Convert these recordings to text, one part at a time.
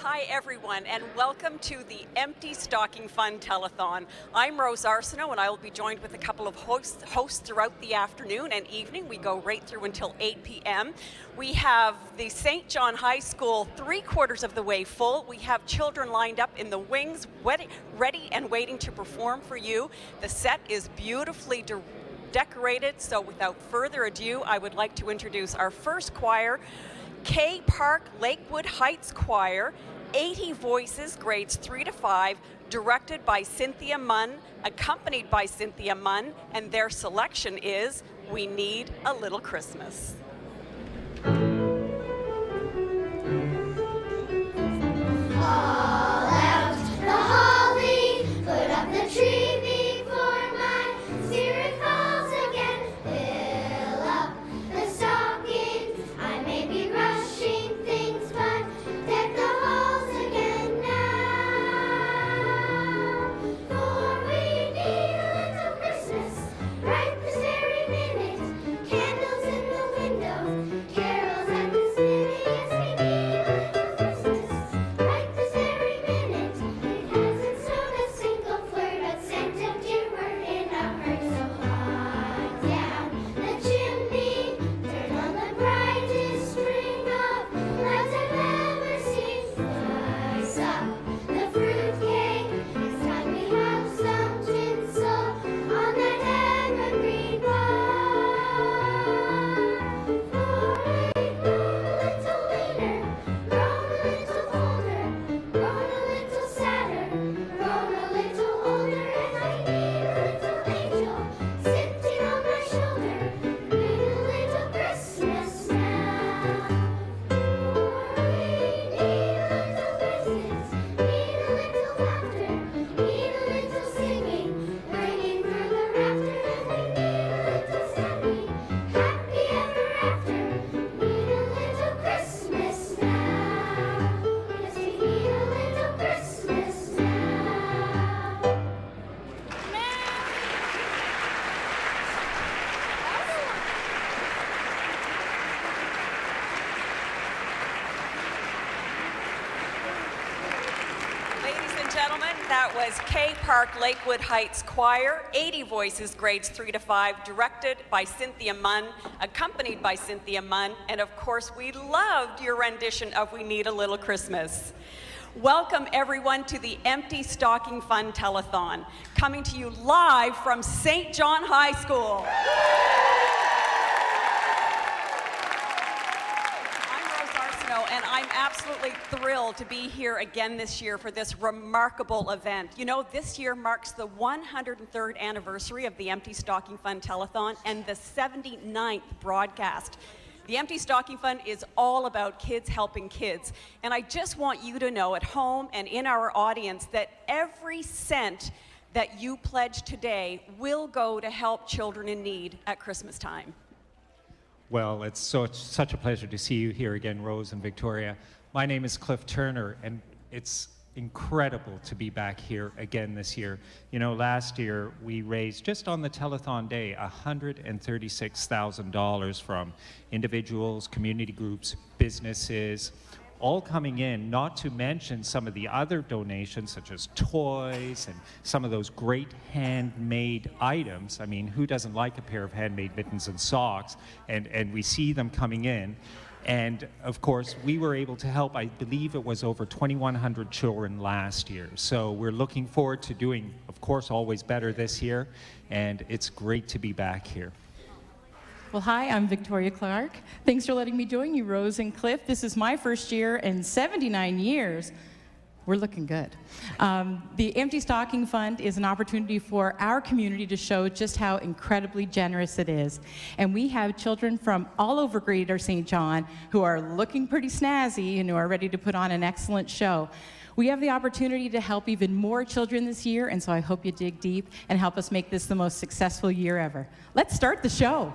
Hi everyone, and welcome to the Empty Stocking Fund Telelthon. I'm Rose Arsenault, and I will be joined with a couple of hosts throughout the afternoon and evening. We go right through until 8 p.m. We have the St. John High School 3/4 of the way full. We have children lined up in the wings, ready and waiting to perform for you. The set is beautifully decorated, so without further ado, I would like to introduce our first choir, K Park Lakewood Heights Choir, 80 voices, grades 3 to 5, directed by Cynthia Munn, accompanied by Cynthia Munn, and their selection is We Need a Little Christmas. All out the holly, put up the tree before my spirit falls again. Fill up the stocking, I may be rushing things, but deck the halls again now. For we need a little Christmas, right this very minute. Candles in the windows, carols at the city. Yes, we need a little Christmas, right this very minute. It hasn't snowed a single flurry, but sent a dear word in a hurry. So hot down the chimney, turn on the brightest string of lights I've ever seen. Slice up the fruitcake, it's time we have some tinsel on that evergreen bough. For we've grown a little leaner, grown a little older, grown a little sadder, grown a little older, and I need a little angel sitting on my shoulder. Need a little Christmas now. For we need a little Christmas, need a little laughter, need a little singing, ringing through the rafters, and we need a little happy, happy ever after. Need a little Christmas now. Yes, we need a little Christmas now. Ladies and gentlemen, that was K Park Lakewood Heights Choir, 80 voices, grades 3 to 5, directed by Cynthia Munn, accompanied by Cynthia Munn, and of course, we loved your rendition of We Need a Little Christmas. Welcome everyone to the Empty Stocking Fund Telethon, coming to you live from St. John High School. I'm Rose Arsenault, and I'm absolutely thrilled to be here again this year for this remarkable event. You know, this year marks the 103rd anniversary of the Empty Stocking Fund Telethon and the 79th broadcast. The Empty Stocking Fund is all about kids helping kids, and I just want you to know at home and in our audience that every cent that you pledge today will go to help children in need at Christmas time. Well, it's such a pleasure to see you here again, Rose and Victoria. My name is Cliff Turner, and it's incredible to be back here again this year. You know, last year we raised, just on the telethon day, $136,000 from individuals, community groups, businesses, all coming in, not to mention some of the other donations such as toys and some of those great handmade items. I mean, who doesn't like a pair of handmade mittens and socks? And we see them coming in. And of course, we were able to help, I believe it was over 2,100 children last year. So we're looking forward to doing, of course, always better this year. And it's great to be back here. Well, hi, I'm Victoria Clark. Thanks for letting me join you, Rose and Cliff. This is my first year in 79 years. We're looking good. The Empty Stocking Fund is an opportunity for our community to show just how incredibly generous it is. And we have children from all over Greater St. John who are looking pretty snazzy and who are ready to put on an excellent show. We have the opportunity to help even more children this year, and so I hope you dig deep and help us make this the most successful year ever. Let's start the show.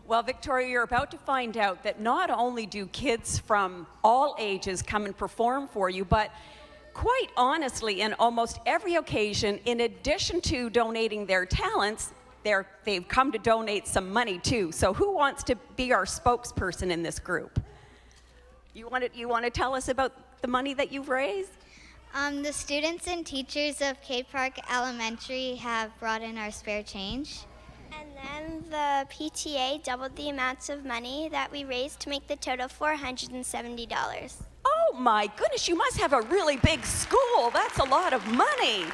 Well, Victoria, you're about to find out that not only do kids from all ages come and perform for you, but quite honestly, in almost every occasion, in addition to donating their talents, they've come to donate some money too. So who wants to be our spokesperson in this group? You want to tell us about the money that you've raised? The students and teachers of Cape Park Elementary have brought in our spare change. And then the PTA doubled the amounts of money that we raised to make the total $470. Oh my goodness, you must have a really big school. That's a lot of money.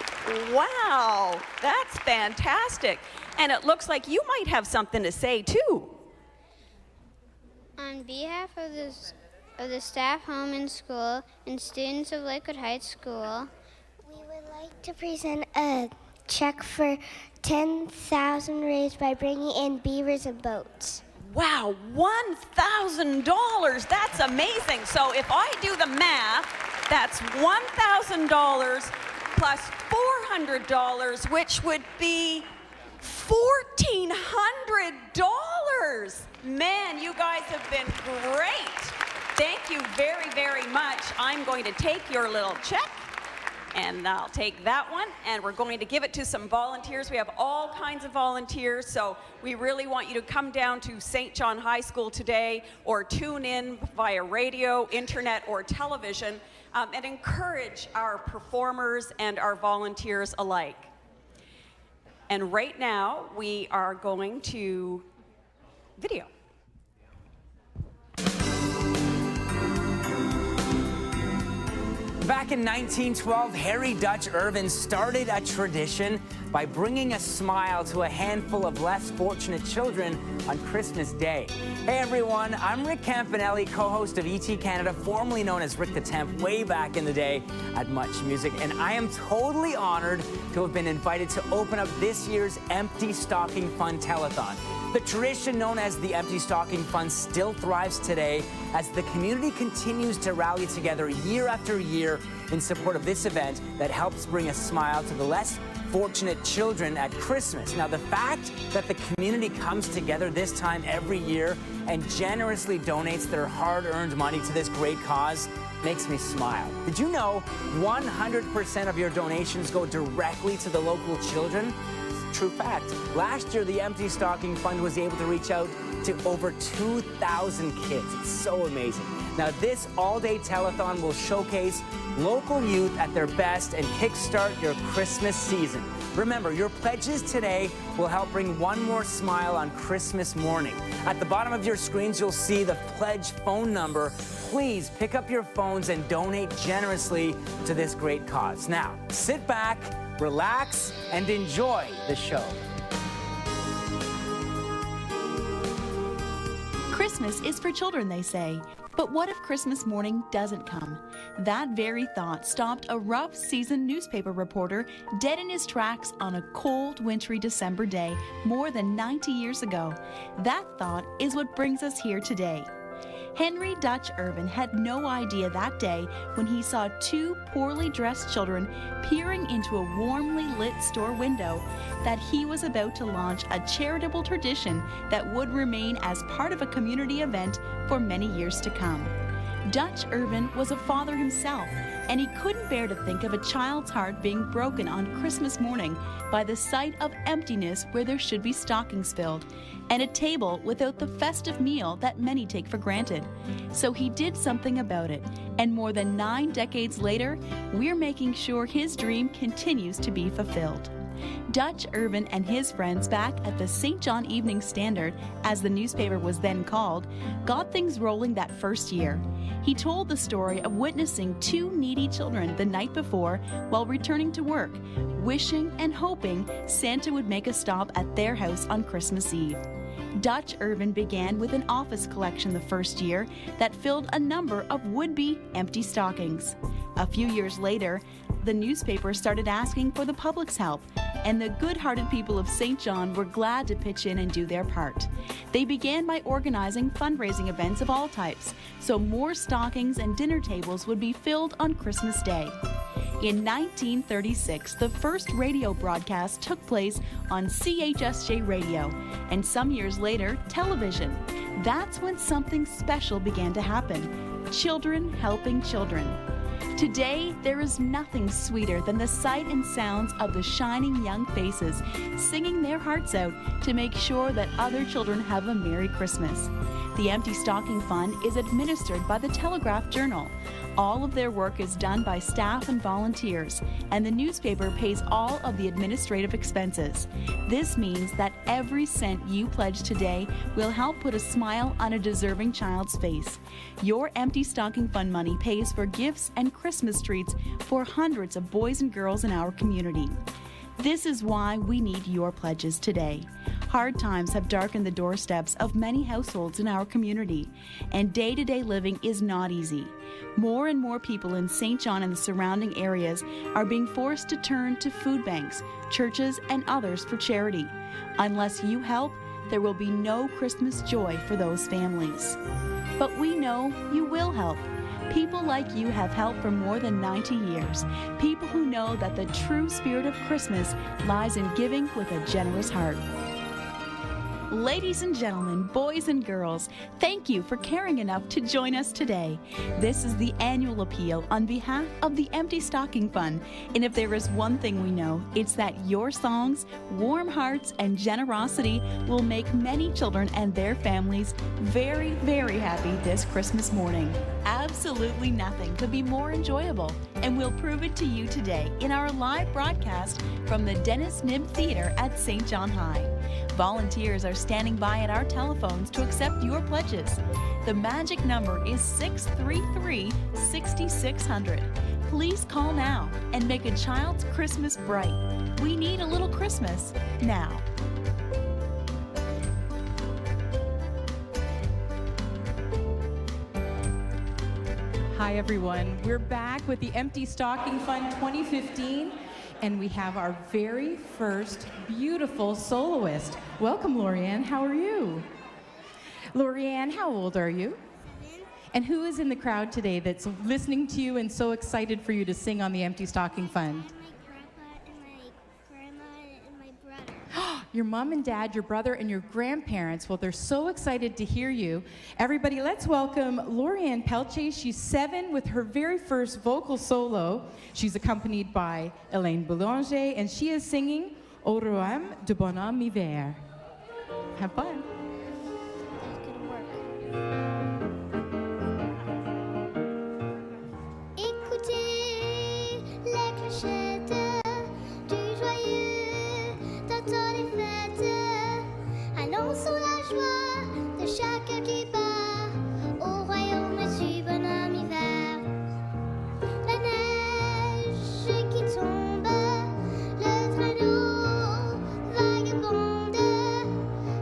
Wow, that's fantastic. And it looks like you might have something to say too. On behalf of the staff home and school and students of Lakewood Heights School, We would like to present a check for $10,000 raised by bringing in beavers and boats. Wow, $1,000. That's amazing. So if I do the math, that's $1,000 plus $400, which would be $1,400. Man, you guys have been great. Thank you very, very much. I'm going to take your little check, and I'll take that one, and we're going to give it to some volunteers. We have all kinds of volunteers, so we really want you to come down to St. John High School today, or tune in via radio, internet, or television, and encourage our performers and our volunteers alike. And right now, we are going to video. Back in 1912, Harry Dutch Irving started a tradition by bringing a smile to a handful of less fortunate children on Christmas Day. Hey everyone, I'm Rick Campanelli, co-host of ET Canada, formerly known as Rick the Temp, way back in the day at Much Music, and I am totally honored to have been invited to open up this year's Empty Stocking Fund Telethon. The tradition known as the Empty Stocking Fund still thrives today as the community continues to rally together year after year in support of this event that helps bring a smile to the less fortunate children at Christmas. Now, the fact that the community comes together this time every year and generously donates their hard-earned money to this great cause makes me smile. Did you know 100% of your donations go directly to the local children? True fact. Last year, the Empty Stocking Fund was able to reach out to over 2,000 kids. It's so amazing. Now, this all-day telethon will showcase local youth at their best and kickstart your Christmas season. Remember, your pledges today will help bring one more smile on Christmas morning. At the bottom of your screens, you'll see the pledge phone number. Please pick up your phones and donate generously to this great cause. Now, sit back, relax, and enjoy the show. Christmas is for children, they say. But what if Christmas morning doesn't come? That very thought stopped a rough seasoned newspaper reporter dead in his tracks on a cold, wintry December day more than 90 years ago. That thought is what brings us here today. Henry Dutch Irving had no idea that day when he saw two poorly dressed children peering into a warmly lit store window that he was about to launch a charitable tradition that would remain as part of a community event for many years to come. Dutch Irving was a father himself, and he couldn't bear to think of a child's heart being broken on Christmas morning by the sight of emptiness where there should be stockings filled, and a table without the festive meal that many take for granted. So he did something about it, and more than 9 decades later, we're making sure his dream continues to be fulfilled. Dutch Irving and his friends back at the St. John Evening Standard, as the newspaper was then called, got things rolling that first year. He told the story of witnessing two needy children the night before while returning to work, wishing and hoping Santa would make a stop at their house on Christmas Eve. Dutch Irving began with an office collection the first year that filled a number of would-be empty stockings. A few years later, the newspaper started asking for the public's help, and the good-hearted people of St. John were glad to pitch in and do their part. They began by organizing fundraising events of all types, so more stockings and dinner tables would be filled on Christmas Day. In 1936, the first radio broadcast took place on CHSJ radio, and some years later, television. That's when something special began to happen. Children helping children. Today, there is nothing sweeter than the sight and sounds of the shining young faces singing their hearts out to make sure that other children have a Merry Christmas. The Empty Stocking Fund is administered by the Telegraph Journal. All of their work is done by staff and volunteers, and the newspaper pays all of the administrative expenses. This means that every cent you pledge today will help put a smile on a deserving child's face. Your Empty Stocking Fund money pays for gifts and Christmas treats for hundreds of boys and girls in our community. This is why we need your pledges today. Hard times have darkened the doorsteps of many households in our community, and day-to-day living is not easy. More and more people in St. John and the surrounding areas are being forced to turn to food banks, churches, and others for charity. Unless you help, there will be no Christmas joy for those families. But we know you will help. People like you have helped for more than 90 years. People who know that the true spirit of Christmas lies in giving with a generous heart. Ladies and gentlemen, boys and girls, thank you for caring enough to join us today. This is the annual appeal on behalf of the Empty Stocking Fund. And if there is one thing we know, it's that your songs, warm hearts, and generosity will make many children and their families very, very happy this Christmas morning. Absolutely nothing could be more enjoyable, and we'll prove it to you today in our live broadcast from the Dennis Nib Theatre at St. John High. Volunteers are standing by at our telephones to accept your pledges. The magic number is 633-6600. Please call now and make a child's Christmas bright. We need a little Christmas now. Hi everyone, we're back with the Empty Stocking Fund 2015, and we have our very first beautiful soloist. Welcome, Lorianne. How are you? Lorianne, how old are you? 7. And who is in the crowd today that's listening to you and so excited for you to sing on the Empty Stocking Fund? My grandpa and my grandma and my brother. Your mom and dad, your brother, and your grandparents. Well, they're so excited to hear you. Everybody, let's welcome Lorianne Pelche. She's 7 with her very first vocal solo. She's accompanied by Elaine Boulanger, and she is singing Au Royaume de Bonhomme Hiver. Have fun. Écoutez les clochettes du joyeux temps des fêtes, annonçons la joie de chacun qui part au royaume du bonhomme hiver. La neige qui tombe, le traîneau vagabonde,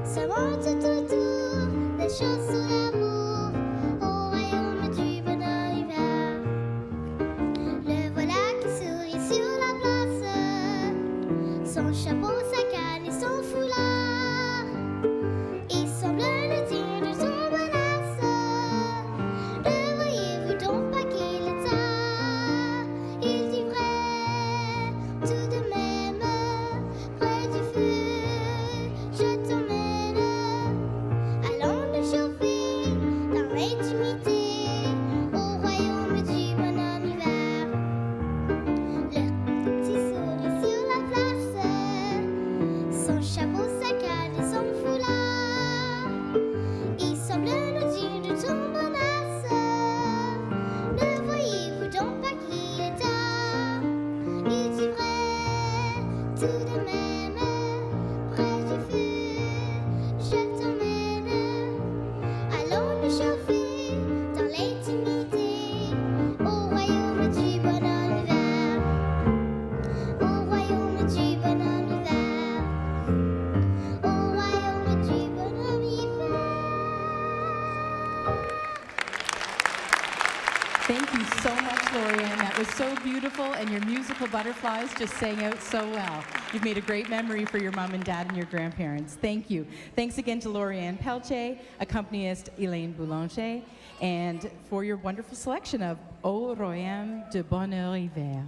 ça monte tout autour, des chansons d'amour au royaume du bonhomme hiver. Le voilà qui sourit sur la place, son chapeau, sa canne et son foulard. Il semble le dire de son menace. Ne voyez-vous donc pas qu'il est tard? Il dit vrai, tout de même, près du feu, je t'emmène. Allons nous chauffer dans l'intimité au royaume du bonhomme hiver. Le petit sourit sur la place, son chapeau, sa canne et son foulard. Il semble nous dire de ton menace. Ne voyez-vous donc pas qu'il est tard? Il dit vrai, tout de même, près du feu, je t'emmène. Allons nous chauffer dans l'intimité au royaume du bonhomme hiver. Au royaume du bonhomme hiver. Au royaume du bonhomme hiver. Thank you so much, Lorianne. That was so beautiful, and your musical butterflies just sang out so well. You've made a great memory for your mom and dad and your grandparents. Thank you. Thanks again to Lorianne Pelche, accompanist Elaine Boulanger, and for your wonderful selection of Au Royaume de Bonheur Hiver.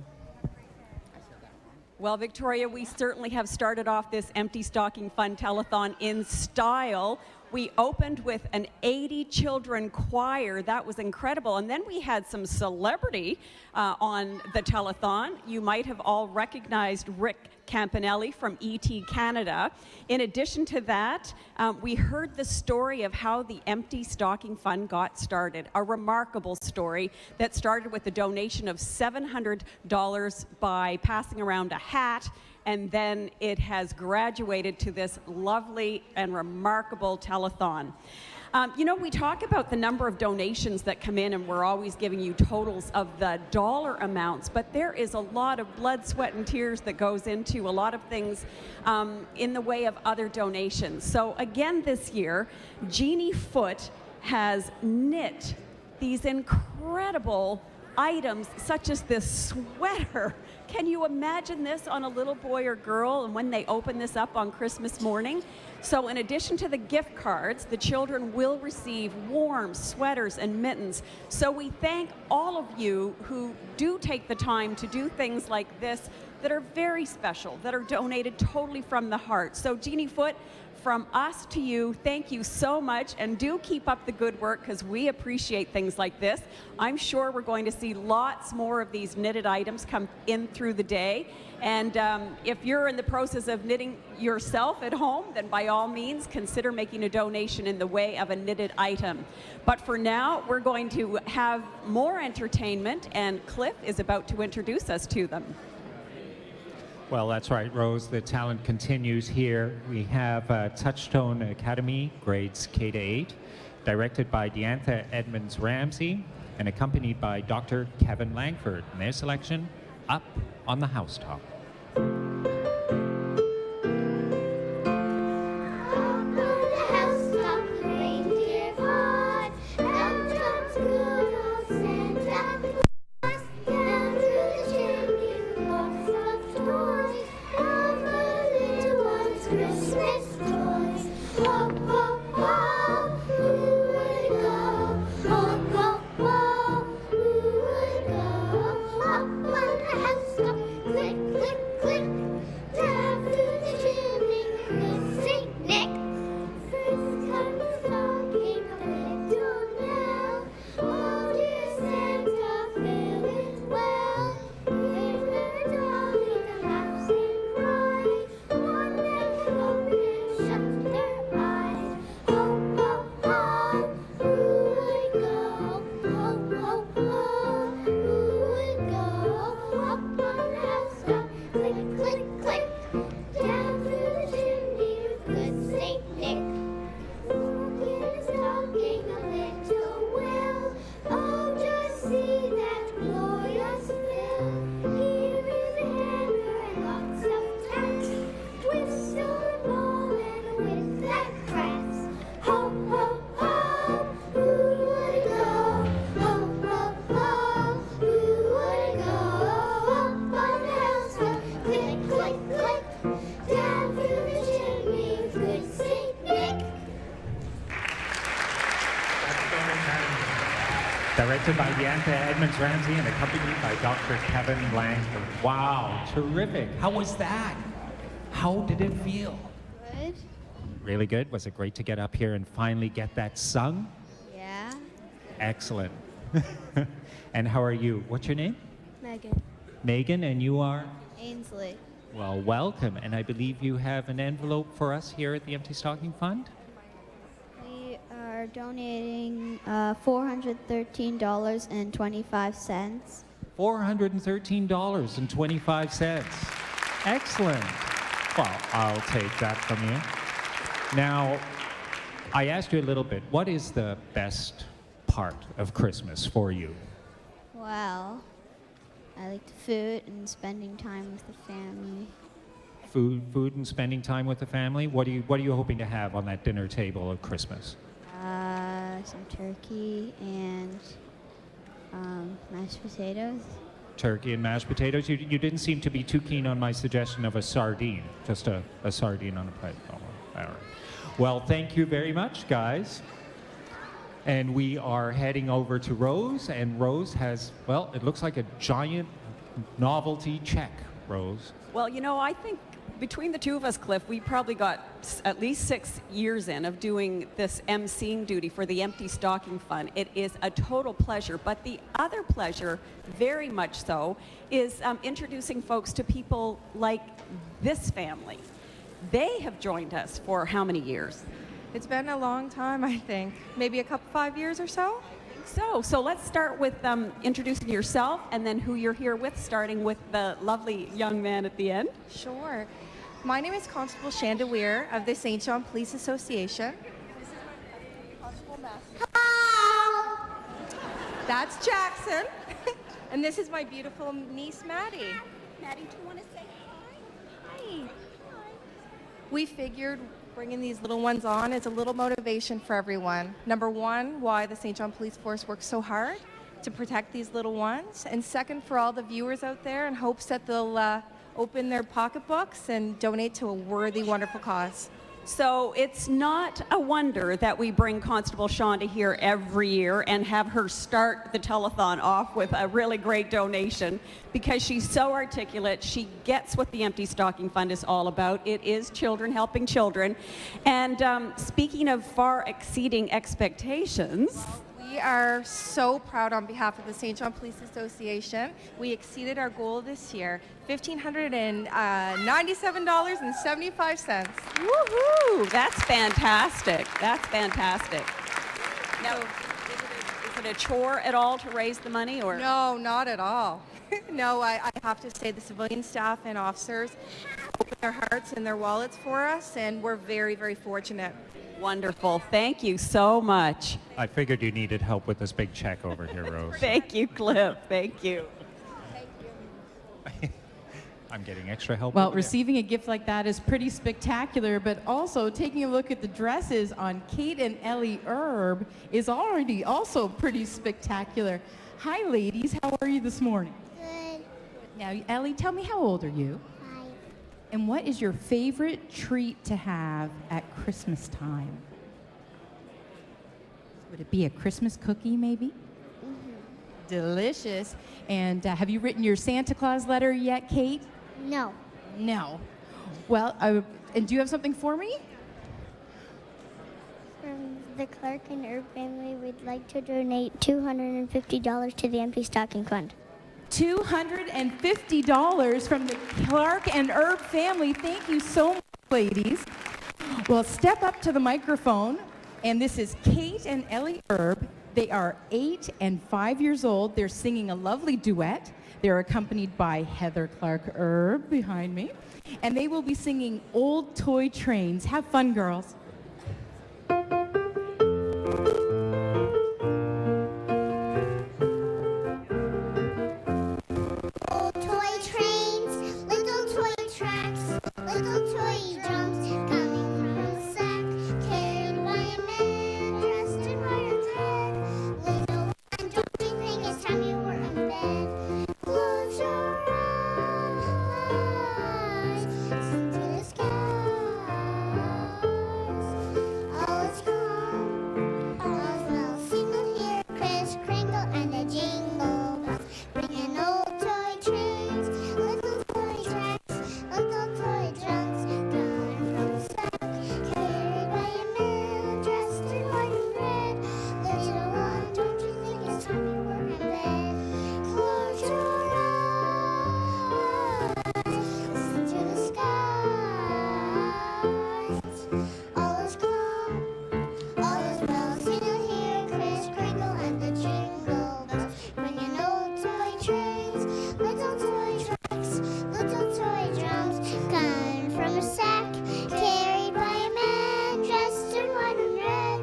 Well, Victoria, we certainly have started off this Empty Stocking Fund Telethon in style. We opened with an 80 children choir. That was incredible. And then we had some celebrity on the telethon. You might have all recognized Rick Campanelli from ET Canada. In addition to that, we heard the story of how the Empty Stocking Fund got started, a remarkable story that started with a donation of $700 by passing around a hat, and then it has graduated to this lovely and remarkable telethon. You know, we talk about the number of donations that come in, and we're always giving you totals of the dollar amounts, but there is a lot of blood, sweat, and tears that goes into a lot of things in the way of other donations. So again this year, Jeannie Foote has knit these incredible items such as this sweater. Can you imagine this on a little boy or girl and when they open this up on Christmas morning? So in addition to the gift cards, the children will receive warm sweaters and mittens. So we thank all of you who do take the time to do things like this that are very special, that are donated totally from the heart. So Jeannie Foote, from us to you, thank you so much, and do keep up the good work because we appreciate things like this. I'm sure we're going to see lots more of these knitted items come in through the day. And if you're in the process of knitting yourself at home, then by all means consider making a donation in the way of a knitted item. But for now, we're going to have more entertainment, and Cliff is about to introduce us to them. Well, that's right, Rose. The talent continues here. We have Touchstone Academy, grades K to 8, directed by Deantha Edmonds-Ramsey and accompanied by Dr. Kevin Langford. And their selection, Up on the Housetop. Directed by Deantha Edmonds-Ramsey and accompanied by Dr. Kevin Langford. Wow, terrific. How was that? How did it feel? Good. Really good? Was it great to get up here and finally get that sung? Yeah. Excellent. And how are you? What's your name? Megan. Megan, and you are? Ainsley. Well, welcome. And I believe you have an envelope for us here at the Empty Stocking Fund? We are donating $413.25. $413.25. Excellent. Well, I'll take that from you. Now, I asked you a little bit, what is the best part of Christmas for you? Well, I like the food and spending time with the family. Food and spending time with the family? What are you hoping to have on that dinner table of Christmas? Some turkey and mashed potatoes. Turkey and mashed potatoes? You didn't seem to be too keen on my suggestion of a sardine. Just a sardine on a plate. Oh, all right. Well, thank you very much, guys. And we are heading over to Rose, and Rose has, well, it looks like a giant novelty check, Rose. Well, you know, I think between the two of us, Cliff, we probably got at least 6 years in of doing this emceeing duty for the Empty Stocking Fund. It is a total pleasure, but the other pleasure, very much so, is introducing folks to people like this family. They have joined us for how many years? It's been a long time, I think. Maybe 5 years or so? So let's start with introducing yourself and then who you're here with, starting with the lovely young man at the end. Sure. My name is Constable Shanda Weir of the St. John Police Association. That's Jackson. And this is my beautiful niece, Maddie. Maddie, do you want to say hi? Hi. We figured bringing these little ones on is a little motivation for everyone. Number one, why the St. John Police Force works so hard to protect these little ones. And second, for all the viewers out there in hopes that they'll open their pocketbooks and donate to a worthy, wonderful cause. So it's not a wonder that we bring Constable Shonda here every year and have her start the telethon off with a really great donation, because she's so articulate. She gets what the Empty Stocking Fund is all about. It is children helping children. And speaking of far exceeding expectations, We are so proud on behalf of the St. John Police Association. We exceeded our goal this year, $1,597.75. woohoo! That's fantastic. That's fantastic. Now, is it a chore at all to raise the money, or? No, not at all. No, I have to say the civilian staff and officers open their hearts and their wallets for us, and we're very, very fortunate. Wonderful. Thank you so much. I figured you needed help with this big check over here, Rose. Thank you, Cliff. Thank you. I'm getting extra help. Well, over here. receiving a gift like that is pretty spectacular, but also taking a look at the dresses on Kate and Ellie Erb is already also pretty spectacular. Hi, ladies. How are you this morning? Good. Now, Ellie, tell me, how old are you? 5. And what is your favorite treat to have at Christmas time? Would it be a Christmas cookie, maybe? Delicious. And have you written your Santa Claus letter yet, Kate? No. No. Well, and do you have something for me? From the Clark and Herb family, we'd like to donate $250 to the Empty Stocking Fund. $250 from the Clark and Herb family. Thank you so much, ladies. Well, step up to the microphone. And this is Kate and Ellie Erb. They are 8 and 5 years old. They're singing a lovely duet. They're accompanied by Heather Clark Erb behind me. And they will be singing Old Toy Trains. Have fun, girls. Old toy trains, little toy tracks, little toy drums coming from a sack, carried by a man dressed in white and red. Little one, don't you think it's time you were in bed? Close your eyes, listen to the skies. All is calm, all is well. Single here, Kris Kringle and the jingle bells, bringing old toy trains, little toy tracks, little toy drums, coming from a sack, carried by a man dressed in white and red. Little one, don't you think it's time you were in bed? Close your eyes, listen to the skies. All is calm, all is well. Single here, Kris Kringle and the jingle bells, bringing old toy trains, little toy tracks, little toy drums, coming from a sack, carried by a man dressed in white and red.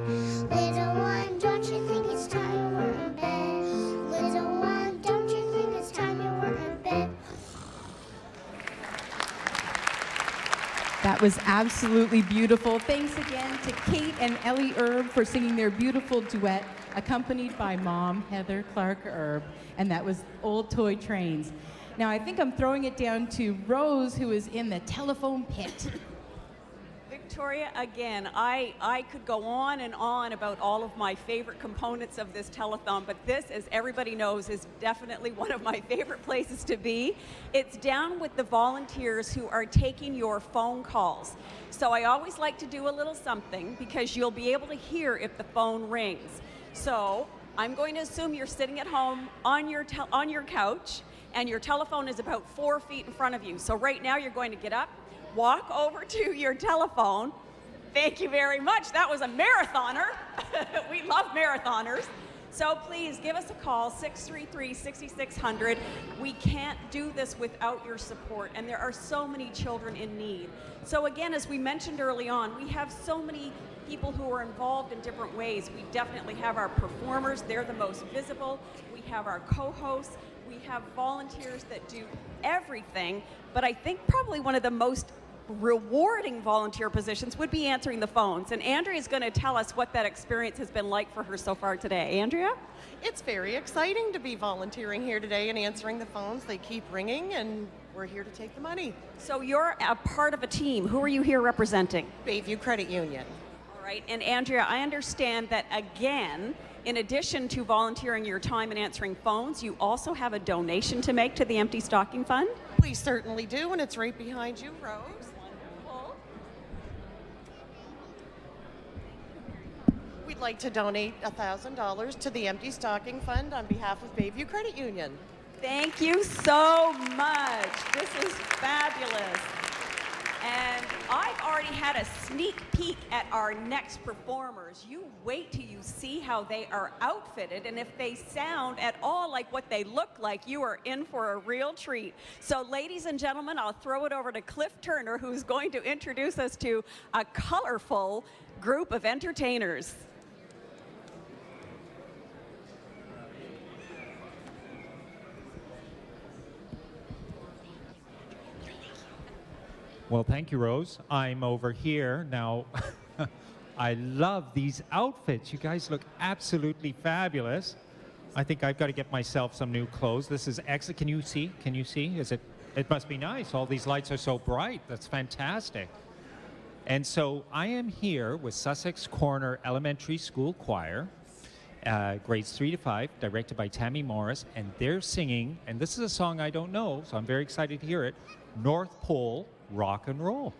Little one, don't you think it's time you were in bed? Little one, don't you think it's time you were in bed? That was absolutely beautiful. Thanks again to Kate and Ellie Erb for singing their beautiful duet, accompanied by Mom, Heather Clark Erb. And that was Old Toy Trains. Now, I think I'm throwing it down to Rose, who is in the telephone pit. Victoria, again, I could go on and on about all of my favorite components of this telethon, but this, as everybody knows, is definitely one of my favorite places to be. It's down with the volunteers who are taking your phone calls. So I always like to do a little something because you'll be able to hear if the phone rings. So I'm going to assume you're sitting at home on your couch and your telephone is about 4 feet in front of you. So right now you're going to get up, walk over to your telephone. Thank you very much. That was a marathoner. We love marathoners. So please give us a call, 633-6600. We can't do this without your support, and there are so many children in need. So again, as we mentioned early on, we have so many people who are involved in different ways. We definitely have our performers. They're the most visible. We have our co-hosts. We have volunteers that do everything, but I think probably one of the most rewarding volunteer positions would be answering the phones. And Andrea is going to tell us what that experience has been like for her so far today. Andrea? It's very exciting to be volunteering here today and answering the phones. They keep ringing, and we're here to take the money. So you're a part of a team. Who are you here representing? Bayview Credit Union. All right. And Andrea, I understand that, again, in addition to volunteering your time and answering phones, you also have a donation to make to the Empty Stocking Fund? We certainly do, and it's right behind you, Rose. Wonderful. We'd like to donate $1,000 to the Empty Stocking Fund on behalf of Bayview Credit Union. Thank you so much. This is fabulous. And I've already had a sneak peek at our next performers. You wait till you see how they are outfitted, and if they sound at all like what they look like, you are in for a real treat. So ladies and gentlemen, I'll throw it over to Cliff Turner, who's going to introduce us to a colorful group of entertainers. Well, thank you, Rose. I'm over here now. I love these outfits. You guys look absolutely fabulous. I think I've got to get myself some new clothes. This is excellent. Can you see? Can you see? It must be nice. All these lights are so bright. That's fantastic. And so I am here with Sussex Corner Elementary School Choir, grades 3 to 5, directed by Tammy Morris, and they're singing, and this is a song I don't know, so I'm very excited to hear it, North Pole Rock and Roll.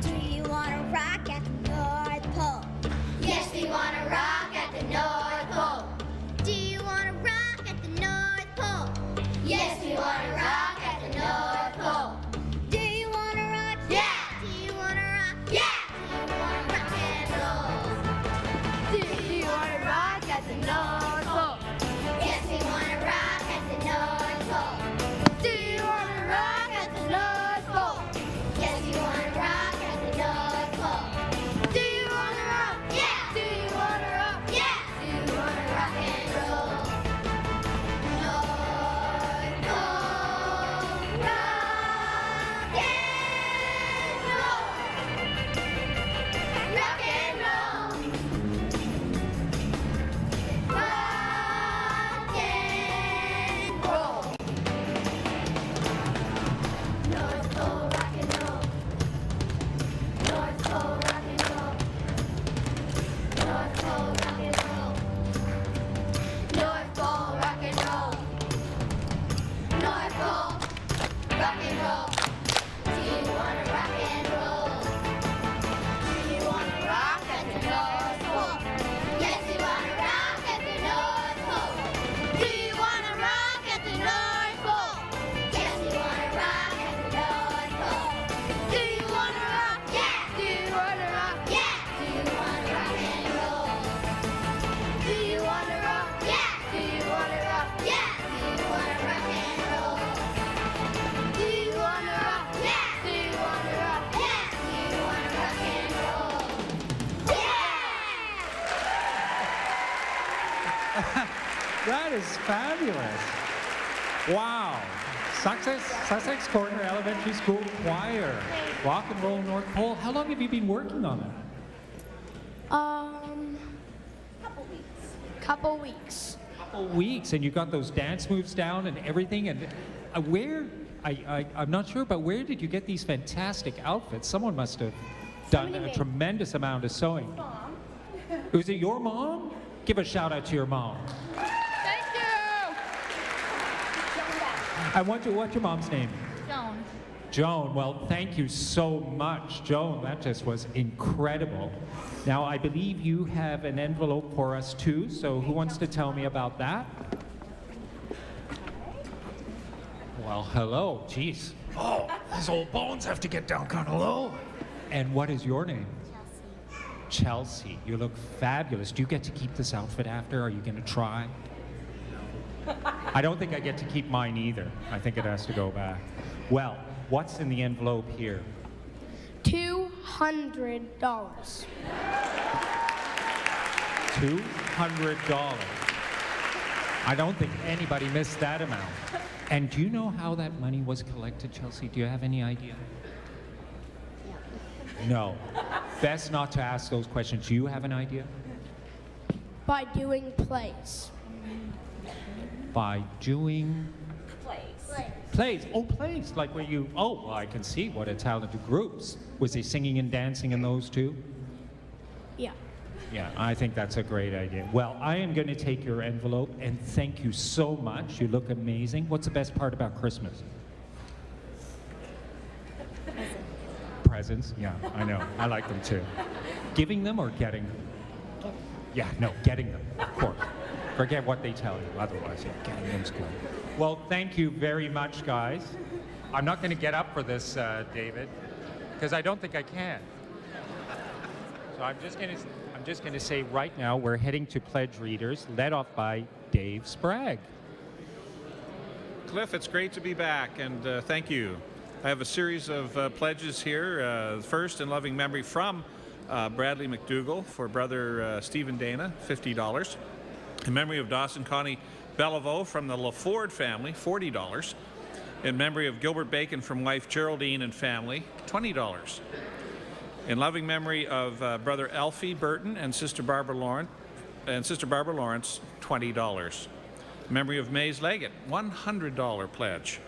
Do you want to rock at the North Pole? Yes, we want to rock at the North Pole. Do you want to rock at the North Pole? Yes, we want to rock at the North Pole. Do you want to rock? Yeah. Do you want to rock? Yeah. Do you want to rock and roll? Do you want to rock at the North Pole? Yes, we want to rock at the North Pole. Do you want to rock at the North Pole? Yes, you want to rock at the North Pole. Do you want to rock? Yeah. Do you want to rock? Yeah. Do you want to rock and roll? North Pole, rock and roll. Rock and roll. Rock and roll. North Pole, rock and roll. North Pole, rock and roll. North Pole, rock and roll. North Pole, rock and roll. North Pole, rock and roll. Do you want to rock and roll? Do you want to rock at the North Pole? Yes, you want to rock at the North Pole. Do you want to rock at the North Pole? Yes, you want to rock at the North Pole. Do you want to rock? Yeah. Do you want to rock? Yeah. Do you want to rock and roll? Do you want to rock? Yeah. Do you want to rock? Yeah. Do you want to rock and roll? Do you want to rock? Yeah. Do you want to rock? Yeah. Do you want to rock and roll? Yeah. That is fabulous. Wow. Sussex Corner Elementary School Choir. Rock and Roll North Pole. How long have you been working on it? Couple weeks. Couple weeks, and you got those dance moves down and everything. And I'm not sure, but where did you get these fantastic outfits? Someone must have done a tremendous amount of sewing. Mom. Was it your mom? Give a shout out to your mom. Thank you. And what's your mom's name? Joan. Joan, well, thank you so much, Joan. That just was incredible. Now, I believe you have an envelope for us too, so who wants to tell me about that? Well, hello, geez. Oh, these old bones have to get down kind of low. And what is your name? Chelsea. You look fabulous. Do you get to keep this outfit after? Are you going to try? I don't think I get to keep mine either. I think it has to go back. Well, what's in the envelope here? $200. $200. I don't think anybody missed that amount. And do you know how that money was collected, Chelsea? Do you have any idea? No. Best not to ask those questions. Do you have an idea? By doing plays. By doing plays. Oh, plays. Like where you, oh, well, I can see what a talented groups. Was he singing and dancing in those too? Yeah. Yeah, I think that's a great idea. Well, I am going to take your envelope and thank you so much. You look amazing. What's the best part about Christmas? Presents? Yeah, I know. I like them too. Giving them or getting them? Yeah, no, getting them, of course. Forget what they tell you. Otherwise, yeah, getting them's good. Well, thank you very much, guys. I'm not going to get up for this, David, because I don't think I can. So I'm just going to say right now we're heading to pledge readers, led off by Dave Sprague. Cliff, it's great to be back, and thank you. I have a series of pledges here. First, in loving memory from Bradley McDougall for brother Stephen Dana, $50. In memory of Dawson Connie Bellevaux from the LaFord family, $40. In memory of Gilbert Bacon from wife Geraldine and family, $20. In loving memory of brother Alfie Burton and sister Barbara Lawrence, $20. In memory of Mays Leggett, $100 pledge.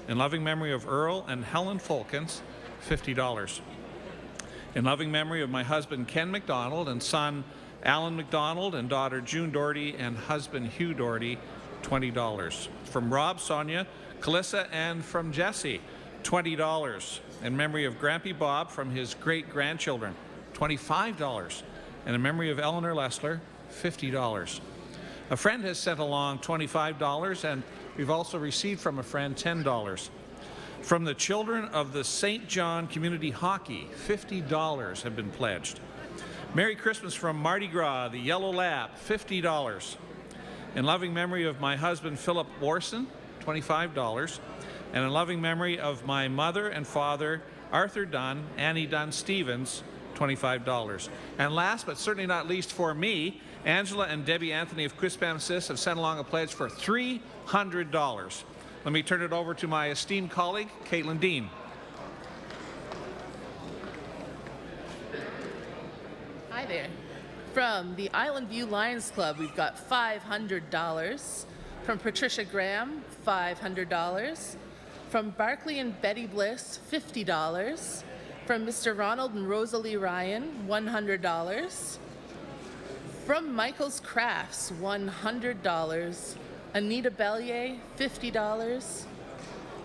In loving memory of Earl and Helen Fulkins, $50. In loving memory of my husband Ken McDonald and son Alan McDonald and daughter June Doherty and husband Hugh Doherty, $20. From Rob, Sonia, Calissa, and from Jesse, $20. In memory of Grampy Bob from his great-grandchildren, $25. And in memory of Eleanor Lessler, $50. A friend has sent along $25, and we've also received from a friend $10. From the children of the St. John Community Hockey, $50 have been pledged. Merry Christmas from Mardi Gras, the Yellow Lab, $50. In loving memory of my husband Philip Warson, $25. And in loving memory of my mother and father, Arthur Dunn, Annie Dunn Stevens, $25. And last but certainly not least for me, Angela and Debbie Anthony of Quispam Sis have sent along a pledge for $300. Let me turn it over to my esteemed colleague, Caitlin Dean. Hi there. From the Island View Lions Club, we've got $500. From Patricia Graham, $500. From Barclay and Betty Bliss, $50. From Mr. Ronald and Rosalie Ryan, $100. From Michael's Crafts, $100. Anita Bellier, $50.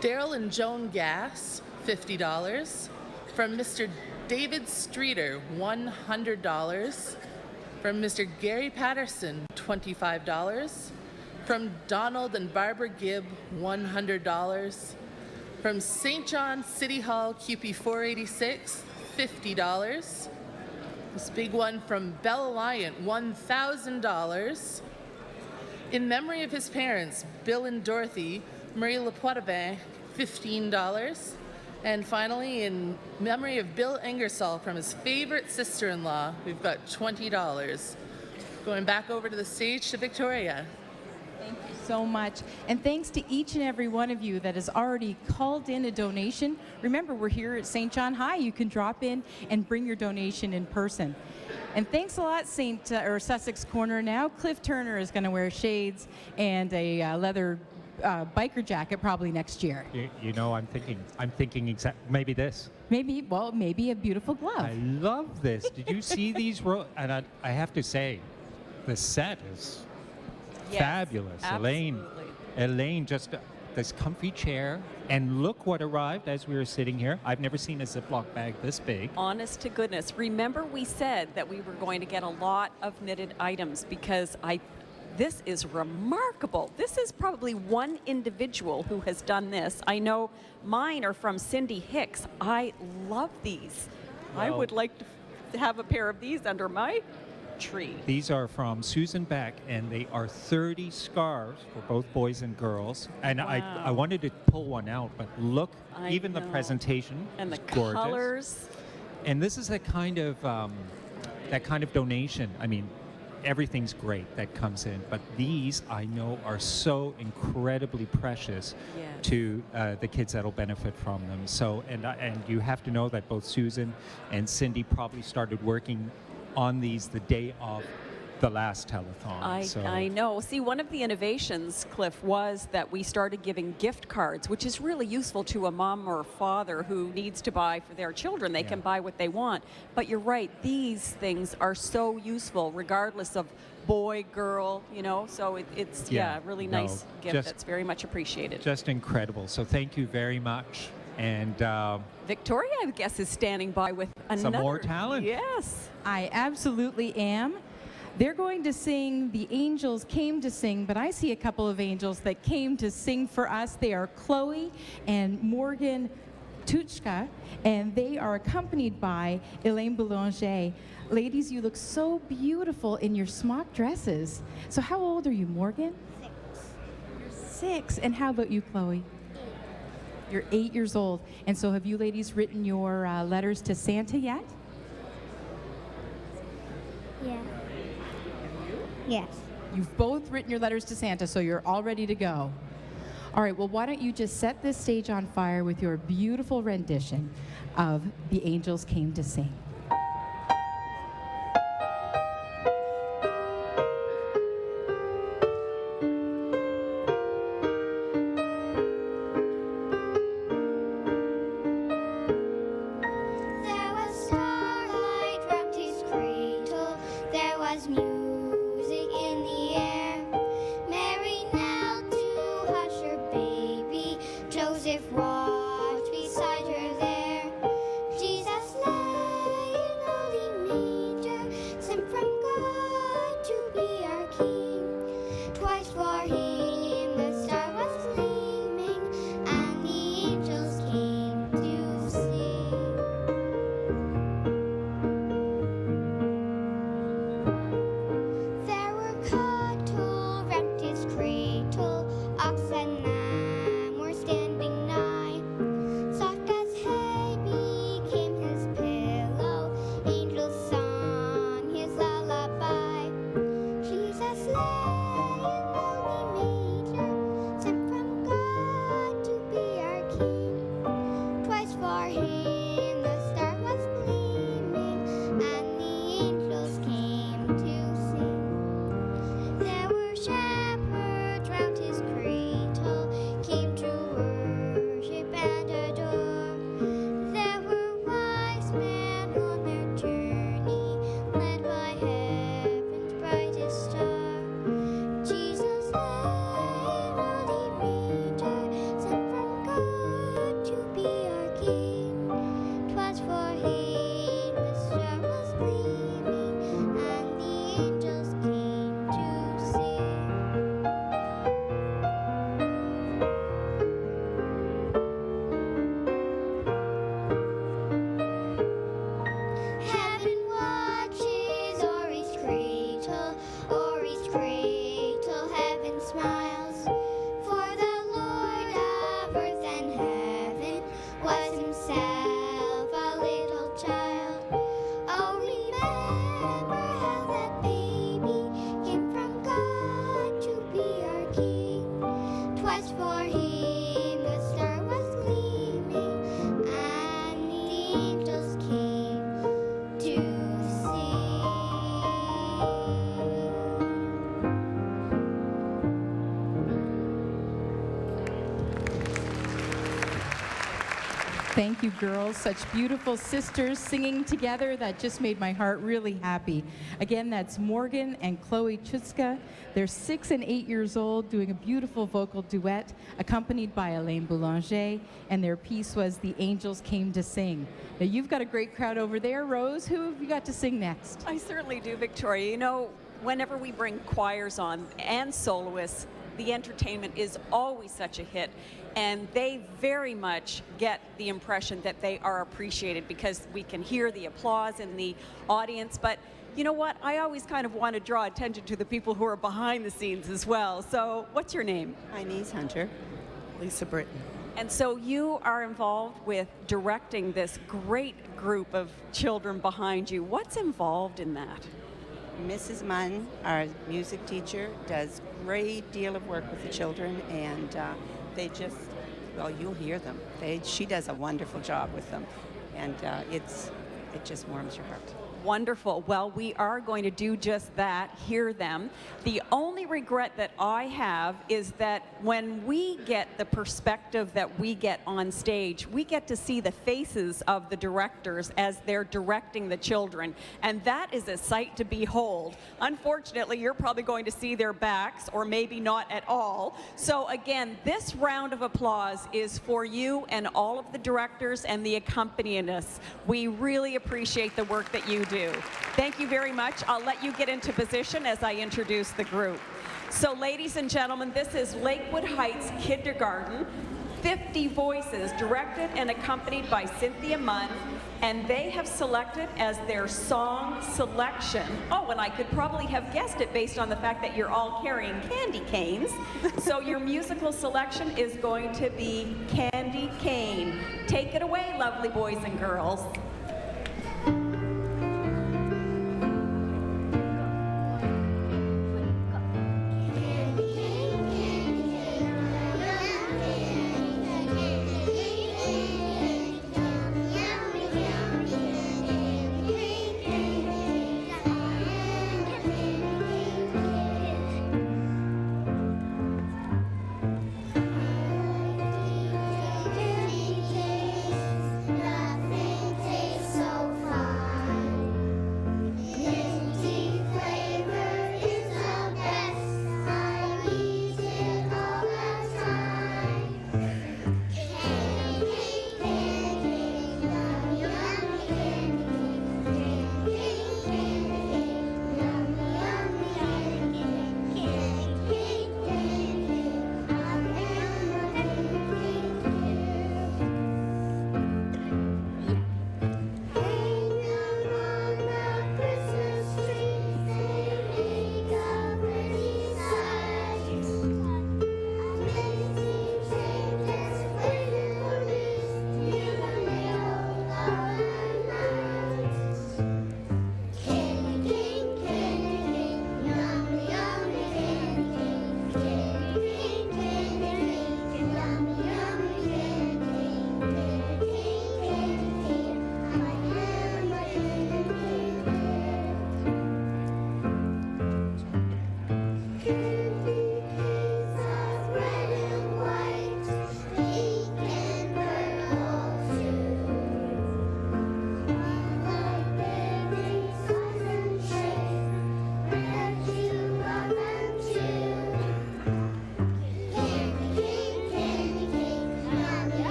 Daryl and Joan Gass, $50. From Mr. David Streeter, $100. From Mr. Gary Patterson, $25. From Donald and Barbara Gibb, $100. From St. John City Hall, QP 486, $50. This big one from Bell Alliant, $1,000. In memory of his parents, Bill and Dorothy, Marie Lapoitevin, $15. And finally, in memory of Bill Ingersoll from his favorite sister-in-law, we've got $20. Going back over to the stage to Victoria. Thank you so much. And thanks to each and every one of you that has already called in a donation. Remember, we're here at St. John High. You can drop in and bring your donation in person. And thanks a lot, Sussex Corner. Now, Cliff Turner is going to wear shades and a leather biker jacket probably next year. You know, I'm thinking maybe this. Maybe a beautiful glove. I love this. Did you see these? And I have to say, the set is fabulous. Absolutely. Elaine, just this comfy chair. And look what arrived as we were sitting here. I've never seen a Ziploc bag this big. Honest to goodness. Remember we said that we were going to get a lot of knitted items because this is remarkable. This is probably one individual who has done this. I know mine are from Cindy Hicks. I love these. I would like to have a pair of these under my tree. These are from Susan Beck, and they are 30 scarves for both boys and girls. And I wanted to pull one out, but look, even the presentation and is the gorgeous. colors. And this is that kind of donation. I mean, everything's great that comes in, but these I know are so incredibly precious to the kids that'll benefit from them. So, and you have to know that both Susan and Cindy probably started working on these the day of the last telethon. I know. See, one of the innovations, Cliff, was that we started giving gift cards, which is really useful to a mom or a father who needs to buy for their children. They can buy what they want. But you're right, these things are so useful regardless of boy, girl, you know, so it's really nice gift that's very much appreciated. Just incredible. So thank you very much. And Victoria, I guess, is standing by with another. Some more talent. Yes. I absolutely am. They're going to sing The Angels Came to Sing, but I see a couple of angels that came to sing for us. They are Chloe and Morgan Tuchka, and they are accompanied by Elaine Boulanger. Ladies, you look so beautiful in your smock dresses. So how old are you, Morgan? 6. You're 6. And how about you, Chloe? You're 8 years old. And so have you ladies written your letters to Santa yet? Yeah. Yes. You've both written your letters to Santa, so you're all ready to go. All right, well, why don't you just set this stage on fire with your beautiful rendition of The Angels Came to Sing. There was starlight rocked his cradle. There was music in the air. Mary knelt to hush her baby. Joseph walked beside her there. Jesus lay in lowly manger, sent from God to be our King. Twice for him the star was gleaming, and the angels came to sing. There were cattle round his cradle, ox and lamb were standing nigh. Thank you, girls. Such beautiful sisters singing together. That just made my heart really happy. Again, that's Morgan and Chloe Chutzka. They're 6 and 8 years old, doing a beautiful vocal duet, accompanied by Alain Boulanger, and their piece was The Angels Came to Sing. Now, you've got a great crowd over there. Rose, who have you got to sing next? I certainly do, Victoria. You know, whenever we bring choirs on and soloists, the entertainment is always such a hit, and they very much get the impression that they are appreciated because we can hear the applause in the audience. But you know what? I always kind of want to draw attention to the people who are behind the scenes as well. So what's your name? My name's Hunter. Lisa Britton. And so you are involved with directing this great group of children behind you. What's involved in that? Mrs. Munn, our music teacher, does a great deal of work with the children, and they just, well, you'll hear them. She does a wonderful job with them, and it just warms your heart. Wonderful. Well, we are going to do just that, hear them. The only regret that I have is that when we get the perspective that we get on stage, we get to see the faces of the directors as they're directing the children, and that is a sight to behold. Unfortunately, you're probably going to see their backs, or maybe not at all. So again, this round of applause is for you and all of the directors and the accompanists. We really appreciate the work that you do. Thank you very much. I'll let you get into position as I introduce the group. So ladies and gentlemen, this is Lakewood Heights Kindergarten, 50 voices, directed and accompanied by Cynthia Munn, and they have selected as their song selection. Oh, and I could probably have guessed it based on the fact that you're all carrying candy canes. So your musical selection is going to be Candy Cane. Take it away, lovely boys and girls.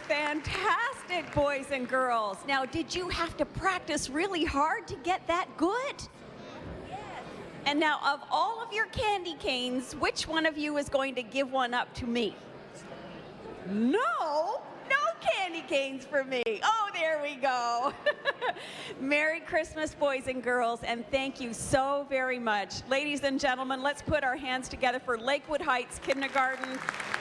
Fantastic, boys and girls. Now, did you have to practice really hard to get that good? Yes. And now, of all of your candy canes, which one of you is going to give one up to me? No candy canes for me. Oh, there we go. Merry Christmas, boys and girls, and thank you so very much. Ladies and gentlemen, let's put our hands together for Lakewood Heights Kindergarten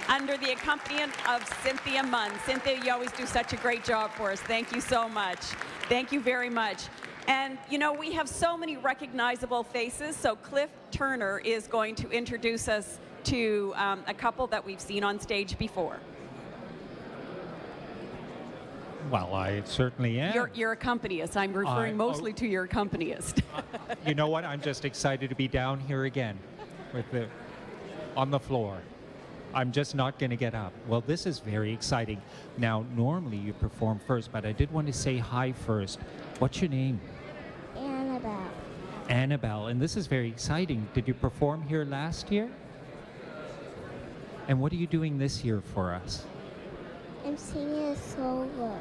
under the accompaniment of Cynthia Munn. Cynthia, you always do such a great job for us. Thank you so much. Thank you very much. And, you know, we have so many recognizable faces, so Cliff Turner is going to introduce us to a couple that we've seen on stage before. Well, I certainly am. Your accompanist. I'm referring mostly to your accompanist. You know what? I'm just excited to be down here again on the floor. I'm just not going to get up. Well, this is very exciting. Now, normally you perform first, but I did want to say hi first. What's your name? Annabelle. Annabelle, and this is very exciting. Did you perform here last year? And what are you doing this year for us? I'm singing a solo.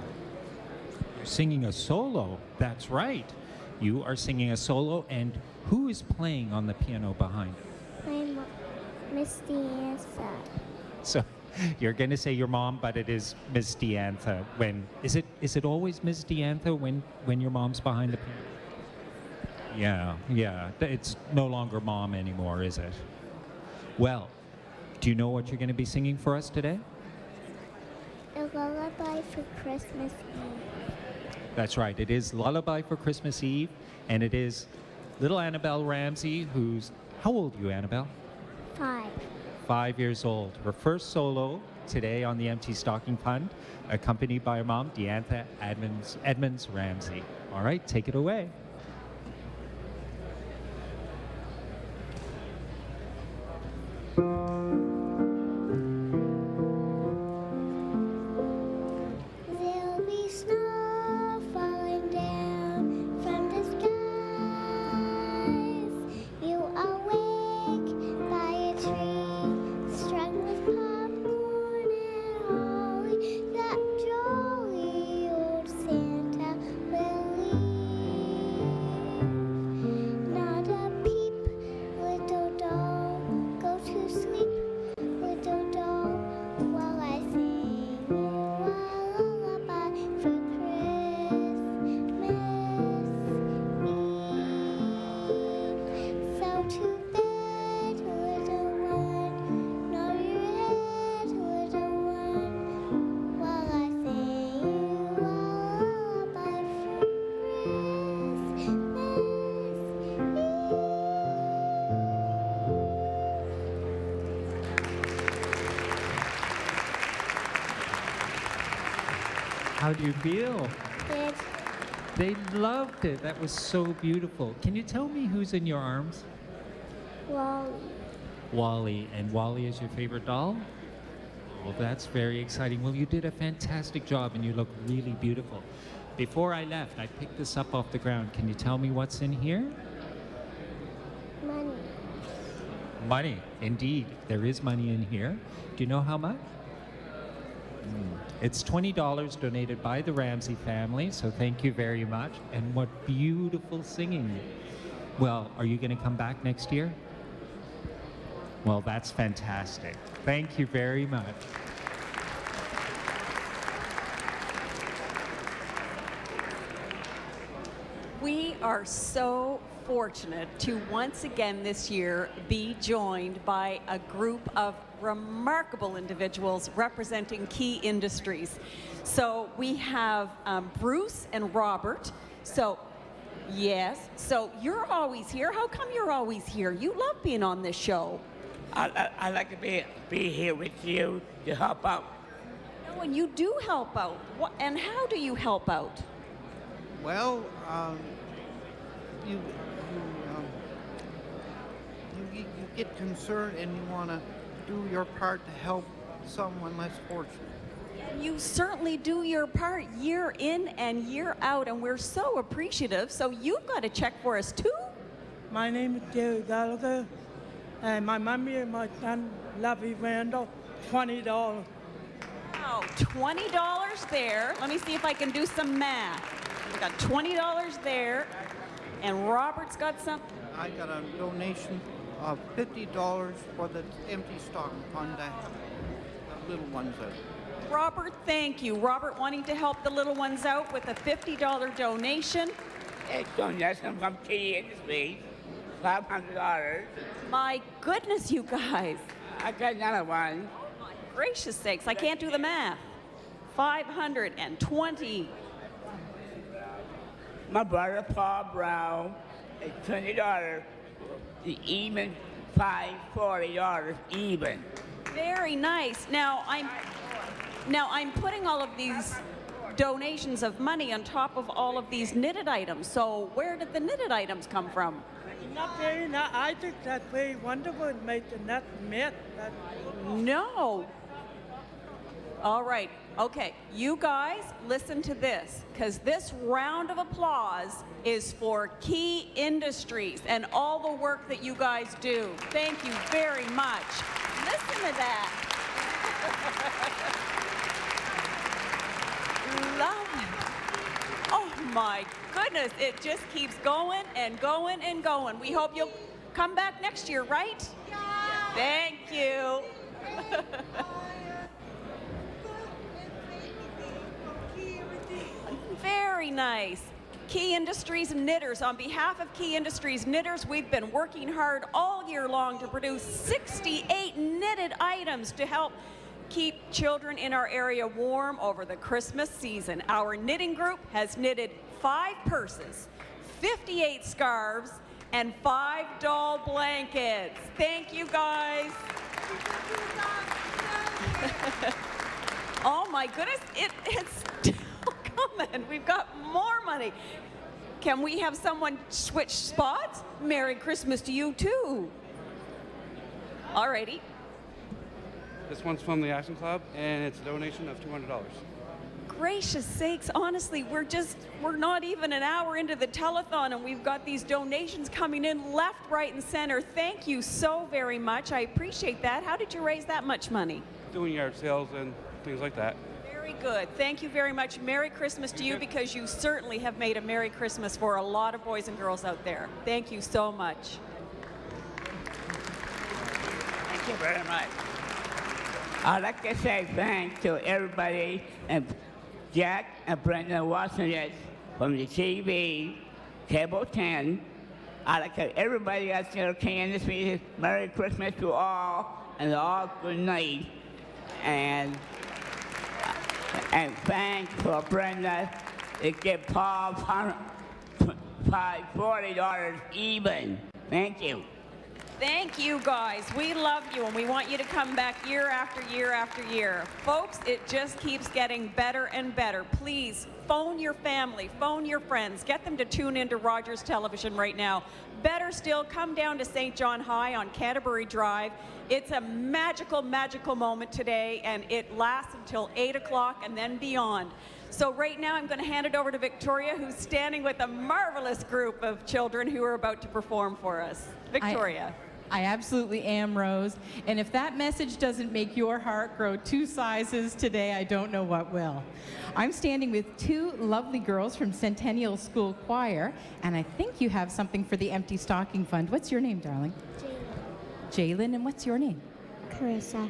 You're singing a solo. That's right. You are singing a solo, and who is playing on the piano behind? Miss Deantha. So you're going to say your mom, but it is Miss Deantha. Is it always Miss Deantha when your mom's behind the piano? Yeah. It's no longer mom anymore, is it? Well, do you know what you're going to be singing for us today? A lullaby for Christmas Eve. That's right. It is Lullaby for Christmas Eve, and it is little Annabelle Ramsey, who's, how old are you, Annabelle? 5. 5 years old. Her first solo today on the Empty Stocking Fund, accompanied by her mom, Deantha Edmonds Ramsey. All right, take it away. There'll be snow falling down from the skies. You awake by a tree strung with popcorn and holly. That jolly old Santa will leave. Not a peep, little doll, go to sleep, little doll, while I sing you a lullaby for Christmas Eve. So to bed, little one, nod your head, little one, while I sing you a lullaby for Christmas How do you feel? Eve. They loved it. That was so beautiful. Can you tell me who's in your arms? Wally. Wally. And Wally is your favorite doll? Well, that's very exciting. Well, you did a fantastic job, and you look really beautiful. Before I left, I picked this up off the ground. Can you tell me what's in here? Money. Money. Indeed. There is money in here. Do you know how much? It's $20 donated by the Ramsey family, so thank you very much. And what beautiful singing. Well, are you going to come back next year? Well, that's fantastic. Thank you very much. We are so fortunate to once again this year be joined by a group of remarkable individuals representing key industries. So we have Bruce and Robert. So yes, so you're always here. How come you're always here? You love being on this show. I like to be here with you to help out. No, and you do help out. And how do you help out? Well, you get concerned and you want to do your part to help someone less fortunate. You certainly do your part year in and year out, and we're so appreciative. So you've got a check for us too. My name is Jerry Gallagher, and my mommy and my son, Lovey Randall, $20. Wow, $20 there. Let me see if I can do some math. We got $20 there, and Robert's got something. I got a donation of $50 for the Empty Stocking Fund. The little ones. Robert, thank you. Robert wanting to help the little ones out with a $50 donation. It's donation from Key Industries, $500. My goodness, you guys. I got another one. Gracious sakes, I can't do the math. 520. My brother Paul Brown, it's $20. The even $540 even. Very nice. Now I'm putting all of these donations of money on top of all of these knitted items. So where did the knitted items come from? Nothing. I think that's very wonderful and made the net met. No. All right. Okay. You guys, listen to this, because this round of applause is for Key Industries and all the work that you guys do. Thank you very much. Listen to that. Love it. Oh my goodness. It just keeps going and going and going. We hope you'll come back next year, right? Yeah. Thank you. Very nice. Key Industries Knitters. On behalf of Key Industries Knitters, we've been working hard all year long to produce 68 knitted items to help keep children in our area warm over the Christmas season. Our knitting group has knitted 5 purses, 58 scarves, and 5 doll blankets. Thank you, guys. Oh my goodness, it's still coming. We've got more money. Can we have someone switch spots? Merry Christmas to you too. Alrighty. This one's from the Action Club, and it's a donation of $200. Gracious sakes, honestly, we're not even an hour into the telethon and we've got these donations coming in left, right, and center. Thank you so very much. I appreciate that. How did you raise that much money? Doing yard sales and things like that. Very good. Thank you very much. Merry Christmas to you, because you certainly have made a Merry Christmas for a lot of boys and girls out there. Thank you so much. Thank you very much. I'd like to say thanks to everybody, and Jack and Brenda watching this from the TV, Cable 10. I'd like to everybody out there can this week, Merry Christmas to all, and all good night. And thanks for Brenda to give Paul $540 even. Thank you. Thank you, guys. We love you, and we want you to come back year after year after year. Folks, it just keeps getting better and better. Please phone your family, phone your friends, get them to tune into Rogers Television right now. Better still, come down to St. John High on Canterbury Drive. It's a magical, magical moment today, and it lasts until 8 o'clock and then beyond. So right now I'm going to hand it over to Victoria, who's standing with a marvelous group of children who are about to perform for us. Victoria. I absolutely am, Rose. And if that message doesn't make your heart grow 2 sizes today, I don't know what will. I'm standing with 2 lovely girls from Centennial School Choir, and I think you have something for the Empty Stocking Fund. What's your name, darling? Jalen, and what's your name? Carissa.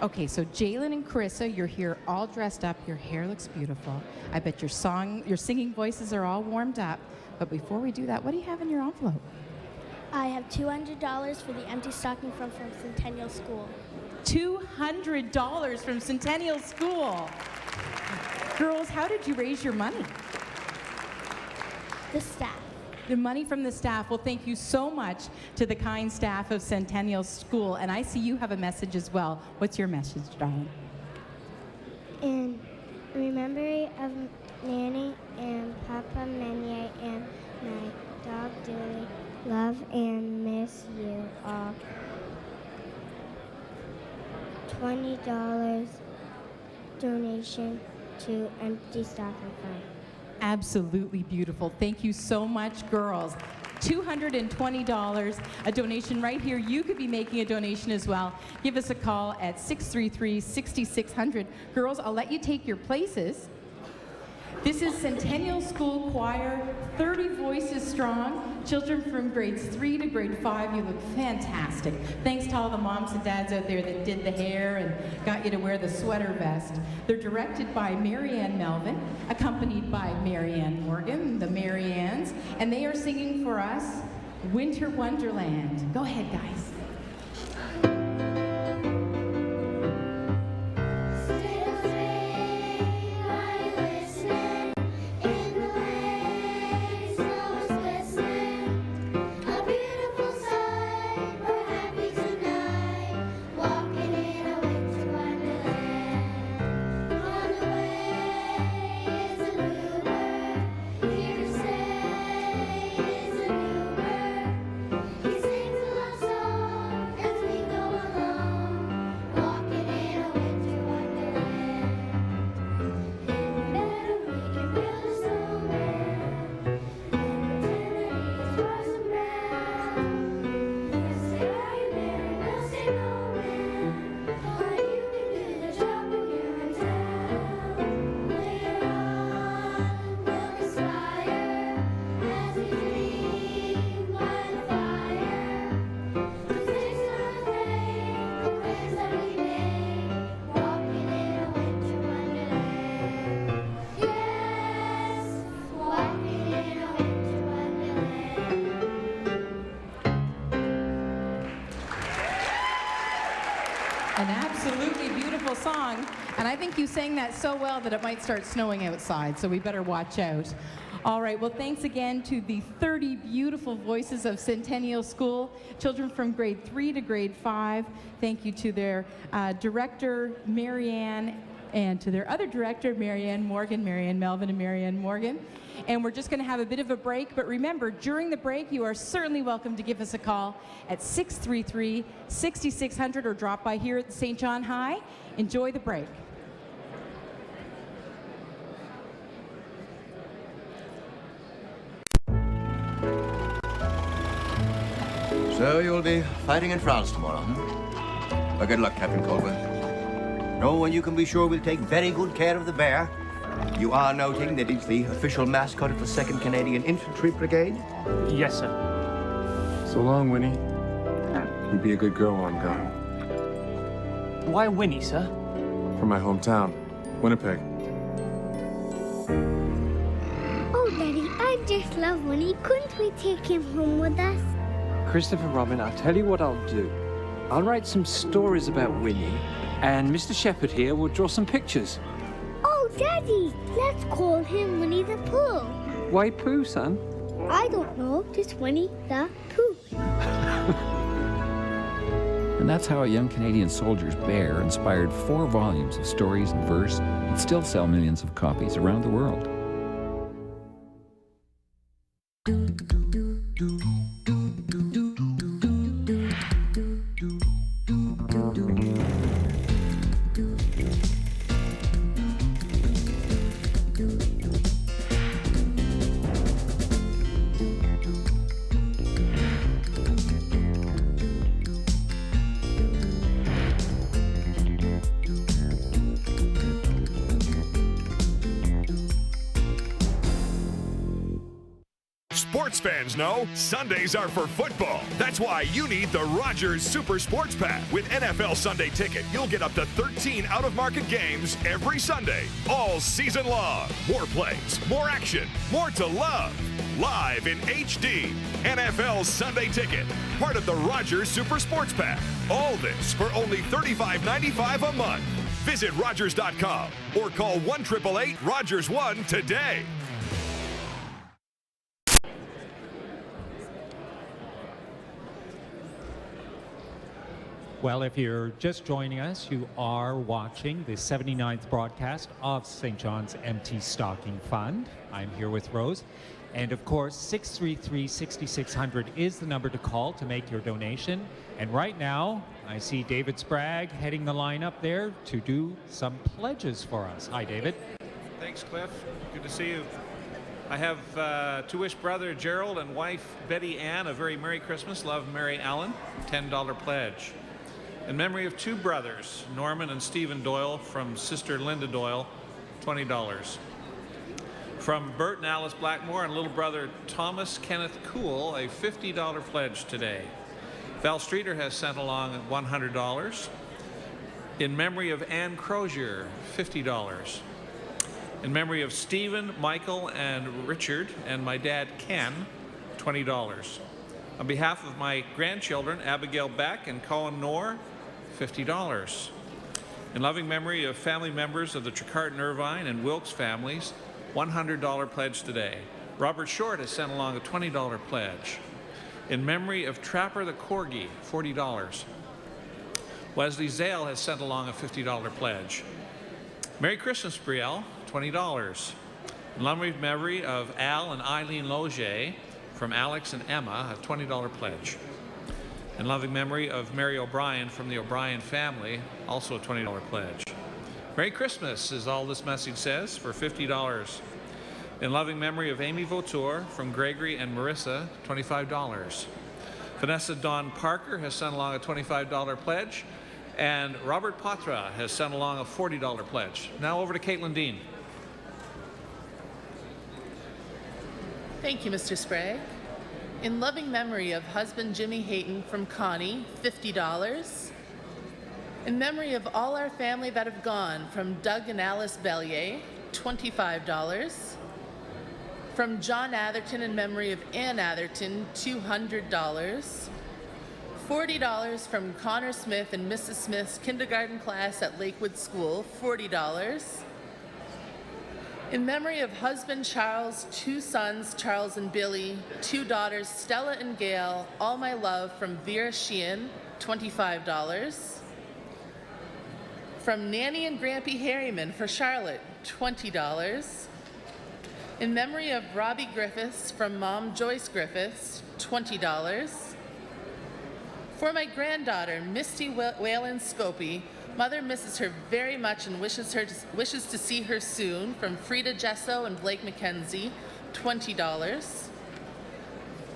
Okay, so Jalen and Carissa, you're here all dressed up. Your hair looks beautiful. I bet your singing voices are all warmed up. But before we do that, what do you have in your envelope? I have $200 for the Empty Stocking Fund from Centennial School. $200 from Centennial School. Girls, how did you raise your money? The staff. The money from the staff. Well, thank you so much to the kind staff of Centennial School. And I see you have a message as well. What's your message, darling? In remembering of Nanny and Papa Menier and my dog Dooley, love and miss you all. $20 donation to Empty Stocking Fund. Absolutely beautiful. Thank you so much, girls. $220, a donation right here. You could be making a donation as well. Give us a call at 633-6600. Girls, I'll let you take your places. This is Centennial School Choir, 30 voices strong. Children from grades 3 to grade 5, you look fantastic. Thanks to all the moms and dads out there that did the hair and got you to wear the sweater vest. They're directed by Marianne Melvin, accompanied by Marianne Morgan, the Mariannes, and they are singing for us Winter Wonderland. Go ahead, guys. Song, and I think you sang that so well that it might start snowing outside, so we better watch out. All right, well, thanks again to the 30 beautiful voices of Centennial School, children from grade 3 to grade 5. Thank you to their director, Marianne, and to their other director, Marianne Morgan, Marianne Melvin and Marianne Morgan. And we're just going to have a bit of a break, but remember, during the break, you are certainly welcome to give us a call at 633-6600 or drop by here at the St. John High. Enjoy the break. So you'll be fighting in France tomorrow, huh? Well, good luck, Captain Colbert. No, and you can be sure we'll take very good care of the bear. You are noting that it's the official mascot of the 2nd Canadian Infantry Brigade? Yes, sir. So long, Winnie. You be a good girl while I'm gone. Why Winnie, sir? From my hometown, Winnipeg. Oh, Daddy, I just love Winnie. Couldn't we take him home with us? Christopher Robin, I'll tell you what I'll do. I'll write some stories about Winnie, and Mr. Shepherd here will draw some pictures. Oh, Daddy, let's call him Winnie the Pooh. Why Pooh, son? I don't know, just Winnie the Pooh. And that's how a young Canadian soldier's bear inspired 4 volumes of stories and verse that still sell millions of copies around the world. Sports fans know Sundays are for football. That's why you need the Rogers Super Sports Pack. With NFL Sunday Ticket, you'll get up to 13 out-of-market games every Sunday, all season long. More plays, more action, more to love. Live in HD. NFL Sunday Ticket, part of the Rogers Super Sports Pack. All this for only $35.95 a month. Visit Rogers.com or call 1-888-ROGERS-1 today. Well, if you're just joining us, you are watching the 79th broadcast of St. John's Empty Stocking Fund. I'm here with Rose. And of course, 633-6600 is the number to call to make your donation. And right now, I see David Sprague heading the line up there to do some pledges for us. Hi, David. Thanks, Cliff. Good to see you. I have two-ish brother Gerald and wife Betty Ann. A very Merry Christmas. Love, Mary Allen. $10 pledge. In memory of two brothers, Norman and Stephen Doyle, from sister Linda Doyle, $20. From Bert and Alice Blackmore and little brother Thomas Kenneth Cool, a $50 pledge today. Val Streeter has sent along $100. In memory of Ann Crozier, $50. In memory of Stephen, Michael, and Richard, and my dad Ken, $20. On behalf of my grandchildren, Abigail Beck and Colin Knorr, $50. In loving memory of family members of the Tricart and Irvine and Wilkes families, $100 pledge today. Robert Short has sent along a $20 pledge. In memory of Trapper the Corgi, $40. Wesley Zale has sent along a $50 pledge. Merry Christmas, Brielle, $20. In loving memory of Al and Eileen Loge from Alex and Emma, a $20 pledge. In loving memory of Mary O'Brien from the O'Brien family, also a $20 pledge. Merry Christmas is all this message says for $50. In loving memory of Amy Vautour from Gregory and Marissa, $25. Vanessa Dawn Parker has sent along a $25 pledge, and Robert Patra has sent along a $40 pledge. Now over to Caitlin Dean. Thank you, Mr. Sprague. In loving memory of husband Jimmy Hayton from Connie, $50. In memory of all our family that have gone from Doug and Alice Bellier, $25. From John Atherton in memory of Ann Atherton, $200. $40 from Connor Smith and Mrs. Smith's kindergarten class at Lakewood School, $40. In memory of husband Charles, 2 sons, Charles and Billy, 2 daughters, Stella and Gail, all my love from Vera Sheehan, $25. From Nanny and Grampy Harriman for Charlotte, $20. In memory of Robbie Griffiths from Mom Joyce Griffiths, $20. For my granddaughter, Misty Whalen Scopey, Mother misses her very much and wishes to see her soon, from Frida Gesso and Blake McKenzie, $20.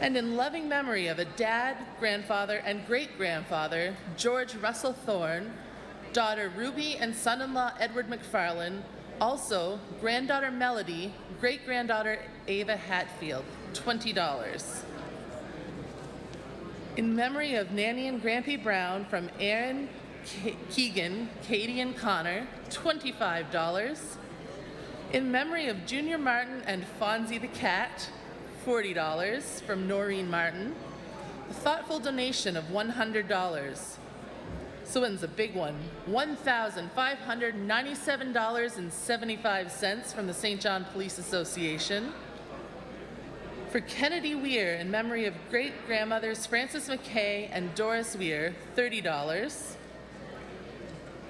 And in loving memory of a dad, grandfather, and great-grandfather, George Russell Thorne, daughter Ruby and son-in-law Edward McFarlane, also granddaughter Melody, great-granddaughter Ava Hatfield, $20. In memory of Nanny and Grampy Brown from Aaron Keegan, Katie and Connor, $25. In memory of Junior Martin and Fonzie the Cat, $40 from Noreen Martin. A thoughtful donation of $100. So when's a big one? $1,597.75 from the St. John Police Association. For Kennedy Weir in memory of great-grandmothers Frances McKay and Doris Weir, $30.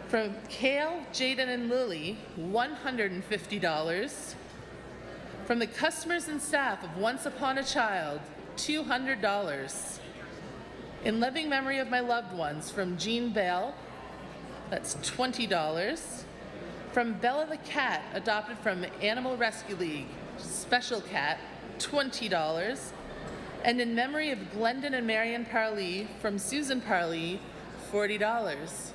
From Kale, Jaden, and Lily, $150. From the customers and staff of Once Upon a Child, $200. In loving memory of my loved ones, from Jean Bell, that's $20. From Bella the cat, adopted from Animal Rescue League, Special Cat, $20. And in memory of Glendon and Marion Parlee, from Susan Parlee, $40.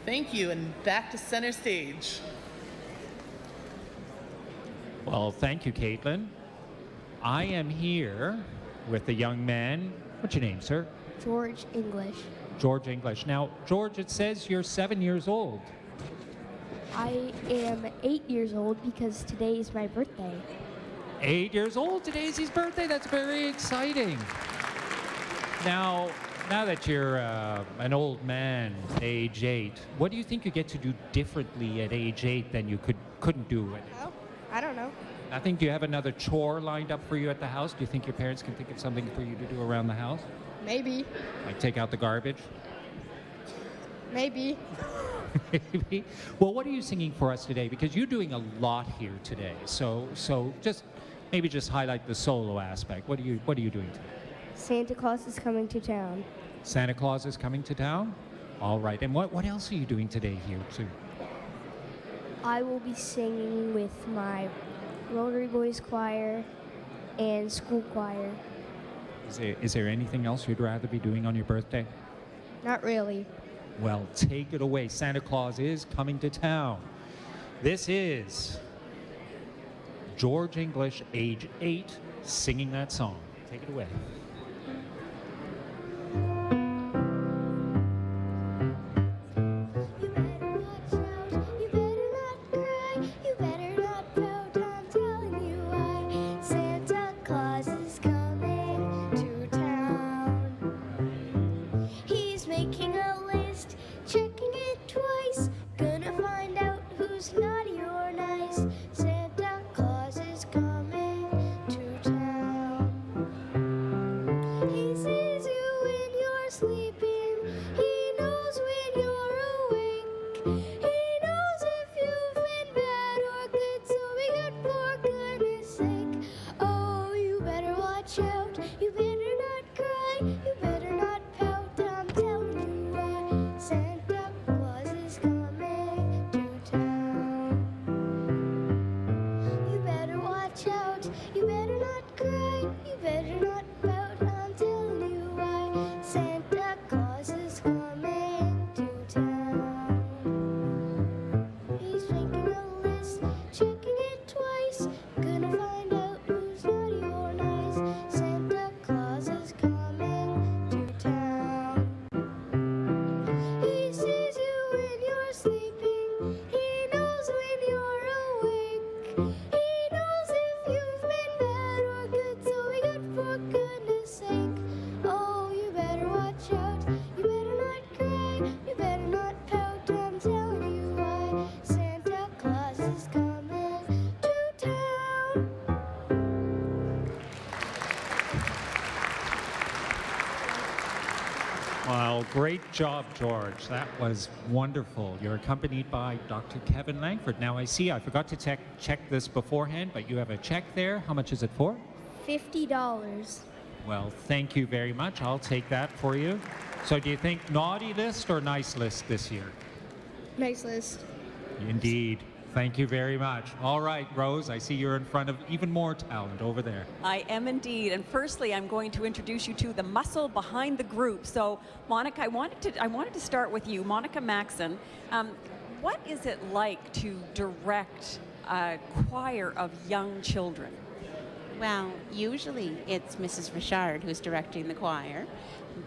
Thank you, and back to center stage. Well, thank you, Caitlin. I am here with a young man. What's your name, sir? George English. George English. Now, George, it says you're 7 years old. I am 8 years old because today is my birthday. 8 years old. Today's his birthday. That's very exciting. Now that you're an old man, age 8, what do you think you get to do differently at age 8 than you couldn't do at? Oh, I don't know. I think, do you have another chore lined up for you at the house? Do you think your parents can think of something for you to do around the house? Maybe. Like take out the garbage? Maybe. Maybe. Well, what are you singing for us today? Because you're doing a lot here today. So just maybe just highlight the solo aspect. What are you doing today? Santa Claus is coming to town. Santa Claus is coming to town? All right. And what else are you doing today here too? I will be singing with my Rotary Boys Choir and school choir. Is there anything else you'd rather be doing on your birthday? Not really. Well, take it away. Santa Claus is coming to town. This is George English, age 8, singing that song. Take it away. You better not pout, I'm telling you why. Santa Claus is coming to town. He's making a list, checking it twice. Gonna find out who's naughty or nice. Santa Claus is coming to town. He sees you when you're sleeping. He knows when you're awake. He knows if you've been bad or good, so be good for goodness sake. Oh, you better watch out. You better not cry. You better not pout. I'm telling you why. Santa Claus is coming to town. You better watch out. You better not cry. You better not pout. I'm telling you why. Santa Claus is coming to town. He's making a list, checking it twice. Gonna find out who's naughty or nice. Santa Claus is coming to town. He sees you when you're sleeping. He knows when you're awake. He knows if you've been bad or good, so be good for goodness sake. Oh, you better watch out. You better not cry. You better not pout. I'm telling you why. Santa Claus is coming to town. Well, great job, George. That was wonderful. You're accompanied by Dr. Kevin Langford. Now, I see I forgot to check this beforehand, but you have a check there. How much is it for? $50. Well, thank you very much. I'll take that for you. So do you think naughty list or nice list this year? Nice list. Indeed. Thank you very much. All right, Rose, I see you're in front of even more talent over there. I am indeed. And firstly, I'm going to introduce you to the muscle behind the group. So, Monica, I wanted to start with you. Monica Maxon, what is it like to direct a choir of young children? Well, usually it's Mrs. Richard who's directing the choir,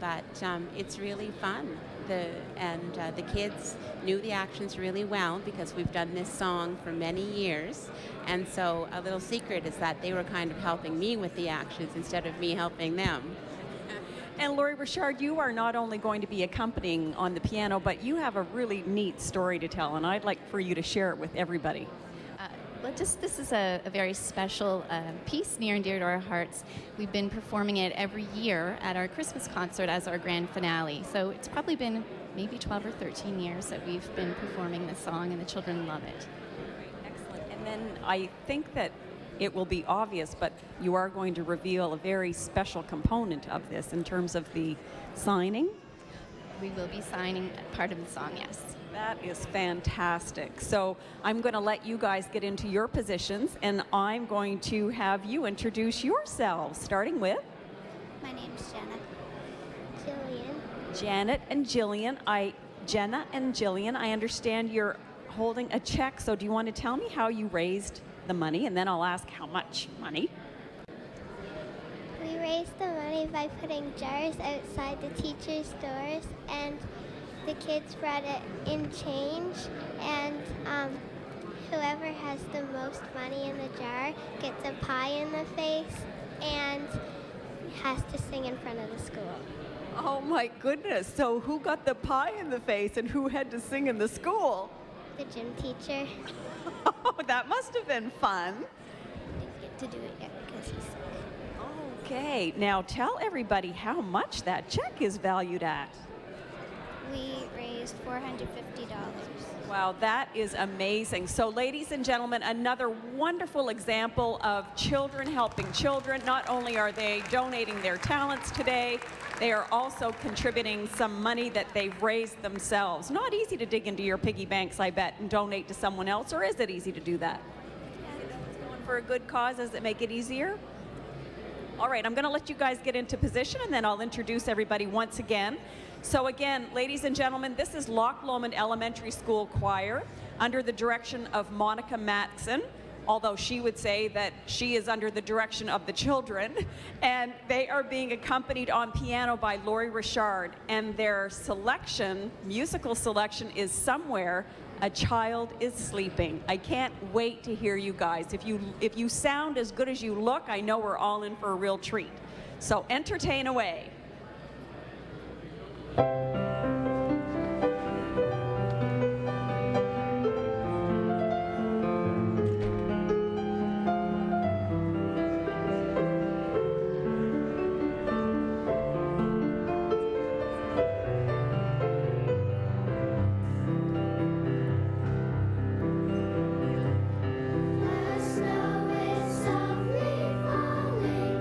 but it's really fun. The kids knew the actions really well because we've done this song for many years. And so a little secret is that they were kind of helping me with the actions instead of me helping them. And Laurie Richard, you are not only going to be accompanying on the piano, but you have a really neat story to tell, and I'd like for you to share it with everybody. Well, this is a very special piece near and dear to our hearts. We've been performing it every year at our Christmas concert as our grand finale. So it's probably been maybe 12 or 13 years that we've been performing this song, and the children love it. Excellent. And then I think that it will be obvious, but you are going to reveal a very special component of this in terms of the signing. We will be signing part of the song, yes. That is fantastic. So I'm going to let you guys get into your positions, and I'm going to have you introduce yourselves, starting with My name's Jenna. Jillian. Janet and Jillian. Jenna and Jillian, I understand you're holding a check, so do you want to tell me how you raised the money, and then I'll ask how much money? We raised the money by putting jars outside the teachers' doors, and the kids brought it in change, and whoever has the most money in the jar gets a pie in the face and has to sing in front of the school. Oh my goodness. So who got the pie in the face and who had to sing in the school? The gym teacher. Oh, that must have been fun. Didn't get to do it yet because he's sick. Okay, now tell everybody how much that check is valued at. We raised $450. Wow, that is amazing. So, ladies and gentlemen, another wonderful example of children helping children. Not only are they donating their talents today, they are also contributing some money that they've raised themselves. Not easy to dig into your piggy banks, I bet, and donate to someone else, or is it easy to do that? Going for a good cause, does it make it easier? All right, I'm going to let you guys get into position, and then I'll introduce everybody once again. So again, ladies and gentlemen, this is Loch Lomond Elementary School Choir under the direction of Monica Matson. although she would say that she is under the direction of the children. And they are being accompanied on piano by Laurie Richard. And their selection, musical selection, is Somewhere a Child is Sleeping. I can't wait to hear you guys. If you sound as good as you look, I know we're all in for a real treat. So entertain away. The snow is softly falling,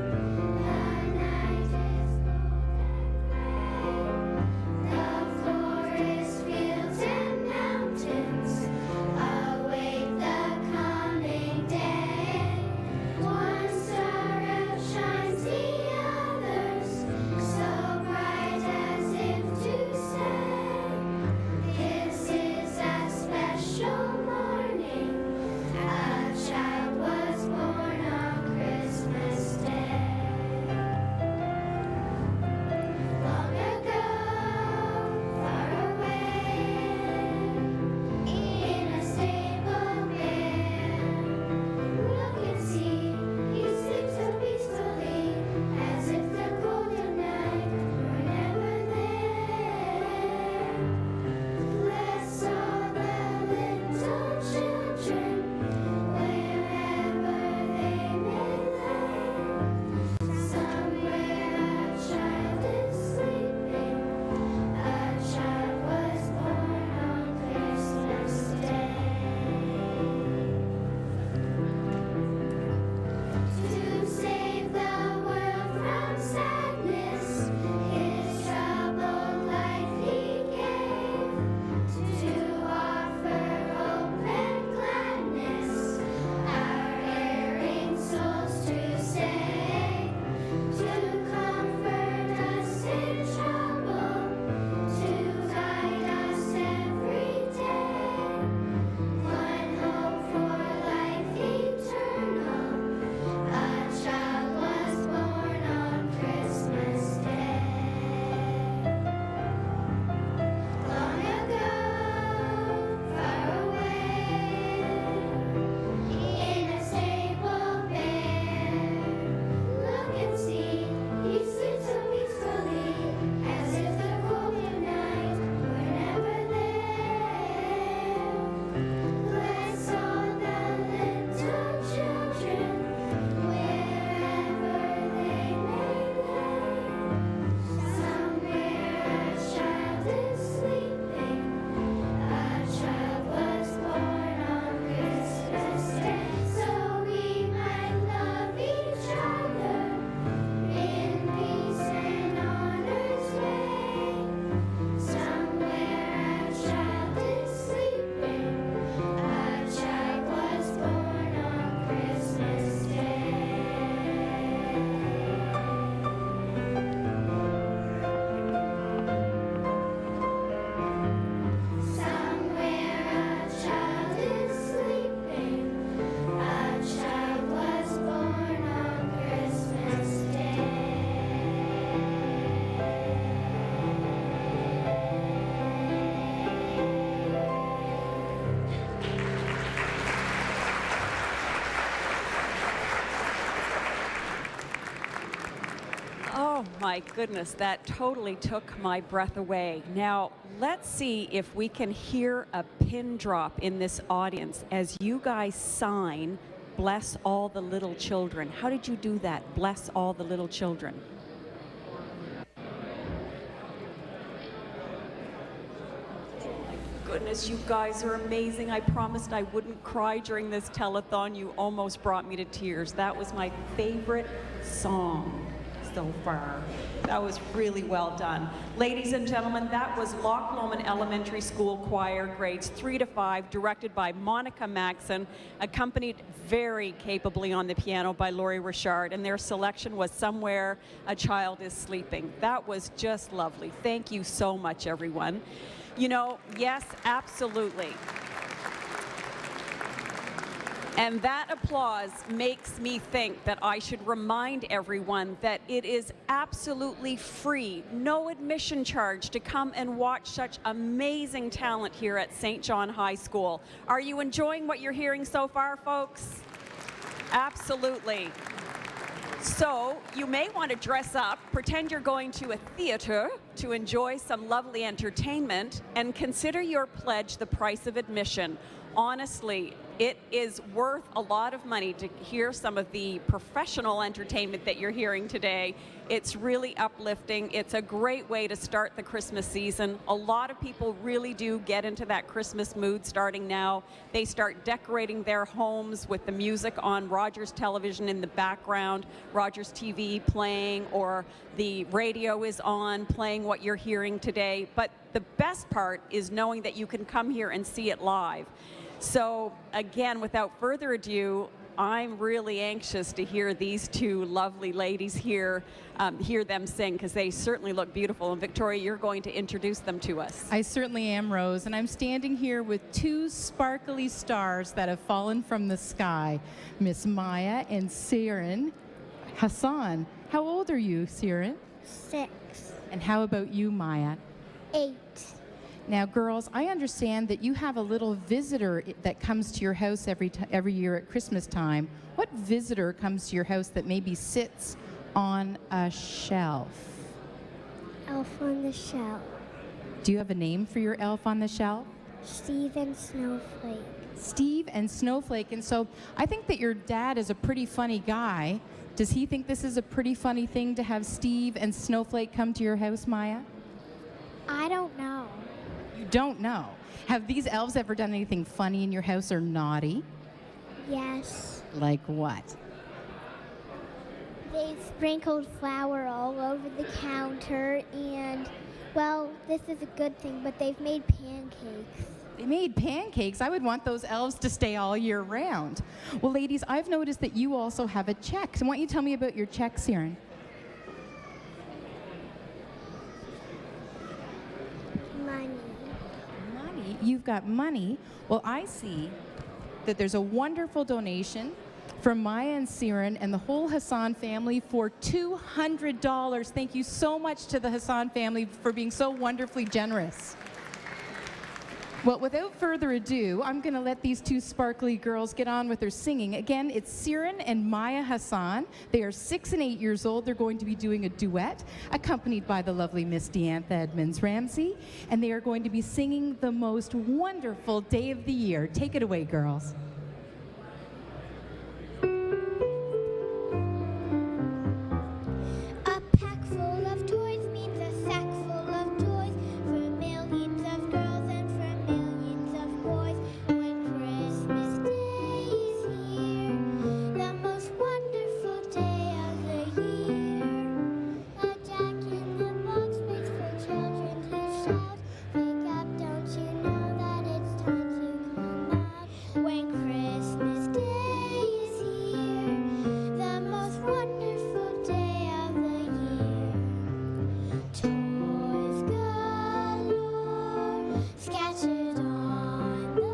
the night is cold and gray. The forest, fields, and mountains await the coming day. One star outshines the others, so bright as if to say, this is a special morning. A child was born on Christmas Day. Long ago, far away, in a stable bare, look and see, he sleeps so peacefully, as if the golden night were never there. Bless all the little children, wherever they may lay. Somewhere a child is sleeping, a child was born on Christmas Day. To save the world from sadness, his troubled life he gave. To offer hope and gladness, our erring souls to save. To comfort us in trouble, to guide us every day. One hope for life eternal, a child was born on Christmas Day. Long ago, far away, in a stable bare, look and see, he sleeps so peacefully, as if the golden night were never there. Bless all the little children, wherever they may lay. Somewhere a child is sleeping, a child was born on Christmas Day, so we might love each other in peace and honor's way. Somewhere a child is sleeping, a child was born on Christmas Day. Somewhere a child is sleeping, a child was born on Christmas Oh my goodness, that totally took my breath away. Now, let's see if we can hear a pin drop in this audience as you guys sign Bless All the Little Children. How did you do that? Bless all the little children. Goodness, you guys are amazing. I promised I wouldn't cry during this telethon. You almost brought me to tears. That was my favorite song so far. That was really well done. Ladies and gentlemen, that was Loch Lomond Elementary School Choir, grades 3 to 5, directed by Monica Maxon, accompanied very capably on the piano by Laurie Richard, and their selection was Somewhere a Child is Sleeping. That was just lovely. Thank you so much, everyone. You know, yes, absolutely. And that applause makes me think that I should remind everyone that it is absolutely free, no admission charge to come and watch such amazing talent here at St. John High School. Are you enjoying what you're hearing so far, folks? Absolutely. So you may want to dress up, pretend you're going to a theater to enjoy some lovely entertainment, and consider your pledge the price of admission. Honestly, it is worth a lot of money to hear some of the professional entertainment that you're hearing today. It's really uplifting. It's a great way to start the Christmas season. A lot of people really do get into that Christmas mood starting now. They start decorating their homes with the music on Rogers television in the background, Rogers TV playing, or the radio is on playing what you're hearing today. But the best part is knowing that you can come here and see it live. So again, without further ado, I'm really anxious to hear these two lovely ladies here, hear them sing, because they certainly look beautiful. And Victoria, you're going to introduce them to us. I certainly am, Rose, and I'm standing here with two sparkly stars that have fallen from the sky, Miss Maya and Siren Hassan. How old are you, Siren? 6. And how about you, Maya? 8. Now, girls, I understand that you have a little visitor that comes to your house every year at Christmas time. What visitor comes to your house that maybe sits on a shelf? Elf on the Shelf. Do you have a name for your elf on the shelf? Steve and Snowflake. Steve and Snowflake. And so I think that your dad is a pretty funny guy. Does he think this is a pretty funny thing to have Steve and Snowflake come to your house, Maya? I don't know. You don't know. Have these elves ever done anything funny in your house or naughty? Yes. Like what? They sprinkled flour all over the counter and, well, this is a good thing, but they've made pancakes. They made pancakes. I would want those elves to stay all year round. Well, ladies, I've noticed that you also have a check. So why don't you tell me about your check, Siren? Money. Money? You've got money. Well, I see that there's a wonderful donation from Maya and Siren and the whole Hassan family for $200. Thank you so much to the Hassan family for being so wonderfully generous. Well, without further ado, I'm going to let these two sparkly girls get on with their singing. Again, it's Siren and Maya Hassan. They are 6 and 8 years old. They're going to be doing a duet, accompanied by the lovely Miss Deantha Edmonds-Ramsey, and they are going to be singing The Most Wonderful Day of the Year. Take it away, girls. A pack full of toys means a sack full of toys for millions of girls and for millions of boys. When Christmas Day is here, the most wonderful day of the year. A jack-in-the-box waits for children to shout. Wake up, don't you know that it's time to come out? When Christmas Day is here, the most wonderful day of the year. Toys galore, scattered on the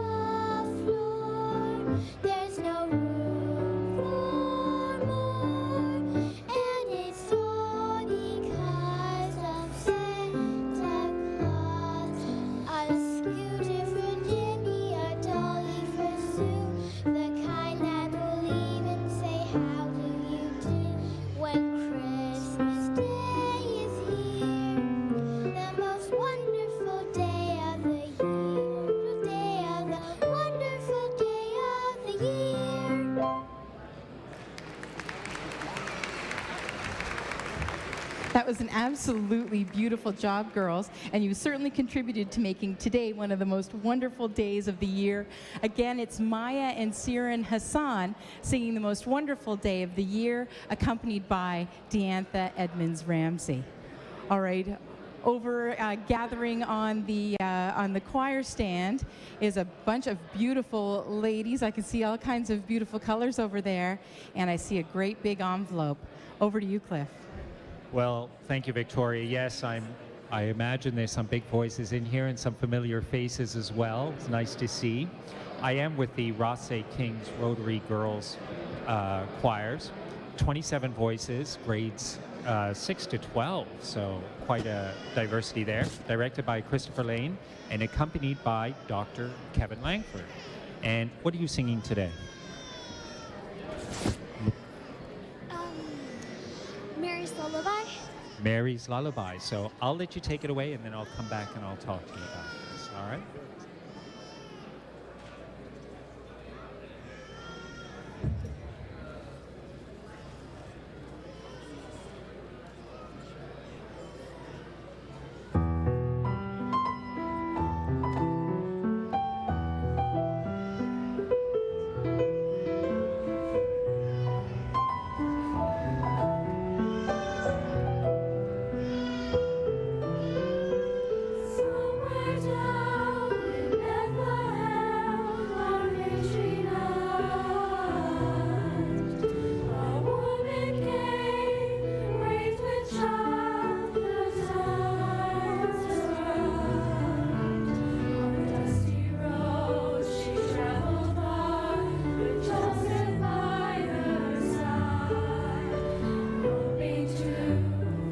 floor. There's no room for more, and it's all because of Santa Claus. A scooter for Jimmy, a dolly for Sue, the kind that will even say, how do you do? When Christmas Day is here, the most wonderful day of the year, the wonderful day of the year. That was an absolutely beautiful job, girls, and you certainly contributed to making today one of the most wonderful days of the year. Again, it's Maya and Siren Hassan singing The Most Wonderful Day of the Year, accompanied by Deantha Edmonds-Ramsey. All right, over gathering on the choir stand is a bunch of beautiful ladies. I can see all kinds of beautiful colors over there, and I see a great big envelope. Over to you, Cliff. Well, thank you, Victoria. Yes, I imagine there's some big voices in here and some familiar faces as well. It's nice to see. I am with the Ross A. King's Rotary Girls choirs. 27 voices, grades 6 to 12, so quite a diversity there. Directed by Christopher Lane and accompanied by Dr. Kevin Langford. And what are you singing today? Mary's Lullaby. Mary's Lullaby. So I'll let you take it away, and then I'll come back and I'll talk to you about this. All right? Somewhere down in Bethlehem, on wintry night, a woman came, wreathed with child, the times was right. On dusty roads she traveled far, with Joseph by her side, hoping to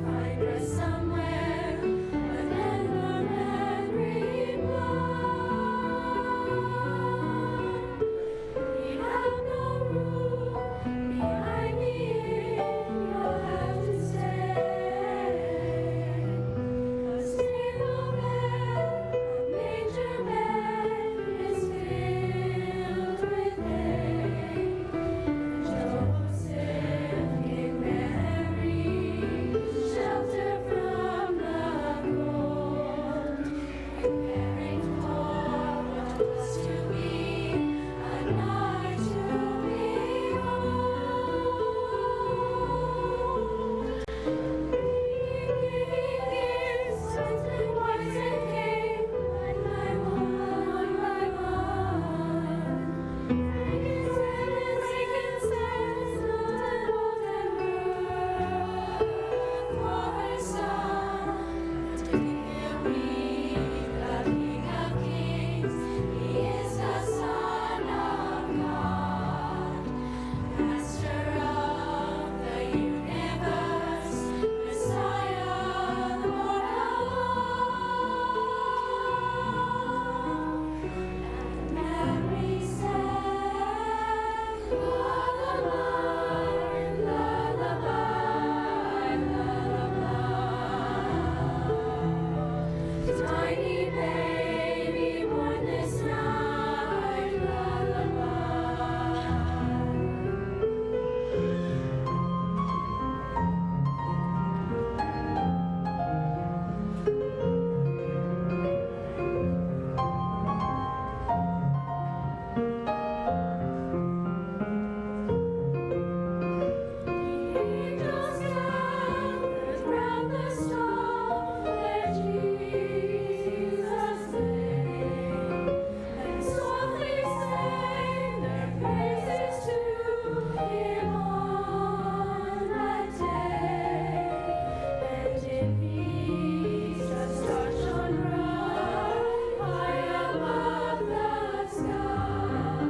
find rest somewhere. But then the man replied, "We have no room behind the inn, you'll have to stay. A stable bed, a manger bed, is filled with hay." Joseph gave Mary shelter from the cold, preparing for what was to be a night to behold. Bringing gifts and wise and came, one by one, frankincense, not an olden worth for her son. But hear me, the King of Kings, He is the Son of God, Master of the universe, Messiah, Lord of all. And Mary said, "Lullaby, lullaby, lullaby. Tiny baby born this night, lullaby." Angels gathered round the stone where Jesus lay, and softly sang their praises to Him on that day. And in peace the stars shone bright high above the sky,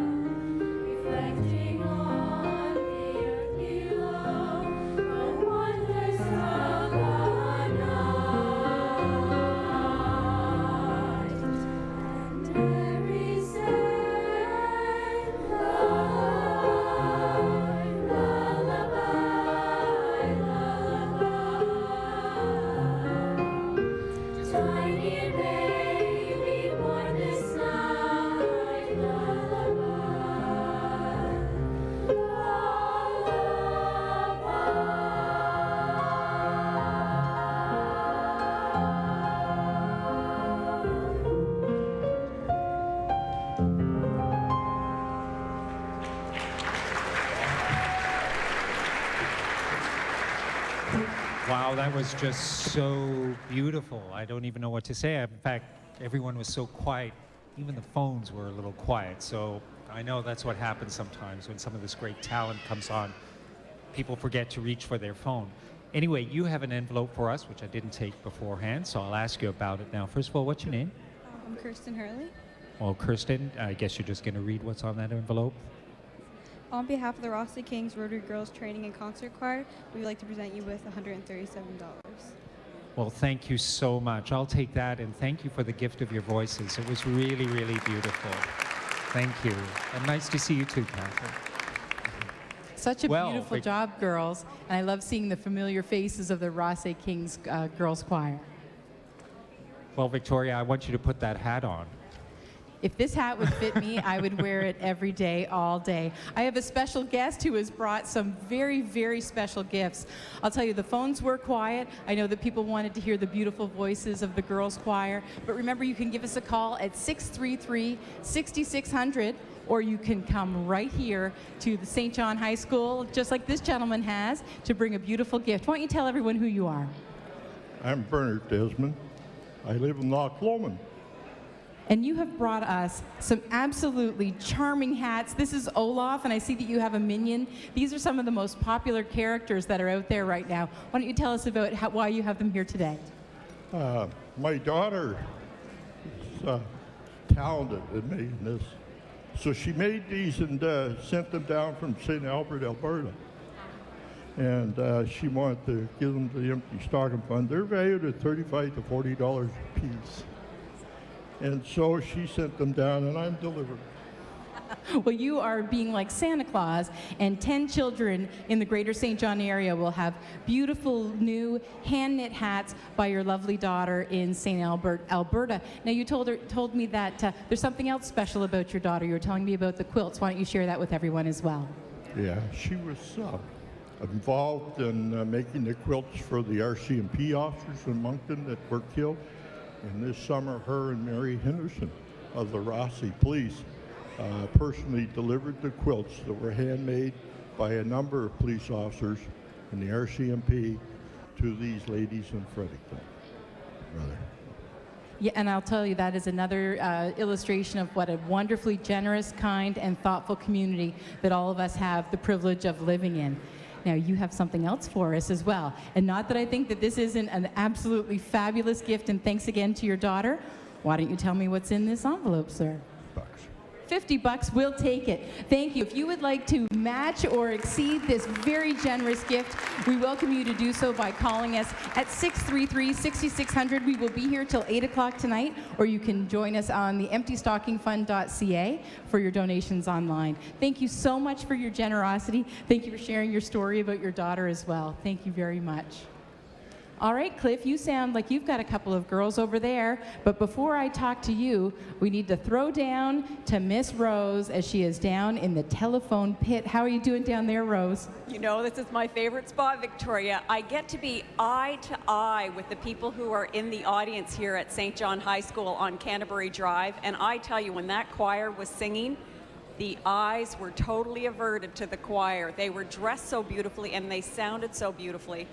reflecting on the earth below the wonders of the night. And Mary said, "Lullaby, lullaby, lullaby. Tiny baby born this night, lullaby, Wow, that was just so beautiful. I don't even know what to say. In fact, everyone was so quiet. Even the phones were a little quiet. So I know that's what happens sometimes when some of this great talent comes on. People forget to reach for their phone. Anyway, you have an envelope for us, which I didn't take beforehand, so I'll ask you about it now. First of all, what's your name? I'm Kirsten Hurley. Well, Kirsten, I guess you're just going to read what's on that envelope. On behalf of the Rossley Kings Rotary Girls Training and Concert Choir, we would like to present you with $137. Well, thank you so much. I'll take that, and thank you for the gift of your voices. It was really, really beautiful. Thank you. And nice to see you too, Catherine. Such a beautiful job, girls. And I love seeing the familiar faces of the Rossley Kings Girls Choir. Well, Victoria, I want you to put that hat on. If this hat would fit me, I would wear it every day, all day. I have a special guest who has brought some very, very special gifts. I'll tell you, the phones were quiet. I know that people wanted to hear the beautiful voices of the girls' choir. But remember, you can give us a call at 633-6600, or you can come right here to the St. John High School, just like this gentleman has, to bring a beautiful gift. Why don't you tell everyone who you are? I'm Bernard Desmond. I live in Loch Lomond. And you have brought us some absolutely charming hats. This is Olaf, and I see that you have a minion. These are some of the most popular characters that are out there right now. Why don't you tell us about why you have them here today? My daughter is talented at making this. So she made these and sent them down from St. Albert, Alberta. And she wanted to give them to the Empty Stocking Fund. They're valued at $35 to $40 a piece. And so she sent them down, and I'm delivering. Well, you are being like Santa Claus, and 10 children in the greater St. John area will have beautiful new hand-knit hats by your lovely daughter in St. Albert, Alberta. Now, you told me that there's something else special about your daughter. You were telling me about the quilts. Why don't you share that with everyone as well? Yeah, she was involved in making the quilts for the RCMP officers in Moncton that were killed. And this summer, her and Mary Henderson of the Rossley Police personally delivered the quilts that were handmade by a number of police officers in the RCMP to these ladies in Fredericton. Brother. Yeah, and I'll tell you, that is another illustration of what a wonderfully generous, kind, and thoughtful community that all of us have the privilege of living in. Now, you have something else for us as well. And not that I think that this isn't an absolutely fabulous gift, and thanks again to your daughter. Why don't you tell me what's in this envelope, sir? $50, we'll take it. Thank you. If you would like to match or exceed this very generous gift, we welcome you to do so by calling us at 633-6600. We will be here till 8 o'clock tonight, or you can join us on the emptystockingfund.ca for your donations online. Thank you so much for your generosity. Thank you for sharing your story about your daughter as well. Thank you very much. All right, Cliff, you sound like you've got a couple of girls over there, but before I talk to you, we need to throw down to Miss Rose as she is down in the telephone pit. How are you doing down there, Rose? You know, this is my favorite spot, Victoria. I get to be eye to eye with the people who are in the audience here at St. John High School on Canterbury Drive, and I tell you, when that choir was singing, the eyes were totally averted to the choir. They were dressed so beautifully, and they sounded so beautifully.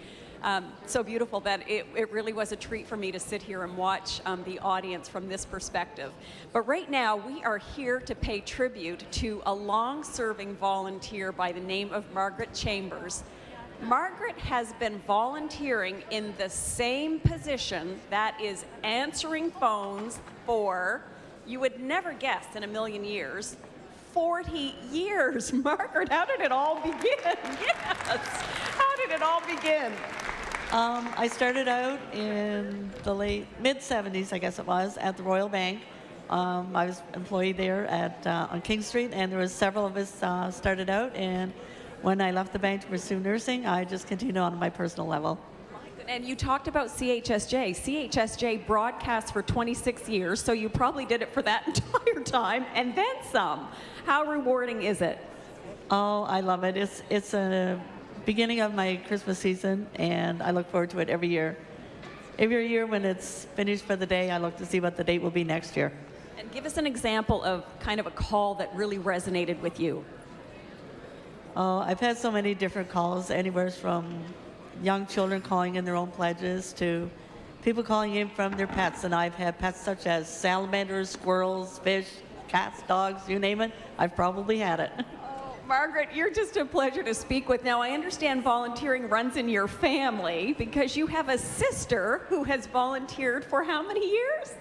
So beautiful that it really was a treat for me to sit here and watch the audience from this perspective. But right now, we are here to pay tribute to a long-serving volunteer by the name of Margaret Chambers. Margaret has been volunteering in the same position, that is answering phones, for, you would never guess in a million years, 40 years. Margaret, how did it all begin? Yes, how did it all begin? I started out in the mid-70s, I guess it was, at the Royal Bank. I was employed there on King Street, and there was several of us started out, and when I left the bank to pursue nursing, I just continued on my personal level. And you talked about CHSJ. CHSJ broadcast for 26 years, so you probably did it for that entire time, and then some. How rewarding is it? Oh, I love it. It's a beginning of my Christmas season, and I look forward to it every year. Every year when it's finished for the day, I look to see what the date will be next year. And give us an example of kind of a call that really resonated with you. Oh, I've had so many different calls, anywhere from young children calling in their own pledges to people calling in from their pets. And I've had pets such as salamanders, squirrels, fish, cats, dogs, you name it. I've probably had it. Margaret, you're just a pleasure to speak with. Now, I understand volunteering runs in your family because you have a sister who has volunteered for how many years?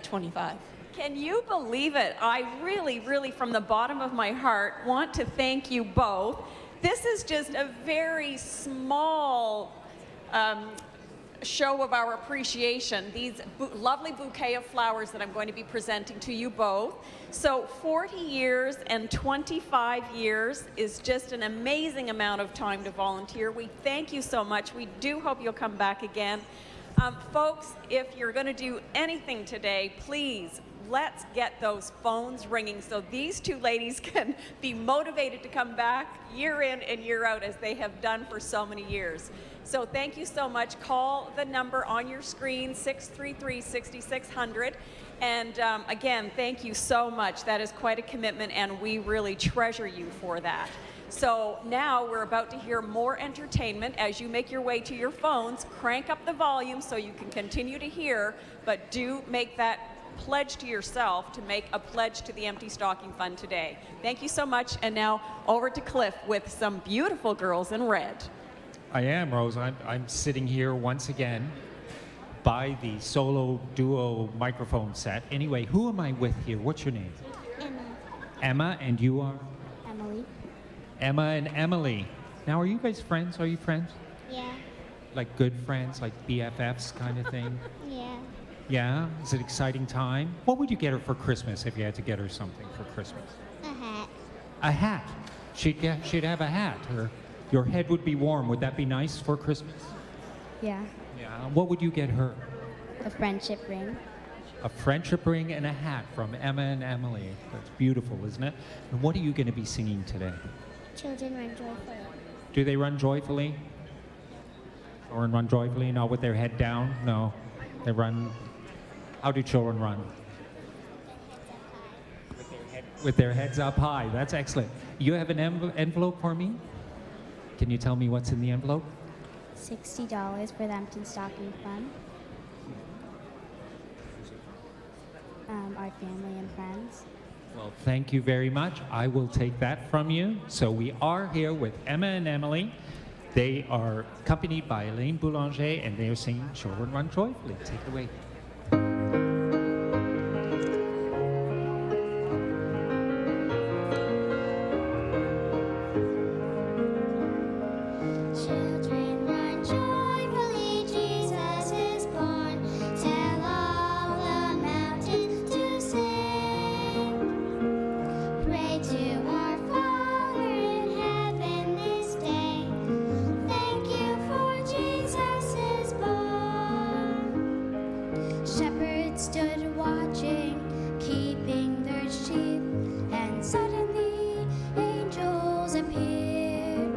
25. Can you believe it? I really, really, from the bottom of my heart, want to thank you both. This is just a very small show of our appreciation, these lovely bouquet of flowers that I'm going to be presenting to you both. So 40 years and 25 years is just an amazing amount of time to volunteer. We thank you so much. We do hope you'll come back again. Folks, if you're going to do anything today, please, let's get those phones ringing so these two ladies can be motivated to come back year in and year out as they have done for so many years. So thank you so much. Call the number on your screen, 633-6600. And again, thank you so much. That is quite a commitment, and we really treasure you for that. So now we're about to hear more entertainment. As you make your way to your phones, crank up the volume so you can continue to hear, but do make that pledge to yourself to make a pledge to the Empty Stocking Fund today. Thank you so much. And now over to Cliff with some beautiful girls in red. I am, Rose. I'm sitting here once again by the solo duo microphone set. Anyway, who am I with here? What's your name? Emma. Emma, and you are? Emily. Emma and Emily. Now, are you guys friends? Are you friends? Yeah. Like good friends, like BFFs kind of thing? Yeah. Yeah? Is it an exciting time? What would you get her for Christmas if you had to get her something for Christmas? A hat. A hat. She'd have a hat. Your head would be warm. Would that be nice for Christmas? Yeah. Yeah. What would you get her? A friendship ring. A friendship ring and a hat from Emma and Emily. That's beautiful, isn't it? And what are you going to be singing today? Children run joyfully. Do they run joyfully? Or run joyfully, not with their head down? No. They run. How do children run? With their heads up high. That's excellent. You have an envelope for me? Can you tell me what's in the envelope? $60 for the Empty Stocking Fund. Our family and friends. Well, thank you very much. I will take that from you. So we are here with Emma and Emily. They are accompanied by Elaine Boulanger, and they are singing Children Run Joyfully. Take it away. Children run joyfully, Jesus is born. Tell all the mountains to sing. Pray to our Father in heaven this day. Thank you for Jesus is born. Shepherds stood watching, keeping their sheep, and suddenly angels appeared.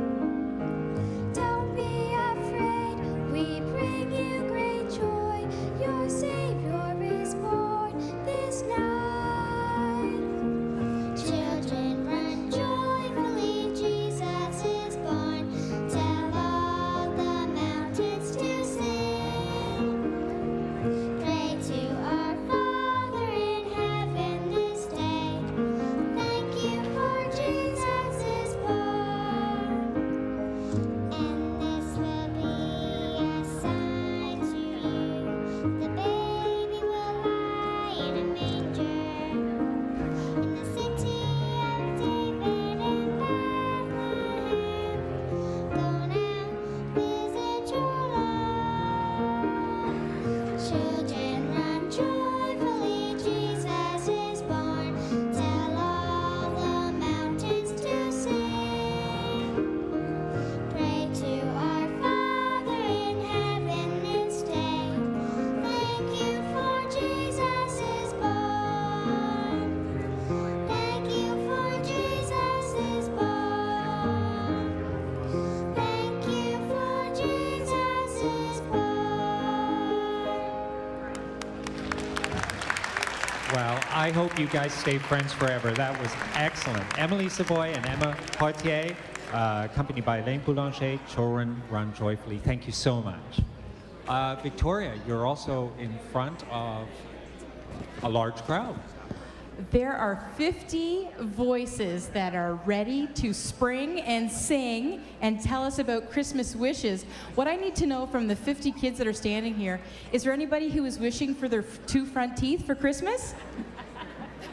Don't be afraid, we bring you great joy. Your Savior is born this night. Children run joyfully, Jesus is born. Tell all the mountains to sing. Pray to our Father in heaven this day. Thank you for Jesus is born. And this will be a sign to you. The baby will lie in a manger in the city of David in Bethlehem. Go now, visit your Lord. Children run joyfully, Jesus is born. Tell all the mountains to sing. Pray to our Father in heaven this day. Thank you for Jesus is born. Thank you for Jesus is born. Thank you for Jesus is Well, I hope you guys stay friends forever. That was excellent. Emily Savoy and Emma Poitier, accompanied by Elaine Boulanger, Children Run Joyfully. Thank you so much. Victoria, you're also in front of a large crowd. There are 50 voices that are ready to spring and sing and tell us about Christmas wishes. What I need to know from the 50 kids that are standing here, is there anybody who is wishing for their 2 front teeth for Christmas?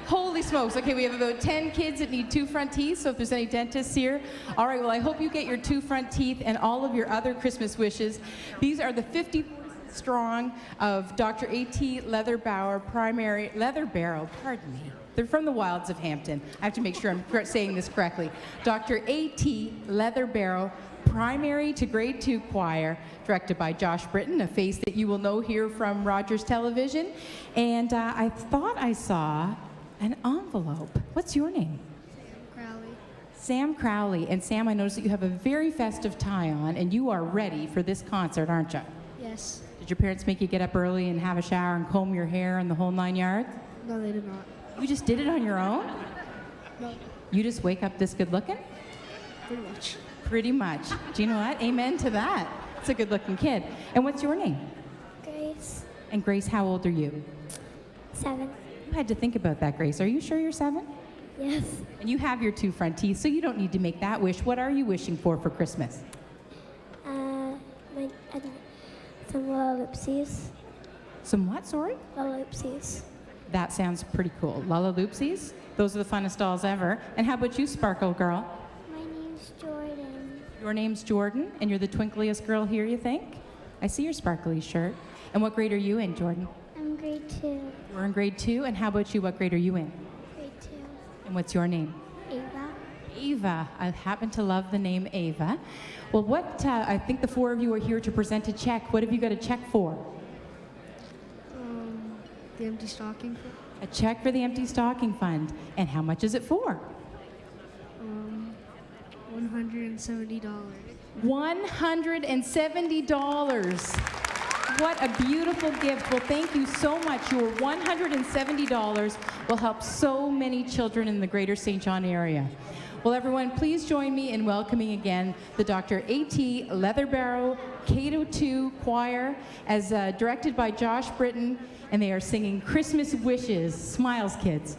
Holy smokes. Okay, we have about 10 kids that need 2 front teeth, so if there's any dentists here. All right, well, I hope you get your 2 front teeth and all of your other Christmas wishes. These are the 50 strong of Dr. A.T. Leatherbarrow, pardon me. They're from the wilds of Hampton. I have to make sure I'm saying this correctly. Dr. A.T. Leatherbarrow, primary to grade 2 choir, directed by Josh Britton, a face that you will know here from Rogers Television. And I thought I saw an envelope. What's your name? Crowley. Sam Crowley. And Sam, I noticed that you have a very festive tie on, and you are ready for this concert, aren't you? Yes. Did your parents make you get up early and have a shower and comb your hair and the whole 9 yards? No, they did not. You just did it on your own? No. You just wake up this good looking? Pretty much. Pretty much. Do you know what? Amen to that. It's a good looking kid. And what's your name? Grace. And Grace, how old are you? 7. You had to think about that, Grace. Are you sure you're 7? Yes. And you have your 2 front teeth, so you don't need to make that wish. What are you wishing for Christmas? Some lollipsies. Some what, sorry? Lollipsies. That sounds pretty cool. Lollaloopsies? Those are the funnest dolls ever. And how about you, Sparkle Girl? My name's Jordan. Your name's Jordan, and you're the twinkliest girl here, you think? I see your sparkly shirt. And what grade are you in, Jordan? I'm grade 2. We're in grade 2, and how about you? What grade are you in? Grade 2. And what's your name? Ava. Ava. I happen to love the name Ava. Well, I think the 4 of you are here to present a check. What have you got a check for? The Empty Stocking Fund. A check for the Empty Stocking Fund. And how much is it for? $170. $170. What a beautiful gift. Well, thank you so much. Your $170 will help so many children in the greater St. John area. Well, everyone, please join me in welcoming again the Dr. A.T. Leatherbarrow K-2 Choir, as directed by Josh Britton, and they are singing Christmas Wishes. Smiles, kids.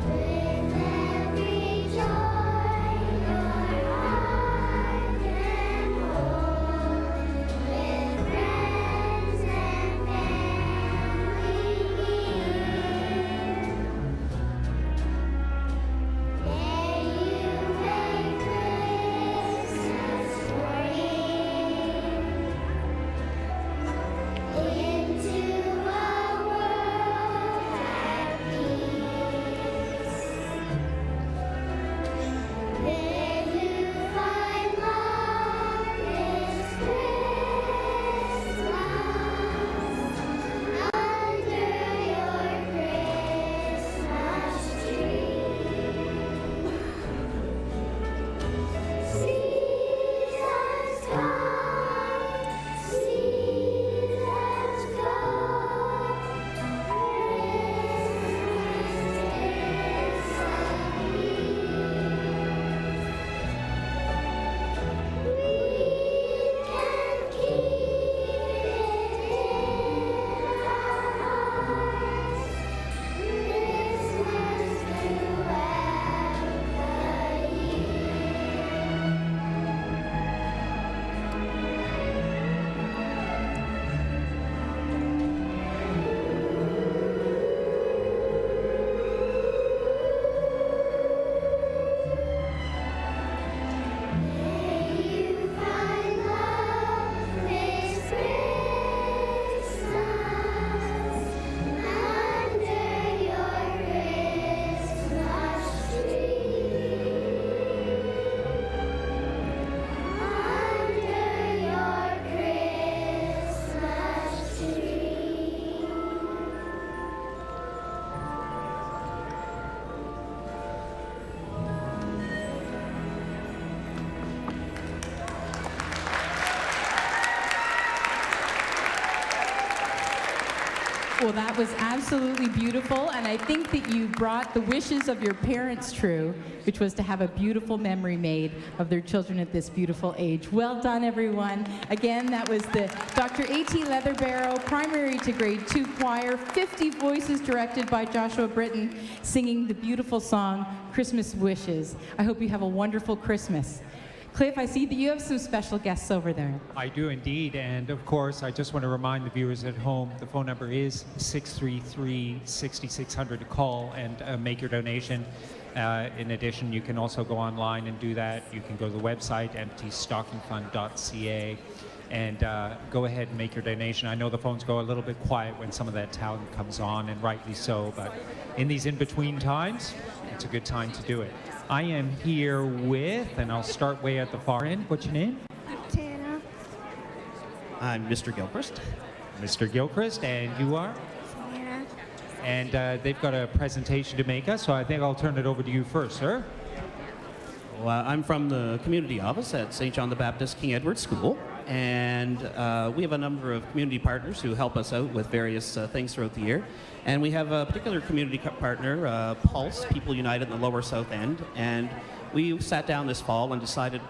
With every joy your heart can Well, that was absolutely beautiful, and I think that you brought the wishes of your parents true, which was to have a beautiful memory made of their children at this beautiful age. Well done, everyone. Again, that was the Dr. A.T. Leatherbarrow Primary to Grade 2 Choir, 50 voices directed by Joshua Britton, singing the beautiful song, Christmas Wishes. I hope you have a wonderful Christmas. Cliff, I see that you have some special guests over there. I do indeed, and of course, I just want to remind the viewers at home, the phone number is 633-6600 to call and make your donation. In addition, you can also go online and do that. You can go to the website, emptystockingfund.ca, and go ahead and make your donation. I know the phones go a little bit quiet when some of that talent comes on, and rightly so, but in these in-between times, it's a good time to do it. I am here with, and I'll start way at the far end. What's your name? Tana. I'm Mr. Gilchrist. Mr. Gilchrist, and you are? Savannah. And they've got a presentation to make us, so I think I'll turn it over to you first, sir. Well, I'm from the community office at St. John the Baptist King Edward School, and we have a number of community partners who help us out with various things throughout the year. And we have a particular community partner, Pulse, People United in the Lower South End, and we sat down this fall and decided,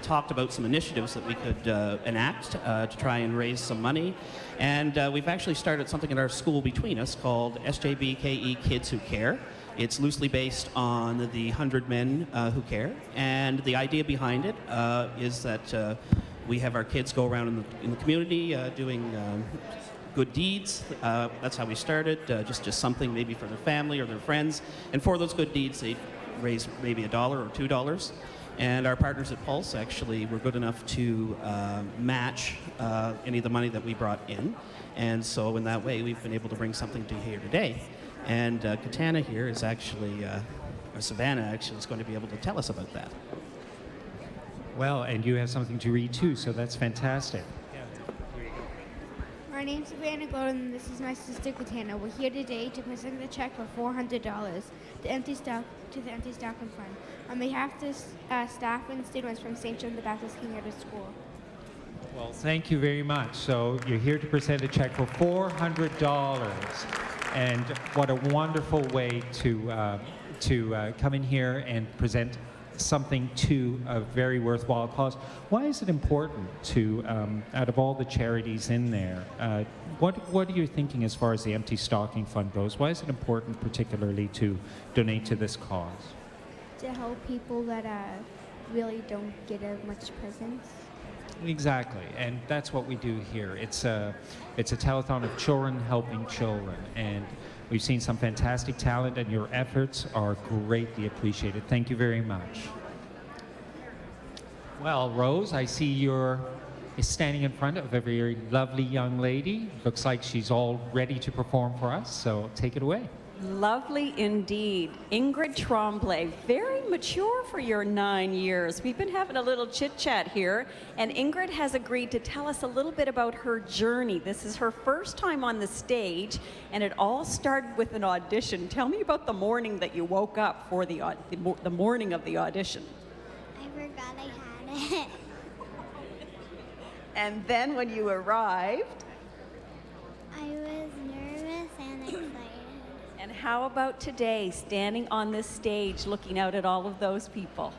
talked about some initiatives that we could enact to try and raise some money. And we've actually started something in our school between us called SJBKE Kids Who Care. It's loosely based on the 100 Men Who Care, and the idea behind it is that we have our kids go around in the community doing good deeds. That's how we started, just something maybe for their family or their friends. And for those good deeds, they raise maybe $1 or $2. And our partners at Pulse actually were good enough to match any of the money that we brought in. And so in that way, we've been able to bring something to here today. And Katana here is actually, or Savannah actually, is going to be able to tell us about that. Well, and you have something to read too, so that's fantastic. My name's Savannah Gordon, and this is my sister Katana. We're here today to present the check for $400 to the Empty Stocking Fund on behalf of the staff and students from St. John the Baptist King Edward School. Well, thank you very much. So you're here to present a check for $400, and what a wonderful way to come in here and present something to a very worthwhile cause. Why is it important to, out of all the charities in there, what are you thinking as far as the Empty Stocking Fund goes? Why is it important particularly to donate to this cause? To help people that really don't get much presents. Exactly, and that's what we do here. It's a telethon of children helping children, and we've seen some fantastic talent, and your efforts are greatly appreciated. Thank you very much. Well, Rose, I see you're standing in front of a very lovely young lady. Looks like she's all ready to perform for us, so take it away. Lovely indeed. Ingrid Tremblay, very mature for your 9 years. We've been having a little chit-chat here, and Ingrid has agreed to tell us a little bit about her journey. This is her first time on the stage, and it all started with an audition. Tell me about the morning that you woke up for the morning of the audition. I forgot I had it. And then when you arrived, I was nervous and excited. and how about today, standing on this stage, looking out at all of those people?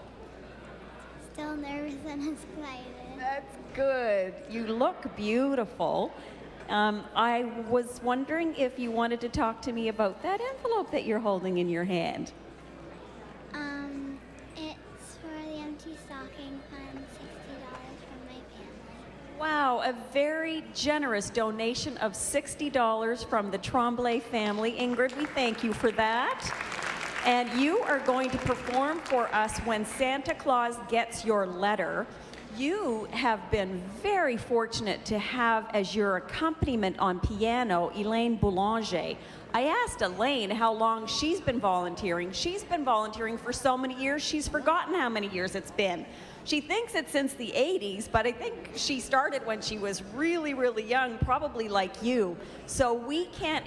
Still nervous and excited. That's good. You look beautiful. I was wondering if you wanted to talk to me about that envelope that you're holding in your hand. It's for the Empty Stocking Fund, $60 from my family. Wow, a very generous donation of $60 from the Tremblay family. Ingrid, we thank you for that. And you are going to perform for us When Santa Claus Gets Your Letter. You have been very fortunate to have as your accompaniment on piano Elaine Boulanger. I asked Elaine how long she's been volunteering. She's been volunteering for so many years, she's forgotten how many years it's been. She thinks it's since the 80s, but I think she started when she was really, really young, probably like you. So we can't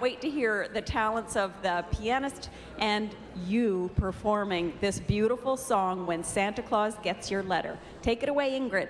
wait to hear the talents of the pianist and you performing this beautiful song, When Santa Claus Gets Your Letter. Take it away, Ingrid.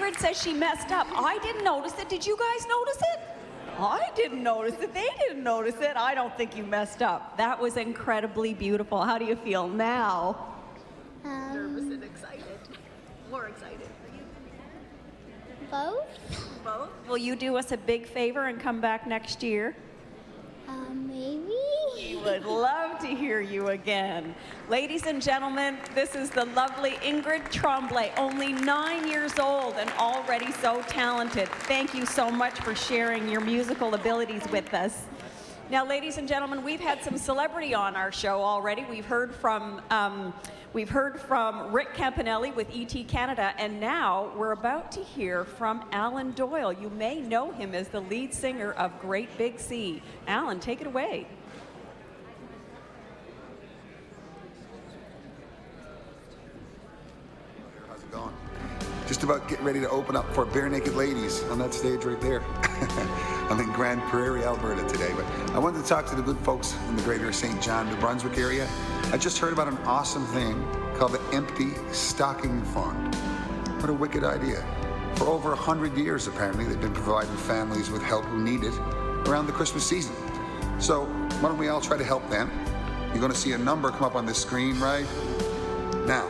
Ingrid says she messed up. I didn't notice it. Did you guys notice it? I didn't notice it. They didn't notice it. I don't think you messed up. That was incredibly beautiful. How do you feel now? Nervous and excited. More excited. Both? Both. Will you do us a big favor and come back next year? Maybe. We would love to hear you again. Ladies and gentlemen, this is the lovely Ingrid Tremblay, only 9 years old and already so talented. Thank you so much for sharing your musical abilities with us. Now, ladies and gentlemen, we've had some celebrity on our show already. We've heard from Rick Campanelli with ET Canada, and now we're about to hear from Alan Doyle. You may know him as the lead singer of Great Big Sea. Alan, take it away. How's it going? Just about getting ready to open up for Bare Naked Ladies on that stage right there. I'm in Grand Prairie, Alberta today, but I wanted to talk to the good folks in the greater St. John, New Brunswick area. I just heard about an awesome thing called the Empty Stocking Fund. What a wicked idea. For over 100 years, apparently, they've been providing families with help who need it around the Christmas season. So why don't we all try to help them? You're going to see a number come up on this screen right now.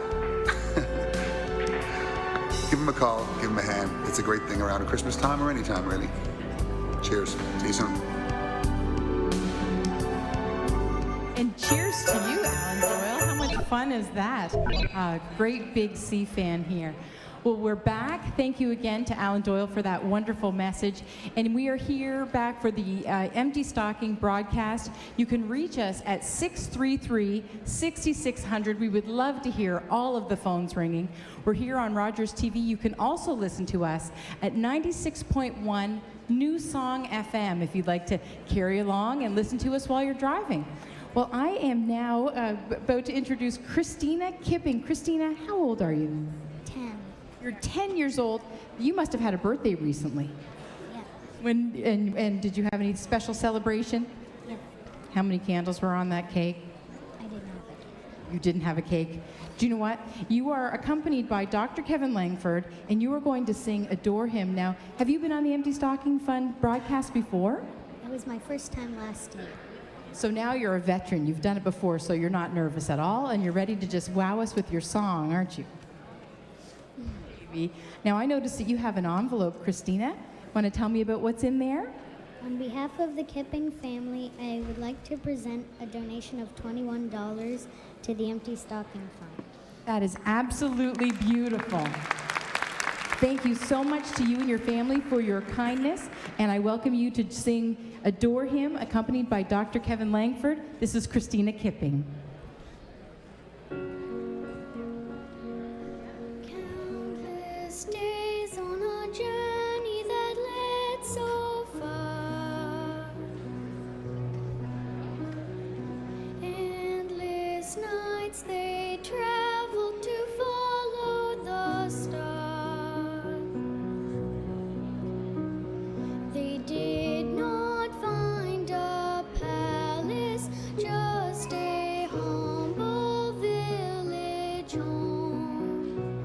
Give them a call, give them a hand. It's a great thing around at Christmas time or any time, really. Cheers. See you soon. And cheers to you, Alan Doyle. How much fun is that? Great Big Sea fan here. Well, we're back. Thank you again to Alan Doyle for that wonderful message. And we are here back for the Empty Stocking broadcast. You can reach us at 633-6600. We would love to hear all of the phones ringing. We're here on Rogers TV. You can also listen to us at 96.1 New Song FM if you'd like to carry along and listen to us while you're driving. Well, I am now about to introduce Christina Kipping. Christina, how old are you? 10. You're 10 years old. You must have had a birthday recently. Yeah. And did you have any special celebration? Yeah. How many candles were on that cake? I didn't have it. You didn't have a cake. Do you know what? You are accompanied by Dr. Kevin Langford, and you are going to sing Adore Him. Now, have you been on the Empty Stocking Fund broadcast before? It was my first time last year. So now you're a veteran. You've done it before, so you're not nervous at all, and you're ready to just wow us with your song, aren't you? Maybe. Now, I noticed that you have an envelope, Christina. Want to tell me about what's in there? On behalf of the Kipping family, I would like to present a donation of $21 to the Empty Stocking Fund. That is absolutely beautiful. Thank you so much to you and your family for your kindness, and I welcome you to sing Adore Him, accompanied by Dr. Kevin Langford. This is Christina Kipping. Countless days on a journey that led so far. Endless nights they traveled to follow the star. They did not find a palace, just a humble village home.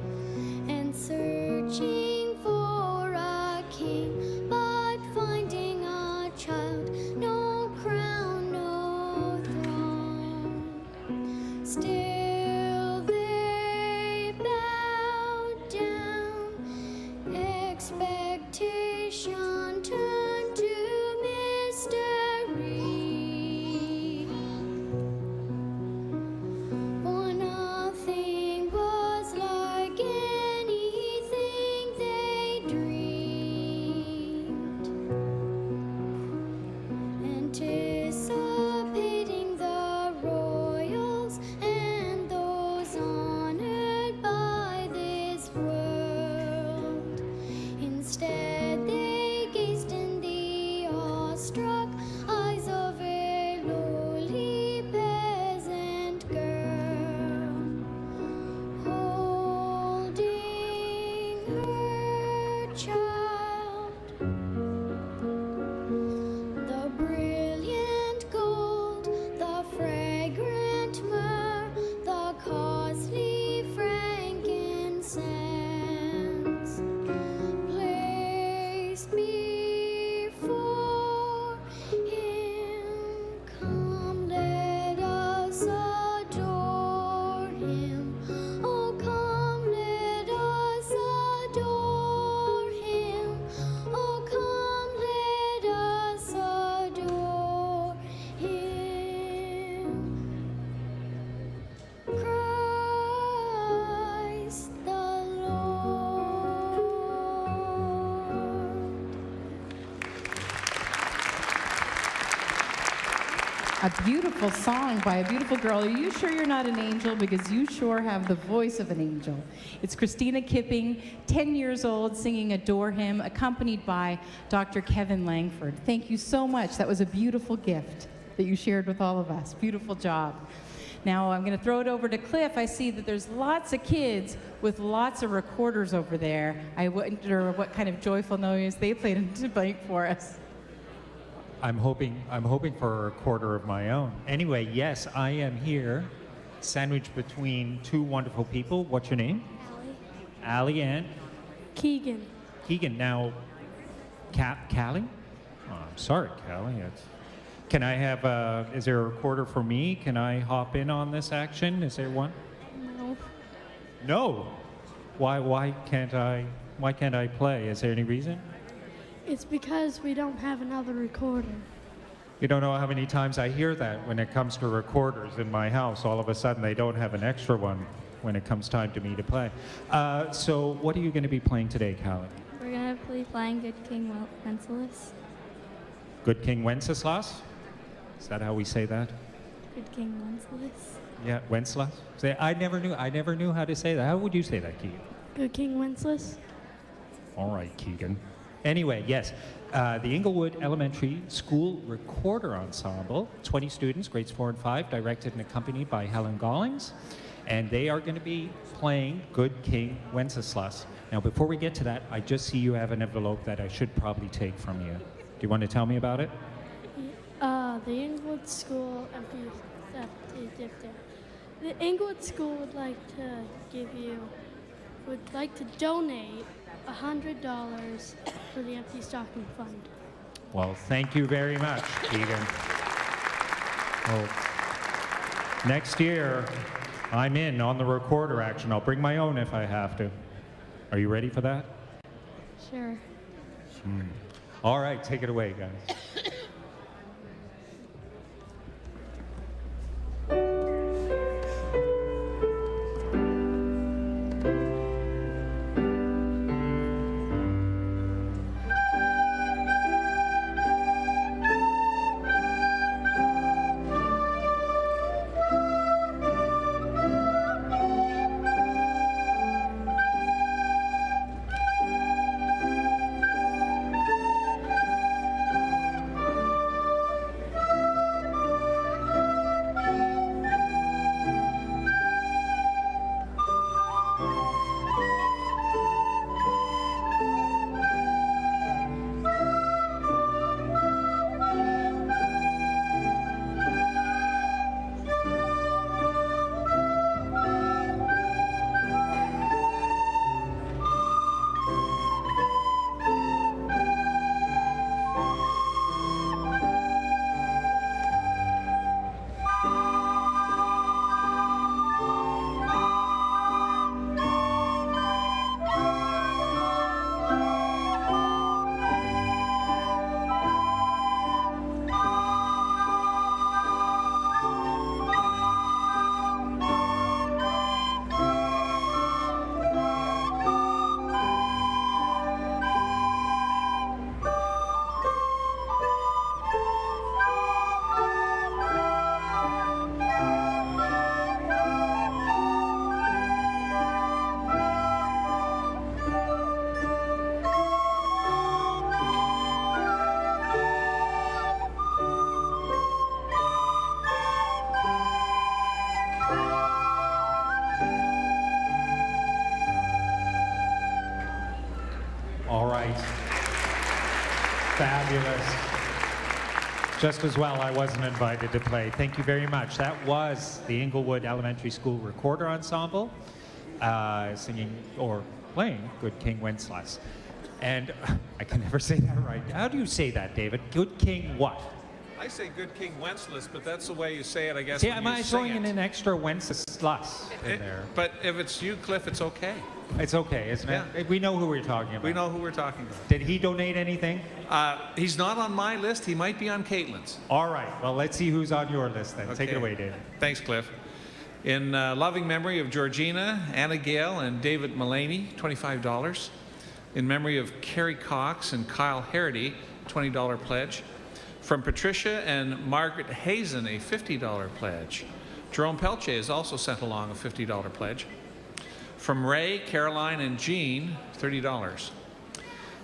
And searching for a king, but finding a child, no crown, no throne. Still they bowed down, expectation turned to mystery. For nothing was like anything they dreamed. Anticipating the royals and those honored by this world. Instead, they gazed in A beautiful song by a beautiful girl. Are you sure you're not an angel? Because you sure have the voice of an angel. It's Christina Kipping, 10 years old, singing Adore Him, accompanied by Dr. Kevin Langford. Thank you so much. That was a beautiful gift that you shared with all of us. Beautiful job. Now I'm going to throw it over to Cliff. I see that there's lots of kids with lots of recorders over there. I wonder what kind of joyful noise they played into blank for us. I'm hoping for a recorder of my own. Anyway, yes, I am here, sandwiched between two wonderful people. What's your name? Allie and? Keegan. Keegan. Now, Callie? Oh, I'm sorry, Callie. Can I have, is there a recorder for me? Can I hop in on this action? Is there one? No. No? Why can't I play? Is there any reason? It's because we don't have another recorder. You don't know how many times I hear that when it comes to recorders in my house. All of a sudden, they don't have an extra one when it comes time to me to play. So what are you going to be playing today, Callie? We're going to be playing Good King Wenceslas. Good King Wenceslas? Is that how we say that? Good King Wenceslas. Yeah, Wenceslas? I never knew how to say that. How would you say that, Keegan? Good King Wenceslas. All right, Keegan. Anyway, yes, the Inglewood Elementary School Recorder Ensemble, 20 students, grades 4 and 5, directed and accompanied by Helen Gollings, and they are going to be playing Good King Wenceslas. Now, before we get to that, I just see you have an envelope that I should probably take from you. Do you want to tell me about it? The Inglewood School, the Inglewood School would like to donate $100 for the Empty Stocking Fund. Well, thank you very much, Keegan. Well, next year, I'm in on the recorder action. I'll bring my own if I have to. Are you ready for that? Sure. All right, take it away, guys. Fabulous. Just as well I wasn't invited to play. Thank you very much. That was the Inglewood Elementary School Recorder Ensemble singing or playing Good King Wenceslas. And I can never say that right. How do you say that, David? Good King what? I say Good King Wenceslas, but that's the way you say it, I guess. See, when am you I sing throwing in it. an extra Wenceslas in there? But if it's you, Cliff, it's okay. It's okay, isn't it? Yeah. We know who we're talking about. We know who we're talking about. Did he donate anything? He's not on my list. He might be on Caitlin's. All right. Well, let's see who's on your list then. Take it Okay. away, David. Thanks, Cliff. In loving memory of Georgina, Anna Gale, and David Mullaney, $25. In memory of Carrie Cox and Kyle Harity, $20 pledge. From Patricia and Margaret Hazen, a $50 pledge. Jerome Pelche has also sent along a $50 pledge. From Ray, Caroline, and Jean, $30.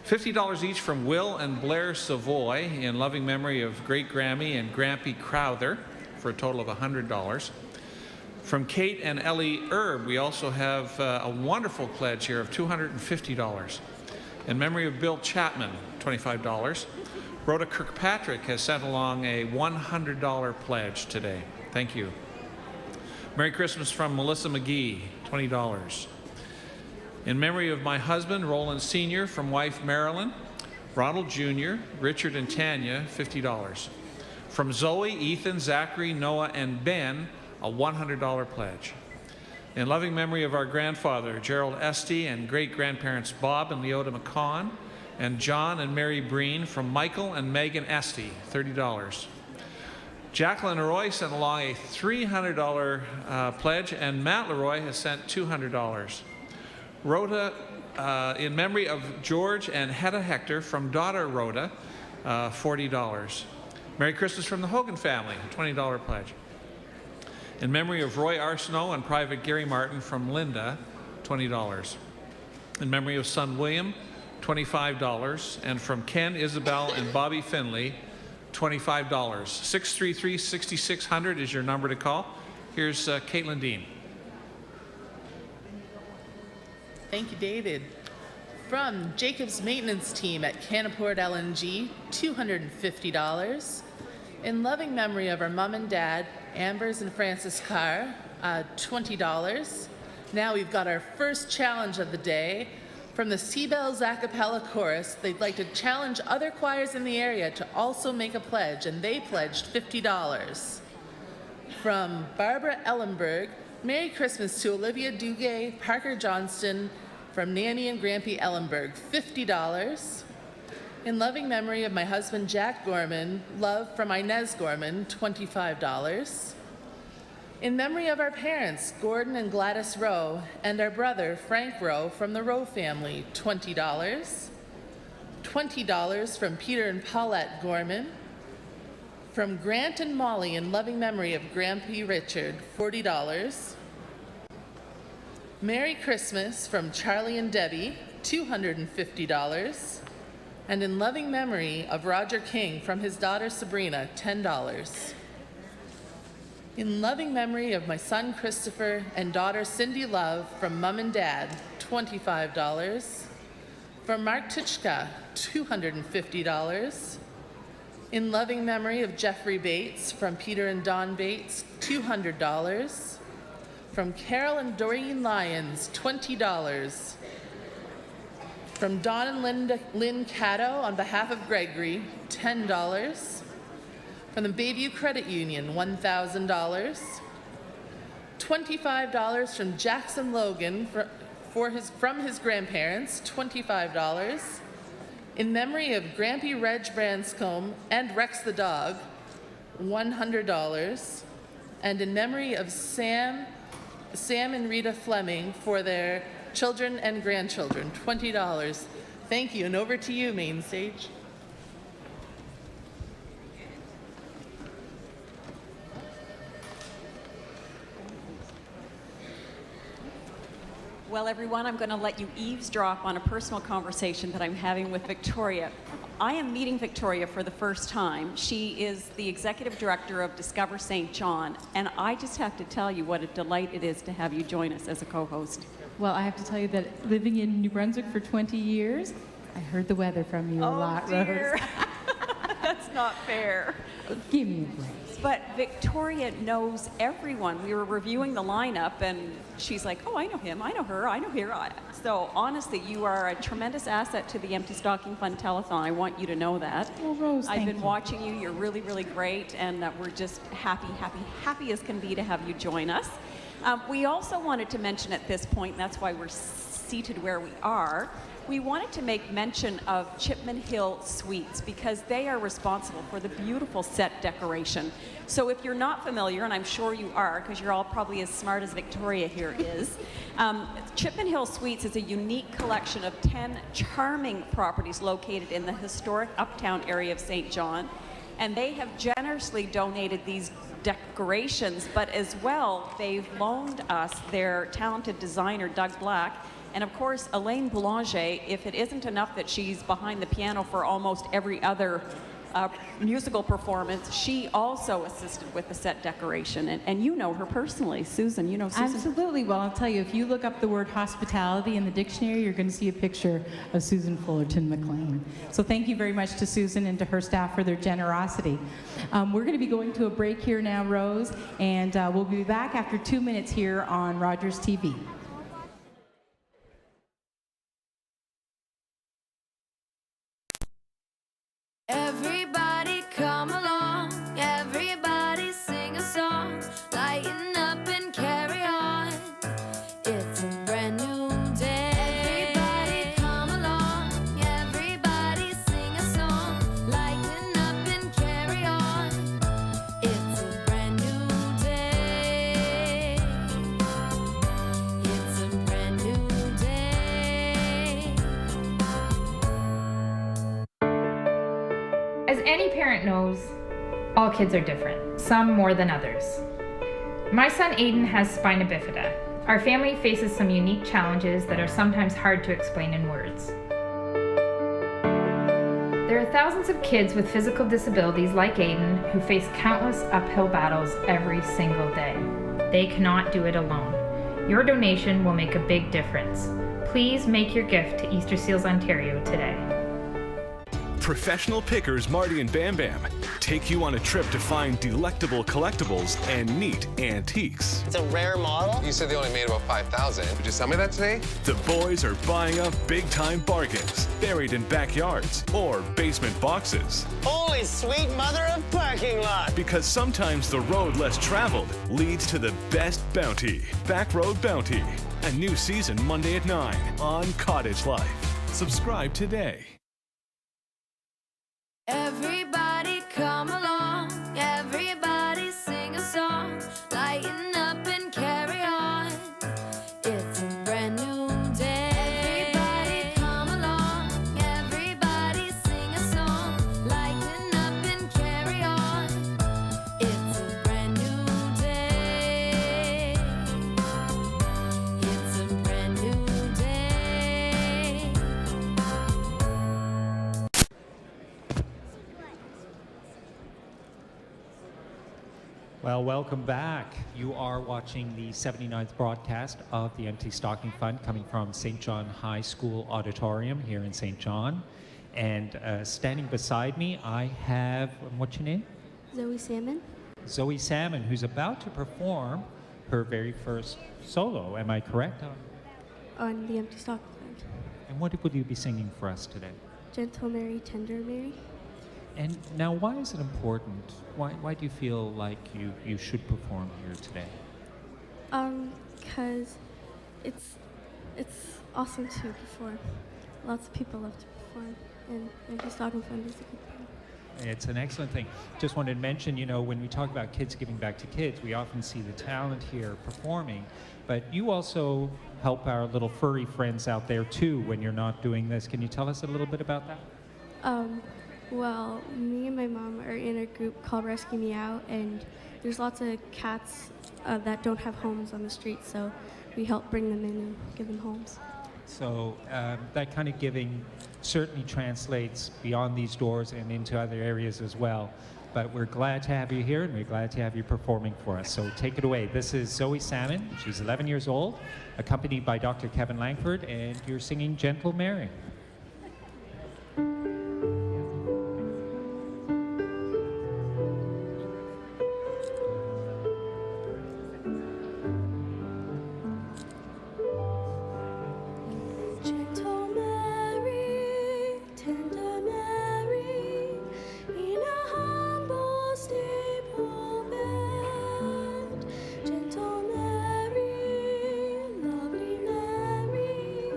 $50 each from Will and Blair Savoy in loving memory of Great Grammy and Grampy Crowther for a total of $100. From Kate and Ellie Erb, we also have a wonderful pledge here of $250. In memory of Bill Chapman, $25. Rhoda Kirkpatrick has sent along a $100 pledge today. Thank you. Merry Christmas from Melissa McGee, $20. In memory of my husband, Roland Sr., from wife Marilyn, Ronald Jr., Richard and Tanya, $50. From Zoe, Ethan, Zachary, Noah, and Ben, a $100 pledge. In loving memory of our grandfather, Gerald Esty, and great-grandparents Bob and Leota McCon, and John and Mary Breen, from Michael and Megan Esty, $30. Jacqueline Leroy sent along a $300 pledge, and Matt Leroy has sent $200. Rhoda, in memory of George and Hedda Hector, from daughter Rhoda, $40. Merry Christmas from the Hogan family, $20 pledge. In memory of Roy Arsenault and Private Gary Martin, from Linda, $20. In memory of son William, $25. And from Ken, Isabel, and Bobby Finley, $25. 633-6600 is your number to call. Here's Caitlin Dean. Thank you, David. From Jacob's maintenance team at Canaport LNG, $250. In loving memory of our mom and dad, Ambers and Francis Carr, $20. Now we've got our first challenge of the day. From the Seabells a cappella chorus, they'd like to challenge other choirs in the area to also make a pledge, and they pledged $50. From Barbara Ellenberg, Merry Christmas to Olivia Duguay, Parker Johnston, from Nanny and Grampy Ellenberg, $50. In loving memory of my husband, Jack Gorman, love from Inez Gorman, $25. In memory of our parents, Gordon and Gladys Rowe, and our brother, Frank Rowe, from the Rowe family, $20. $20 from Peter and Paulette Gorman. From Grant and Molly, in loving memory of Grampy Richard, $40. Merry Christmas from Charlie and Debbie, $250. And in loving memory of Roger King, from his daughter Sabrina, $10. In loving memory of my son Christopher and daughter Cindy Love, from Mom and Dad, $25. From Mark Tuchka, $250. In loving memory of Jeffrey Bates, from Peter and Don Bates, $200. From Carol and Doreen Lyons, $20. From Don and Lynn Caddo, on behalf of Gregory, $10. From the Bayview Credit Union, $1,000. $25 from Jackson Logan from his grandparents, $25. In memory of Grampy Reg Branscombe and Rex the dog, $100. And in memory of Sam and Rita Fleming for their children and grandchildren, $20. Thank you, and over to you, main stage. Well, everyone, I'm going to let you eavesdrop on a personal conversation that I'm having with Victoria. I am meeting Victoria for the first time. She is the executive director of Discover St. John, and I just have to tell you what a delight it is to have you join us as a co-host. Well, I have to tell you that living in New Brunswick for 20 years, I heard the weather from you a lot, dear. Rose. That's not fair. Give me a break. But Victoria knows everyone. We were reviewing the lineup, and she's like, oh, I know him, I know her, I know her. So honestly, you are a tremendous asset to the Empty Stocking Fund Telethon. I want you to know that. Well, Rose, I've been thank you. watching you. You're really, really great, and we're just happy as can be to have you join us. We also wanted to mention at this point, and that's why we're seated where we are, we wanted to make mention of Chipman Hill Suites because they are responsible for the beautiful set decoration. So if you're not familiar, and I'm sure you are because you're all probably as smart as Victoria here is, Chipman Hill Suites is a unique collection of 10 charming properties located in the historic uptown area of St. John. and they have generously donated these decorations, but as well, they've loaned us their talented designer, Doug Black, and of course, Elaine Boulanger. If it isn't enough that she's behind the piano for almost every other musical performance, she also assisted with the set decoration, and you know her personally. Susan, you know Susan? Absolutely. Well, I'll tell you, if you look up the word hospitality in the dictionary, you're going to see a picture of Susan Fullerton McLean. So thank you very much to Susan and to her staff for their generosity. We're going to be going to a break here now, Rose, and we'll be back after 2 minutes here on Rogers TV. Everybody come along, everybody sing a song, lighten up and carry on. It's a brand new day. Everybody come along, everybody sing a song, lighten up and carry on. It's a brand new day. It's a brand new day. As any parent knows, all kids are different, some more than others. My son Aiden has spina bifida. Our family faces some unique challenges that are sometimes hard to explain in words. There are thousands of kids with physical disabilities like Aiden who face countless uphill battles every single day. They cannot do it alone. Your donation will make a big difference. Please make your gift to Easter Seals Ontario today. Professional pickers Marty and Bam Bam take you on a trip to find delectable collectibles and neat antiques. It's a rare model. You said they only made about 5,000. Would you sell me that today? The boys are buying up big-time bargains buried in backyards or basement boxes. Holy sweet mother of parking lot! Because sometimes the road less traveled leads to the best bounty. Back Road Bounty. A new season Monday at 9 on Cottage Life. Subscribe today. Everybody come along, everybody sing a song, lighten up and carry on. It's a brand new day. Everybody come along, everybody sing a song, lighten up and carry on. It's a brand new day. It's a brand new day. Well, welcome back. You are watching the 79th broadcast of the Empty Stocking Fund coming from St. John High School Auditorium here in St. John. And standing beside me, I have, what's your name? Zoe Salmon. Zoe Salmon, who's about to perform her very first solo. Am I correct? On the Empty Stocking Fund. And what will you be singing for us today? Gentle Mary, Tender Mary. And now, why is it important? Why do you feel like you should perform here today? Because it's awesome to perform. Lots of people love to perform, and Empty Stocking Fund is a good thing. It's an excellent thing. Just wanted to mention, you know, when we talk about kids giving back to kids, we often see the talent here performing, but you also help our little furry friends out there too when you're not doing this. Can you tell us a little bit about that? Well, me and my mom are in a group called Rescue Me Out, and there's lots of cats that don't have homes on the street, so we help bring them in and give them homes. So that kind of giving certainly translates beyond these doors and into other areas as well. But we're glad to have you here, and we're glad to have you performing for us. So take it away. This is Zoe Salmon. She's 11 years old, accompanied by Dr. Kevin Langford, and you're singing Gentle Mary. Gentle Mary, tender Mary, in a humble stable bed. Gentle Mary, lovely Mary,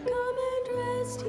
come and rest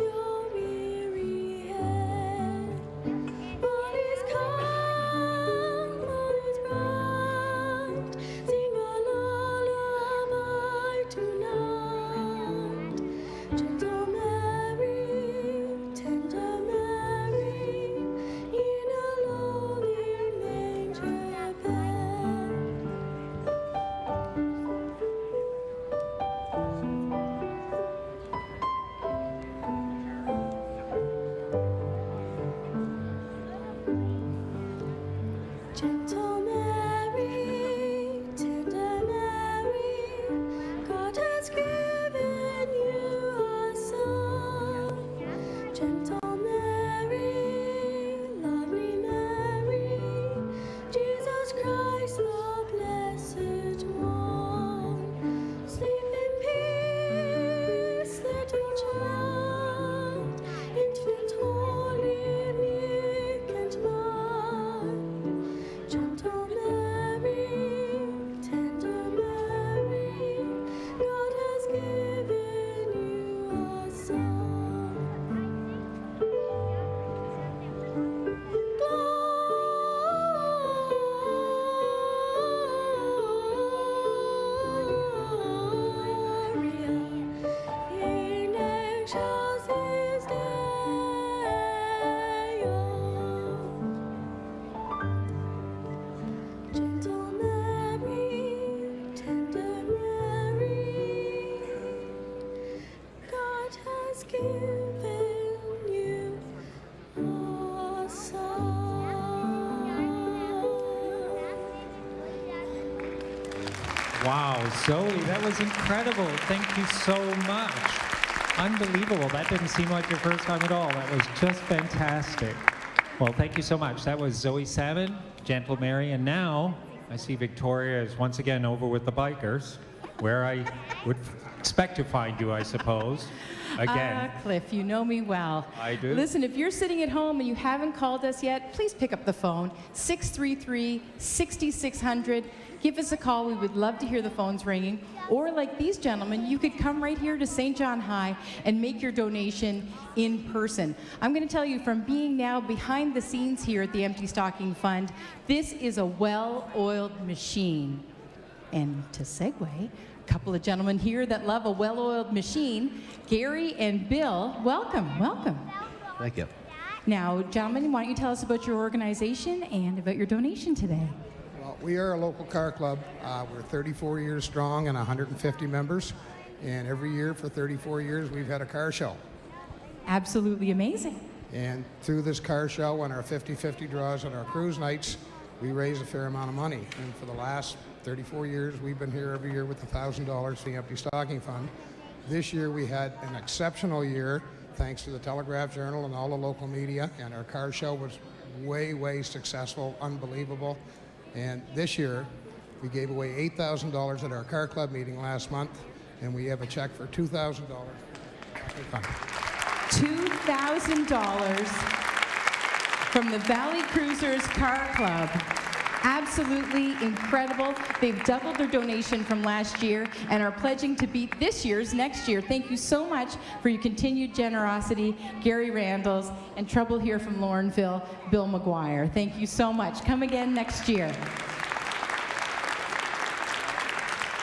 Wow, Zoe, that was incredible. Thank you so much. Unbelievable. That didn't seem like your first time at all. That was just fantastic. Well, thank you so much. That was Zoe Salmon, Gentle Mary, and now I see Victoria is once again over with the bikers, where I would expect to find you, I suppose. Again. Cliff, you know me well. I do. Listen, if you're sitting at home and you haven't called us yet, please pick up the phone, 633-6600. Give us a call. We would love to hear the phones ringing. Or like these gentlemen, you could come right here to St. John High and make your donation in person. I'm going to tell you, from being now behind the scenes here at the Empty Stocking Fund, this is a well-oiled machine. And to segue, a couple of gentlemen here that love a well-oiled machine, Gary and Bill, welcome, welcome. Thank you. Now, gentlemen, why don't you tell us about your organization and about your donation today? Well, we are a local car club. We're 34 years strong and 150 members. And every year for 34 years, we've had a car show. Absolutely amazing. And through this car show and our 50-50 draws and our cruise nights, we raise a fair amount of money. And for the last 34 years, we've been here every year with $1,000 for the Empty Stocking Fund. This year we had an exceptional year, thanks to the Telegraph Journal and all the local media, and our car show was way, way successful, unbelievable. And this year, we gave away $8,000 at our car club meeting last month, and we have a check for $2,000. $2,000 from the Valley Cruisers Car Club. Absolutely incredible. They've doubled their donation from last year and are pledging to beat this year's next year. Thank you so much for your continued generosity, Gary Randalls, and trouble here from Laurenville, Bill McGuire. Thank you so much. Come again next year.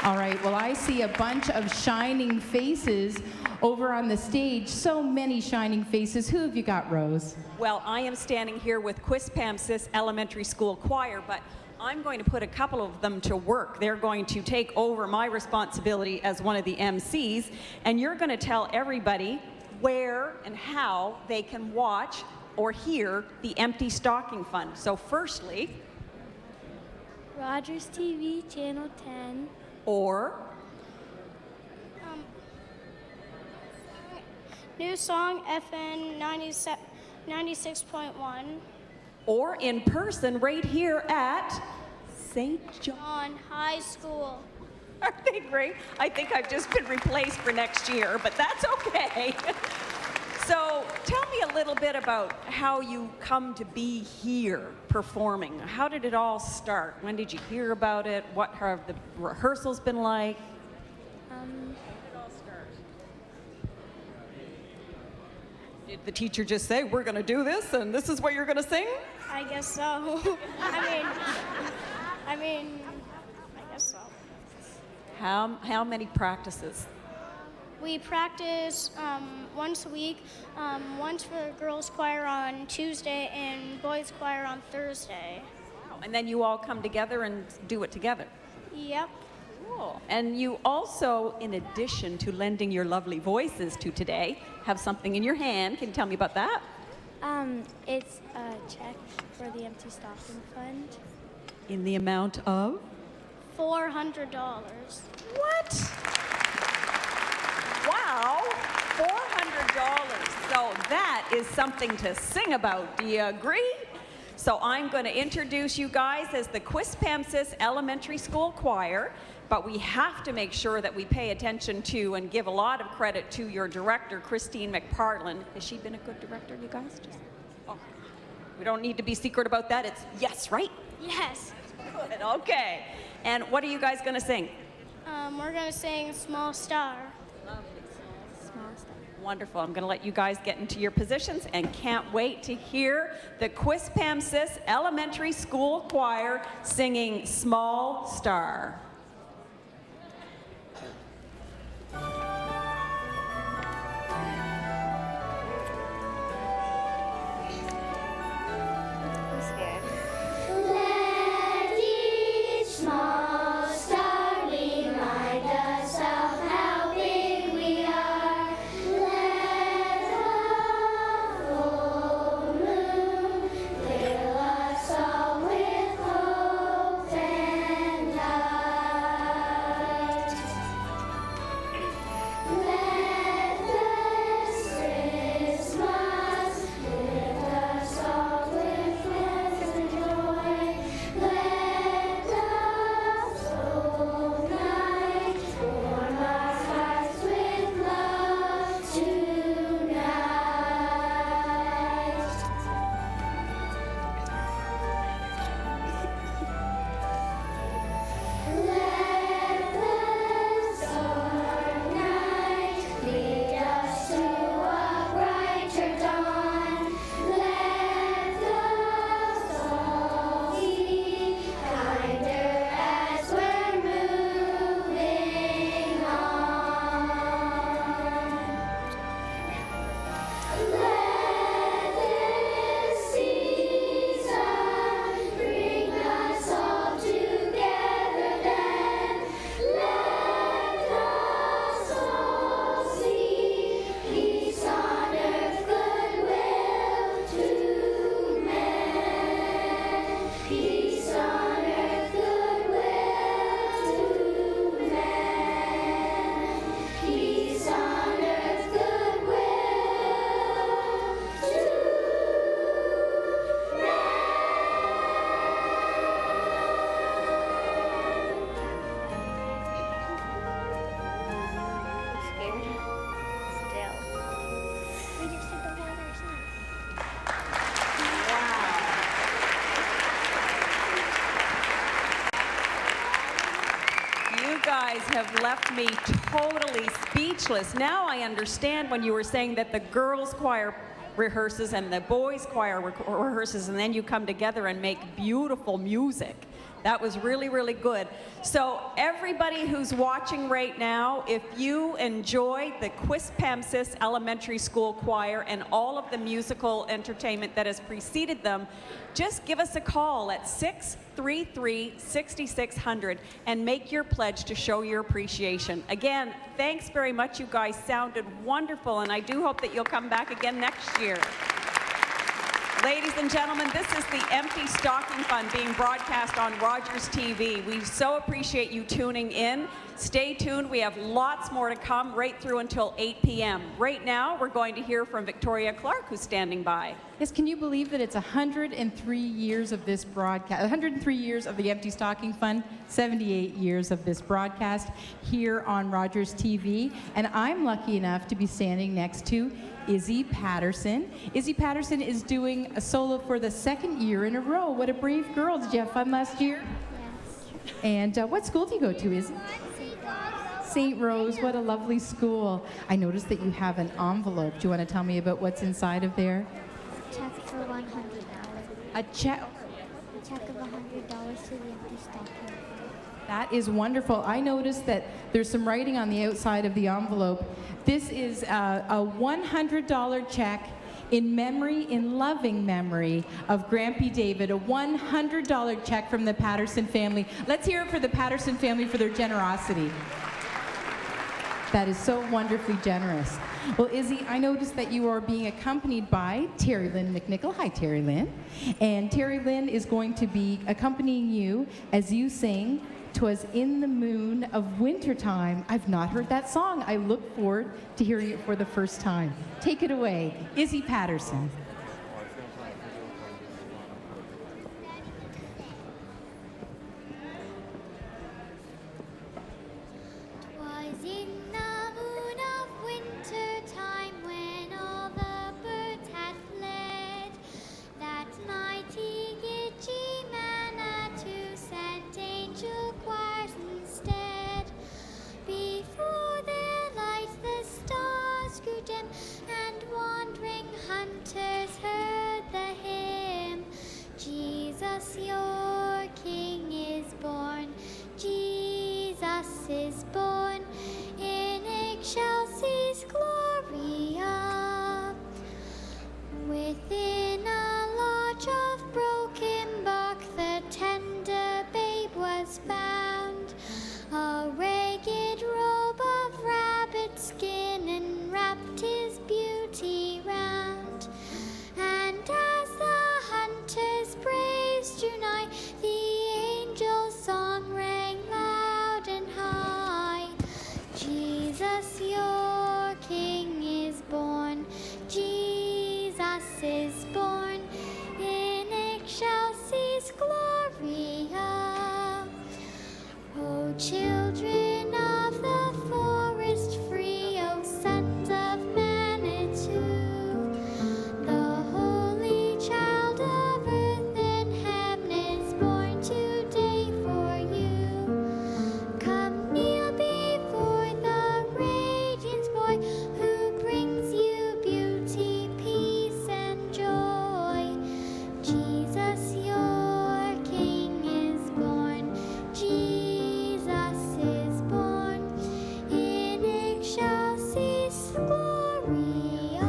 All right, well, I see a bunch of shining faces over on the stage. So many shining faces. Who have you got, Rose? Well, I am standing here with Quispamsis Elementary School Choir, but I'm going to put a couple of them to work. They're going to take over my responsibility as one of the MCs, and you're going to tell everybody where and how they can watch or hear the Empty Stocking Fund. So firstly, Rogers TV, Channel 10. Or New Song, FN 96.1. Or in person right here at St. John High School. Aren't they great? I think I've just been replaced for next year, but that's okay. So tell me a little bit about how you come to be here performing. How did it all start? When did you hear about it? What have the rehearsals been like? How did it all start? Did the teacher just say, we're going to do this and this is what you're going to sing? I guess so. I guess so. How many practices? We practice once a week, once for girls' choir on Tuesday and boys' choir on Thursday. Wow. And then you all come together and do it together? Yep. Cool. And you also, in addition to lending your lovely voices to today, have something in your hand. Can you tell me about that? It's a check for the Empty Stocking Fund. In the amount of? $400. What? Wow, $400. So that is something to sing about. Do you agree? So I'm going to introduce you guys as the Quispamsis Elementary School Choir, but we have to make sure that we pay attention to and give a lot of credit to your director, Christine McPartlin. Has she been a good director, you guys? Oh, we don't need to be secret about that. It's yes, right? Yes. Good, okay. And what are you guys going to sing? We're going to sing Small Star. Wonderful. I'm going to let you guys get into your positions and can't wait to hear the Quispamsis Elementary School Choir singing Small Star. Let each small star remind us of how big we are. Let the full moon fill us all with hope and light. have left me totally speechless. Now I understand when you were saying that the girls' choir rehearses and the boys' choir rehearses, and then you come together and make beautiful music. That was really, really good. So everybody who's watching right now, if you enjoy the Quispamsis Elementary School Choir and all of the musical entertainment that has preceded them, just give us a call at 633-6600 and make your pledge to show your appreciation. Again, thanks very much. You guys sounded wonderful, and I do hope that you'll come back again next year. Ladies and gentlemen, this is the Empty Stocking Fund being broadcast on Rogers TV. We so appreciate you tuning in. Stay tuned. We have lots more to come right through until 8 p.m. Right now, we're going to hear from Victoria Clark, who's standing by. Yes, can you believe that it's 103 years of this broadcast, 103 years of the Empty Stocking Fund, 78 years of this broadcast here on Rogers TV, and I'm lucky enough to be standing next to Izzy Patterson. Izzy Patterson is doing a solo for the second year in a row. What a brave girl. Did you have fun last year? Yes. And what school do you go to, Izzy? St. Rose, what a lovely school. I noticed that you have an envelope. Do you want to tell me about what's inside of there? Check for $100. A check. A check of $100 to the Empty Stocking Fund. That is wonderful. I noticed that there's some writing on the outside of the envelope. This is a $100 check in memory, in loving memory of Grampy David, a $100 check from the Patterson family. Let's hear it for the Patterson family for their generosity. That is so wonderfully generous. Well, Izzy, I noticed that you are being accompanied by Terry Lynn McNichol. Hi, Terry Lynn. And Terry Lynn is going to be accompanying you as you sing "'Twas in the Moon of Wintertime." I've not heard that song. I look forward to hearing it for the first time. Take it away, Izzy Patterson. Was in the moon of winter time when all the birds had fled, that mighty Gitchy Manitou sent angel choirs instead. Before their light the stars grew dim, and wandering hunters heard the hymn. Jesus, your King is born. Jesus is born in excelsis gloria. Within a lodge of broken bark the tender babe was found. A ragged robe of rabbit skin enwrapped his beauty round. And as the hunters' praise drew nigh, the angel's song rang loud and high. Jesus, your King is born. Jesus is born in excelsis gloria. O children of the forest free, O sons of Manitou, the holy child of earth and heaven is born today for you. Come kneel before the radiance boy who brings you beauty, peace, and joy. Jesus, your King is born. Jesus is born in excelsis gloria.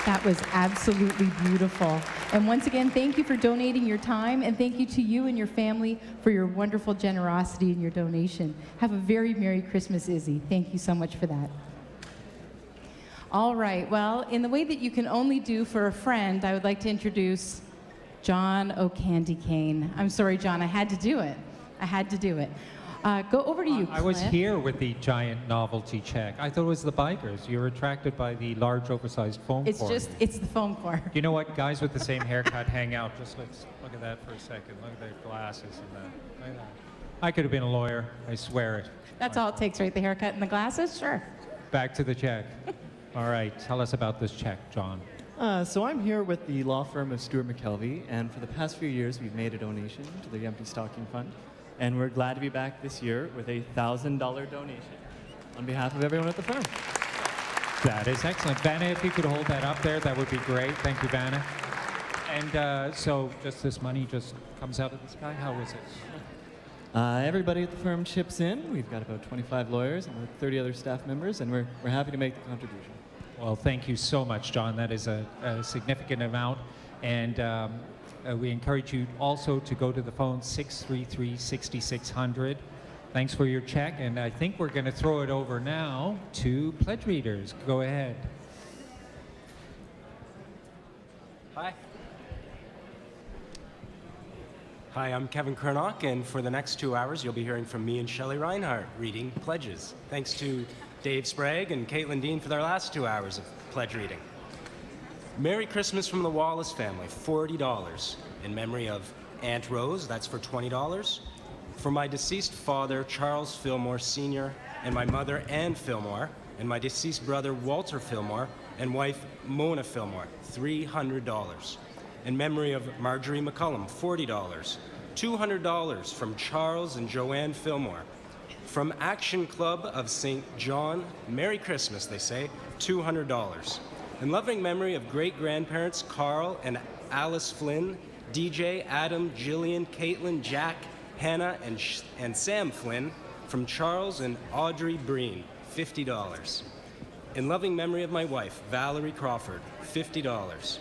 That was absolutely beautiful. And once again, thank you for donating your time, and thank you to you and your family for your wonderful generosity and your donation. Have a very Merry Christmas, Izzy. Thank you so much for that. All right, well, in the way that you can only do for a friend, I would like to introduce John O'Candy Cane. I'm sorry, John, I had to do it. I had to do it. Go over to you, I was Cliff. here with the giant novelty check. I thought it was the bikers. You were attracted by the large, oversized foam It's cord. it's the phone cord. You know what? Guys with the same haircut hang out. Just let's look at that for a second. Look at their glasses and that. Look at that. I could have been a lawyer. I swear it. That's all it takes, right? The haircut and the glasses? Sure. Back to the check. All right. Tell us about this check, John. So I'm here with the law firm of Stuart McKelvey, and for the past few years we've made a donation to the Empty Stocking Fund, and we're glad to be back this year with a $1,000 donation on behalf of everyone at the firm. That is excellent. Vanna, if you could hold that up there, that would be great. Thank you, Vanna. And so just this money just comes out of the sky? How is it? Everybody at the firm chips in. We've got about 25 lawyers and 30 other staff members, and we're happy to make the contribution. Well, thank you so much, John. That is a significant amount. And we encourage you also to go to the phone 633-6600. Thanks for your check. And I think we're going to throw it over now to pledge readers. Go ahead. Hi. Hi, I'm Kevin Kernock, and for the next 2 hours, you'll be hearing from me and Shelley Reinhardt reading pledges. Thanks to Dave Sprague and Caitlin Dean for their last 2 hours of pledge reading. Merry Christmas from the Wallace family, $40. In memory of Aunt Rose, that's for $20. For my deceased father, Charles Fillmore Sr., and my mother, Ann Fillmore, and my deceased brother, Walter Fillmore, and wife, Mona Fillmore, $300. In memory of Marjorie McCullum, $40. $200 from Charles and Joanne Fillmore. From Action Club of St. John, Merry Christmas, they say, $200. In loving memory of great-grandparents Carl and Alice Flynn, DJ, Adam, Jillian, Caitlin, Jack, Hannah, and Sam Flynn, from Charles and Audrey Breen, $50. In loving memory of my wife, Valerie Crawford, $50.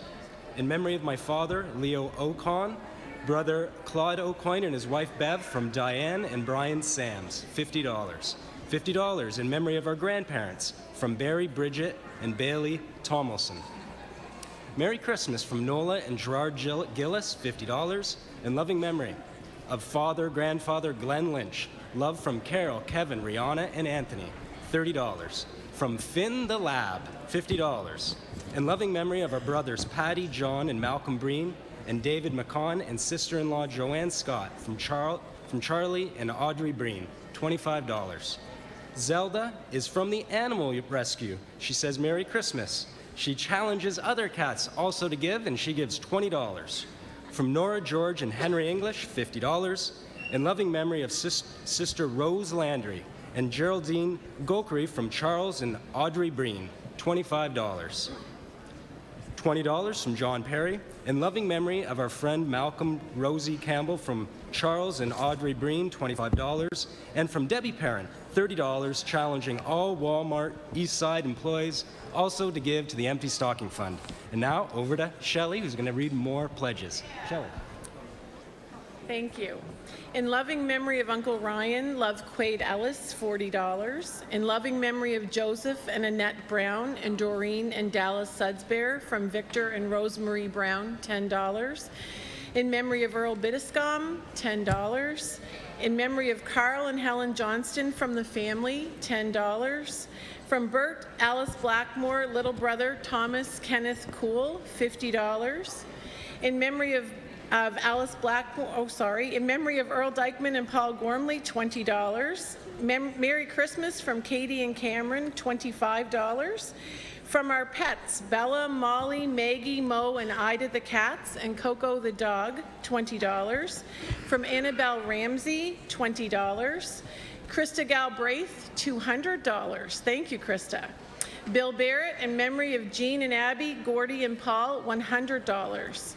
In memory of my father, Leo Ocon, brother Claude O'Coin and his wife Bev, from Diane and Brian Sams, $50. $50 in memory of our grandparents, from Barry, Bridget, and Bailey Tomlinson. Merry Christmas from Nola and Gerard Gillis, $50. In loving memory of father, grandfather Glenn Lynch. Love from Carol, Kevin, Rihanna, and Anthony, $30. From Finn the Lab, $50. In loving memory of our brothers Patty, John, and Malcolm Breen, and David McCon, and sister-in-law Joanne Scott, from Charlie and Audrey Breen, $25. Zelda is from the Animal Rescue. She says Merry Christmas. She challenges other cats also to give, and she gives $20. From Nora George and Henry English, $50. In loving memory of Sister Rose Landry and Geraldine Gokri, from Charles and Audrey Breen, $25. $20 from John Perry. In loving memory of our friend Malcolm Rosie Campbell, from Charles and Audrey Breen, $25. And from Debbie Perrin, $30, challenging all Walmart East Side employees also to give to the Empty Stocking Fund. And now over to Shelley, who's going to read more pledges. Shelley. Thank you. In loving memory of Uncle Ryan, love Quaid Ellis, $40. In loving memory of Joseph and Annette Brown and Doreen and Dallas Sudsbear, from Victor and Rosemarie Brown, $10. In memory of Earl Biddiscombe, $10. In memory of Carl and Helen Johnston, from the family, $10. From Bert, Alice Blackmore, little brother Thomas Kenneth Cool, $50. In memory of Alice Blackmore, in memory of Earl Dykeman and Paul Gormley, $20. Merry Christmas from Katie and Cameron, $25. From our pets, Bella, Molly, Maggie, Mo, and Ida the cats, and Coco the dog, $20. From Annabelle Ramsey, $20. Krista Galbraith, $200. Thank you, Krista. Bill Barrett, in memory of Jean and Abby, Gordy and Paul, $100.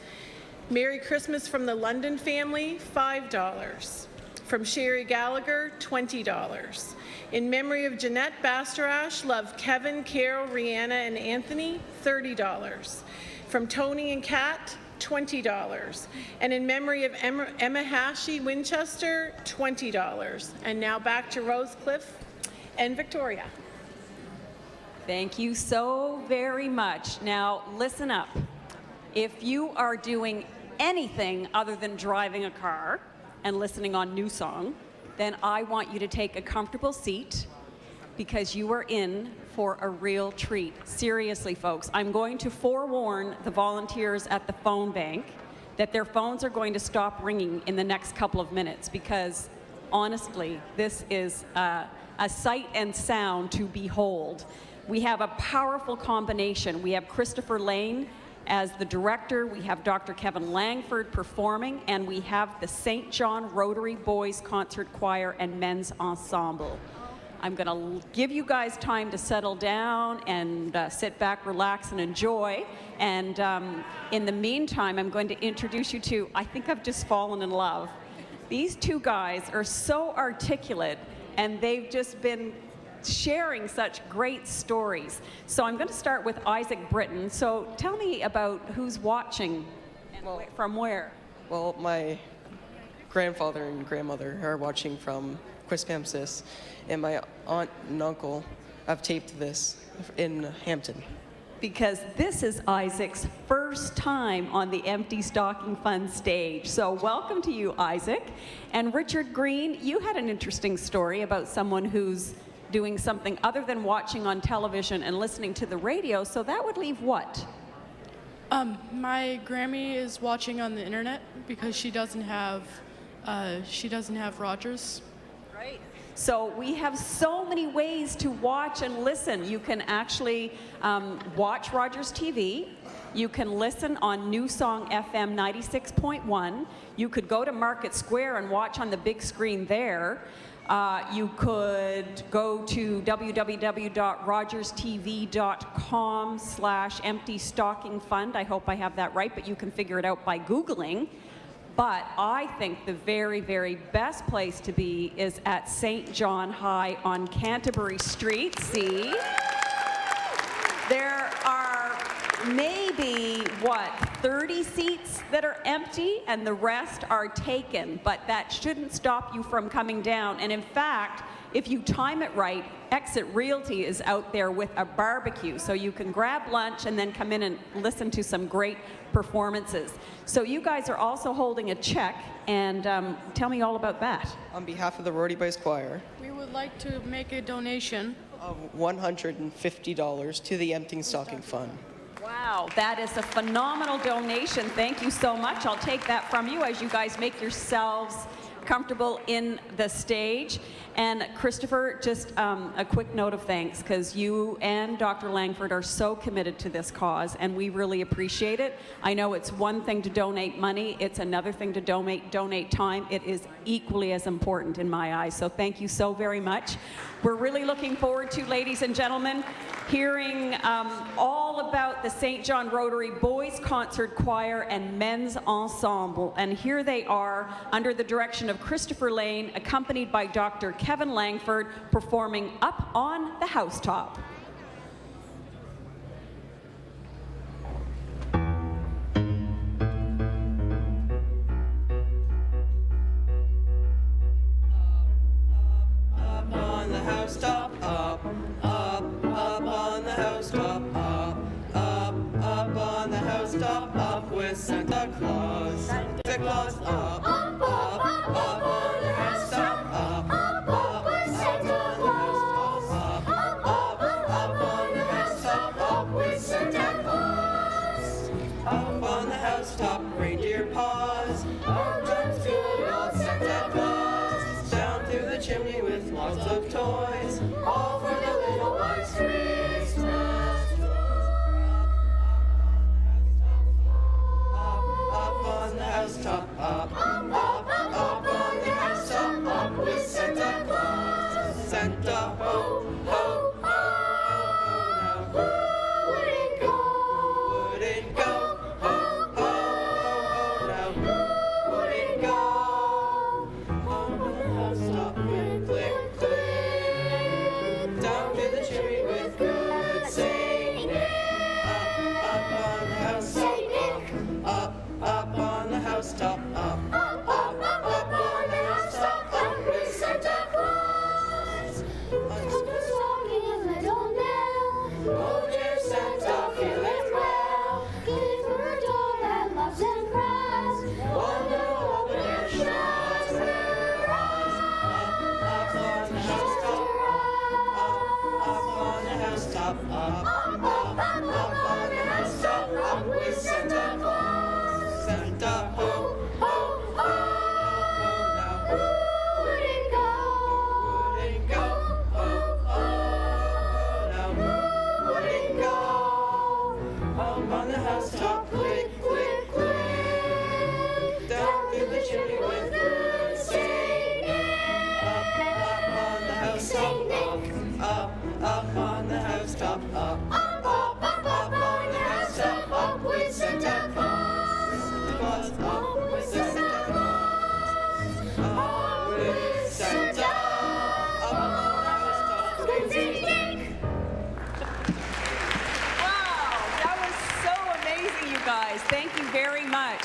Merry Christmas from the London family, $5. From Sherry Gallagher, $20. In memory of Jeanette Bastarash, love Kevin, Carol, Rihanna, and Anthony, $30. From Tony and Kat, $20. And in memory of Emma Hashi Winchester, $20. And now back to Rosecliff and Victoria. Thank you so very much. Now, listen up. If you are doing anything other than driving a car and listening on New Song, then I want you to take a comfortable seat, because you are in for a real treat. Seriously, folks, I'm going to forewarn the volunteers at the phone bank that their phones are going to stop ringing in the next couple of minutes, because honestly, this is a sight and sound to behold. We have a powerful combination. We have Christopher Lane As the director, we have Dr. Kevin Langford performing, and we have the St. John Rotary Boys Concert Choir and Men's Ensemble. I'm going to give you guys time to settle down and sit back, relax, and enjoy. And in the meantime, I'm going to introduce you to, I think I've just fallen in love. These two guys are so articulate, and they've just been sharing such great stories. So I'm going to start with Isaac Britton. So tell me about who's watching and from where. Well, my grandfather and grandmother are watching from Quispamsis, and my aunt and uncle have taped this in Hampton. Because this is Isaac's first time on the Empty Stocking Fund stage. So welcome to you, Isaac. And Richard Green, you had an interesting story about someone who's doing something other than watching on television and listening to the radio. So that would leave what? My Grammy is watching on the internet because she doesn't have Rogers. Right. So we have so many ways to watch and listen. You can actually watch Rogers TV. You can listen on New Song FM 96.1. You could go to Market Square and watch on the big screen there. You could go to www.rogerstv.com/Empty Stocking Fund. I hope I have that right, but you can figure it out by Googling. But I think the very, very best place to be is at St. John High on Canterbury Street. See? There are maybe, 30 seats that are empty, and the rest are taken. But that shouldn't stop you from coming down. And in fact, if you time it right, Exit Realty is out there with a barbecue. So you can grab lunch and then come in and listen to some great performances. So you guys are also holding a check, and tell me all about that. On behalf of the Rotary Boys Choir, We would like to make a donation of $150 to the Empty Stocking Fund. Wow, that is a phenomenal donation. Thank you so much. I'll take that from you as you guys make yourselves comfortable in the stage. And Christopher, just a quick note of thanks, because you and Dr. Langford are so committed to this cause, and we really appreciate it. I know it's one thing to donate money, it's another thing to donate time. It is equally as important in my eyes, so thank you so very much. We're really looking forward to, ladies and gentlemen, hearing all about the St. John Rotary Boys Concert Choir and Men's Ensemble. And here they are, under the direction of Christopher Lane, accompanied by Dr. Kevin Langford, performing Up on the Housetop. Up on the housetop, up on the housetop, up on the housetop, up with Santa Claus. Santa Claus, up on the housetop, up with Santa Claus. Up on the housetop, up with Santa Claus. Up on the housetop, reindeer paws, up jumps good old Santa Claus. Down through the chimney with lots of toys, all for the little ones' Christmas. Up on the housetop, up on the housetop, up with Santa Claus. Santa, ho, ho, ho. Now who wouldn't go? Wouldn't go, ho, ho, ho. Now who wouldn't go? Up on the housetop with click, click. Down to the chimney with good Saint Nick. Up on the housetop, up on the housetop, up on the housetop, up with Santa Claus. Christmas stocking and little Nell. Oh dear Santa, feel it well. Give her a doll that loves and cries. One little open air shuts her eyes. Up on the housetop, up on the housetop, up on the housetop, up with Santa Claus. Santa, ho, ho, ho. Now who wouldn't go? Wouldn't go, ho, ho. Now who wouldn't go? Up on the housetop, up, up, up, up, up on the housetop, up with Santa Claus. Up with Santa Claus. Up with Santa. Up on the housetop. Ding, ding, ding. Wow, that was so amazing, you guys. Thank you very much.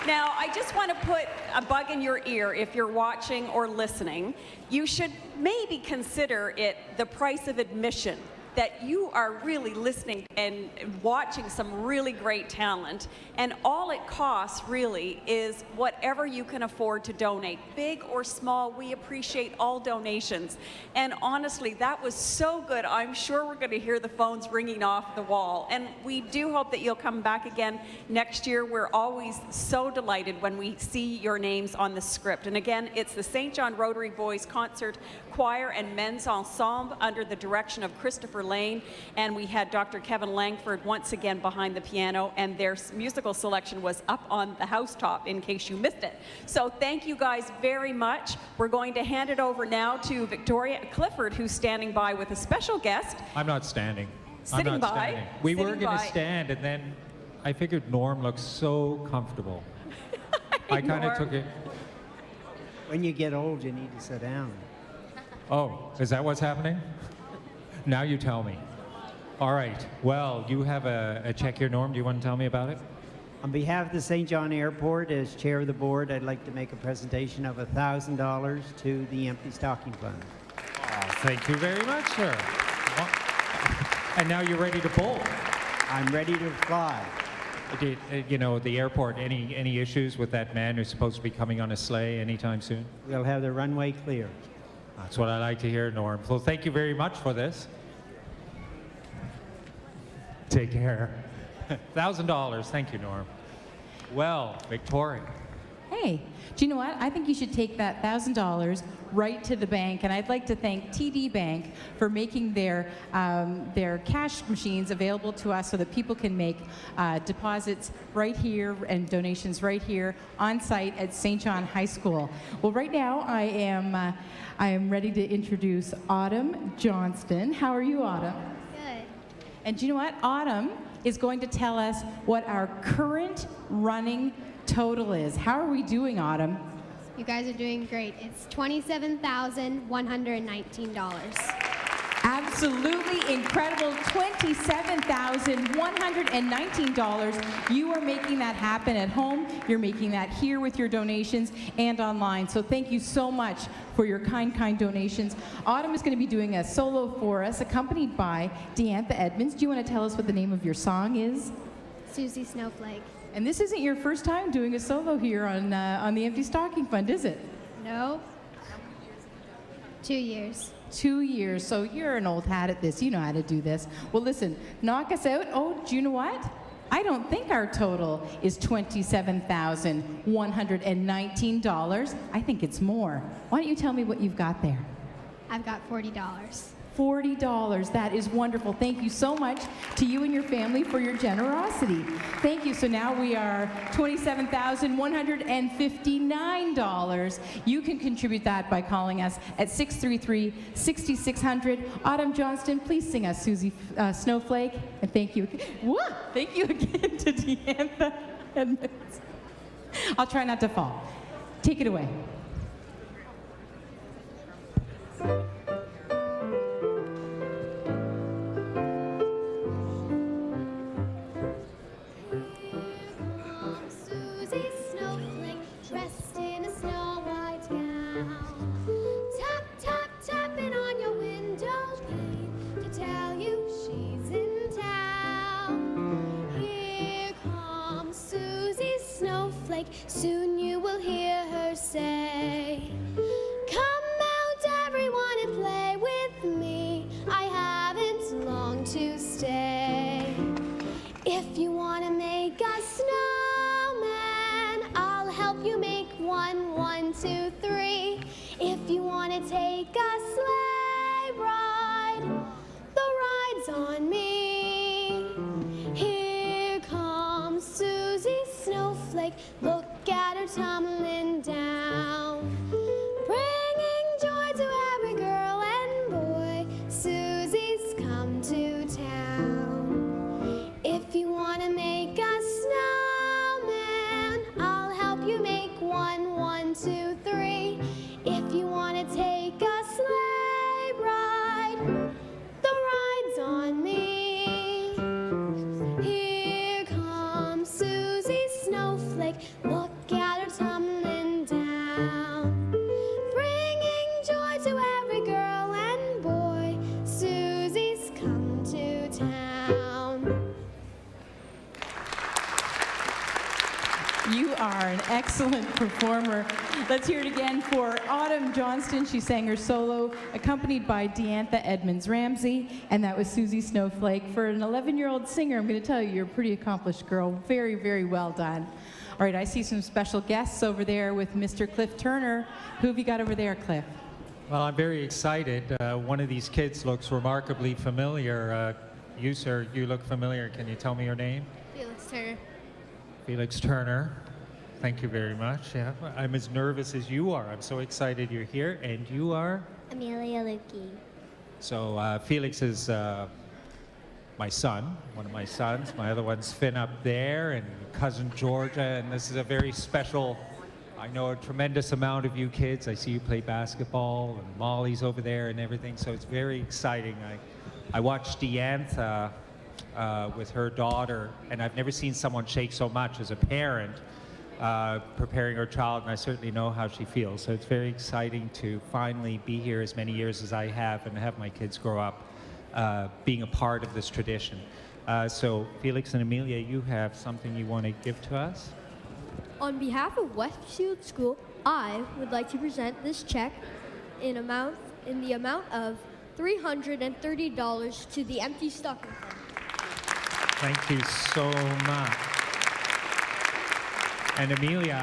Now, I just want to put a bug in your ear if you're watching or listening. You should maybe consider it the price of admission, that you are really listening and watching some really great talent, and all it costs really is whatever you can afford to donate, big or small. We appreciate all donations, and honestly, that was so good. I'm sure we're going to hear the phones ringing off the wall, and we do hope that you'll come back again next year. We're always so delighted when we see your names on the script. And again, it's the St. John Rotary Boys Concert Choir and Men's Ensemble under the direction of Christopher Lane, and we had Dr. Kevin Langford once again behind the piano, and their musical selection was up on the housetop in case you missed it. So thank you guys very much. We're going to hand it over now to Victoria Clifford, who's standing by with a special guest. I'm not standing. Sitting I'm not by. standing. We were Sitting going by. to stand, and then I figured Norm looks so comfortable. I kind of Norm. took it. When you get old, you need to sit down. Oh, is that what's happening? Now you tell me. All right. Well, you have a check here, Norm. Do you want to tell me about it? On behalf of the St. John Airport, as chair of the board, I'd like to make a presentation of $1,000 to the Empty Stocking Fund. Thank you very much, sir. And now you're ready to bolt. I'm ready to fly. You know, the airport, any issues with that man who's supposed to be coming on a sleigh anytime soon? We'll have the runway clear. That's what I like to hear, Norm. Well, thank you very much for this. Take care. $1,000. Thank you, Norm. Well, Victoria. Hey, do you know what? I think you should take that $1,000 right to the bank, and I'd like to thank TD Bank for making their cash machines available to us so that people can make deposits right here and donations right here on site at St. John High School. Well, right now I am ready to introduce Autumn Johnston. How are you, Autumn? Good. And do you know what? Autumn is going to tell us what our current running total is. How are we doing, Autumn? You guys are doing great. It's $27,119. Absolutely incredible. $27,119. You are making that happen at home. You're making that here with your donations and online. So thank you so much for your kind donations. Autumn is going to be doing a solo for us, accompanied by Deantha Edmonds. Do you want to tell us what the name of your song is? Susie Snowflake. And this isn't your first time doing a solo here on the Empty Stocking Fund, is it? No. 2 years. 2 years, so you're an old hat at this. You know how to do this. Well, listen, knock us out. Oh, do you know what? I don't think our total is $27,119. I think it's more. Why don't you tell me what you've got there? I've got $40. $40. That is wonderful. Thank you so much to you and your family for your generosity. Thank you. So now we are $27,159. You can contribute that by calling us at 633-6600. Autumn Johnston, please sing us Susie Snowflake. And thank you. What? Thank you again to Deantha Edmonds. I'll try not to fall. Take it away. Susie Snowflake, dressed in a snow white gown. Tap, tap, tapping on your window pane to tell you she's in town. Here comes Susie Snowflake, soon you will hear her say, "Come out, everyone, and play with me. I haven't long to stay. If you want to make a snowman, I'll help you make one. 1, 2, 3. If you want to take a sleigh ride, the ride's on me. Here comes Susie Snowflake. Look at her tumbling down, bringing joy to every girl and boy. Susie's come to town. are an excellent performer. Let's hear it again for Autumn Johnston. She sang her solo, accompanied by Deantha Edmonds-Ramsey, and that was Susie Snowflake. For an 11-year-old singer, I'm going to tell you, you're a pretty accomplished girl. Very, very well done. All right, I see some special guests over there with Mr. Cliff Turner. Who have you got over there, Cliff? Well, I'm very excited. One of these kids looks remarkably familiar. You, sir, you look familiar. Can you tell me your name? Felix Turner. Felix Turner. Thank you very much. Yeah, I'm as nervous as you are. I'm so excited you're here. And you are? Amelia Lukey. So Felix is my son, one of my sons. My other one's Finn up there, and cousin Georgia. And this is a very special, I know a tremendous amount of you kids. I see you play basketball, and Molly's over there and everything. So it's very exciting. I watched Deantha with her daughter, and I've never seen someone shake so much as a parent preparing her child, and I certainly know how she feels. So it's very exciting to finally be here as many years as I have and have my kids grow up being a part of this tradition. So Felix and Amelia, you have something you want to give to us? On behalf of Westfield School, I would like to present this check in the amount of $330 to the Empty Stocking Fund. Thank you so much. And Amelia,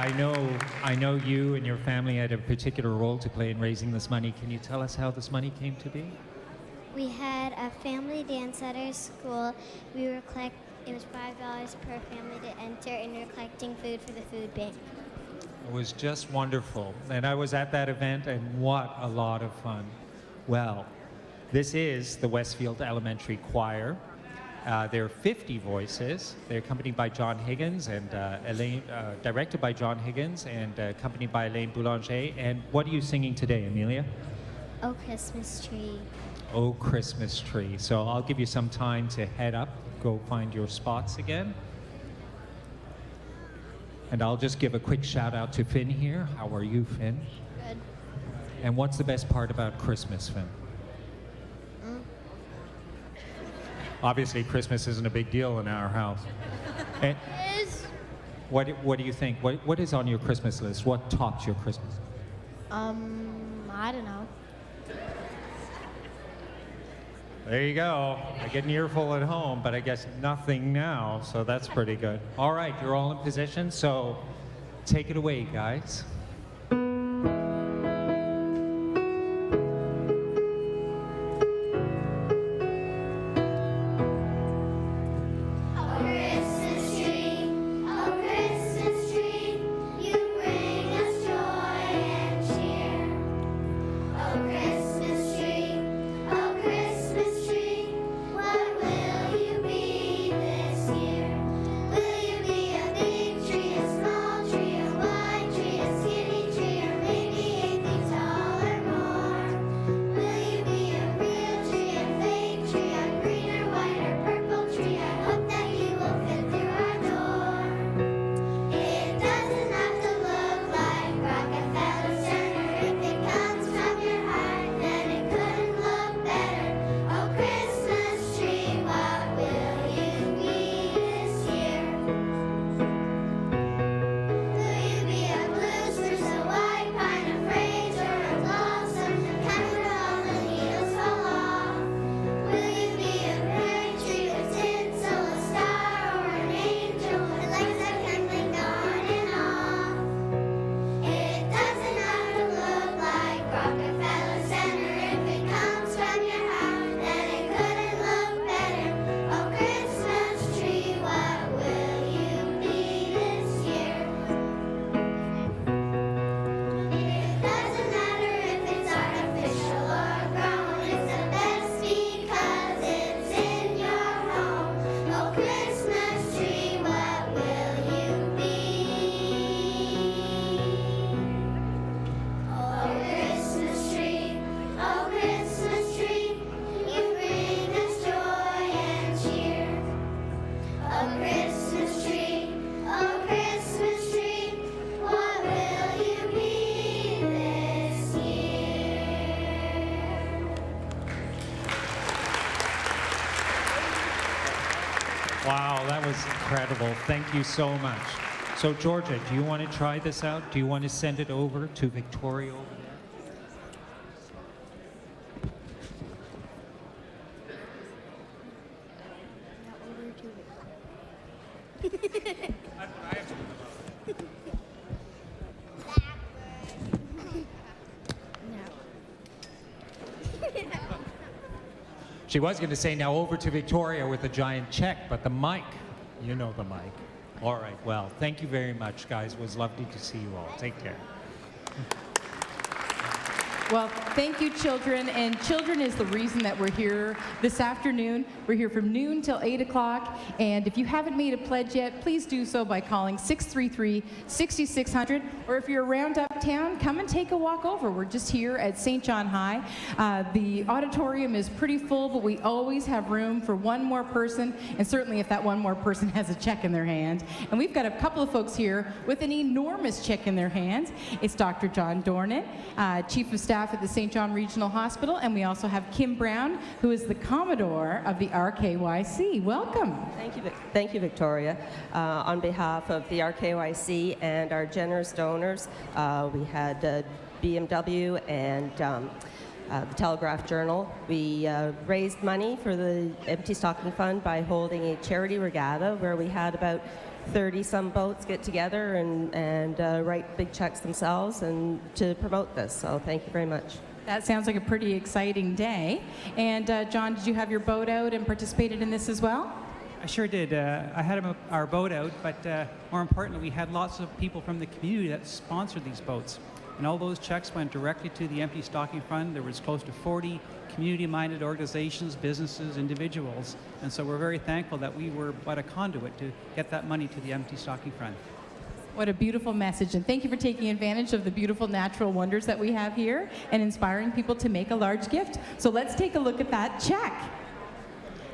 I know you and your family had a particular role to play in raising this money. Can you tell us how this money came to be? We had a family dance at our school. It was $5 per family to enter, and we were collecting food for the food bank. It was just wonderful. And I was at that event, and what a lot of fun. Well, this is the Westfield Elementary Choir. There are 50 voices. They're accompanied by John Higgins and directed by John Higgins and accompanied by Elaine Boulanger. And what are you singing today, Amelia? Oh, Christmas tree. Oh, Christmas tree. So I'll give you some time to head up, go find your spots again. And I'll just give a quick shout out to Finn here. How are you, Finn? Good. And what's the best part about Christmas, Finn? Obviously, Christmas isn't a big deal in our house. And what do you think? What is on your Christmas list? What tops your Christmas? I don't know. There you go. I get an earful at home, but I guess nothing now, so that's pretty good. All right, you're all in position, so take it away, guys. Wow, that was incredible. Thank you so much. So Georgia, do you want to try this out? Do you want to send it over to Victoria over there? She was going to say now over to Victoria with a giant check, but the mic, you know the mic. All right, well, thank you very much, guys. It was lovely to see you all. Take care. Well, thank you, children. And children is the reason that we're here this afternoon. We're here from noon till 8 o'clock. And if you haven't made a pledge yet, please do so by calling 633-6600. Or if you're around uptown, come and take a walk over. We're just here at St. John High. The auditorium is pretty full, but we always have room for one more person. And certainly if that one more person has a check in their hand. And we've got a couple of folks here with an enormous check in their hands. It's Dr. John Dornan, Chief of Staff at the St. John Regional Hospital, and we also have Kim Brown, who is the Commodore of the RKYC. Welcome. Thank you, Victoria. On behalf of the RKYC and our generous donors, we had BMW and the Telegraph Journal. We raised money for the Empty Stocking Fund by holding a charity regatta where we had about 30-some boats get together and write big checks themselves and to promote this. So thank you very much. That sounds like a pretty exciting day. And John, did you have your boat out and participated in this as well? I sure did. I had our boat out, but more importantly, we had lots of people from the community that sponsored these boats. And all those checks went directly to the Empty Stocking Fund. There was close to 40 community-minded organizations, businesses, individuals. And so we're very thankful that we were but a conduit to get that money to the Empty Stocking Fund. What a beautiful message, and thank you for taking advantage of the beautiful natural wonders that we have here and inspiring people to make a large gift. So let's take a look at that check.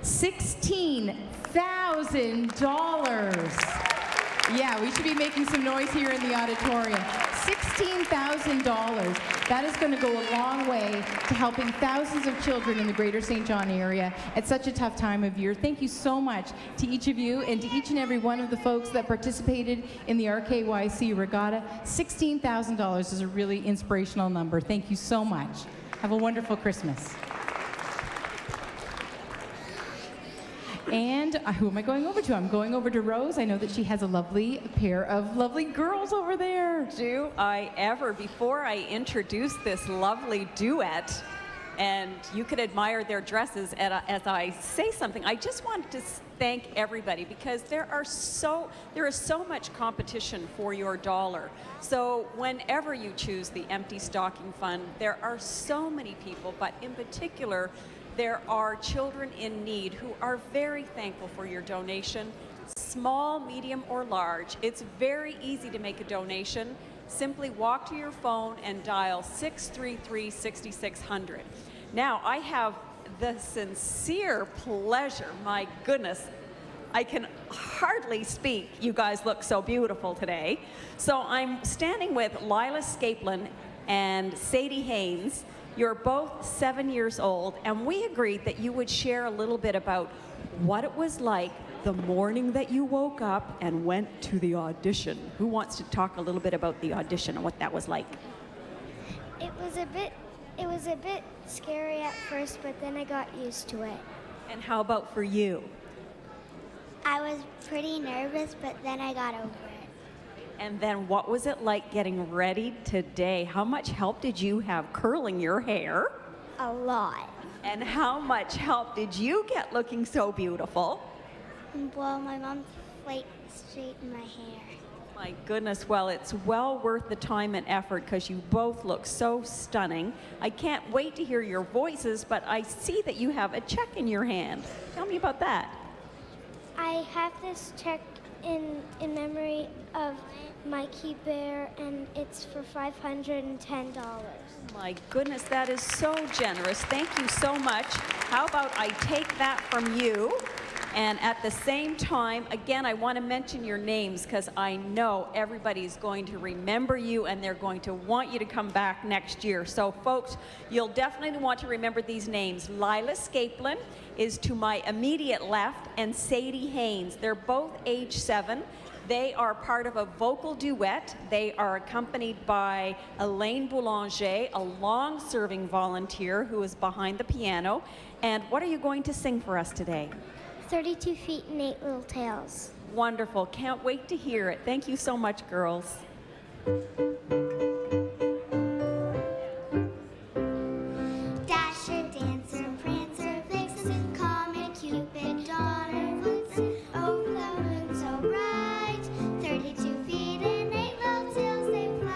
$16,000. Yeah, we should be making some noise here in the auditorium. $16,000. That is going to go a long way to helping thousands of children in the greater St. John area at such a tough time of year. Thank you so much to each of you and to each and every one of the folks that participated in the RKYC Regatta. $16,000 is a really inspirational number. Thank you so much. Have a wonderful Christmas. And who am I going over to? I'm going over to Rose. I know that she has a lovely pair of lovely girls over there. Do I ever? Before I introduce this lovely duet, and you could admire their dresses as I say something, I just wanted to thank everybody because there is so much competition for your dollar. So whenever you choose the Empty Stocking Fund, there are so many people, but in particular, there are children in need who are very thankful for your donation, small, medium, or large. It's very easy to make a donation. Simply walk to your phone and dial 633-6600. Now, I have the sincere pleasure, my goodness, I can hardly speak. You guys look so beautiful today. So I'm standing with Lila Scaplin and Sadie Haynes. You're both 7 years old, and we agreed that you would share a little bit about what it was like the morning that you woke up and went to the audition. Who wants to talk a little bit about the audition and what that was like? It was a bit scary at first, but then I got used to it. And how about for you? I was pretty nervous, but then I got over it. And then what was it like getting ready today? How much help did you have curling your hair? A lot. And how much help did you get looking so beautiful? Well, my mom straightened my hair. My goodness, well, it's well worth the time and effort because you both look so stunning. I can't wait to hear your voices, but I see that you have a check in your hand. Tell me about that. I have this check in memory of Mikey Bear, and it's for $510. My goodness, that is so generous. Thank you so much. How about I take that from you? And at the same time, again, I want to mention your names because I know everybody's going to remember you and they're going to want you to come back next year. So folks, you'll definitely want to remember these names. Lila Scaplin is to my immediate left, and Sadie Haynes. They're both age 7. They are part of a vocal duet. They are accompanied by Elaine Boulanger, a long-serving volunteer who is behind the piano. And what are you going to sing for us today? 32 feet and 8 little tails. Wonderful. Can't wait to hear it. Thank you so much, girls. Dasher, Dancer, Prancer, Vixen, Comet, Cupid, Donner, Blitzen, over the moon so bright. 32 feet and 8 little tails they fly.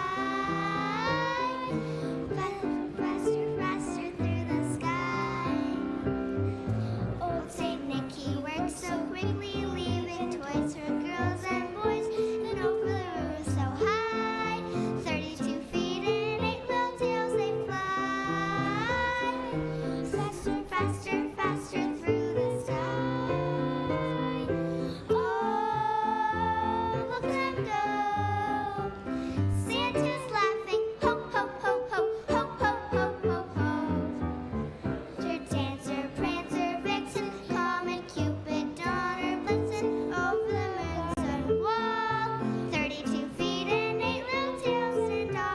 Faster, faster through the sky. Old Saint Nicky works so quickly, leaving toys for girls and boys, and over the roof so high. 32 feet and 8 little tails they fly. Faster, faster, faster through the sky. Oh, look at them go. Santa's laughing, ho, ho, ho, ho, ho, ho, ho, ho, ho. Dancer, Prancer, Vixen, Comet, Cupid, Donner, Blitzen, over the moon, sun, wall. 32 feet and 8 little tails stand on.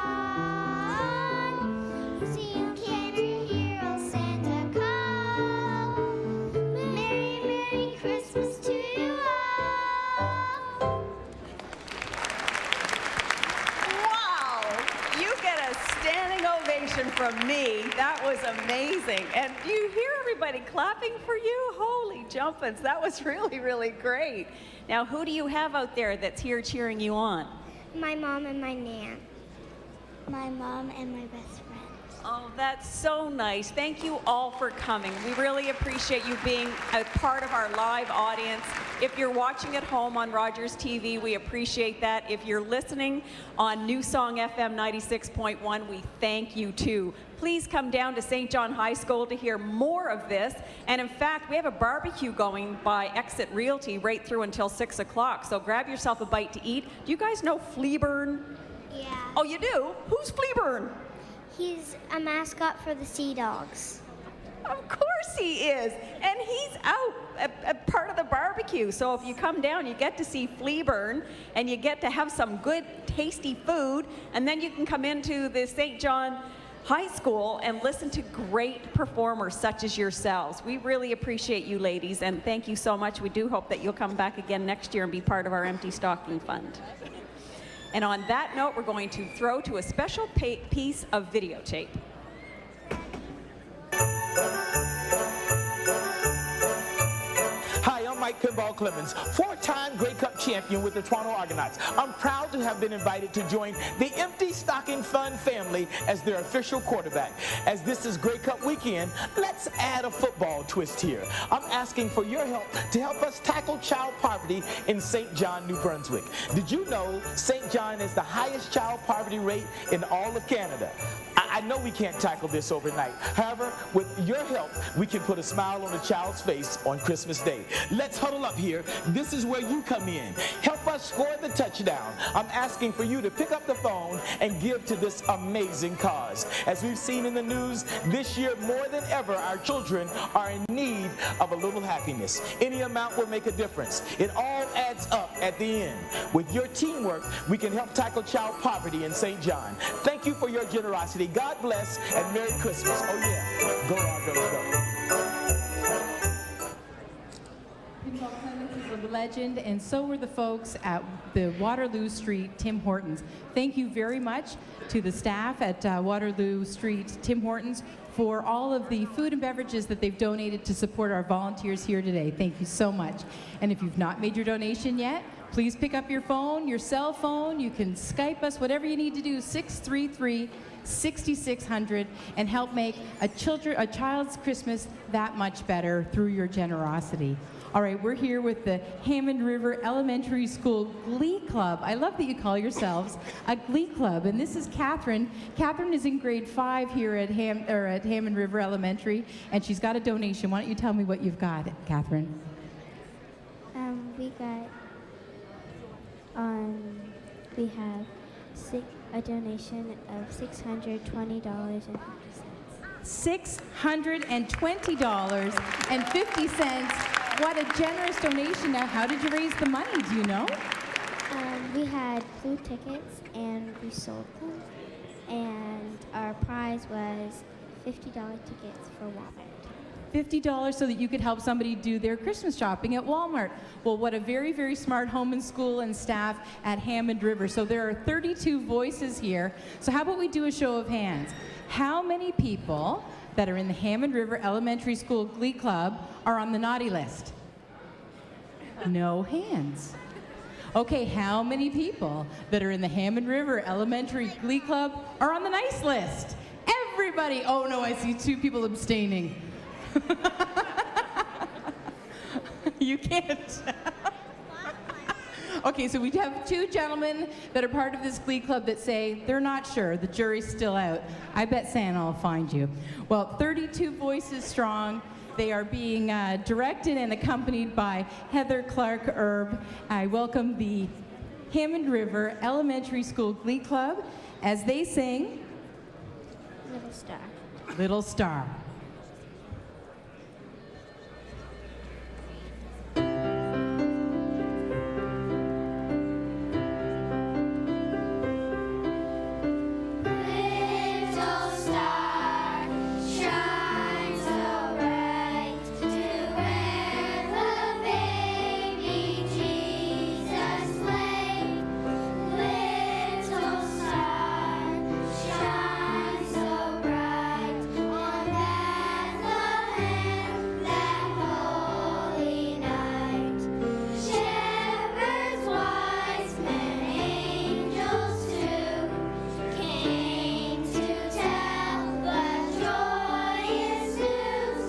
See you can hear old Santa call. Merry, Merry Christmas to you all. Wow! You get a standing ovation from me. That was amazing. And do you hear everybody clapping for you? Holy jumpins, that was really, really great. Now, who do you have out there that's here cheering you on? My mom and my nan. My mom and my best friend. Oh, that's so nice. Thank you all for coming. We really appreciate you being a part of our live audience. If you're watching at home on Rogers TV, we appreciate that. If you're listening on New Song FM 96.1, we thank you too. Please come down to St. John High School to hear more of this. And in fact, we have a barbecue going by Exit Realty right through until 6 o'clock. So grab yourself a bite to eat. Do you guys know Fleaburn? Yeah. Oh, you do? Who's Fleaburn? He's a mascot for the Sea Dogs. Of course he is. And he's out a part of the barbecue. So if you come down, you get to see Fleaburn and you get to have some good, tasty food. And then you can come into the St. John High School and listen to great performers such as yourselves. We really appreciate you ladies and thank you so much. We do hope that you'll come back again next year and be part of our Empty Stocking Fund. And on that note, we're going to throw to a special piece of videotape. Hi, I'm Mike Pinball Clemens, four-time Grey Cup champion with the Toronto Argonauts. I'm proud to have been invited to join the Empty Stocking Fund family as their official quarterback. As this is Grey Cup weekend, let's add a football twist here. I'm asking for your help to help us tackle child poverty in St. John, New Brunswick. Did you know St. John is the highest child poverty rate in all of Canada? I know we can't tackle this overnight. However, with your help, we can put a smile on a child's face on Christmas Day. Let's huddle up here. This is where you come in. Help us score the touchdown. I'm asking for you to pick up the phone and give to this amazing cause. As we've seen in the news, this year more than ever, our children are in need of a little happiness. Any amount will make a difference. It all adds up at the end. With your teamwork, we can help tackle child poverty in St. John. Thank you for your generosity. God bless and Merry Christmas. Oh yeah, go Argos, go. Pinball Clemens is a legend, and so were the folks at the Waterloo Street Tim Hortons. Thank you very much to the staff at Waterloo Street Tim Hortons for all of the food and beverages that they've donated to support our volunteers here today. Thank you so much. And if you've not made your donation yet, please pick up your phone, your cell phone. You can Skype us, whatever you need to do, 633-6600, and help make a child's Christmas that much better through your generosity. All right, we're here with the Hammond River Elementary School Glee Club. I love that you call yourselves a Glee Club, and this is Catherine. Catherine is in grade 5 here at Hammond River Elementary, and she's got a donation. Why don't you tell me what you've got, Catherine? We have a donation of $620.50. $620.50. What a generous donation. Now, how did you raise the money? Do you know? We had blue tickets and we sold them. And our prize was $50 tickets for Walmart. $50 so that you could help somebody do their Christmas shopping at Walmart. Well, what a very, very smart home and school and staff at Hammond River. So there are 32 voices here. So how about we do a show of hands? How many people that are in the Hammond River Elementary School Glee Club are on the naughty list? No hands. Okay, how many people that are in the Hammond River Elementary Glee Club are on the nice list? Everybody. Oh no, I see 2 people abstaining. You can't. Okay, so we have 2 gentlemen that are part of this Glee Club that say they're not sure, the jury's still out. I bet Santa will find you. Well, 32 voices strong. They are being directed and accompanied by Heather Clark Erb. I welcome the Hammond River Elementary School Glee Club as they sing Little Star. Little Star. Little star, shine so bright to where the baby Jesus lay. Little star, shine so bright on Bethlehem that holy night. Shepherds, wise men, angels too came to tell the joyous news.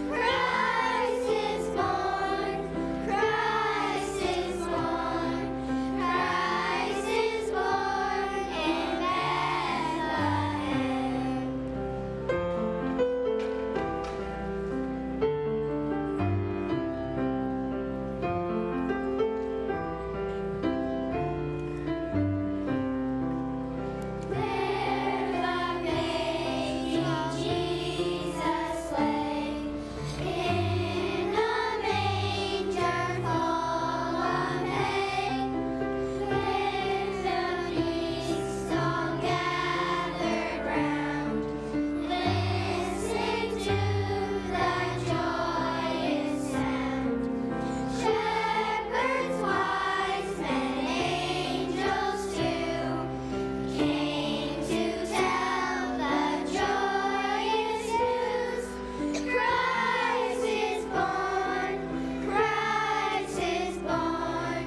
Christ is born, Christ is born, Christ is born in Bethlehem. Where the baby Jesus lay, in a manger full of hay, with the priests all gathered round, listening to the joyous sound. Shepherds, wise men, angels too came to tell the joyous news. Christ is born, Christ is born,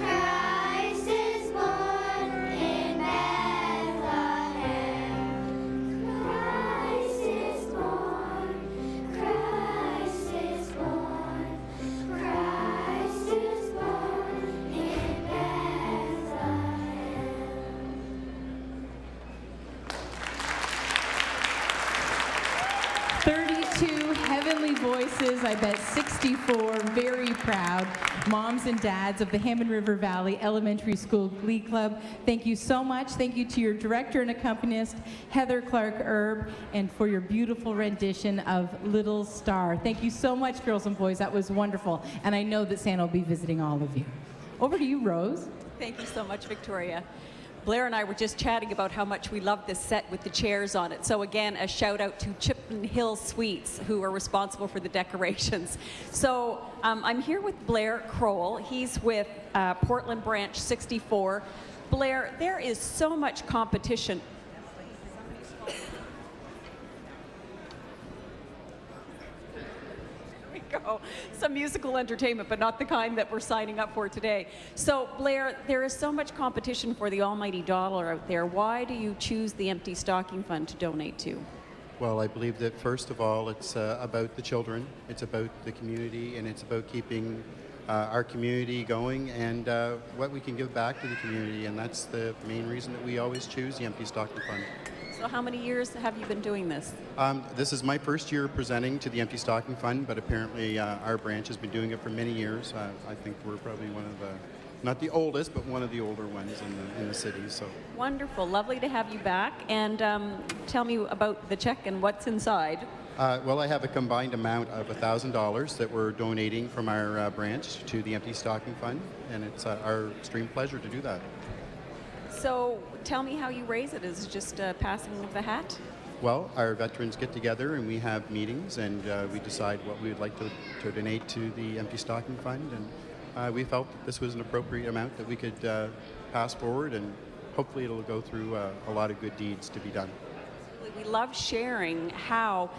Christ is born in Bethlehem. Christ is born, Christ is born, Christ is born in Bethlehem. 32 heavenly voices, I bet 64 very proud moms and dads of the Hammond River Valley Elementary School Glee Club. Thank you so much. Thank you to your director and accompanist, Heather Clark Erb, and for your beautiful rendition of Little Star. Thank you so much, girls and boys. That was wonderful. And I know that Santa will be visiting all of you. Over to you, Rose. Thank you so much, Victoria. Blair and I were just chatting about how much we love this set with the chairs on it. So again, a shout out to Chipman Hill Suites, who are responsible for the decorations. So I'm here with Blair Crowell. He's with Portland Branch 64. Blair, there is so much competition. Go. Some musical entertainment, but not the kind that we're signing up for today. So, Blair, there is so much competition for the almighty dollar out there. Why do you choose the Empty Stocking Fund to donate to? Well, I believe that first of all, it's about the children, it's about the community, and it's about keeping our community going and what we can give back to the community, and that's the main reason that we always choose the Empty Stocking Fund. So how many years have you been doing this? This is my first year presenting to the Empty Stocking Fund, but apparently our branch has been doing it for many years. I think we're probably one of the not the oldest, but one of the older ones in the city. So Wonderful. Lovely to have you back. And tell me about the check and what's inside. well, I have a combined amount of $1,000 that we're donating from our branch to the Empty Stocking Fund, and it's our extreme pleasure to do that. So tell me how you raise it. Is it just passing of the hat? Well, our veterans get together and we have meetings, and we decide what we would like to donate to the Empty Stocking Fund, and we felt that this was an appropriate amount that we could pass forward, and hopefully it'll go through a lot of good deeds to be done. We love sharing how,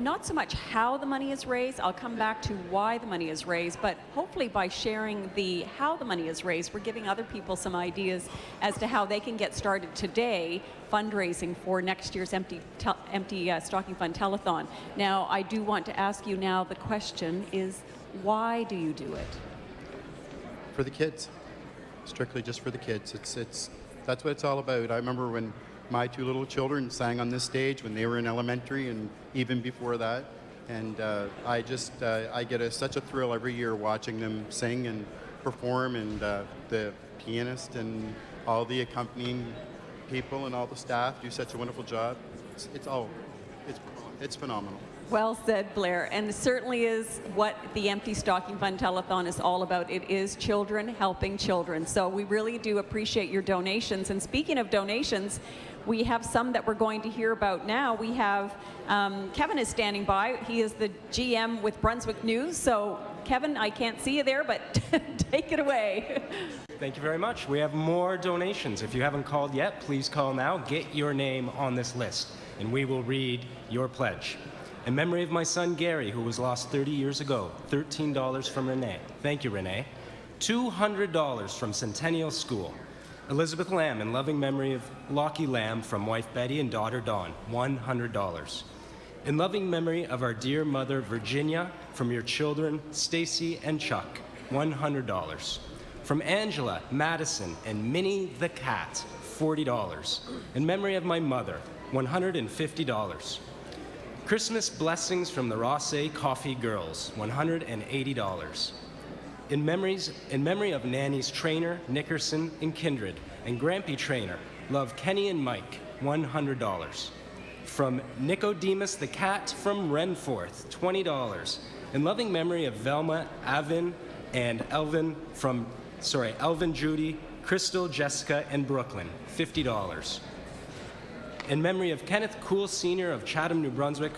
not so much how the money is raised, I'll come back to why the money is raised, but hopefully by sharing how the money is raised, we're giving other people some ideas as to how they can get started today fundraising for next year's Empty Stocking Fund Telethon. Now, I do want to ask you now, the question is, why do you do it? For the kids, strictly just for the kids. That's what it's all about. I remember when my two little children sang on this stage when they were in elementary and even before that. And I get such a thrill every year watching them sing and perform, and the pianist and all the accompanying people and all the staff do such a wonderful job. It's phenomenal. Well said, Blair. And it certainly is what the Empty Stocking Fund Telethon is all about. It is children helping children. So we really do appreciate your donations. And speaking of donations, we have some that we're going to hear about now. We have, Kevin is standing by. He is the GM with Brunswick News. So Kevin, I can't see you there, but take it away. Thank you very much. We have more donations. If you haven't called yet, please call now. Get your name on this list, and we will read your pledge. In memory of my son Gary, who was lost 30 years ago, $13 from Renee. Thank you, Renee. $200 from Centennial School. Elizabeth Lamb, in loving memory of Lockie Lamb, from wife Betty and daughter Dawn, $100. In loving memory of our dear mother Virginia, from your children Stacy and Chuck, $100. From Angela, Madison, and Minnie the cat, $40. In memory of my mother, $150. Christmas blessings from the Rossay Coffee Girls, $180. In memory of Nanny's Trainer, Nickerson, and Kindred, and Grampy Trainer, love Kenny and Mike, $100. From Nicodemus the cat from Renforth, $20. In loving memory of Velma, Avin, and Elvin, Judy, Crystal, Jessica, and Brooklyn, $50. In memory of Kenneth Cool Sr. of Chatham, New Brunswick,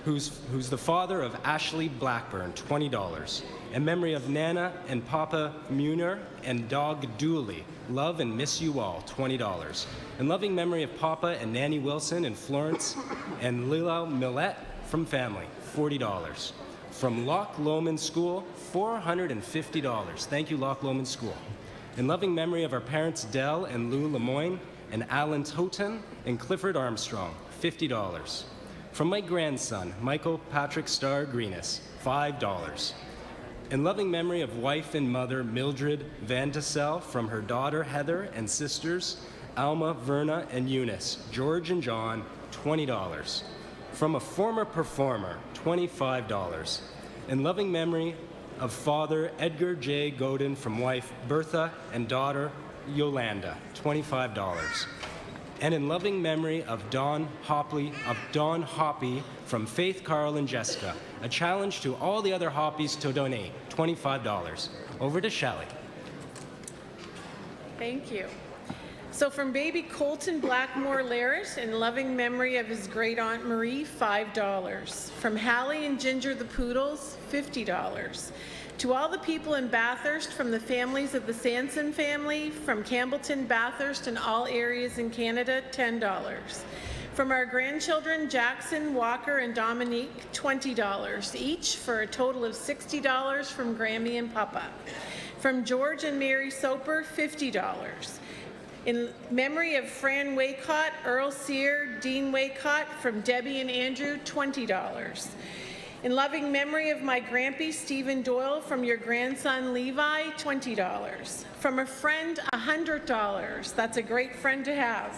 who's the father of Ashley Blackburn, $20. In memory of Nana and Papa Muner and dog Dooley, love and miss you all, $20. In loving memory of Papa and Nanny Wilson and Florence and Lila Millette from family, $40. From Loch Lomond School, $450. Thank you, Loch Lomond School. In loving memory of our parents Dell and Lou Lemoyne, and Alan Toten and Clifford Armstrong, $50. From my grandson, Michael Patrick Starr Greenis, $5. In loving memory of wife and mother Mildred Van Tassel, from her daughter Heather and sisters Alma, Verna, and Eunice, George and John, $20. From a former performer, $25. In loving memory of father Edgar J. Godin, from wife Bertha and daughter Yolanda, $25. And in loving memory of Dawn Hoppy from Faith, Carl, and Jessica, a challenge to all the other Hoppies to donate, $25. Over to Shelley. Thank you. So from baby Colton Blackmore Larrett, in loving memory of his great aunt Marie, $5. From Hallie and Ginger the Poodles, $50. To all the people in Bathurst, from the families of the Sanson family, from Campbellton, Bathurst, and all areas in Canada, $10. From our grandchildren, Jackson, Walker, and Dominique, $20 each, for a total of $60 from Grammy and Papa. From George and Mary Soper, $50. In memory of Fran Waycott, Earl Sear, Dean Waycott, from Debbie and Andrew, $20. In loving memory of my grampy, Stephen Doyle, from your grandson, Levi, $20. From a friend, $100. That's a great friend to have.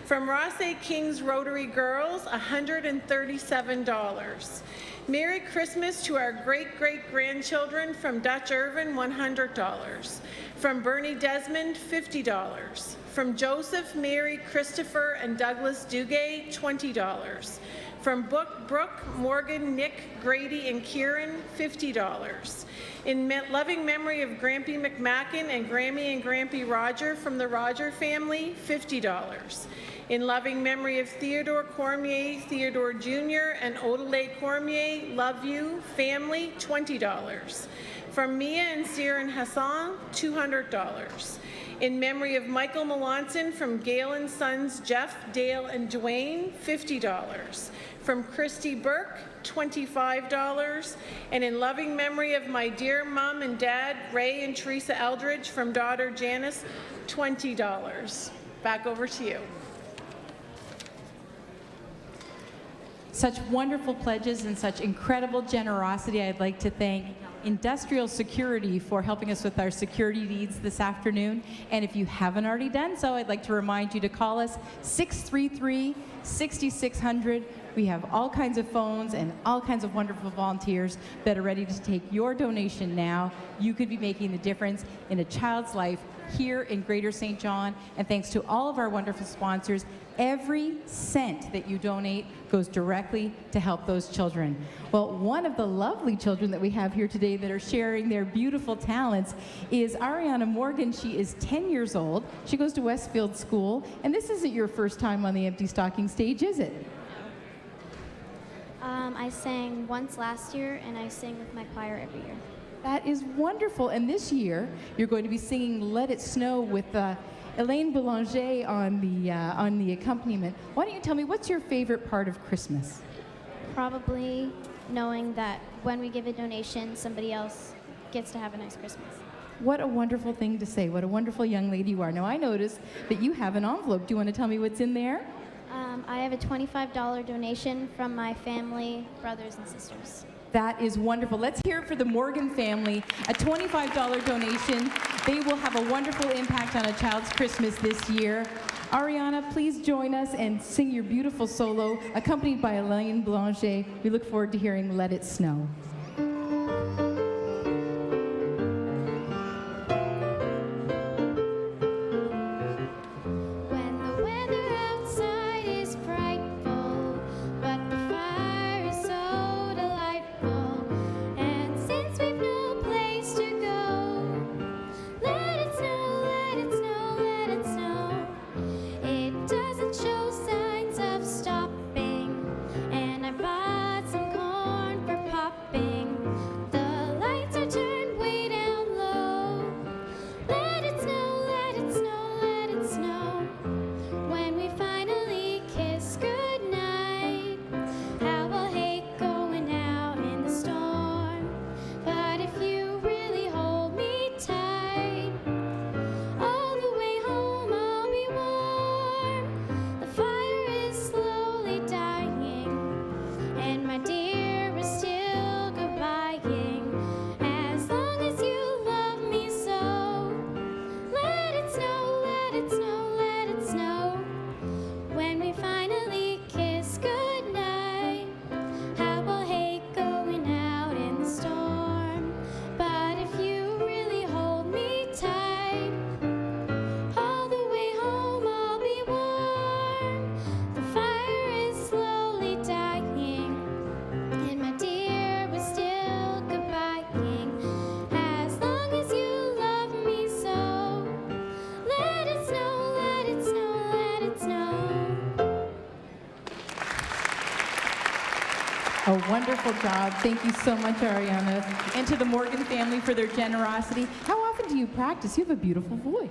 From Rossay Kings Rotary Girls, $137. Merry Christmas to our great-great-grandchildren from Dutch Irving, $100. From Bernie Desmond, $50. From Joseph, Mary, Christopher, and Douglas Dugay, $20. From Brooke, Morgan, Nick, Grady, and Kieran, $50. In loving memory of Grampy McMacken and Grammy and Grampy Roger from the Roger family, $50. In loving memory of Theodore Cormier, Theodore Jr., and Odelay Cormier, love you, family, $20. From Mia and Siren Hassan, $200. In memory of Michael Melanson from Gail and Sons, Jeff, Dale, and Dwayne, $50. From Christy Burke, $25. And in loving memory of my dear mom and dad, Ray and Teresa Eldridge, from daughter Janice, $20. Back over to you. Such wonderful pledges and such incredible generosity. I'd like to thank Industrial Security for helping us with our security needs this afternoon. And if you haven't already done so, I'd like to remind you to call us 633-6600. We have all kinds of phones and all kinds of wonderful volunteers that are ready to take your donation now. You could be making the difference in a child's life here in Greater St. John. And thanks to all of our wonderful sponsors, every cent that you donate goes directly to help those children. Well, one of the lovely children that we have here today that are sharing their beautiful talents is Ariana Morgan. She is 10 years old. She goes to Westfield School. And this isn't your first time on the Empty Stocking stage, is it? I sang once last year, and I sing with my choir every year. That is wonderful. And this year, you're going to be singing Let It Snow with Elaine Boulanger on the accompaniment. Why don't you tell me, what's your favorite part of Christmas? Probably knowing that when we give a donation, somebody else gets to have a nice Christmas. What a wonderful thing to say. What a wonderful young lady you are. Now, I noticed that you have an envelope. Do you want to tell me what's in there? I have a $25 donation from my family, brothers and sisters. That is wonderful. Let's hear it for the Morgan family. A $25 donation. They will have a wonderful impact on a child's Christmas this year. Ariana, please join us and sing your beautiful solo, accompanied by Elaine Boulanger. We look forward to hearing Let It Snow. A wonderful job. Thank you so much, Ariana. And to the Morgan family for their generosity. How often do you practice? You have a beautiful voice.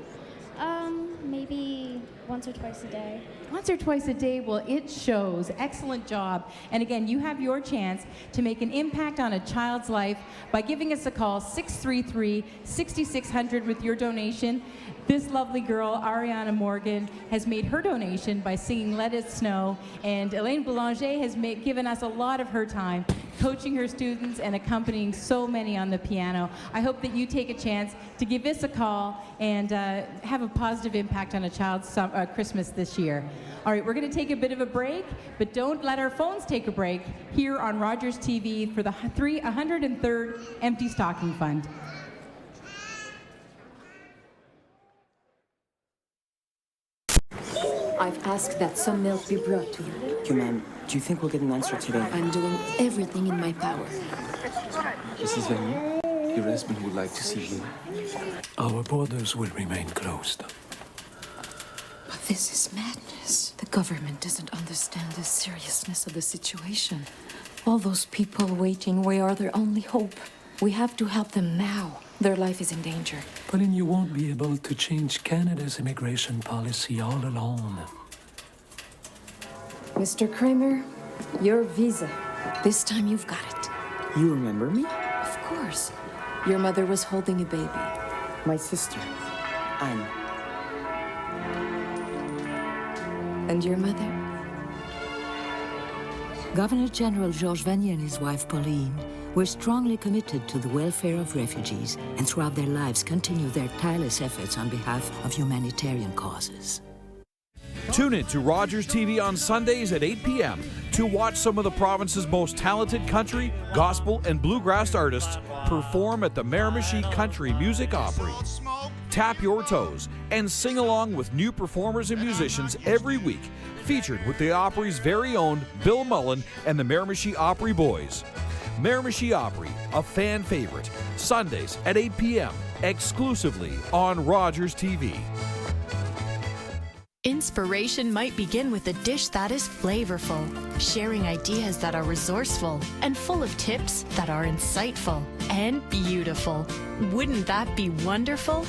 Maybe once or twice a day. Once or twice a day, well, it shows. Excellent job. And again, you have your chance to make an impact on a child's life by giving us a call, 633-6600 with your donation. This lovely girl, Ariana Morgan, has made her donation by singing Let It Snow, and Elaine Boulanger has given us a lot of her time. coaching her students and accompanying so many on the piano. I hope that you take a chance to give us a call and have a positive impact on a child's Christmas this year. All right, we're going to take a bit of a break, but don't let our phones take a break here on Rogers TV for the 103rd Empty Stocking Fund. I've asked that some milk be brought to you. Thank you, ma'am. Do you think we'll get an answer today? I'm doing everything in my power. Mrs. Vanier, your husband would like to see you. Our borders will remain closed. But this is madness. The government doesn't understand the seriousness of the situation. All those people waiting, we are their only hope. We have to help them now. Their life is in danger. Pauline, you won't be able to change Canada's immigration policy all alone. Mr. Kramer, your visa. This time you've got it. You remember me? Of course. Your mother was holding a baby. My sister, Anne. And your mother? Governor General Georges Vanier and his wife Pauline were strongly committed to the welfare of refugees and throughout their lives continue their tireless efforts on behalf of humanitarian causes. Tune in to Rogers TV on Sundays at 8 p.m. to watch some of the province's most talented country, gospel, and bluegrass artists perform at the Miramichi Country Music Opry. Tap your toes and sing along with new performers and musicians every week, featured with the Opry's very own Bill Mullen and the Miramichi Opry Boys. Miramichi Opry, a fan favorite, Sundays at 8 p.m., exclusively on Rogers TV. Inspiration might begin with a dish that is flavorful, sharing ideas that are resourceful, and full of tips that are insightful and beautiful. Wouldn't that be wonderful?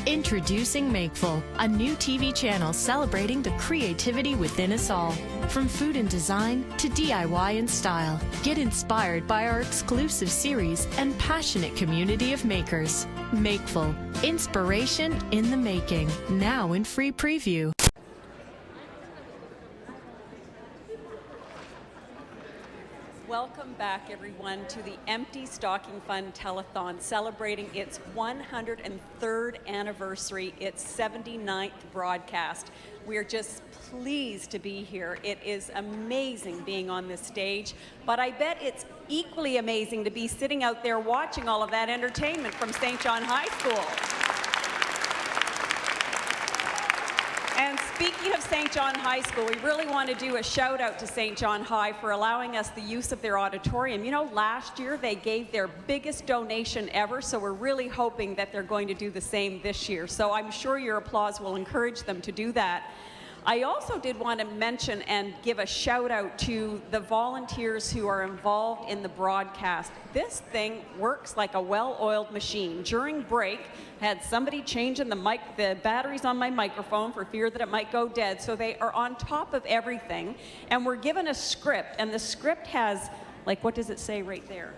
Introducing Makeful, a new TV channel celebrating the creativity within us all. From food and design to DIY and style, get inspired by our exclusive series and passionate community of makers. Makeful, inspiration in the making, now in free preview. Welcome back, everyone, to the Empty Stocking Fund Telethon, celebrating its 103rd anniversary, its 79th broadcast. We are just pleased to be here. It is amazing being on this stage, but I bet it's equally amazing to be sitting out there watching all of that entertainment from St. John High School. And speaking of St. John High School, we really want to do a shout out to St. John High for allowing us the use of their auditorium. You know, last year they gave their biggest donation ever, so we're really hoping that they're going to do the same this year. So I'm sure your applause will encourage them to do that. I also did want to mention and give a shout out to the volunteers who are involved in the broadcast. This thing works like a well-oiled machine. During break, I had somebody changing the batteries on my microphone for fear that it might go dead. So they are on top of everything. And we're given a script, and the script has, like, what does it say right there?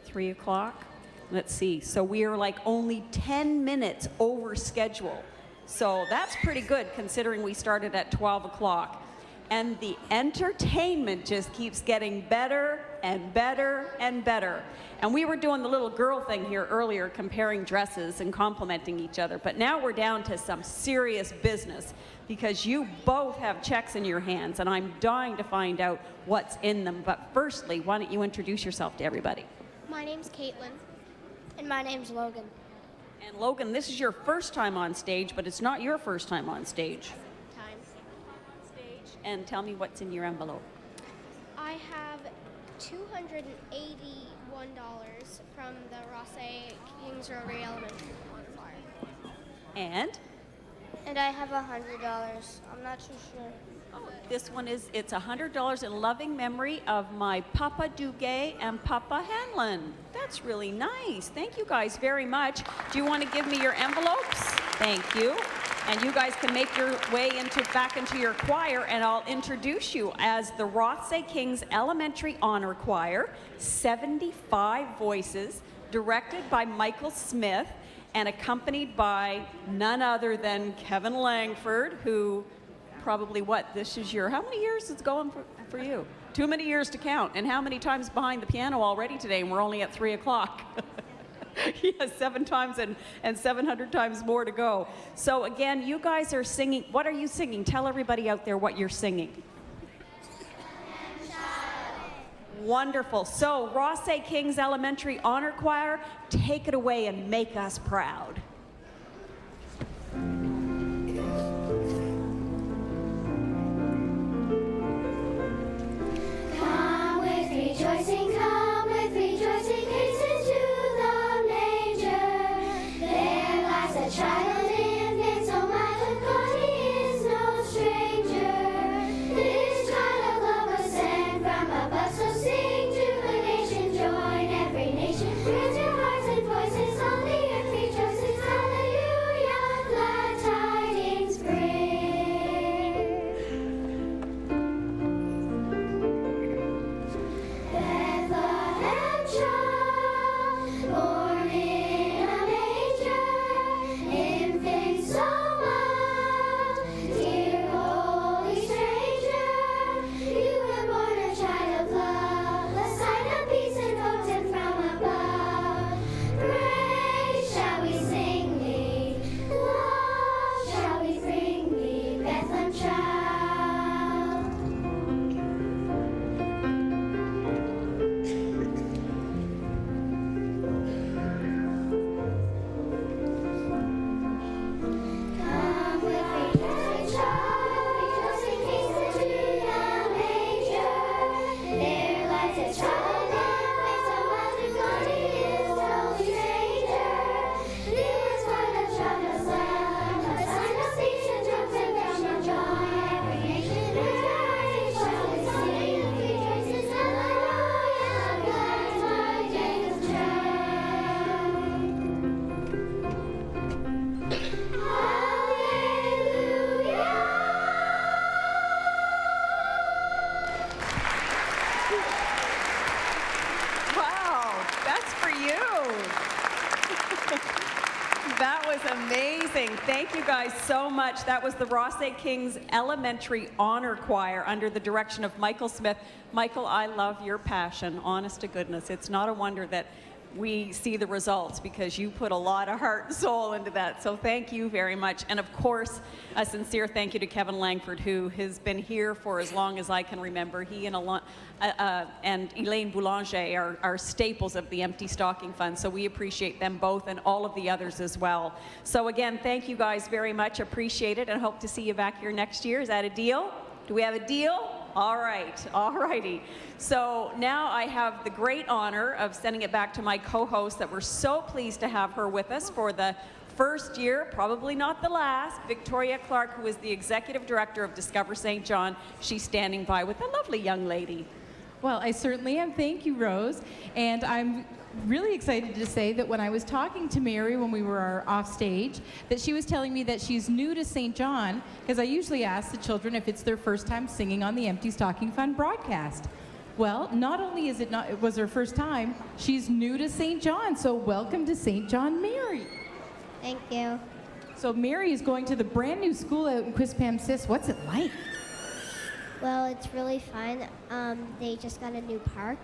3 o'clock? Let's see. So we are like only 10 minutes over schedule. So that's pretty good considering we started at 12 o'clock. And the entertainment just keeps getting better and better and better. And we were doing the little girl thing here earlier, comparing dresses and complimenting each other. But now we're down to some serious business because you both have checks in your hands, and I'm dying to find out what's in them. But firstly, why don't you introduce yourself to everybody? My name's Caitlin. And my name's Logan. And Logan, this is your first time on stage, but it's not your first time on stage. And tell me what's in your envelope. I have $281 from the Rosse Kings Rotary Elementary Choir. And I have $100. I'm not too sure. this one it's $100 in loving memory of my Papa Duguay and Papa Hanlon. That's really nice. Thank you guys very much. Do you want to give me your envelopes? Thank you. And you guys can make your way back into your choir, and I'll introduce you as the Rosse Kings Elementary Honor Choir, 75 voices, directed by Michael Smith, and accompanied by none other than Kevin Langford, who probably this is how many years it's going for you? Too many years to count. And how many times behind the piano already today? And we're only at 3 o'clock. Yes, 7 times and 700 times more to go. So again, you guys are singing. What are you singing? Tell everybody out there what you're singing. Wonderful. So, Rossay Kings Elementary Honor Choir, take it away and make us proud. Come with rejoicing, hasten to the manger. There lies a child, infant, so mild, God, he is no stranger. This child of love was sent from above, so sing jubilation, join every nation. Raise your hearts and voices, all the earth rejoices, hallelujah, glad tidings bring. Bethlehem child, born in a manger, infant so mild, dear holy stranger, you were born a child of love, a sign of peace and hope sent from above. Praise shall we sing thee, love shall we bring thee, Bethlehem child. Come with rejoicing, rejoicing, hasten to the manger. There lies a child, infant, so mild, and God, he is no stranger. This one a child of love, a sign of peace and hope sent from above. Every nation rejoices, sing, rejoices, hallelujah, glad tidings Wow, that's for you. That was amazing. Thank you guys so much. That was the Rossay Kings Elementary Honor Choir under the direction of Michael Smith. Michael, I love your passion, honest to goodness. It's not a wonder that we see the results because you put a lot of heart and soul into that. So thank you very much. And of course, a sincere thank you to Kevin Langford, who has been here for as long as I can remember. He and Elaine Boulanger are staples of the Empty Stocking Fund. So we appreciate them both and all of the others as well. So again, thank you guys very much. Appreciate it and hope to see you back here next year. Is that a deal? Do we have a deal? All right, all righty. So now I have the great honor of sending it back to my co-host that we're so pleased to have her with us for the first year, probably not the last, Victoria Clark, who is the Executive Director of Discover St. John. She's standing by with a lovely young lady. Well, I certainly am. Thank you, Rose. And I'm really excited to say that when I was talking to Mary when we were off stage, that she was telling me that she's new to St. John, because I usually ask the children if it's their first time singing on the Empty Stocking Fund broadcast. Well, not only is it was her first time, she's new to St. John. So welcome to St. John, Mary. Thank you. So Mary is going to the brand new school out in Quispam-Sis. What's it like? Well, it's really fun. They just got a new park.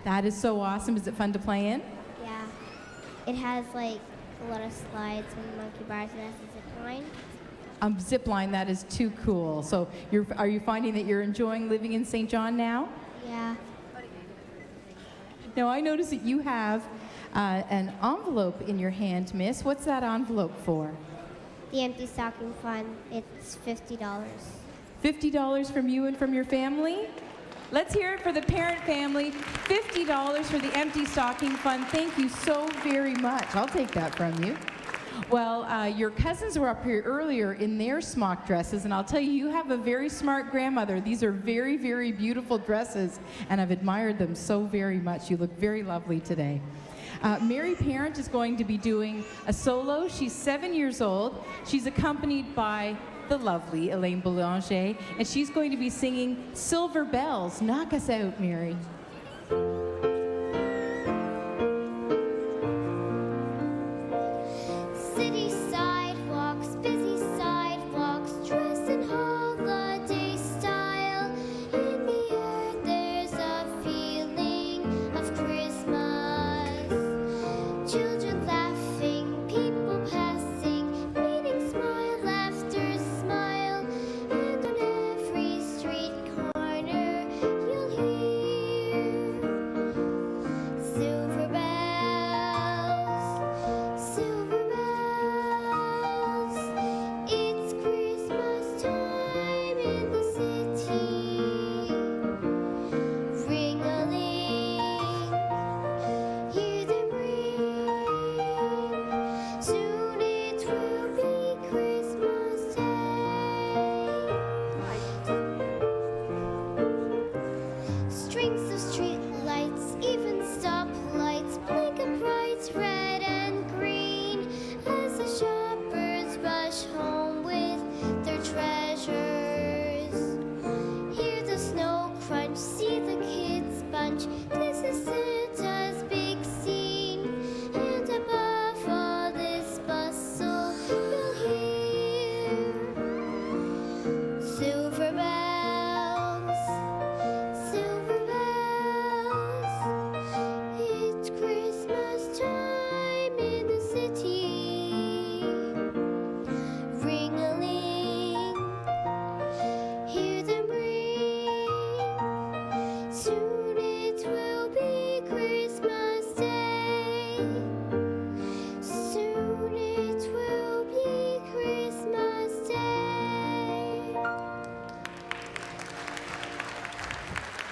That is so awesome. Is it fun to play in? Yeah. It has like a lot of slides and monkey bars and it has a zip line. Zip line, that is too cool. So are you finding that you're enjoying living in St. John now? Yeah. Now I notice that you have an envelope in your hand, Miss. What's that envelope for? The Empty Stocking Fund, it's $50. $50 from you and from your family? Let's hear it for the parent family. $50 for the Empty Stocking Fund. Thank you so very much. I'll take that from you. Well, your cousins were up here earlier in their smock dresses, and I'll tell you, you have a very smart grandmother. These are very, very beautiful dresses, and I've admired them so very much. You look very lovely today. Mary Parent is going to be doing a solo. She's 7 years old. She's accompanied by the lovely Elaine Boulanger, and she's going to be singing Silver Bells. Knock us out, Mary. City sidewalks, busy sidewalks, dressed in holiday style. In the air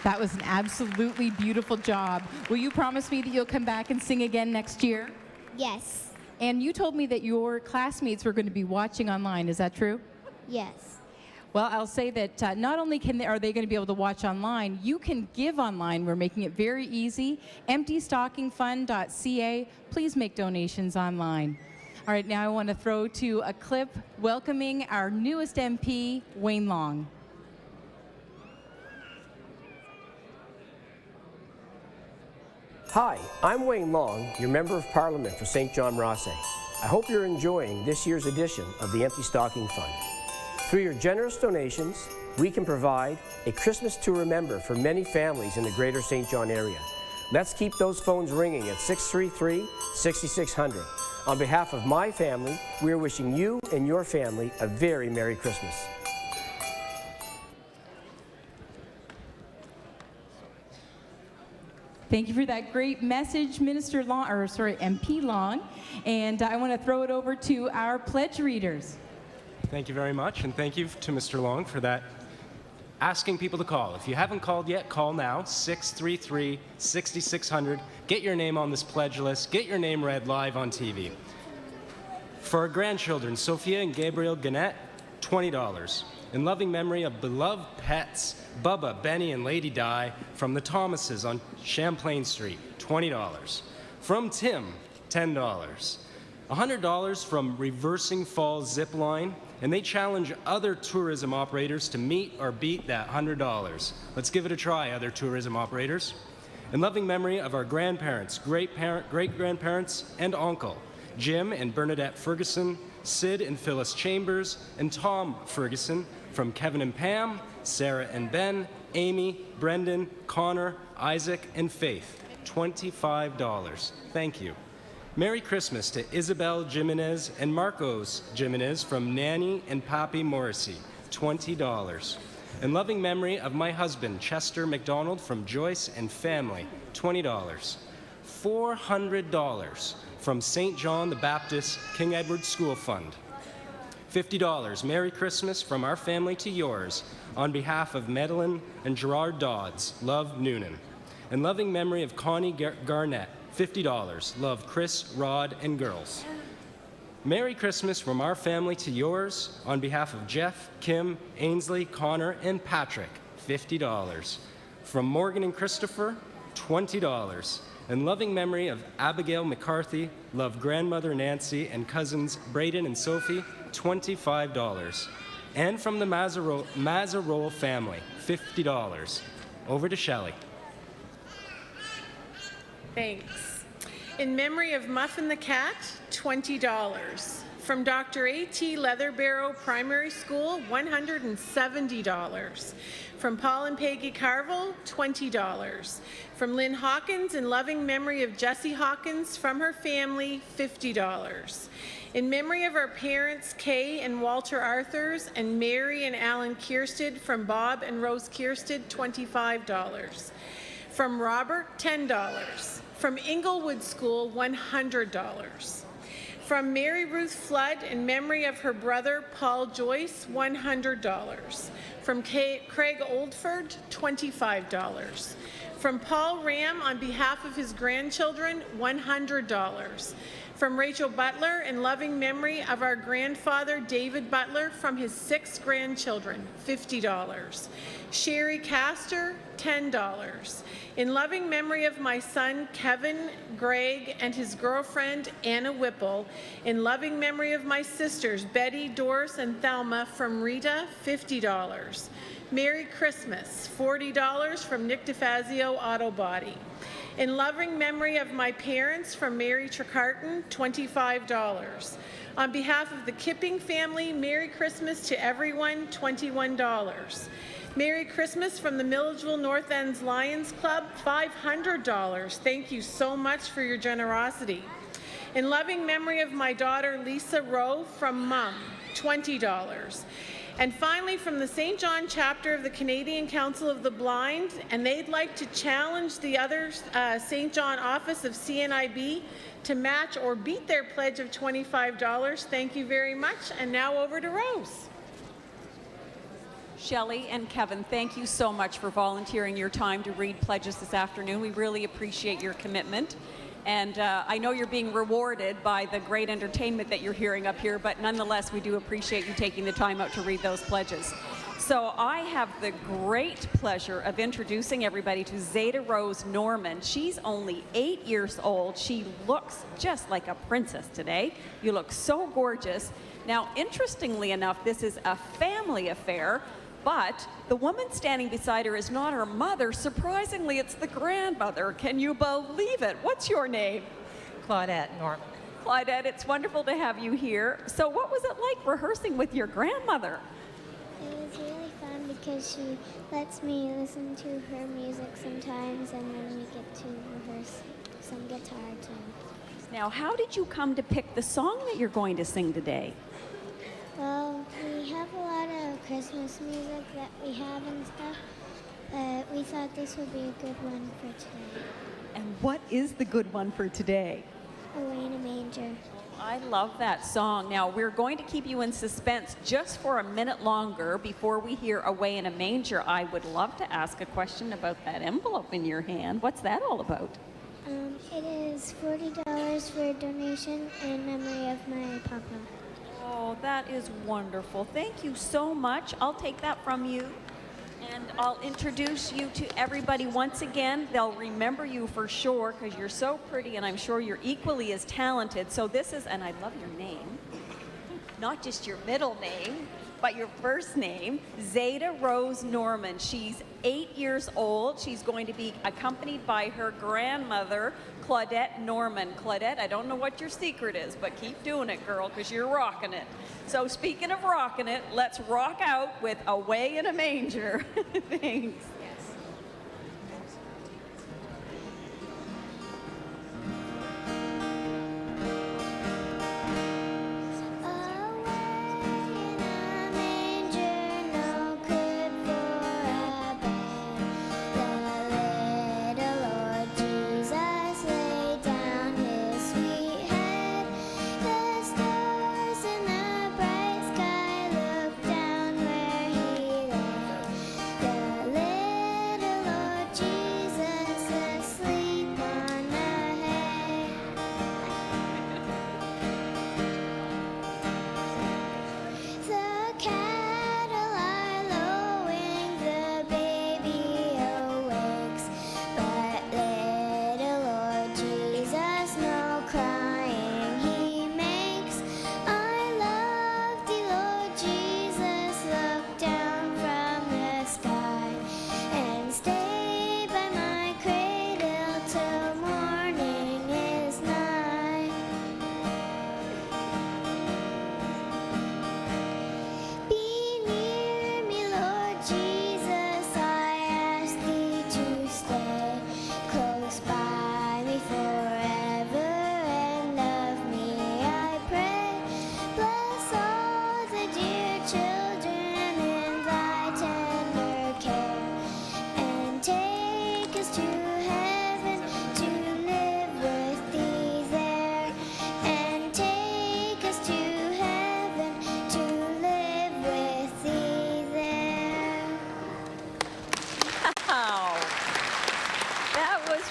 That was an absolutely beautiful job. Will you promise me that you'll come back and sing again next year? Yes. And you told me that your classmates were going to be watching online. Is that true? Yes. Well, I'll say that not only are they going to be able to watch online, you can give online. We're making it very easy. EmptyStockingFund.ca. Please make donations online. All right, now I want to throw to a clip welcoming our newest MP, Wayne Long. Hi, I'm Wayne Long, your Member of Parliament for St. John Rothesay. I hope you're enjoying this year's edition of the Empty Stocking Fund. Through your generous donations, we can provide a Christmas to remember for many families in the greater St. John area. Let's keep those phones ringing at 633-6600. On behalf of my family, we are wishing you and your family a very Merry Christmas. Thank you for that great message, Minister Long, or sorry, MP Long. And I want to throw it over to our pledge readers. Thank you very much, and thank you to Mr. Long for that. Asking people to call. If you haven't called yet, call now, 633-6600. Get your name on this pledge list. Get your name read live on TV. For our grandchildren, Sophia and Gabriel Gannett, $20. In loving memory of beloved pets, Bubba, Benny, and Lady Di, from the Thomases on Champlain Street, $20. From Tim, $10. $100 from Reversing Falls Zip Line, and they challenge other tourism operators to meet or beat that $100. Let's give it a try, other tourism operators. In loving memory of our grandparents, great-grandparents, and uncle, Jim and Bernadette Ferguson, Sid and Phyllis Chambers, and Tom Ferguson, from Kevin and Pam, Sarah and Ben, Amy, Brendan, Connor, Isaac, and Faith, $25. Thank you. Merry Christmas to Isabel Jimenez and Marcos Jimenez from Nanny and Papi Morrissey, $20. In loving memory of my husband, Chester McDonald from Joyce and family, $20. $400 from St. John the Baptist King Edward School Fund. $50, Merry Christmas from our family to yours, on behalf of Madeline and Gerard Dodds, love Noonan. In loving memory of Connie Garnett, $50, love Chris, Rod, and girls. Merry Christmas from our family to yours, on behalf of Jeff, Kim, Ainsley, Connor, and Patrick, $50. From Morgan and Christopher, $20. In loving memory of Abigail McCarthy, love grandmother Nancy and cousins Braden and Sophie, $25. And from the Mazarole family, $50. Over to Shelley. Thanks. In memory of Muffin the Cat, $20. From Dr. A.T. Leatherbarrow Primary School, $170. From Paul and Peggy Carville, $20. From Lynn Hawkins, in loving memory of Jessie Hawkins, from her family, $50. In memory of our parents, Kay and Walter Arthurs, and Mary and Alan Kiersted, from Bob and Rose Kiersted, $25. From Robert, $10. From Inglewood School, $100. From Mary Ruth Flood, in memory of her brother, Paul Joyce, $100. From Craig Oldford, $25. From Paul Ram, on behalf of his grandchildren, $100. From Rachel Butler, in loving memory of our grandfather, David Butler, from his 6 grandchildren, $50. Sherry Castor, $10. In loving memory of my son, Kevin, Greg, and his girlfriend, Anna Whipple. In loving memory of my sisters, Betty, Doris, and Thelma, from Rita, $50. Merry Christmas, $40 from Nick DeFazio Auto Body. In loving memory of my parents, from Mary Trecarton, $25. On behalf of the Kipping family, Merry Christmas to everyone, $21. Merry Christmas from the Milledgeville North Ends Lions Club, $500. Thank you so much for your generosity. In loving memory of my daughter, Lisa Rowe, from Mum, $20. And finally, from the St. John chapter of the Canadian Council of the Blind, and they'd like to challenge the other St. John office of CNIB to match or beat their pledge of $25. Thank you very much. And now over to Rose. Shelley and Kevin, thank you so much for volunteering your time to read pledges this afternoon. We really appreciate your commitment. And I know you're being rewarded by the great entertainment that you're hearing up here, but nonetheless, we do appreciate you taking the time out to read those pledges. So I have the great pleasure of introducing everybody to Zeta Rose Norman. She's only 8 years old. She looks just like a princess today. You look so gorgeous. Now, interestingly enough, this is a family affair, but the woman standing beside her is not her mother. Surprisingly, it's the grandmother. Can you believe it? What's your name? Claudette Norman. Claudette, it's wonderful to have you here. So what was it like rehearsing with your grandmother? It was really fun because she lets me listen to her music sometimes, and then we get to rehearse some guitar tunes. Now, how did you come to pick the song that you're going to sing today? Well, we have a lot of Christmas music that we have and stuff, but we thought this would be a good one for today. And what is the good one for today? Away in a Manger. I love that song. Now, we're going to keep you in suspense just for a minute longer before we hear Away in a Manger. I would love to ask a question about that envelope in your hand. What's that all about? It is $40 for a donation in memory of my papa. Oh, that is wonderful. Thank you so much. I'll take that from you. And I'll introduce you to everybody once again. They'll remember you for sure because you're so pretty, and I'm sure you're equally as talented. So this is, and I love your name, not just your middle name, but your first name, Zeta Rose Norman. She's 8 years old. She's going to be accompanied by her grandmother, Claudette Norman. Claudette, I don't know what your secret is, but keep doing it, girl, because you're rocking it. So speaking of rocking it, let's rock out with Away in a Manger. Thanks.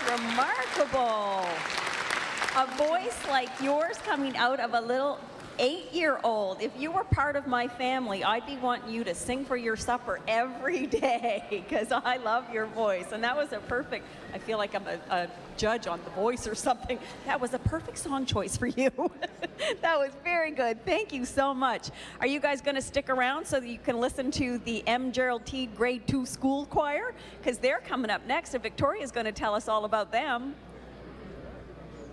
Remarkable. A voice like yours coming out of a little 8-year-old. If you were part of my family, I'd be wanting you to sing for your supper every day because I love your voice. And that was a perfect, I feel like I'm a judge on The Voice or something. That was a perfect song choice for you. That was very good. Thank you so much. Are you guys going to stick around so that you can listen to the M. Gerald Teed Grade 2 School Choir? Because they're coming up next, and Victoria's going to tell us all about them.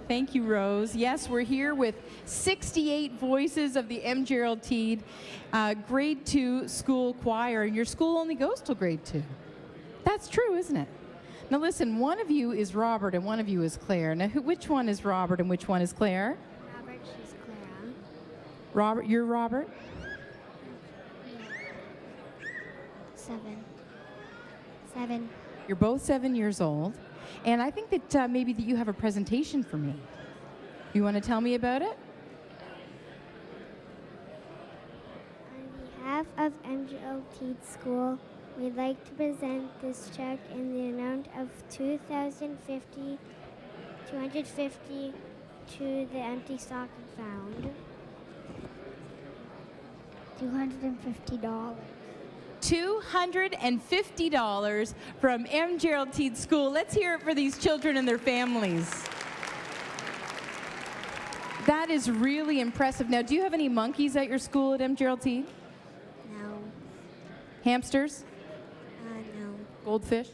Thank you, Rose. Yes, we're here with 68 voices of the M. Gerald Teed Grade 2 School Choir, and your school only goes till Grade 2. That's true, isn't it? Now listen, one of you is Robert and one of you is Claire. Now, which one is Robert and which one is Claire? Robert, she's Clara. Robert, you're Robert? 7. You're both 7 years old. And I think that maybe that you have a presentation for me. You want to tell me about it? On behalf of MGLT School, we'd like to present this check in the amount of $250 to the Empty Stocking Fund. $250. $250 from M. Gerald Teed School. Let's hear it for these children and their families. That is really impressive. Now, do you have any monkeys at your school at M. Gerald Teed? No. Hamsters? No. Goldfish?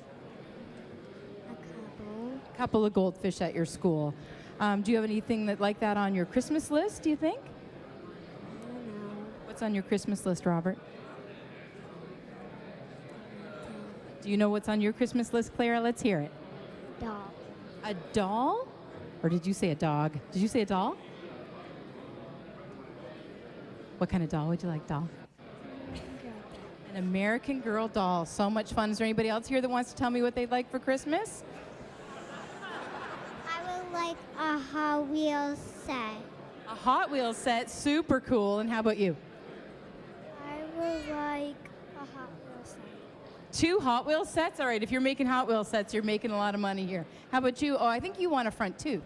A couple. A couple of goldfish at your school. Do you have anything like that on your Christmas list, do you think? No. What's on your Christmas list, Robert? Do you know what's on your Christmas list, Clara? Let's hear it. Doll. A doll? Or did you say a dog? Did you say a doll? What kind of doll would you like, doll? An American Girl doll. So much fun. Is there anybody else here that wants to tell me what they'd like for Christmas? I would like a Hot Wheels set. A Hot Wheels set. Super cool. And how about you? I would like a Hot Wheels set. 2 Hot Wheels sets? All right, if you're making Hot Wheels sets, you're making a lot of money here. How about you? Oh, I think you want a front tooth.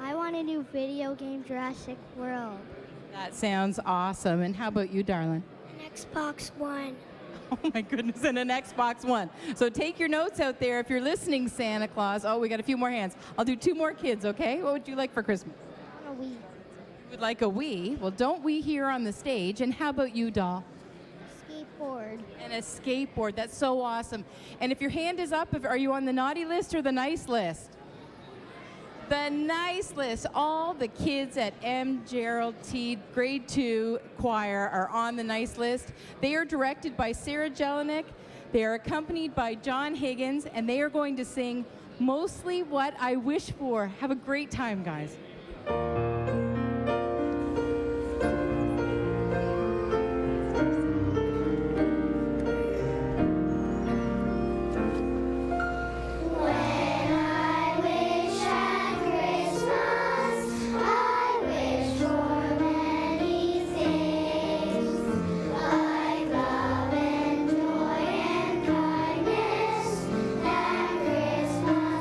I want a new video game, Jurassic World. That sounds awesome. And how about you, darling? An Xbox One. Oh my goodness, and an Xbox One. So take your notes out there if you're listening, Santa Claus. Oh, we got a few more hands. I'll do 2 more kids, okay? What would you like for Christmas? I want a Wii. You would like a Wii? Well, don't we here on the stage? And how about you, doll? Skateboard. And a skateboard. That's so awesome. And if your hand is up, are you on the naughty list or the nice list? The nice list. All the kids at M. Gerald Teed Grade 2 Choir are on the nice list. They are directed by Sarah Jelinek. They are accompanied by John Higgins, and they are going to sing Mostly What I Wish For. Have a great time, guys.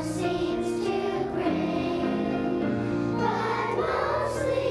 Seems to bring, but mostly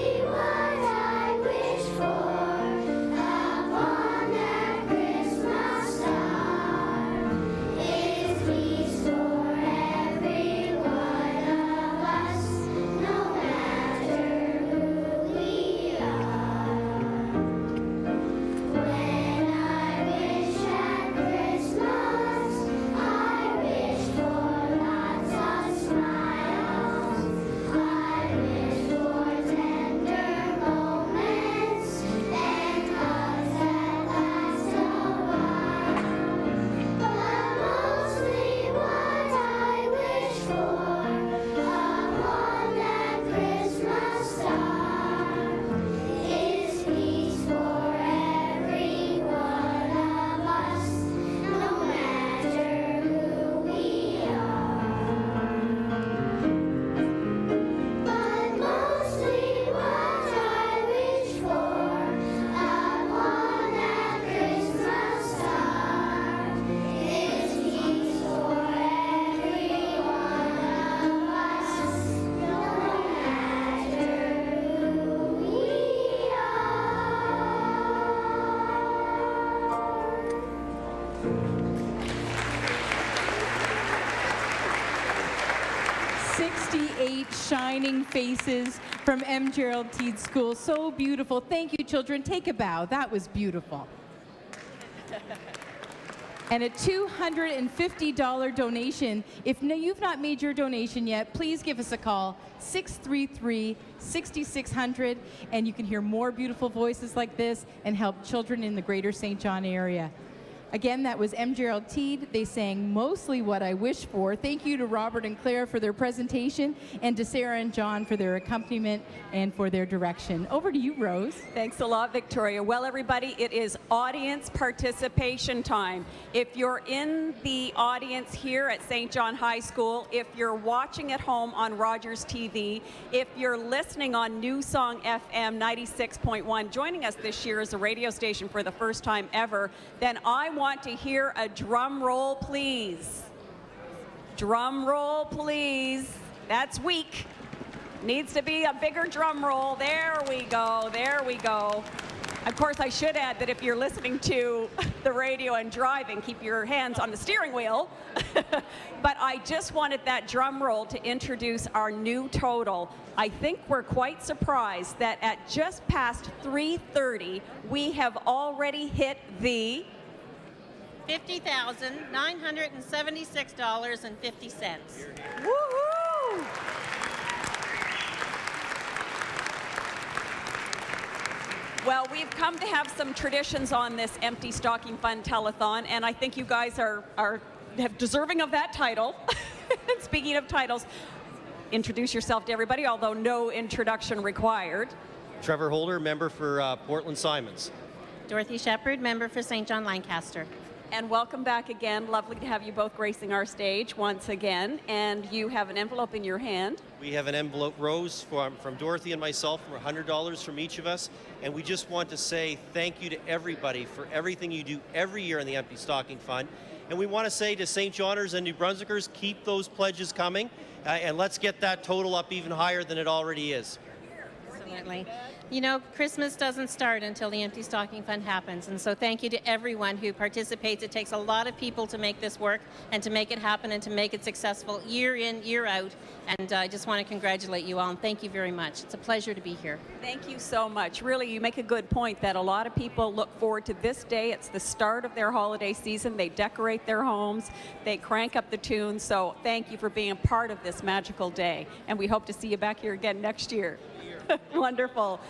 shining faces from M. Gerald Teed School. So beautiful. Thank you, children. Take a bow. That was beautiful. And a $250 donation. If you've not made your donation yet, please give us a call, 633-6600, and you can hear more beautiful voices like this and help children in the greater St. John area. Again, that was M. Gerald Teed. They sang Mostly What I Wish For. Thank you to Robert and Claire for their presentation, and to Sarah and John for their accompaniment and for their direction. Over to you, Rose. Thanks a lot, Victoria. Well, everybody, it is audience participation time. If you're in the audience here at St. John High School, if you're watching at home on Rogers TV, if you're listening on New Song FM 96.1, joining us this year as a radio station for the first time ever, then I want to hear a drum roll, please. Drum roll, please. That's weak. Needs to be a bigger drum roll. There we go. There we go. Of course, I should add that if you're listening to the radio and driving, keep your hands on the steering wheel. But I just wanted that drum roll to introduce our new total. I think we're quite surprised that at just past 3:30, we have already hit the $50,976.50. Woohoo! Well, we've come to have some traditions on this Empty Stocking Fund Telethon, and I think you guys are deserving of that title. Speaking of titles, introduce yourself to everybody, although no introduction required. Trevor Holder, member for Portland Simons. Dorothy Shepherd, member for St. John Lancaster. And welcome back again. Lovely to have you both gracing our stage once again. And you have an envelope in your hand. We have an envelope, Rose, from Dorothy and myself, for $100 from each of us. And we just want to say thank you to everybody for everything you do every year in the Empty Stocking Fund. And we want to say to St. Johners and New Brunswickers, keep those pledges coming. And let's get that total up even higher than it already is. Absolutely. You know, Christmas doesn't start until the Empty Stocking Fund happens, and so thank you to everyone who participates. It takes a lot of people to make this work and to make it happen and to make it successful year in, year out, and I just want to congratulate you all and thank you very much. It's a pleasure to be here. Thank you so much. Really, you make a good point that a lot of people look forward to this day. It's the start of their holiday season. They decorate their homes, they crank up the tunes, so thank you for being a part of this magical day, and we hope to see you back here again next year. Wonderful.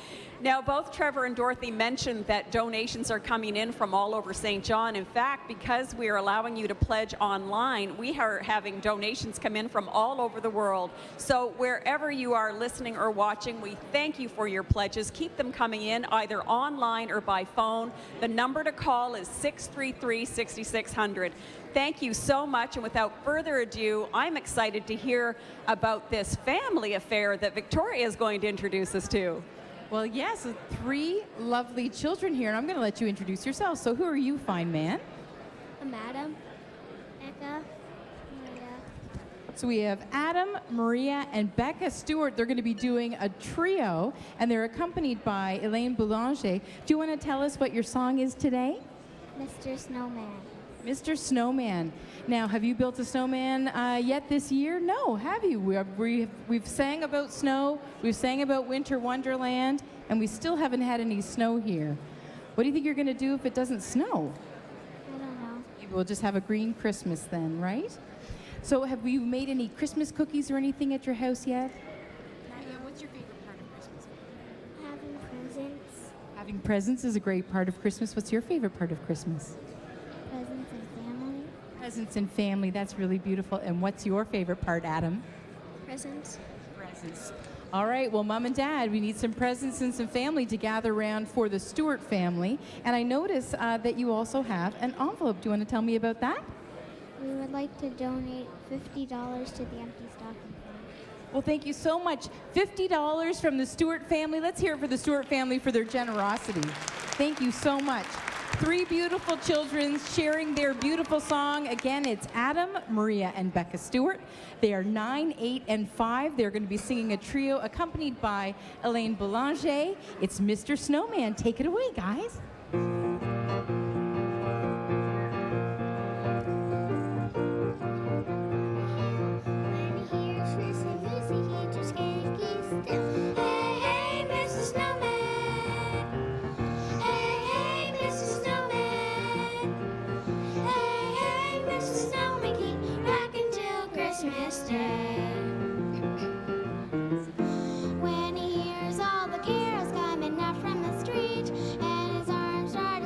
Now, both Trevor and Dorothy mentioned that donations are coming in from all over St. John. In fact, because we are allowing you to pledge online, we are having donations come in from all over the world. So wherever you are listening or watching, we thank you for your pledges. Keep them coming in either online or by phone. The number to call is 633-6600. Thank you so much, and without further ado, I'm excited to hear about this family affair that Victoria is going to introduce us to. Well, yes, 3 lovely children here, and I'm going to let you introduce yourself. So who are you, fine man? I'm Adam, Becca, Maria. So we have Adam, Maria, and Becca Stewart. They're going to be doing a trio, and they're accompanied by Elaine Boulanger. Do you want to tell us what your song is today? Mr. Snowman. Mr. Snowman. Now, have you built a snowman yet this year? No, have you? We've sang about snow, we've sang about winter wonderland, and we still haven't had any snow here. What do you think you're going to do if it doesn't snow? I don't know. We'll just have a green Christmas then, right? So have you made any Christmas cookies or anything at your house yet? What's your favorite part of Christmas? Having presents. Having presents is a great part of Christmas. What's your favorite part of Christmas? Presents and family. Presents and family, that's really beautiful. And what's your favorite part, Adam? Presents. Presents. All right, well, Mom and Dad, we need some presents and some family to gather around for the Stewart family. And I notice that you also have an envelope. Do you want to tell me about that? We would like to donate $50 to the Empty Stocking Fund. Well, thank you so much. $50 from the Stewart family. Let's hear it for the Stewart family for their generosity. Thank you so much. 3 beautiful children sharing their beautiful song. Again, it's Adam, Maria, and Becca Stewart. They are 9, 8, and 5. They're going to be singing a trio accompanied by Elaine Boulanger. It's Mr. Snowman. Take it away, guys. Christmas Day. When he hears all the carols coming up from the street, and his arms start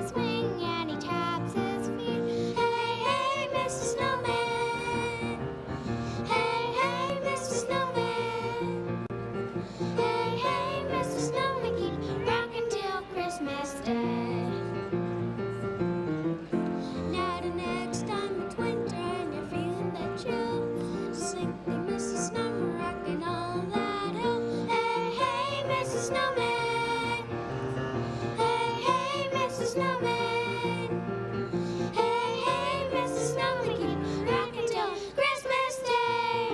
Snowman. Hey, hey, Mr. Snowman. Hey, hey, Mr. Snowman, keep rocking till Christmas Day.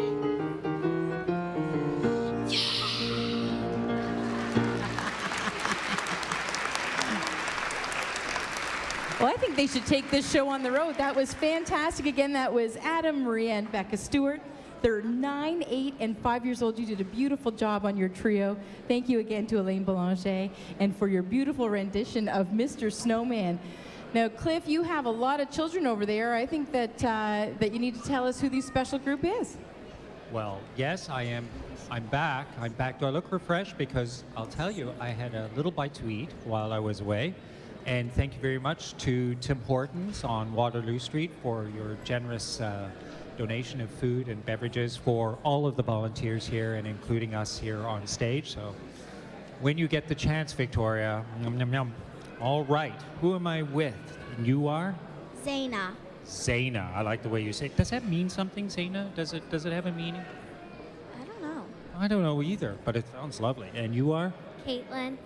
Well, I think they should take this show on the road. That was fantastic. Again, that was Adam, Maria, and Becca Stewart. They're 9, 8, and 5 years old. You did a beautiful job on your trio. Thank you again to Elaine Boulanger and for your beautiful rendition of Mr. Snowman. Now, Cliff, you have a lot of children over there. I think that that you need to tell us who the special group is. Well, yes, I am. I'm back. I'm back. Do I look refreshed? Because I'll tell you, I had a little bite to eat while I was away. And thank you very much to Tim Hortons on Waterloo Street for your generous donation of food and beverages for all of the volunteers here and including us here on stage. So when you get the chance, Victoria, yum, yum, yum. All right, who am I with? You are? Zaina. Zaina. I like the way you say it. Does that mean something, Zaina? Does it have a meaning? I don't know. I don't know either, but it sounds lovely. And you are? Caitlin.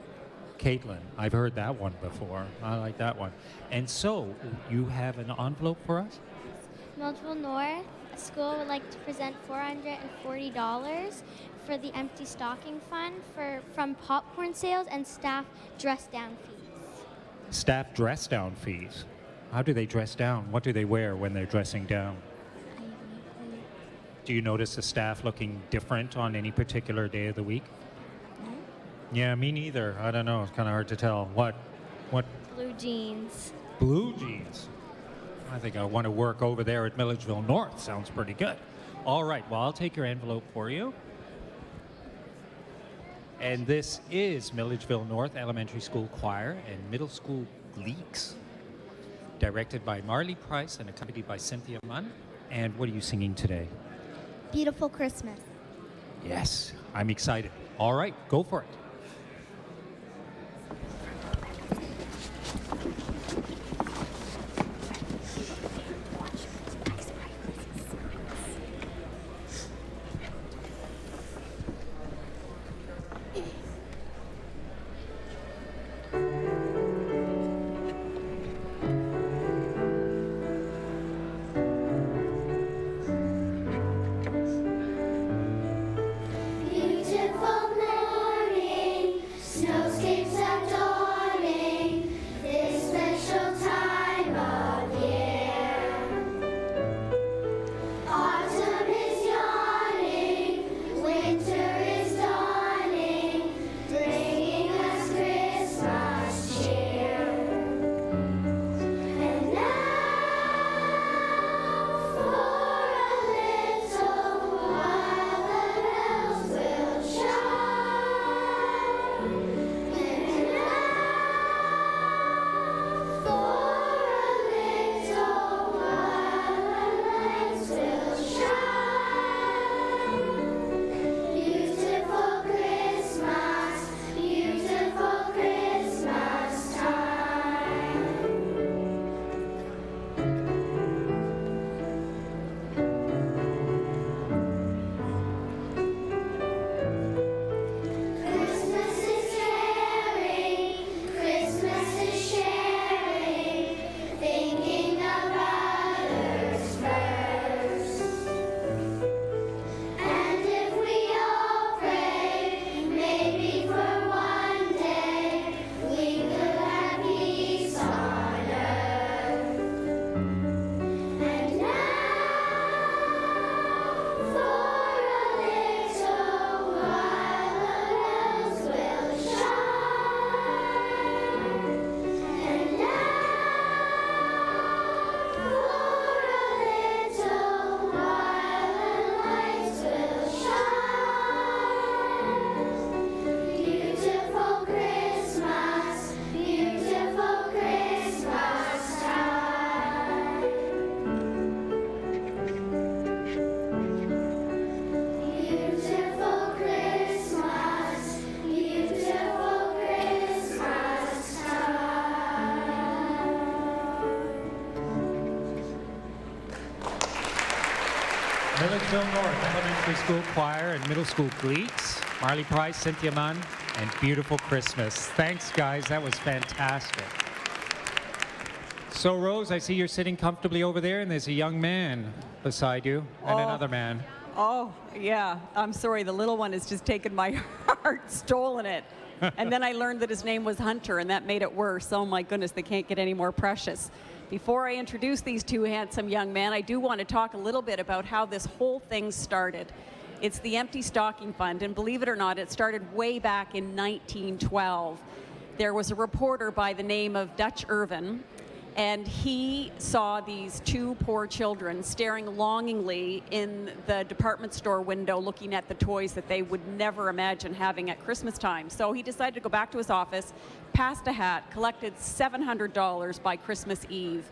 Caitlin. I've heard that one before. I like that one. And so, you have an envelope for us? Milledgeville North School would like to present $440 for the Empty Stocking Fund from popcorn sales and staff dress-down fees. Staff dress down fees. How do they dress down? What do they wear when they're dressing down? Do you notice the staff looking different on any particular day of the week? No. Yeah, me neither. I don't know. It's kind of hard to tell. What? Blue jeans. Blue jeans. I think I want to work over there at Milledgeville North. Sounds pretty good. All right. Well, I'll take your envelope for you. And this is Milledgeville North Elementary School Choir and Middle School Gleeks, directed by Marley Price and accompanied by Cynthia Munn. And what are you singing today? Beautiful Christmas. Yes, I'm excited. All right, go for it. Beautiful morning, snowscapes are dawning, this special time of year. Autumn is yawning, winter is dawning, bringing us Christmas cheer. And now, for a little while, the bells will chime. And now, for a little while, the lights will shine. Beautiful Christmas, beautiful Christmas time. Christmas is caring, Christmas is sharing, thinking of others first. And if we all pray, maybe for one day, we could have peace on earth. And now, for a little while, the bells will chime. And now, for a little while, the lights will shine. Beautiful Christmas, beautiful Christmas time. Beautiful Christmas, beautiful Christmas time. Milledgeville North Elementary School Choir and Middle School Gleeks. Marley Price, Cynthia Munn, and beautiful Christmas. Thanks, guys. That was fantastic. So, Rose, I see you're sitting comfortably over there, and there's a young man beside you, and another man. Oh, yeah. I'm sorry. The little one has just taken my heart, stolen it. And then I learned that his name was Hunter, and that made it worse. Oh, my goodness. They can't get any more precious. Before I introduce these two handsome young men, I do want to talk a little bit about how this whole thing started. It's the Empty Stocking Fund, and believe it or not, it started way back in 1912. There was a reporter by the name of Dutch Irving, and he saw these two poor children staring longingly in the department store window looking at the toys that they would never imagine having at Christmas time. So he decided to go back to his office, passed a hat, collected $700 by Christmas Eve.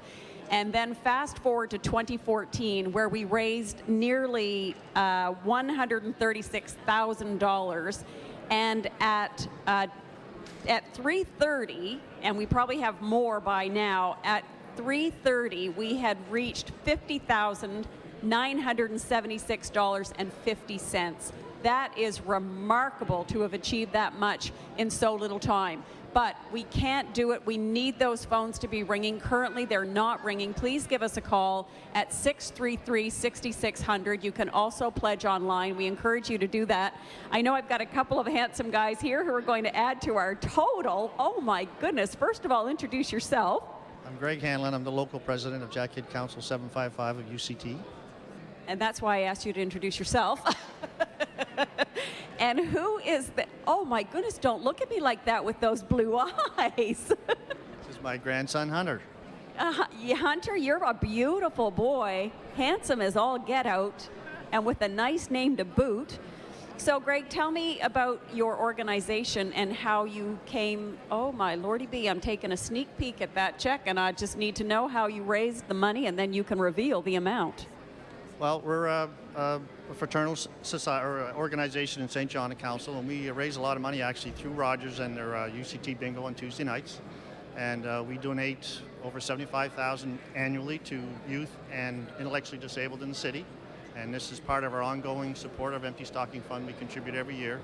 And then fast forward to 2014, where we raised nearly $136,000. And at 3:30, and we probably have more by now, at 3:30 we had reached $50,976.50. That is remarkable to have achieved that much in so little time. But we can't do it. We need those phones to be ringing. Currently, they're not ringing. Please give us a call at 633-6600. You can also pledge online. We encourage you to do that. I know I've got a couple of handsome guys here who are going to add to our total. Oh, my goodness. First of all, introduce yourself. I'm Greg Hanlon. I'm the local president of Jack Kid Council 755 of UCT. And that's why I asked you to introduce yourself. And who is the, oh my goodness, don't look at me like that with those blue eyes. This is my grandson, Hunter. Yeah, Hunter, you're a beautiful boy, handsome as all get out, and with a nice name to boot. So Greg, tell me about your organization and how you came, oh my lordy bee, I'm taking a sneak peek at that check, and I just need to know how you raised the money, and then you can reveal the amount. Well, we're a fraternal society or organization in St. John Council, and we raise a lot of money actually through Rogers and their UCT bingo on Tuesday nights. And we donate over $75,000 annually to youth and intellectually disabled in the city. And this is part of our ongoing support of Empty Stocking Fund. We contribute every year,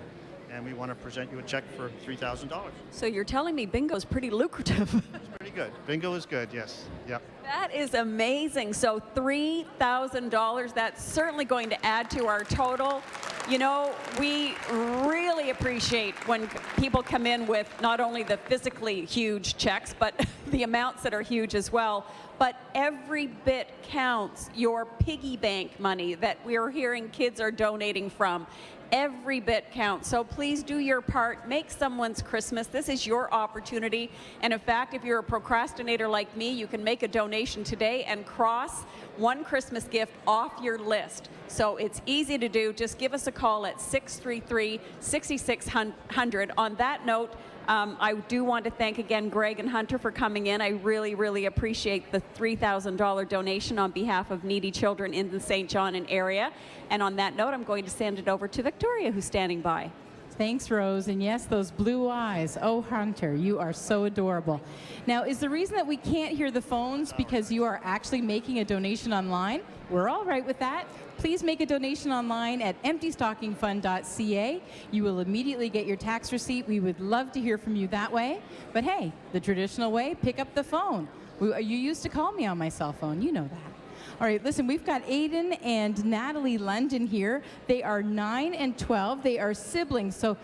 and we want to present you a check for $3,000. So you're telling me bingo's pretty lucrative. It's pretty good. Bingo is good, yes. Yep. That is amazing. So $3,000, that's certainly going to add to our total. You know, we really appreciate when people come in with not only the physically huge checks, but the amounts that are huge as well. But every bit counts. Your piggy bank money that we're hearing kids are donating from, every bit counts. So please do your part. Make someone's Christmas. This is your opportunity. And in fact, if you're a procrastinator like me, you can make a donation today and cross one Christmas gift off your list. So it's easy to do. Just give us a call at 633-6600. On that note, I do want to thank again Greg and Hunter for coming in. I really, really appreciate the $3,000 donation on behalf of needy children in the St. John area. And on that note, I'm going to send it over to Victoria, who's standing by. Thanks, Rose. And yes, those blue eyes. Oh, Hunter, you are so adorable. Now, is the reason that we can't hear the phones because you are actually making a donation online? We're all right with that. Please make a donation online at emptystockingfund.ca. You will immediately get your tax receipt. We would love to hear from you that way. But hey, the traditional way, pick up the phone. You used to call me on my cell phone. You know that. All right, listen, we've got Aiden and Natalie London here. They are 9 and 12. They are siblings. So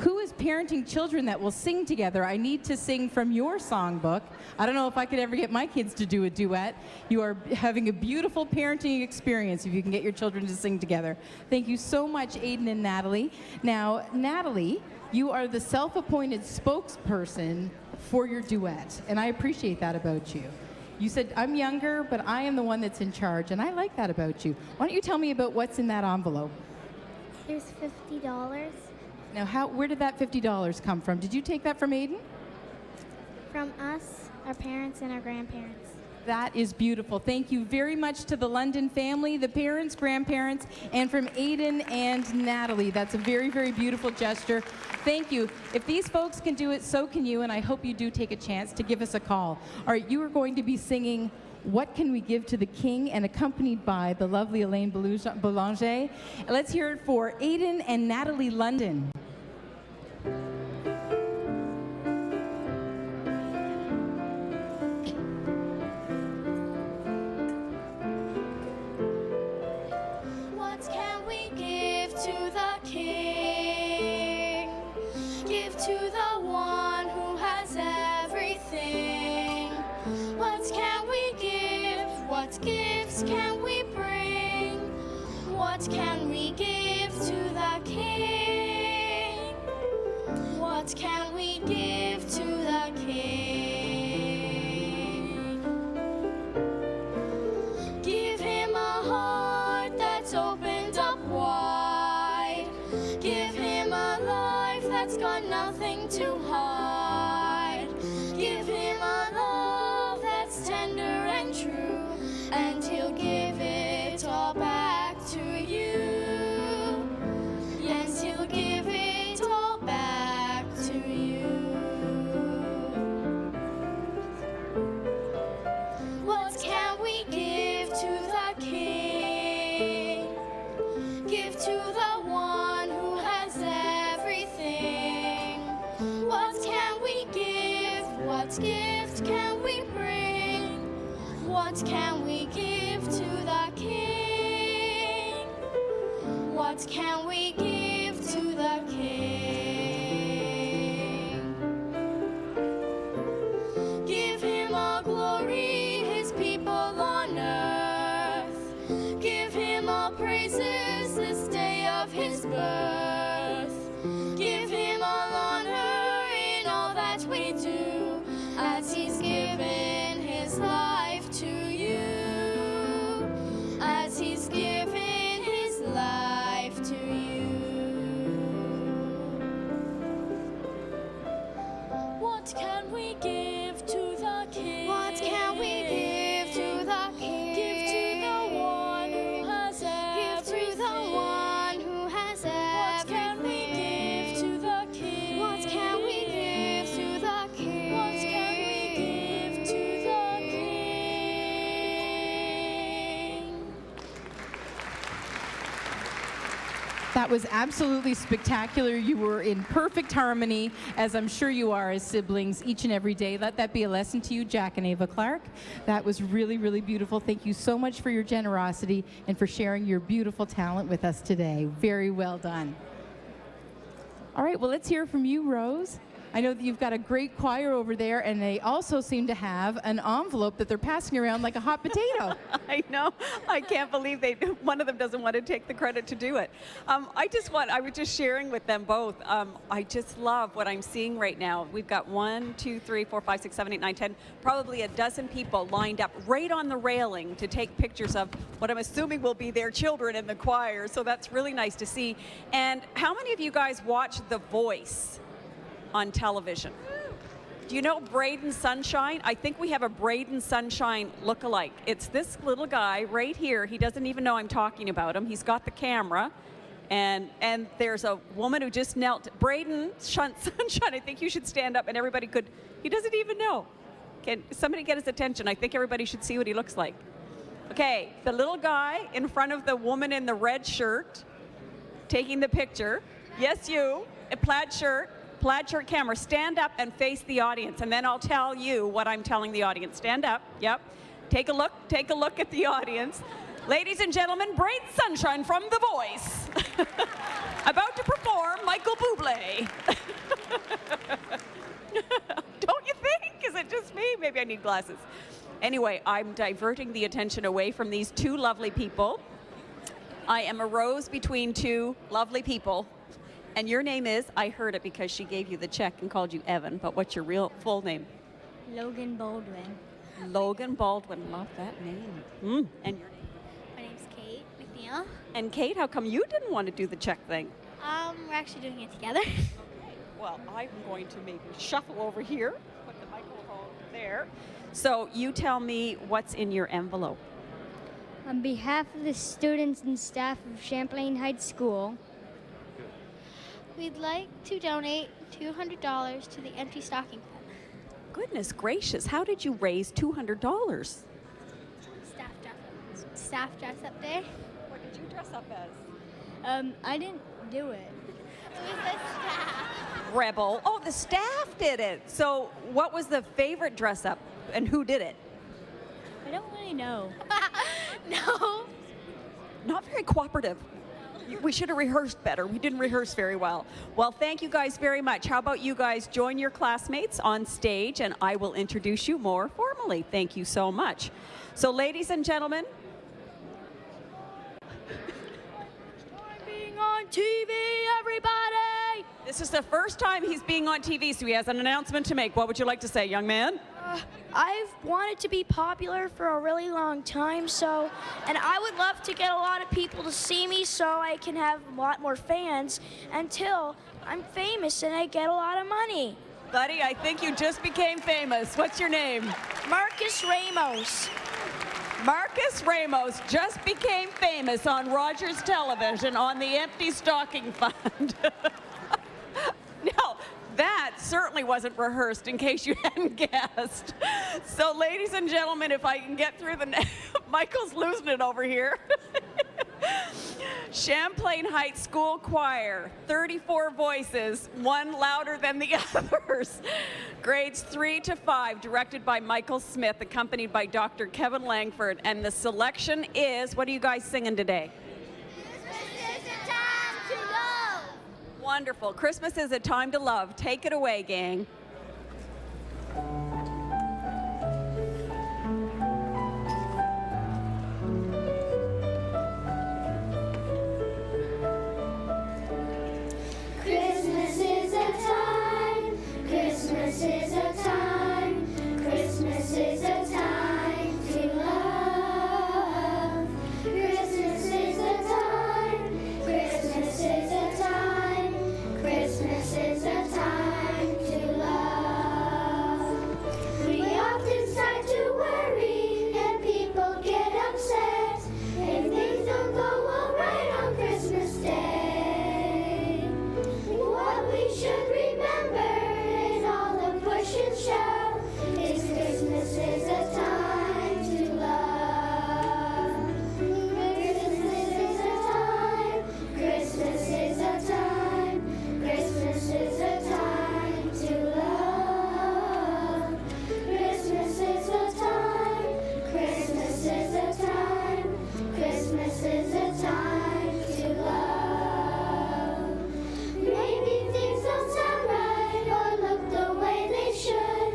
who is parenting children that will sing together? I need to sing from your songbook. I don't know if I could ever get my kids to do a duet. You are having a beautiful parenting experience if you can get your children to sing together. Thank you so much, Aiden and Natalie. Now, Natalie, you are the self-appointed spokesperson for your duet, and I appreciate that about you. You said, I'm younger, but I am the one that's in charge, and I like that about you. Why don't you tell me about what's in that envelope? There's $50. Now, where did that $50 come from? Did you take that from Aiden? From us, our parents, and our grandparents. That is beautiful. Thank you very much to the London family, the parents, grandparents, and from Aiden and Natalie. That's a very, very beautiful gesture. Thank you. If these folks can do it, so can you, and I hope you do take a chance to give us a call. All right, you are going to be singing What Can We Give to the King, and accompanied by the lovely Elaine Boulanger. Let's hear it for Aiden and Natalie London. to the one who has everything. What can we give? What gifts can we bring? What can we give to the King? What can we give to the King? Give him a heart that's opened up wide. Give him a life that's got nothing to hide. Give him a love that's tender and true, and he'll give it all back to you. Yes, he'll give it all back to you. What can we give to the King? Give to the one who has everything. What can we give? What gift can we bring? What can we give to the King? What can we give to the King? Give him all glory, his people on earth. Give him all praises this day of his birth. Give him all honor in all that we do, as he's given his life to you. As he's given his life to you. What can we give to the King? What can we give to the King? Give to the one who has everything. Give to the one who has everything. What can we give to the King? What can we give to the King? What can we give to the King? That was absolutely spectacular. You were in perfect harmony, as I'm sure you are as siblings each and every day. Let that be a lesson to you, Jack and Ava Clark. That was really, really beautiful. Thank you so much for your generosity and for sharing your beautiful talent with us today. Very well done. All right, well, let's hear from you, Rose. I know that you've got a great choir over there, and they also seem to have an envelope that they're passing around like a hot potato. I know. I can't believe one of them doesn't want to take the credit to do it. I was just sharing with them both. I just love what I'm seeing right now. We've got 1, 2, 3, 4, 5, 6, 7, 8, 9, 10, probably a dozen people lined up right on the railing to take pictures of what I'm assuming will be their children in the choir. So that's really nice to see. And how many of you guys watch The Voice on television? Do you know Braden Sunshine? I think we have a Braden Sunshine look-alike. It's this little guy right here. He doesn't even know I'm talking about him. He's got the camera, and there's a woman who just knelt. Braden Sunshine, I think you should stand up, and everybody could. He doesn't even know. Can somebody get his attention? I think everybody should see what he looks like. Okay, the little guy in front of the woman in the red shirt taking the picture. Yes, you, a plaid shirt camera, stand up and face the audience, and then I'll tell you what I'm telling the audience. Stand up, yep. Take a look at the audience. Ladies and gentlemen, Braden Sunshine from The Voice. About to perform Michael Bublé. Don't you think? Is it just me? Maybe I need glasses. Anyway, I'm diverting the attention away from these two lovely people. I am a rose between two lovely people. And your name is, I heard it because she gave you the check and called you Evan, but what's your real full name? Logan Baldwin. Logan Baldwin, love that name. And your name? My name's Kate McNeil. And Kate, how come you didn't want to do the check thing? We're actually doing it together. Well, I'm going to maybe shuffle over here, put the microphone there. So you tell me what's in your envelope. On behalf of the students and staff of Champlain Heights School, we'd like to donate $200 to the Empty Stocking Fund. Goodness gracious, how did you raise $200? Staff dress-up day. What did you dress up as? I didn't do it. It was the staff. Rebel. Oh, the staff did it. So what was the favorite dress-up, and who did it? I don't really know. No. Not very cooperative. We should have rehearsed better. We didn't rehearse very well. Well, thank you guys very much. How about you guys join your classmates on stage and I will introduce you more formally. Thank you so much. So, ladies and gentlemen. Being on TV, everybody! This is the first time he's being on TV, so he has an announcement to make. What would you like to say, young man? I've wanted to be popular for a really long time, and I would love to get a lot of people to see me so I can have a lot more fans until I'm famous and I get a lot of money. Buddy, I think you just became famous. What's your name? Marcus Ramos. Marcus Ramos just became famous on Rogers Television on the Empty Stocking Fund. No, that certainly wasn't rehearsed, in case you hadn't guessed. So, ladies and gentlemen, if I can get through the... Michael's losing it over here. Champlain Heights School Choir, 34 voices, one louder than the others. Grades 3 to 5, directed by Michael Smith, accompanied by Dr. Kevin Langford. And the selection is, what are you guys singing today? Wonderful. Christmas is a time to love. Take it away, gang. Christmas is a time. Christmas is a time. Christmas is a time to love. Christmas is a time. Christmas is a time. Christmas is a time to love. We often start to worry and people get upset if things don't go all right on Christmas Day. What we should remember in all the push and shove is Christmas is a time to love. Christmas is a time. Christmas is a time. Christmas is a time to love. Christmas is a time. Christmas is a time. Christmas is a time to love. Maybe things don't sound right or look the way they should,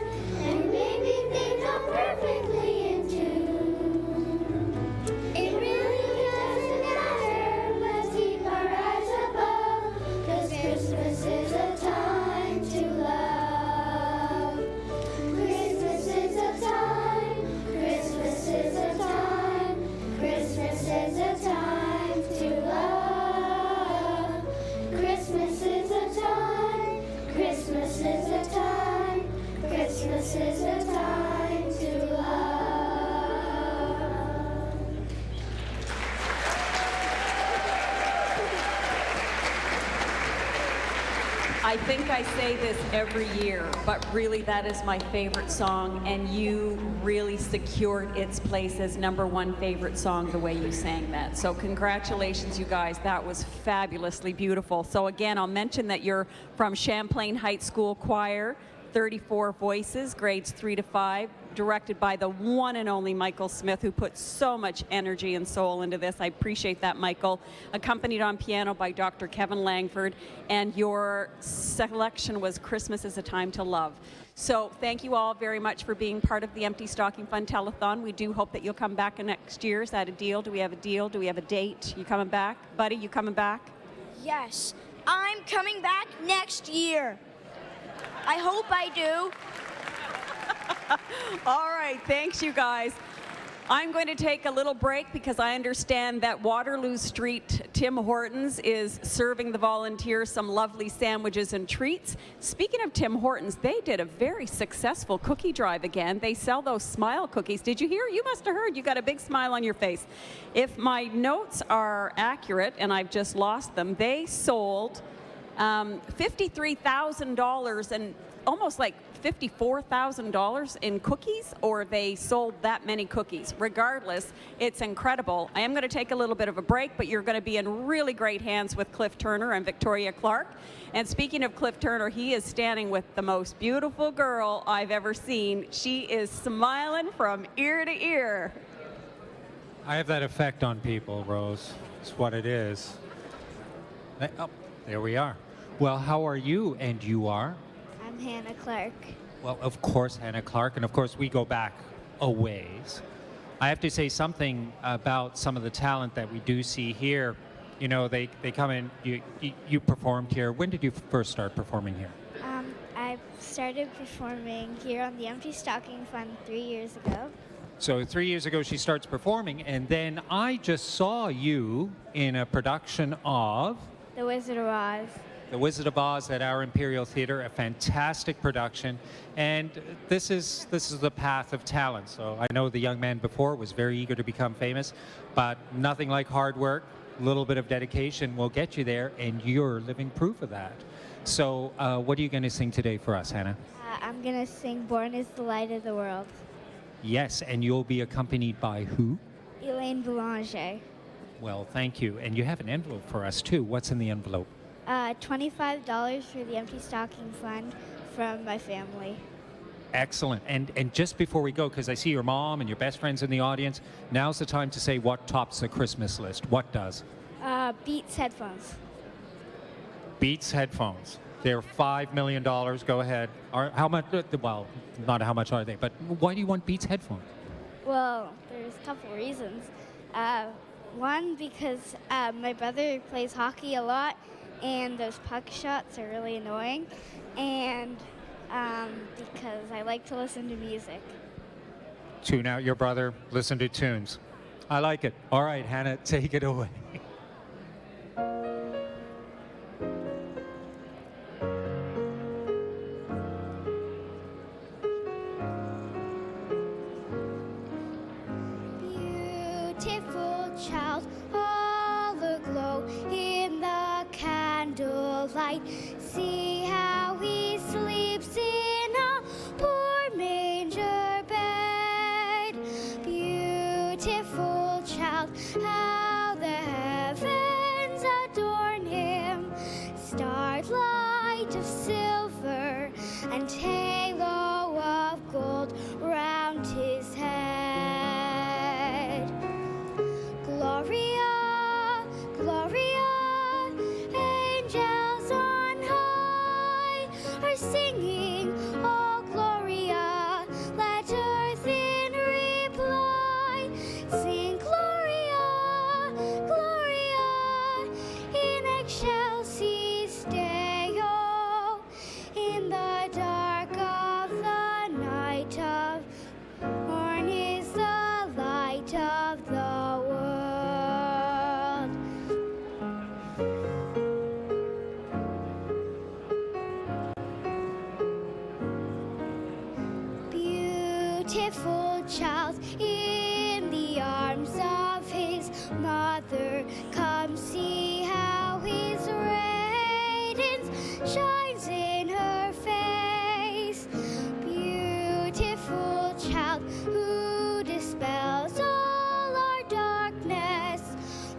and maybe things aren't perfectly in tune. It really doesn't matter. Let's keep our eyes above, 'cause Christmas is a time to love. Christmas is a time. Christmas is a time. Christmas is a time to love. Christmas is a time. Christmas is a time. Christmas is a time to love. I think I say this every year, but really that is my favorite song, and you really secured its place as #1 favorite song the way you sang that. So congratulations, you guys. That was fabulously beautiful. So again, I'll mention that you're from Champlain Heights School Choir, 34 voices, grades 3 to 5, directed by the one and only Michael Smith, who put so much energy and soul into this. I appreciate that, Michael. Accompanied on piano by Dr. Kevin Langford, and your selection was Christmas is a Time to Love. So thank you all very much for being part of the Empty Stocking Fund Telethon. We do hope that you'll come back next year. Is that a deal? Do we have a deal? Do we have a date? You coming back? Buddy, you coming back? Yes, I'm coming back next year. I hope I do. All right, thanks you guys. I'm going to take a little break because I understand that Waterloo Street Tim Hortons is serving the volunteers some lovely sandwiches and treats. Speaking of Tim Hortons, they did a very successful cookie drive again. They sell those smile cookies. Did you hear? You must have heard. You got a big smile on your face. If my notes are accurate, and I've just lost them, they sold $53,000 and almost like $54,000 in cookies, or they sold that many cookies. Regardless, it's incredible. I am going to take a little bit of a break, but you're going to be in really great hands with Cliff Turner and Victoria Clark. And speaking of Cliff Turner, he is standing with the most beautiful girl I've ever seen. She is smiling from ear to ear. I have that effect on people, Rose. It's what it is. Oh, there we are. Well, how are you? And you are? I'm Hannah Clark. Well, of course, Hannah Clark, and of course, we go back a ways. I have to say something about some of the talent that we do see here. You know, they come in, you performed here. When did you first start performing here? I started performing here on the Empty Stocking Fund 3 years ago. So 3 years ago, she starts performing, and then I just saw you in a production of The Wizard of Oz. The Wizard of Oz at our Imperial Theatre, a fantastic production. And this is the path of talent. So I know the young man before was very eager to become famous, but nothing like hard work, a little bit of dedication will get you there, and you're living proof of that. So what are you going to sing today for us, Hannah? I'm going to sing Born is the Light of the World. Yes, and you'll be accompanied by who? Elaine Boulanger. Well, thank you. And you have an envelope for us, too. What's in the envelope? $25 for the Empty Stocking Fund from my family. Excellent. And just before we go, because I see your mom and your best friends in the audience, now's the time to say what tops the Christmas list. What does? Beats headphones. Beats headphones. They're $5 million. Go ahead. How much? Well, not how much are they, but why do you want Beats headphones? Well, there's a couple reasons. One, because my brother plays hockey a lot, and those puck shots are really annoying. And because I like to listen to music. Tune out your brother, listen to tunes. I like it. All right, Hannah, take it away. Beautiful child, all aglow in the candlelight. See how he sleeps in a poor manger bed. Beautiful child, how the heavens adorn him. Starlight of silver and halo of gold round his head. Gloria, Gloria, angels on high are singing, oh Gloria, let earth in reply sing Gloria, Gloria, in excelsis Deo, in the dark of the night of morn is the light of the world. Beautiful child in the arms of his mother, come see how his radiance shines in her face. Beautiful child who dispels all our darkness,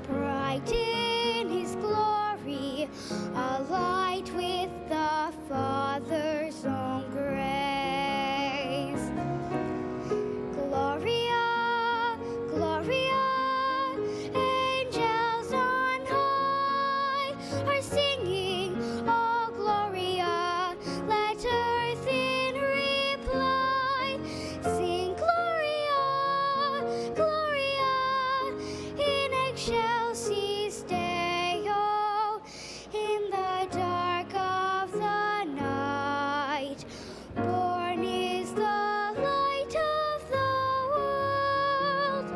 bright in his glory, a light with the Father's own grace. Gloria, Gloria, angels on high are singing, oh Gloria, let earth in reply sing Gloria, Gloria, in excelsis Deo, in the dark of the night, born is the light of the world.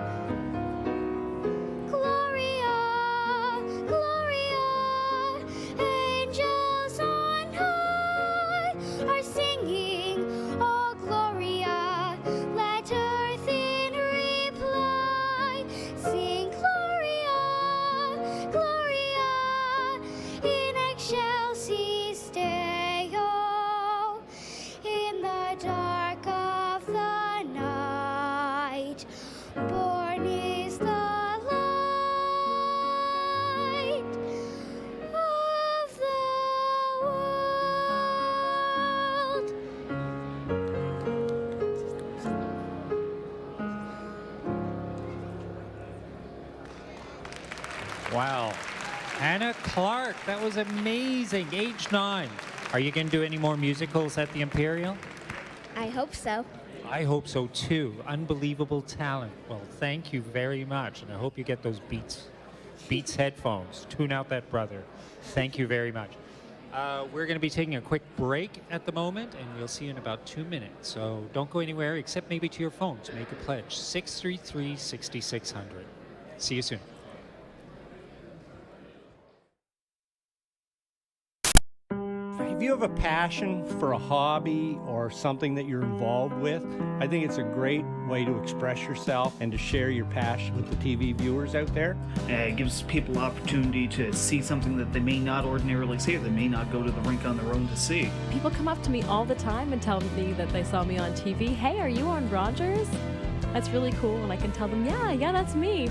Gloria, Gloria, angels on high are singing, oh Gloria, let earth in reply sing Gloria, Gloria, in excelsis Deo, in the dark of the night, born is the light of the world. Wow. Anna Clark, that was amazing. Age 9. Are you going to do any more musicals at the Imperial? I hope so. I hope so too. Unbelievable talent. Well, thank you very much, and I hope you get those Beats headphones. Tune out that brother. Thank you very much. We're going to be taking a quick break at the moment, and we'll see you in about 2 minutes. So don't go anywhere except maybe to your phone to make a pledge. 633-6600. See you soon. If you have a passion for a hobby or something that you're involved with, I think it's a great way to express yourself and to share your passion with the TV viewers out there. It gives people opportunity to see something that they may not ordinarily see, or they may not go to the rink on their own to see. People come up to me all the time and tell me that they saw me on TV. Hey, are you on Rogers? That's really cool, and I can tell them, yeah, that's me.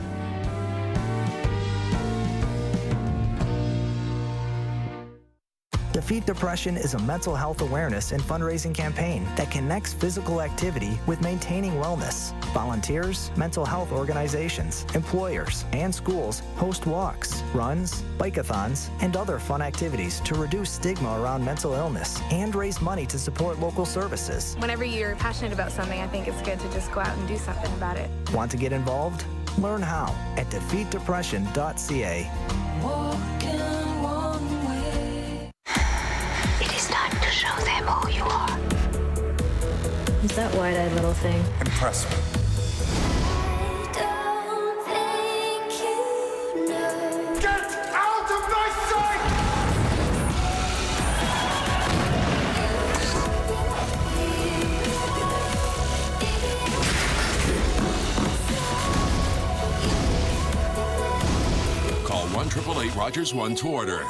Defeat Depression is a mental health awareness and fundraising campaign that connects physical activity with maintaining wellness. Volunteers, mental health organizations, employers, and schools host walks, runs, bike-a-thons, and other fun activities to reduce stigma around mental illness and raise money to support local services. Whenever you're passionate about something, I think it's good to just go out and do something about it. Want to get involved? Learn how at defeatdepression.ca. Show them who you are. Who's that wide-eyed little thing? Impress me. Get out of my sight! Call 1-888-ROGERS-1 to order.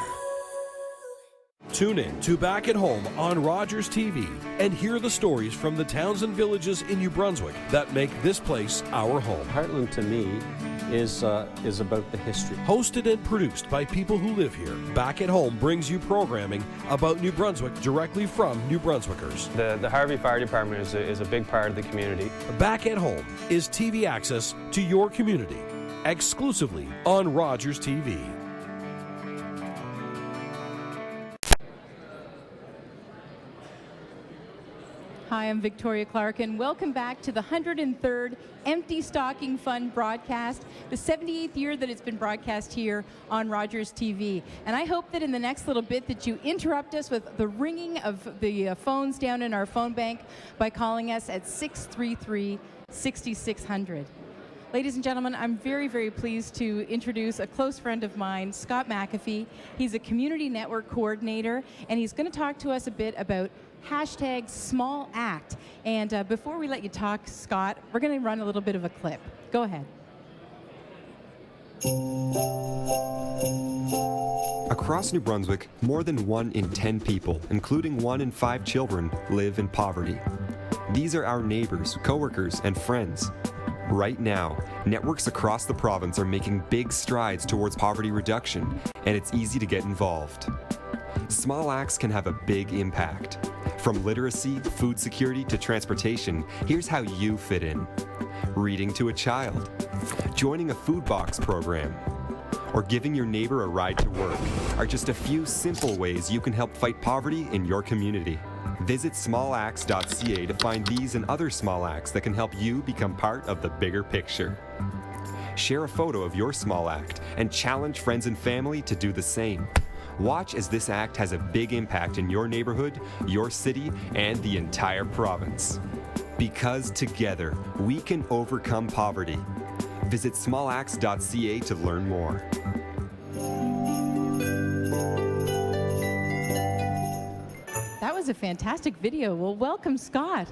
Tune in to Back at Home on Rogers TV and hear the stories from the towns and villages in New Brunswick that make this place our home. Heartland to me is about the history. Hosted and produced by people who live here, Back at Home brings you programming about New Brunswick directly from New Brunswickers. The Harvey Fire Department is a big part of the community. Back at Home is TV access to your community, exclusively on Rogers TV. Hi, I'm Victoria Clark, and welcome back to the 103rd Empty Stocking Fund broadcast, the 78th year that it's been broadcast here on Rogers TV. And I hope that in the next little bit that you interrupt us with the ringing of the phones down in our phone bank by calling us at 633-6600. Ladies and gentlemen, I'm very, very pleased to introduce a close friend of mine, Scott McAfee. He's a community network coordinator, and he's going to talk to us a bit about #SmallAct. And before we let you talk, Scott, we're going to run a little bit of a clip. Go ahead. Across New Brunswick, more than 1 in 10 people, including 1 in 5 children, live in poverty. These are our neighbors, coworkers, and friends. Right now, networks across the province are making big strides towards poverty reduction, and it's easy to get involved. Small acts can have a big impact. From literacy, food security, to transportation, here's how you fit in. Reading to a child, joining a food box program, or giving your neighbor a ride to work are just a few simple ways you can help fight poverty in your community. Visit smallacts.ca to find these and other small acts that can help you become part of the bigger picture. Share a photo of your small act and challenge friends and family to do the same. Watch as this act has a big impact in your neighborhood, your city, and the entire province. Because together, we can overcome poverty. Visit smallacts.ca to learn more. That was a fantastic video. Well, welcome, Scott.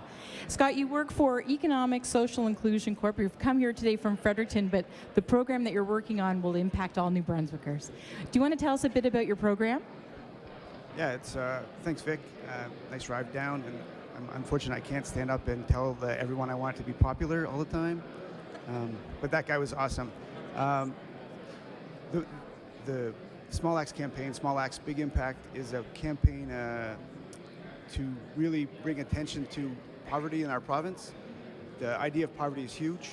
Scott, you work for Economic Social Inclusion Corp. You've come here today from Fredericton, but the program that you're working on will impact all New Brunswickers. Do you want to tell us a bit about your program? Yeah, it's thanks, Vic. Nice drive down, and I'm unfortunate I can't stand up and tell everyone I want it to be popular all the time. But that guy was awesome. The Small Acts campaign, Small Acts Big Impact, is a campaign to really bring attention to poverty in our province. The idea of poverty is huge,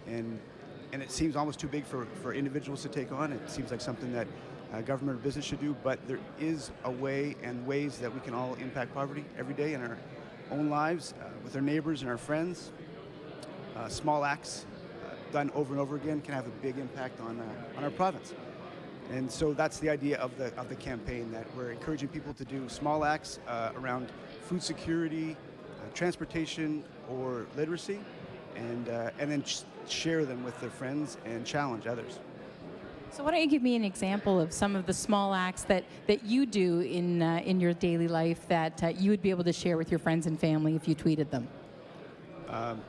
and it seems almost too big for individuals to take on. It seems like something that government or business should do, but there is a way and ways that we can all impact poverty every day in our own lives, with our neighbors and our friends. Small acts done over and over again can have a big impact on our province. And so that's the idea of the campaign, that we're encouraging people to do small acts around food security, transportation, or literacy, and then share them with their friends and challenge others. So why don't you give me an example of some of the small acts that you do in your daily life that you would be able to share with your friends and family if you tweeted them?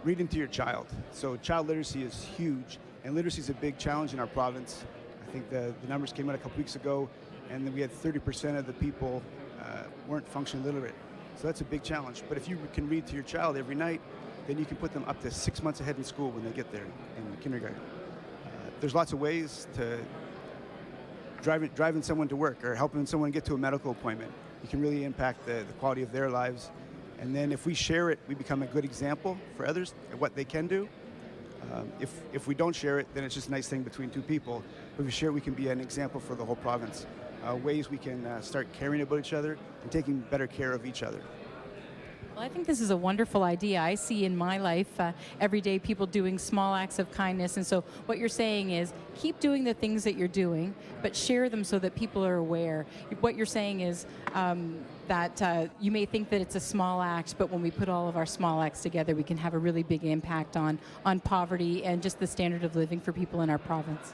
Reading to your child. So child literacy is huge, and literacy is a big challenge in our province. I think the numbers came out a couple weeks ago, and then we had 30% of the people weren't functionally literate. So that's a big challenge. But if you can read to your child every night, then you can put them up to 6 months ahead in school when they get there in kindergarten. There's lots of ways to driving someone to work or helping someone get to a medical appointment. You can really impact the quality of their lives. And then if we share it, we become a good example for others of what they can do. If we don't share it, then it's just a nice thing between two people. But if we share it, we can be an example for the whole province. Ways we can start caring about each other and taking better care of each other. Well, I think this is a wonderful idea. I see in my life every day people doing small acts of kindness. And so what you're saying is keep doing the things that you're doing, but share them so that people are aware. What you're saying is that you may think that it's a small act, but when we put all of our small acts together, we can have a really big impact on poverty and just the standard of living for people in our province.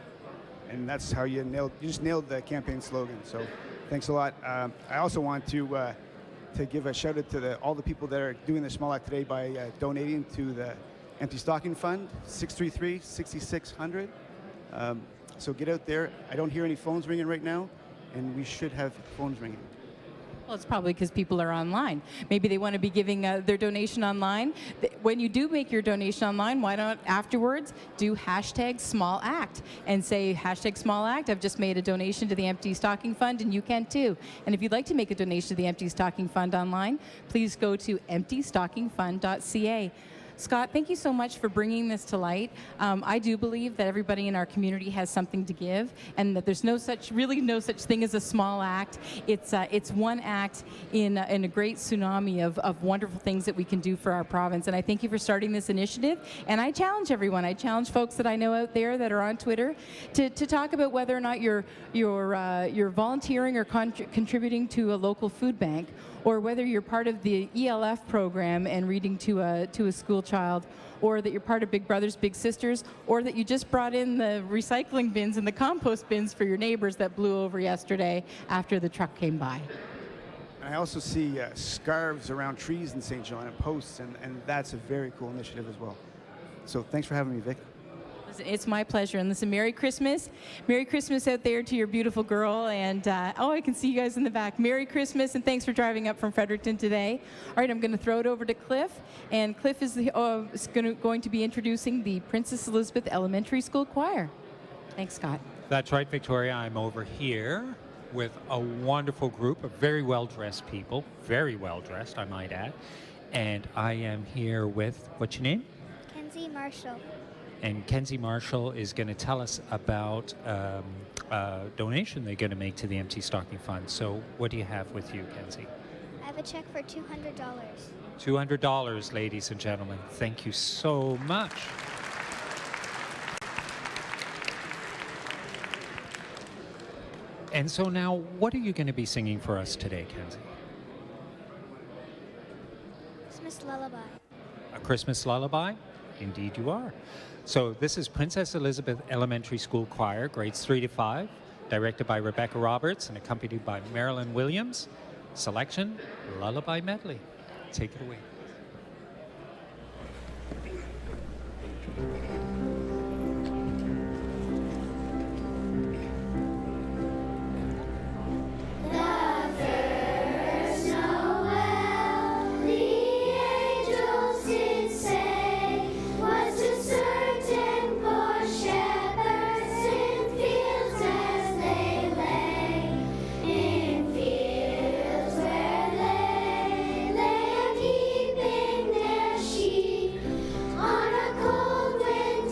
And that's how you just nailed the campaign slogan. So thanks a lot. I also want to give a shout out to all the people that are doing the small act today by donating to the Empty Stocking Fund, 633-6600. So get out there. I don't hear any phones ringing right now, and we should have phones ringing. Well, it's probably because people are online. Maybe they want to be giving their donation online. When you do make your donation online, why not afterwards do #SmallAct and say #SmallAct. I've just made a donation to the Empty Stocking Fund, and you can too. And if you'd like to make a donation to the Empty Stocking Fund online, please go to emptystockingfund.ca. Scott, thank you so much for bringing this to light. I do believe that everybody in our community has something to give, and that there's no such thing as a small act. It's one act in a great tsunami of wonderful things that we can do for our province. And I thank you for starting this initiative. And I challenge everyone. I challenge folks that I know out there that are on Twitter to talk about whether or not you're volunteering or contributing to a local food bank, or whether you're part of the ELF program and reading to a school child, or that you're part of Big Brothers Big Sisters, or that you just brought in the recycling bins and the compost bins for your neighbors that blew over yesterday after the truck came by. I also see scarves around trees in St. John and posts, and that's a very cool initiative as well. So thanks for having me, Vic. It's my pleasure. And listen, Merry Christmas. Merry Christmas out there to your beautiful girl. And, I can see you guys in the back. Merry Christmas, and thanks for driving up from Fredericton today. All right, I'm going to throw it over to Cliff. And Cliff is going to be introducing the Princess Elizabeth Elementary School Choir. Thanks, Scott. That's right, Victoria. I'm over here with a wonderful group of very well-dressed people. Very well-dressed, I might add. And I am here with, what's your name? Kenzie Marshall. And Kenzie Marshall is going to tell us about a donation they're going to make to the Empty Stocking Fund. So what do you have with you, Kenzie? I have a check for $200. $200, ladies and gentlemen. Thank you so much. And so now, what are you going to be singing for us today, Kenzie? Christmas lullaby. A Christmas lullaby? Indeed you are. So this is Princess Elizabeth Elementary School Choir, grades 3 to 5, directed by Rebecca Roberts and accompanied by Marilyn Williams. Selection, Lullaby Medley. Take it away. On a cold wind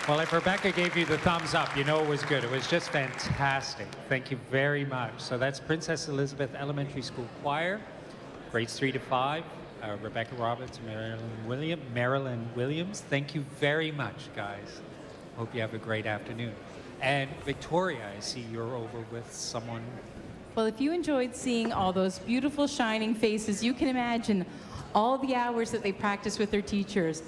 Well, if Rebecca gave you the thumbs up, you know it was good. It was just fantastic. Thank you very much. So that's Princess Elizabeth Elementary School Choir, grades 3 to 5. Rebecca Roberts, Marilyn Williams. Thank you very much, guys. Hope you have a great afternoon. And Victoria, I see you're over with someone. Well, if you enjoyed seeing all those beautiful shining faces, you can imagine all the hours that they practiced with their teachers,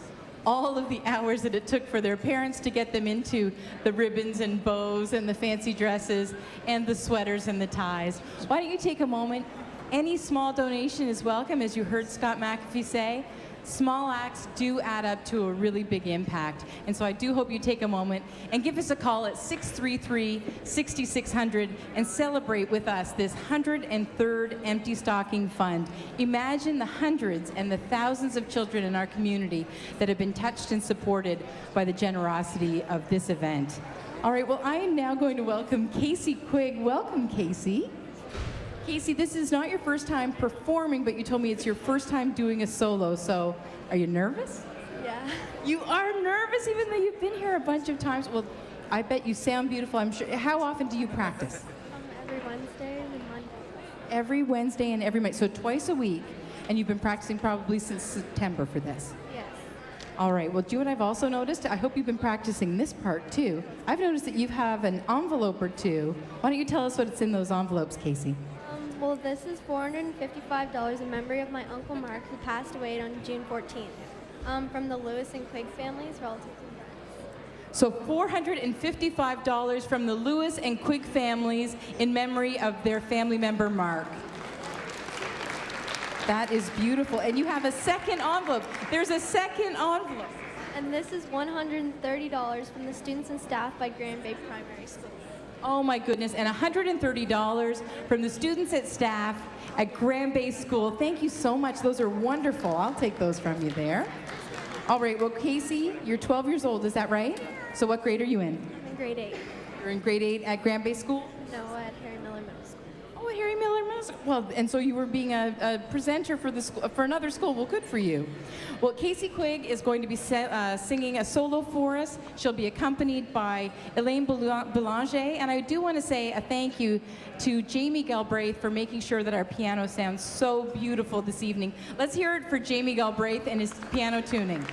all of the hours that it took for their parents to get them into the ribbons and bows and the fancy dresses and the sweaters and the ties. Why don't you take a moment? Any small donation is welcome, as you heard Scott McAfee say. Small acts do add up to a really big impact. And so I do hope you take a moment and give us a call at 633-6600 and celebrate with us this 103rd Empty Stocking Fund. Imagine the hundreds and the thousands of children in our community that have been touched and supported by the generosity of this event. All right, well, I am now going to welcome Casey Quigg. Welcome, Casey. Casey, this is not your first time performing, but you told me it's your first time doing a solo, so are you nervous? Yeah. You are nervous even though you've been here a bunch of times? Well, I bet you sound beautiful, I'm sure. How often do you practice? Every Wednesday and Monday. Every Wednesday and every Monday, so twice a week, and you've been practicing probably since September for this? Yes. All right, well, do you know what I've also noticed? I hope you've been practicing this part too. I've noticed that you have an envelope or two. Why don't you tell us what's in those envelopes, Casey? Well, this is $455 in memory of my Uncle Mark, who passed away on June 14th, from the Lewis and Quigg families, relatives and friends. So $455 from the Lewis and Quigg families in memory of their family member, Mark. That is beautiful. And you have a second envelope. There's a second envelope. And this is $130 from the students and staff by Grand Bay Primary School. Oh my goodness, and $130 from the students and staff at Grand Bay School. Thank you so much. Those are wonderful. I'll take those from you there. All right, well, Casey, you're 12 years old, is that right? So what grade are you in? I'm in grade 8. You're in grade 8 at Grand Bay School? No, at Harry Miller Middle School. Oh, at Harry Miller Middle School. Well, and so you were being a presenter for the school, for another school. Well, good for you. Well, Casey Quigg is going to be singing a solo for us. She'll be accompanied by Elaine Boulanger. And I do want to say a thank you to Jamie Galbraith for making sure that our piano sounds so beautiful this evening. Let's hear it for Jamie Galbraith and his piano tuning.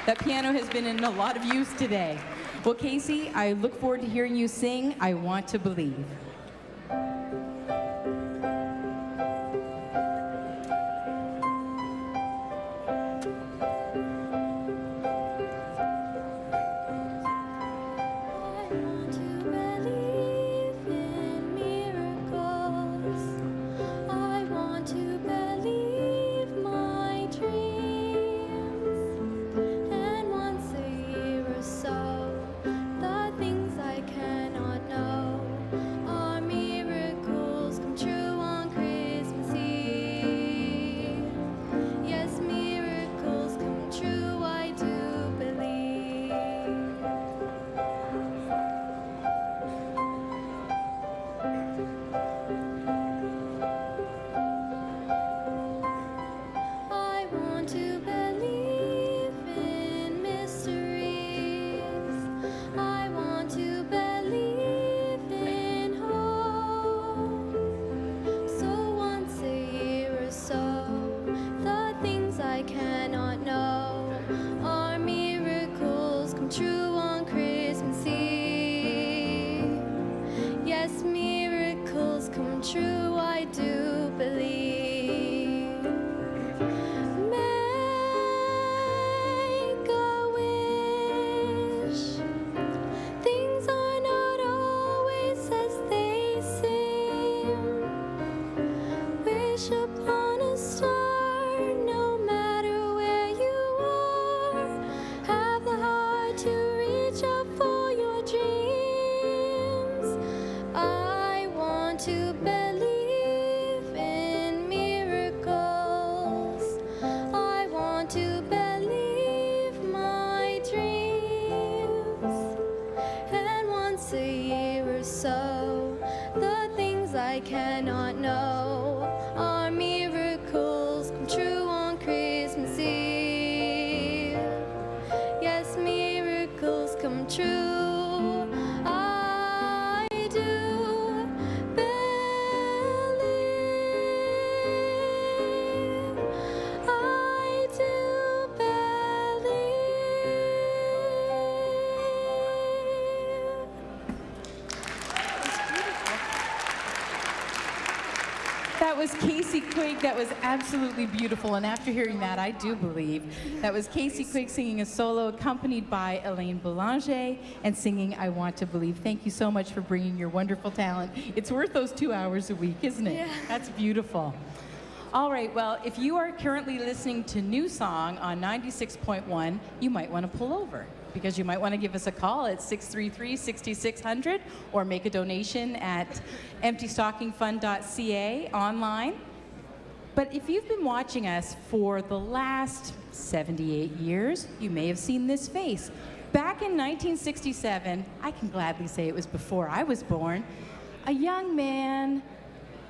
That piano has been in a lot of use today. Well, Casey, I look forward to hearing you sing I Want to Believe. I cannot know are miracles. was Casey Quigg. That was absolutely beautiful. And after hearing that, I do believe that was Casey Quigg singing a solo accompanied by Elaine Boulanger and singing I Want to Believe. Thank you so much for bringing your wonderful talent. It's worth those 2 hours a week, isn't it? Yeah. That's beautiful. All right, well, if you are currently listening to New Song on 96.1, you might want to pull over because you might want to give us a call at 633-6600 or make a donation at emptystockingfund.ca online. But if you've been watching us for the last 78 years, you may have seen this face. Back in 1967, I can gladly say it was before I was born, a young man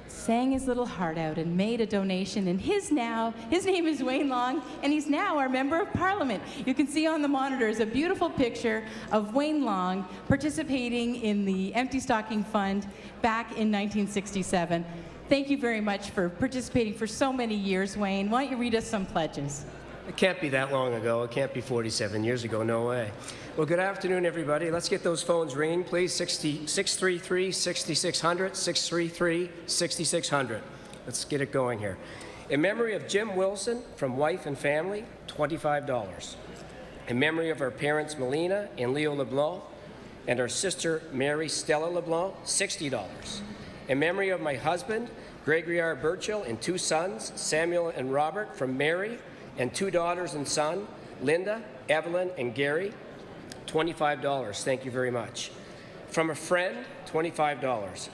sang his little heart out and made a donation, and his name is Wayne Long, and he's now our Member of Parliament. You can see on the monitors a beautiful picture of Wayne Long participating in the Empty Stocking Fund back in 1967. Thank you very much for participating for so many years, Wayne. Why don't you read us some pledges? It can't be that long ago. It can't be 47 years ago. No way. Well, good afternoon, everybody. Let's get those phones ringing, please. 633-6600, 633-6600. Let's get it going here. In memory of Jim Wilson from Wife and Family, $25. In memory of our parents, Melina and Leo LeBlanc, and our sister, Mary Stella LeBlanc, $60. In memory of my husband, Gregory R. Burchill, and 2 sons, Samuel and Robert, from Mary, and 2 daughters and son, Linda, Evelyn, and Gary, $25. Thank you very much. From a friend, $25.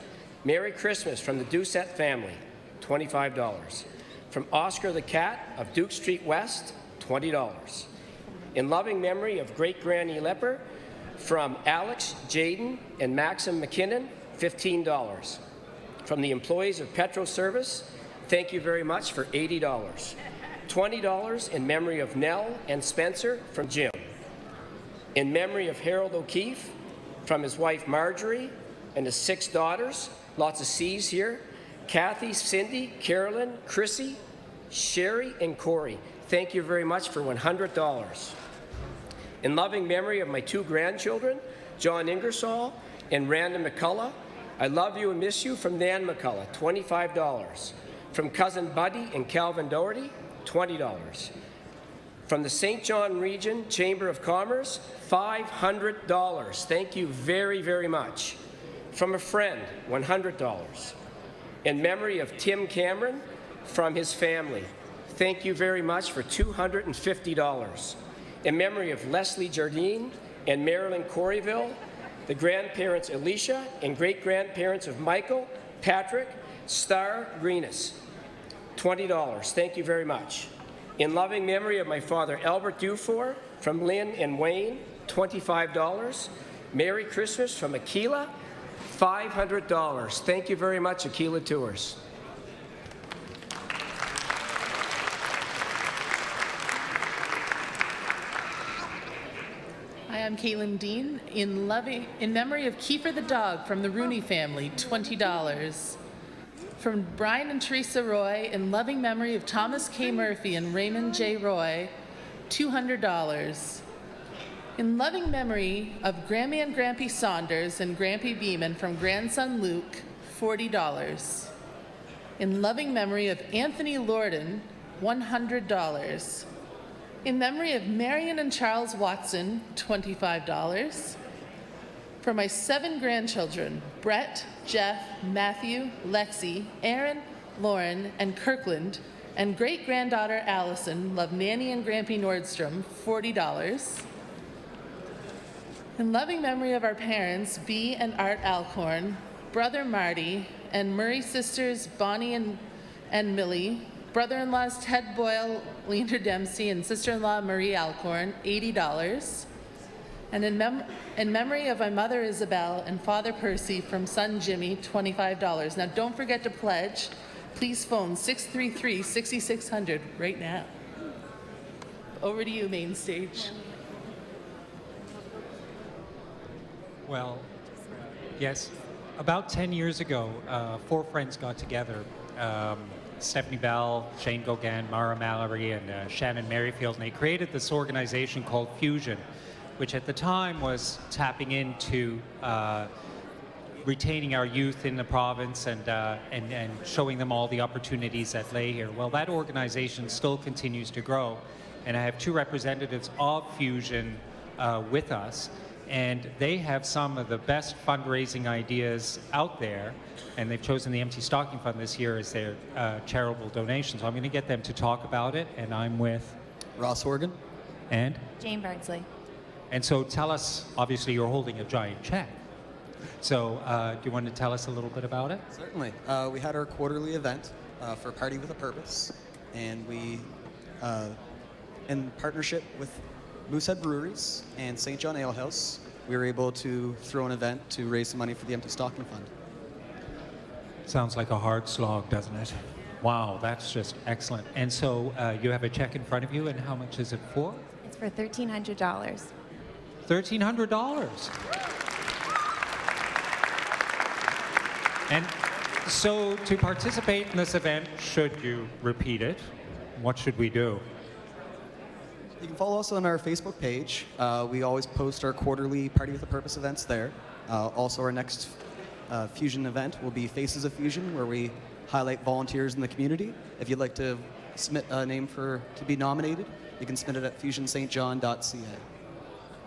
Merry Christmas from the Duet family, $25. From Oscar the Cat of Duke Street West, $20. In loving memory of Great Granny Lepper, from Alex, Jaden, and Maxim McKinnon, $15. From the employees of Petro Service, thank you very much for $80. $20 in memory of Nell and Spencer from Jim. In memory of Harold O'Keefe from his wife Marjorie and his 6 daughters, lots of C's here, Kathy, Cindy, Carolyn, Chrissy, Sherry, and Corey. Thank you very much for $100. In loving memory of my 2 grandchildren, John Ingersoll and Randa McCullough, I love you and miss you from Nan McCullough, $25. From cousin Buddy and Calvin Doherty, $20. From the St. John Region Chamber of Commerce, $500. Thank you very, very much. From a friend, $100. In memory of Tim Cameron from his family, thank you very much for $250. In memory of Leslie Jardine and Marilyn Coreyville, the grandparents Alicia and great-grandparents of Michael, Patrick, Star Greenis, $20. Thank you very much. In loving memory of my father, Albert Dufour, from Lynn and Wayne, $25. Merry Christmas from Aquila, $500. Thank you very much, Aquila Tours. Hi, I'm Caitlin Dean. In memory of Kiefer the dog from the Rooney family, $20. From Brian and Teresa Roy, in loving memory of Thomas K. Murphy and Raymond J. Roy, $200. In loving memory of Grammy and Grampy Saunders and Grampy Beeman from grandson Luke, $40. In loving memory of Anthony Lorden, $100. In memory of Marion and Charles Watson, $25. For my 7 grandchildren, Brett, Jeff, Matthew, Lexi, Aaron, Lauren, and Kirkland, and great-granddaughter Allison, love Nanny and Grampy Nordstrom, $40. In loving memory of our parents, Bea and Art Alcorn, brother Marty, and Murray sisters Bonnie and Millie, brother-in-laws Ted Boyle, Leander Dempsey, and sister-in-law Marie Alcorn, $80. And in memory of my mother Isabel and father Percy from son Jimmy, $25. Now don't forget to pledge. Please phone 633-6600 right now. Over to you, main stage. Well, yes, about 10 years ago, 4 friends got together. Stephanie Bell, Shane Gauguin, Mara Mallory, and Shannon Merrifield, and they created this organization called Fusion, which at the time was tapping into retaining our youth in the province and showing them all the opportunities that lay here. Well, that organization still continues to grow, and I have two representatives of Fusion with us, and they have some of the best fundraising ideas out there, and they've chosen the Empty Stocking Fund this year as their charitable donation. So I'm going to get them to talk about it, and I'm with Ross Horgan and Jane Bardsley. And so tell us, obviously you're holding a giant check. So do you want to tell us a little bit about it? Certainly. We had our quarterly event for Party with a Purpose, and we, in partnership with Moosehead Breweries and St. John Ale House, we were able to throw an event to raise some money for the Empty Stocking Fund. Sounds like a hard slog, doesn't it? Wow, that's just excellent. And so you have a check in front of you, and how much is it for? It's for $1,300. $1,300. And so to participate in this event, should you repeat it, what should we do? You can follow us on our Facebook page. We always post our quarterly Party with a Purpose events there. Also, our next Fusion event will be Faces of Fusion, where we highlight volunteers in the community. If you'd like to submit a name to be nominated, you can submit it at fusionstjohn.ca.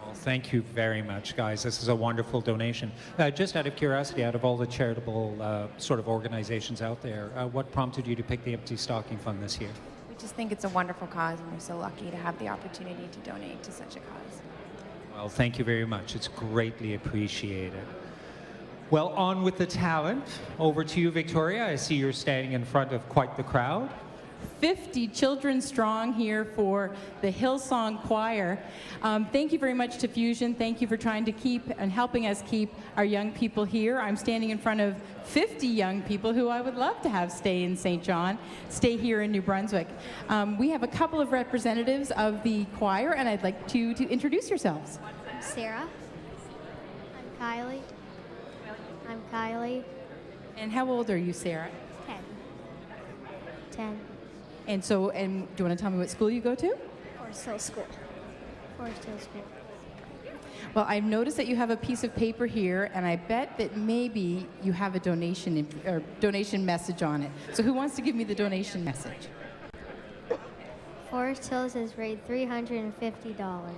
Well, thank you very much, guys. This is a wonderful donation. Just out of curiosity, out of all the charitable sort of organizations out there, what prompted you to pick the Empty Stocking Fund this year? We just think it's a wonderful cause, and we're so lucky to have the opportunity to donate to such a cause. Well, thank you very much. It's greatly appreciated. Well, on with the talent. Over to you, Victoria. I see you're standing in front of quite the crowd. 50 children strong here for the Hillsong Choir. Thank you very much to Fusion. Thank you for trying to keep and helping us keep our young people here. I'm standing in front of 50 young people who I would love to have stay in St. John, stay here in New Brunswick. We have a couple of representatives of the choir, and I'd like you to introduce yourselves. I'm Sarah. I'm Kylie. I'm Kylie. And how old are you, Sarah? 10. 10. And so, do you want to tell me what school you go to? Forest Hill School. Forest Hill School. Well, I've noticed that you have a piece of paper here, and I bet that maybe you have a donation or donation message on it. So who wants to give me the donation message? Forest Hills has raised $350.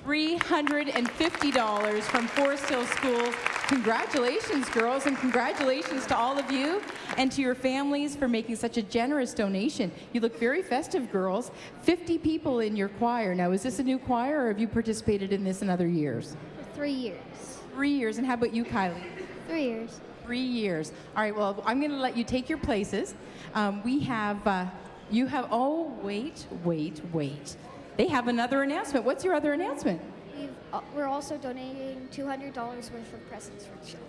$350 from Forest Hill School. Congratulations, girls, and congratulations to all of you and to your families for making such a generous donation. You look very festive, girls. 50 people in your choir. Now, is this a new choir, or have you participated in this in other years? For 3 years. 3 years. And how about you, Kylie? 3 years. 3 years. All right, well, I'm going to let you take your places. Oh, wait. They have another announcement. What's your other announcement? We're also donating $200 worth of presents for children.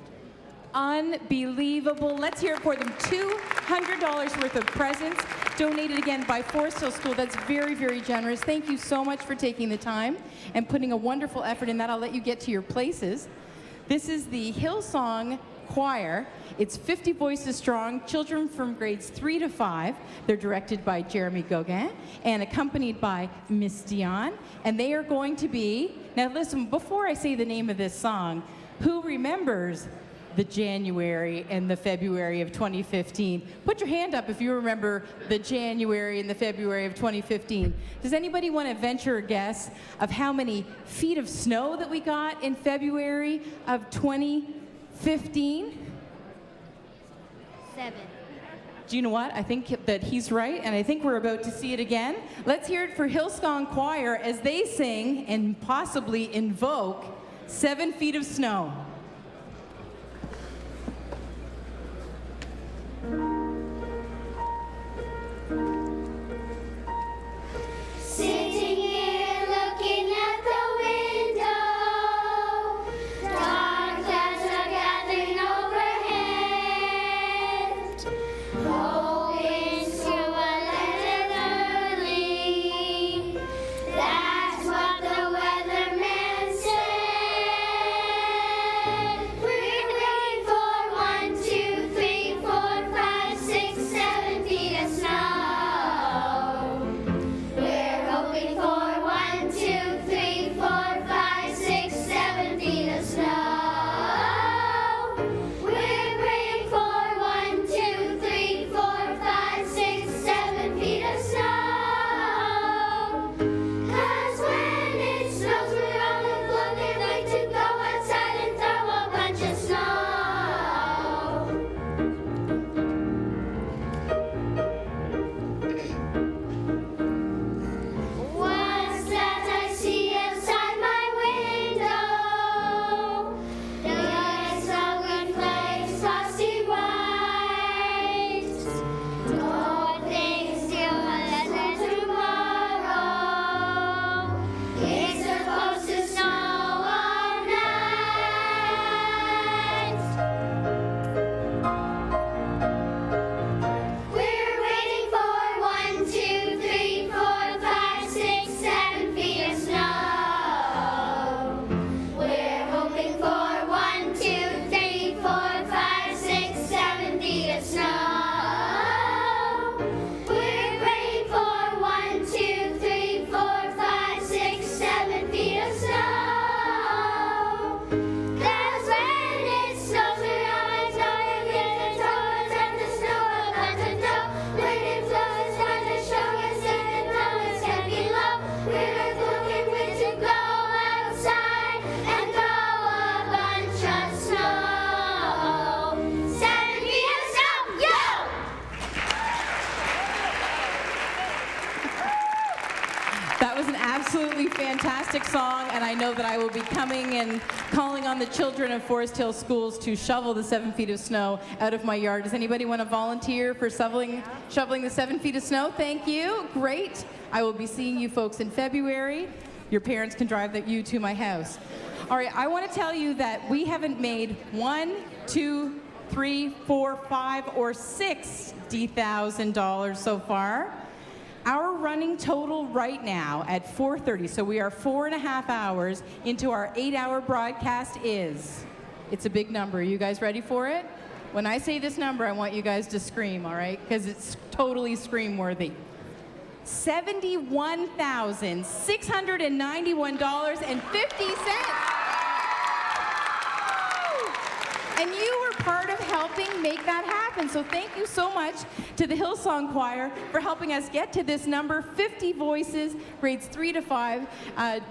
Unbelievable. Let's hear it for them. $200 worth of presents donated again by Forest Hill School. That's very, very generous. Thank you so much for taking the time and putting a wonderful effort in that. I'll let you get to your places. This is the Hillsong Choir. It's 50 voices strong, children from grades 3 to 5. They're directed by Jeremy Gauguin and accompanied by Miss Dion. And they are going to be, now listen, before I say the name of this song, who remembers the January and the February of 2015? Put your hand up if you remember the January and the February of 2015. Does anybody want to venture a guess of how many feet of snow that we got in February of 2015? 7. Do you know what? I think that he's right, and I think we're about to see it again. Let's hear it for Hillsong Choir as they sing and possibly invoke 7 feet of snow. Sitting here looking at the window, dark clouds are gathering overhead, hoping to a legend early. That's what the weatherman said. absolutely fantastic song, and I know that I will be coming and calling on the children of Forest Hill Schools to shovel the 7 feet of snow out of my yard. Does anybody want to volunteer for shoveling the 7 feet of snow? Thank you. Great. I will be seeing you folks in February. Your parents can drive you to my house. All right, I want to tell you that we haven't made 1, 2, 3, 4, 5, or $60,000 so far. Our running total right now at 4:30, so we are 4.5 hours into our 8-hour broadcast is, it's a big number. Are you guys ready for it? When I say this number, I want you guys to scream, all right? Because it's totally scream-worthy. $71,691.50. And you were part of helping make that happen. So thank you so much to the Hillsong Choir for helping us get to this number. 50 voices, grades 3 to 5,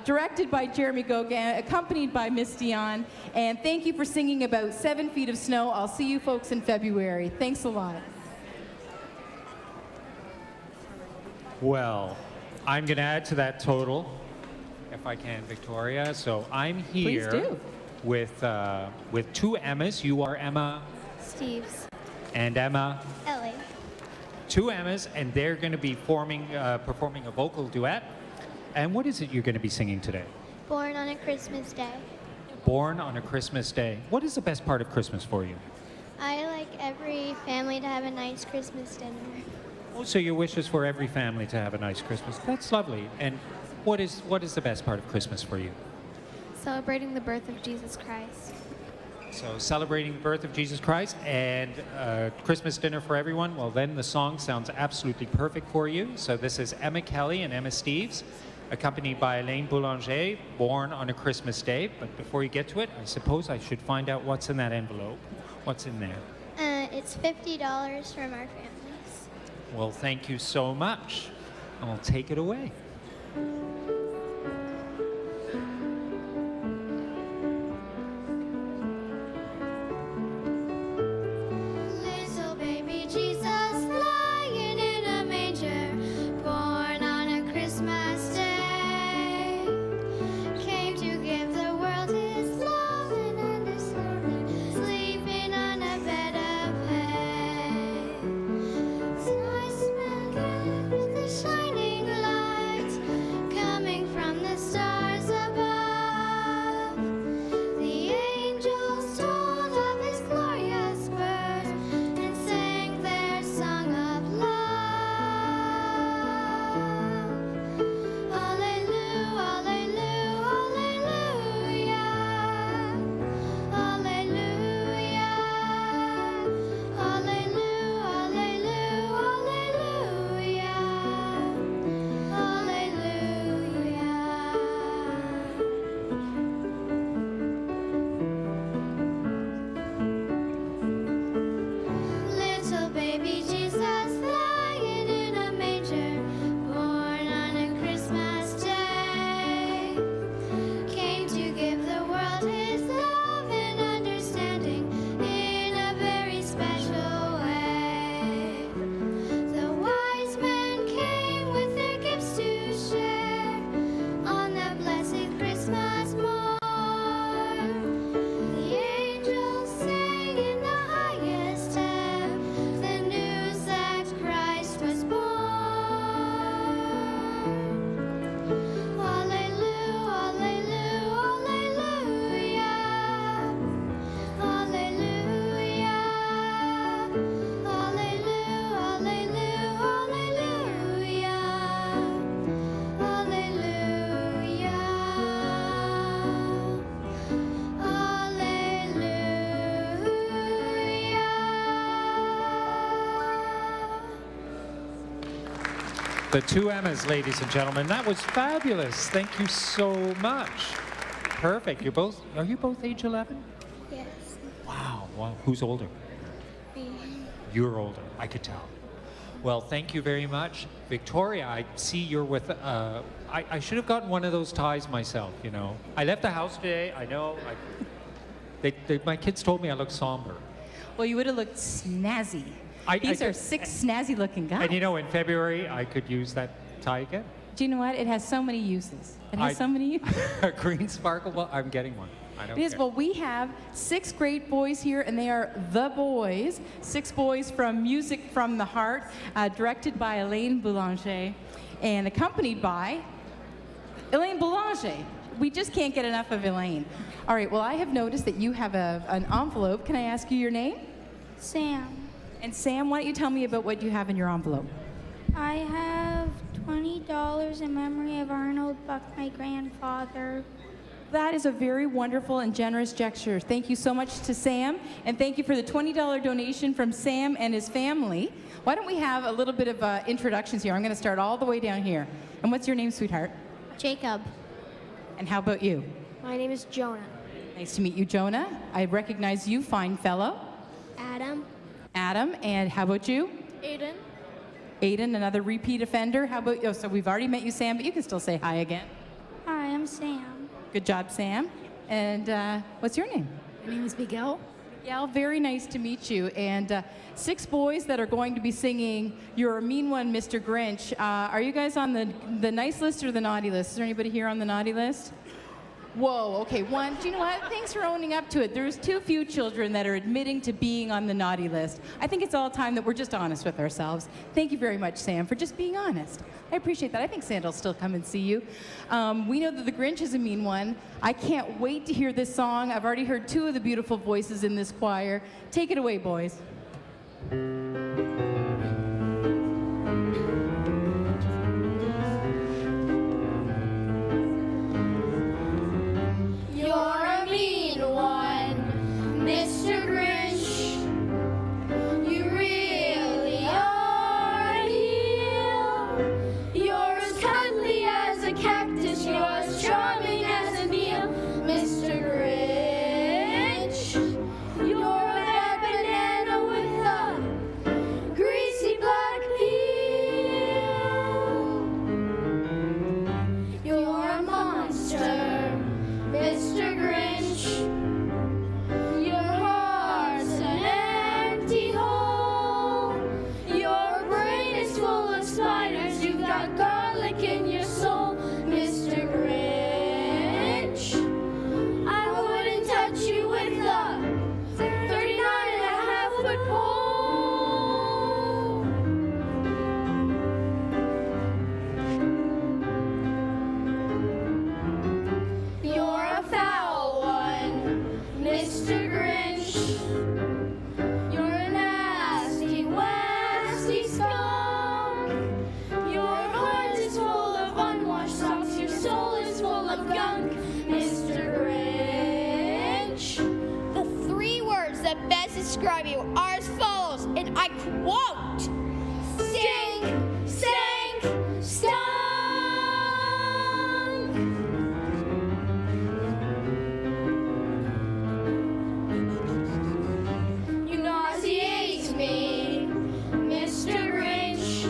directed by Jeremy Gauguin, accompanied by Miss Dion. And thank you for singing about 7 feet of snow. I'll see you folks in February. Thanks a lot. Well, I'm going to add to that total, if I can, Victoria. So I'm here Please do. with two Emmas. You are Emma Steves. and Emma. Ellie. Two Emmas, and they're going to be performing a vocal duet. And what is it you're going to be singing today? Born on a Christmas Day. Born on a Christmas Day. What is the best part of Christmas for you? I like every family to have a nice Christmas dinner. Oh, so your wish is for every family to have a nice Christmas. That's lovely. And what is the best part of Christmas for you? Celebrating the birth of Jesus Christ. So celebrating the birth of Jesus Christ and Christmas dinner for everyone. Well, then the song sounds absolutely perfect for you. So this is Emma Kelly and Emma Steves, accompanied by Elaine Boulanger, Born on a Christmas Day. But before you get to it, I suppose I should find out what's in that envelope. What's in there? It's $50 from our families. Well, thank you so much. I'll take it away. Little baby Jesus lying in a manger, born on a Christmas day, came to give the world his love and understanding, sleeping on a bed of hay. Nice man came with the shining light, coming from the stars above. The angels told of his glorious birth and sang their song of love. Alleluia, alleluia, alleluia, alleluia, Little baby Jesus lying in a manger, born on a Christmas day, came to give the world his love and understanding in a very special way. The wise men came with their gifts to share on that blessed Christmas morn. The angels sang in the highest heaven the news that Christ was born. Alleluia, alleluia, alleluia, alleluia, The two Emmas, ladies and gentlemen. That was fabulous. Thank you so much. Perfect. Are you both age 11? Yes. Wow. Who's older? Me. You're older. I could tell. Well, thank you very much. Victoria, I see you're with, I should have gotten one of those ties myself, you know. I left the house today. I know. My kids told me I looked somber. Well, you would have looked snazzy. These are 6 snazzy-looking guys. And you know, in February, I could use that tie again. Do you know what? It has so many uses. It has so many uses. A green sparkle ball? I'm getting one. I don't It is. care. Well, we have 6 great boys here, and they are the boys. 6 boys from Music from the Heart, directed by Elaine Boulanger, and accompanied by Elaine Boulanger. We just can't get enough of Elaine. All right, well, I have noticed that you have an envelope. Can I ask you your name? Sam. And Sam, why don't you tell me about what you have in your envelope? I have $20 in memory of Arnold Buck, my grandfather. That is a very wonderful and generous gesture. Thank you so much to Sam, and thank you for the $20 donation from Sam and his family. Why don't we have a little bit of introductions here? I'm going to start all the way down here. And what's your name, sweetheart? Jacob. And how about you? My name is Jonah. Nice to meet you, Jonah. I recognize you, fine fellow. Adam. Adam, and how about you? Aiden. Aiden, another repeat offender. How about you? So we've already met you, Sam, but you can still say hi again. Hi, I'm Sam. Good job, Sam. And what's your name? My name is Miguel. Miguel, very nice to meet you. And 6 boys that are going to be singing You're a Mean One, Mr. Grinch. Are you guys on the nice list or the naughty list? Is there anybody here on the naughty list? Whoa, okay, one. Do you know what? Thanks for owning up to it. There's too few children that are admitting to being on the naughty list. I think it's all time that we're just honest with ourselves. Thank you very much, Sam, for just being honest. I appreciate that. I think Santa will still come and see you. We know that the Grinch is a mean one. I can't wait to hear this song. I've already heard 2 of the beautiful voices in this choir. Take it away, boys. You're a mean one, Mr. Grinch. You really are a heel. You're as cuddly as a cactus. You're as charming as a meal, Mr. Grinch. You're that banana with a greasy black peel. You're a monster, Mr. Grinch. Your heart's an empty hole. Your brain is full of spiders. You've got garlic in your soul, Mr. Grinch. I wouldn't touch you with a 39.5-foot pole. You're a foul one, Mr. Grinch. You're a nasty, wasty skunk. Your heart is full of unwashed socks. Your soul is full of gunk, Mr. Grinch. The 3 words that best describe you are as follows, and I quote: Stink, stank, stunk. You nauseate me, Mr. Grinch,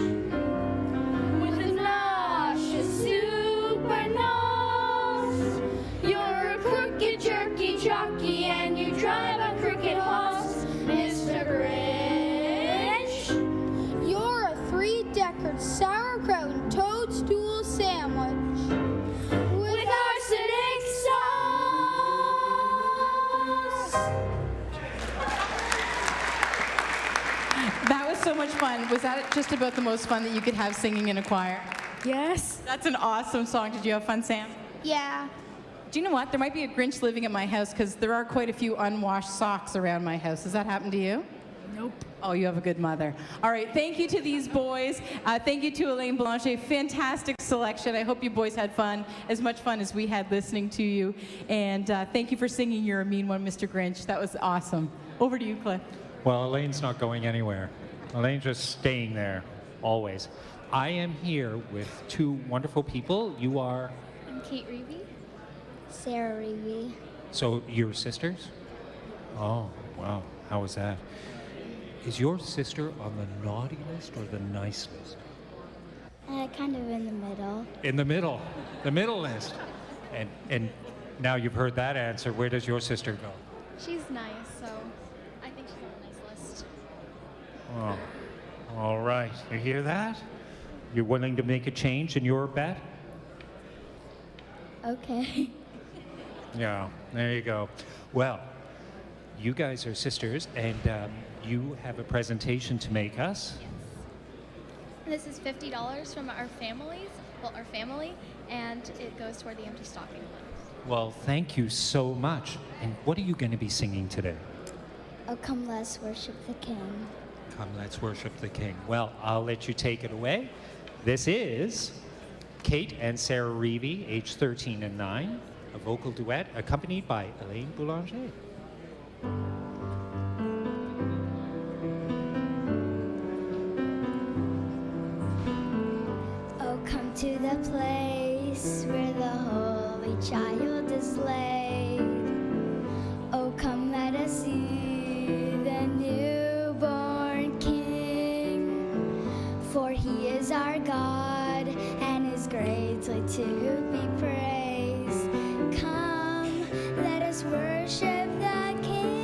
with a nauseous super nose. You're a crooked, jerky jockey, and you drive a crooked horse, Mr. Grinch. You're a 3-decker sauerkraut and toadstool sandwich. With arsenic sauce. That was so much fun. Was that just about the most fun that you could have singing in a choir? Yes. That's an awesome song. Did you have fun, Sam? Yeah. Do you know what? There might be a Grinch living at my house because there are quite a few unwashed socks around my house. Has that happened to you? Nope. Oh, you have a good mother. All right, thank you to these boys. Thank you to Elaine Blanchet. Fantastic selection. I hope you boys had fun, as much fun as we had listening to you. And thank you for singing You're a Mean One, Mr. Grinch. That was awesome. Over to you, Cliff. Well, Elaine's not going anywhere. Elaine's just staying there, always. I am here with 2 wonderful people. You are, I'm Kate Reevy. Sarah Reevy. so you're sisters? Oh, wow. How was that? Is your sister on the naughty list or the nice list? Kind of in the middle. In the middle list. And now you've heard that answer. Where does your sister go? She's nice, so I think she's on the nice list. Oh, all right. You hear that? You're willing to make a change in your bet? Okay. Yeah, there you go. Well, you guys are sisters, and you have a presentation to make us. This is $50 from our family, and it goes toward the Empty Stocking Fund. Well, thank you so much. And what are you going to be singing today? Oh, come let's worship the King. Come, let's worship the King. Well, I'll let you take it away. This is Kate and Sarah Reevy, age 13 and 9, a vocal duet accompanied by Elaine Boulanger. Oh, come to the place where the Holy Child is laid. Oh, come let us see the newborn King. For he is our God and is greatly to be praised. Come, let us worship the King.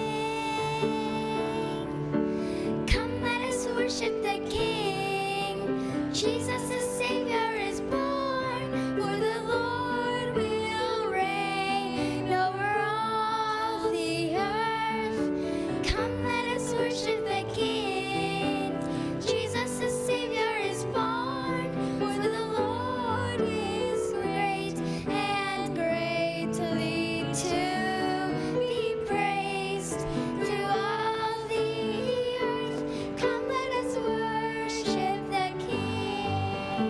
Come, let us worship the King. Jesus the Savior is born, for the Lord will reign over all the earth. Come, let us worship the King. Jesus the Savior is born, for the Lord is great and greatly to be praised through all the earth. Come, let us worship the King.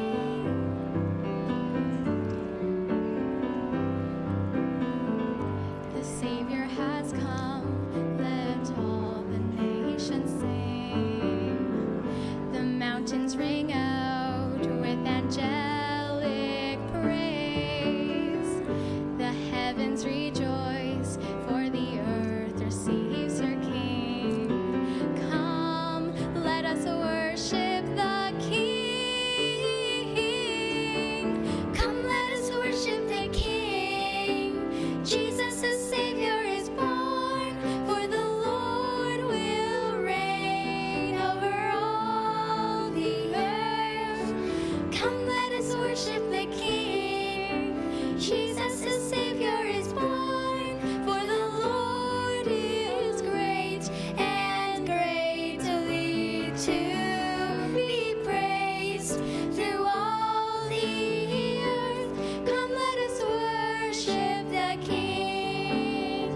The Savior has come, let all the nations sing. The mountains ring out with angelic praise. The heavens rejoice, for the earth receives her King. Come, let us worship the King. Come, let us worship the King. Jesus the Savior is born, for the Lord will reign over all the earth. Come, let us worship the King. Jesus the Savior is born, for the Lord is great and greatly to be praised through all the earth. Come, let us worship the King.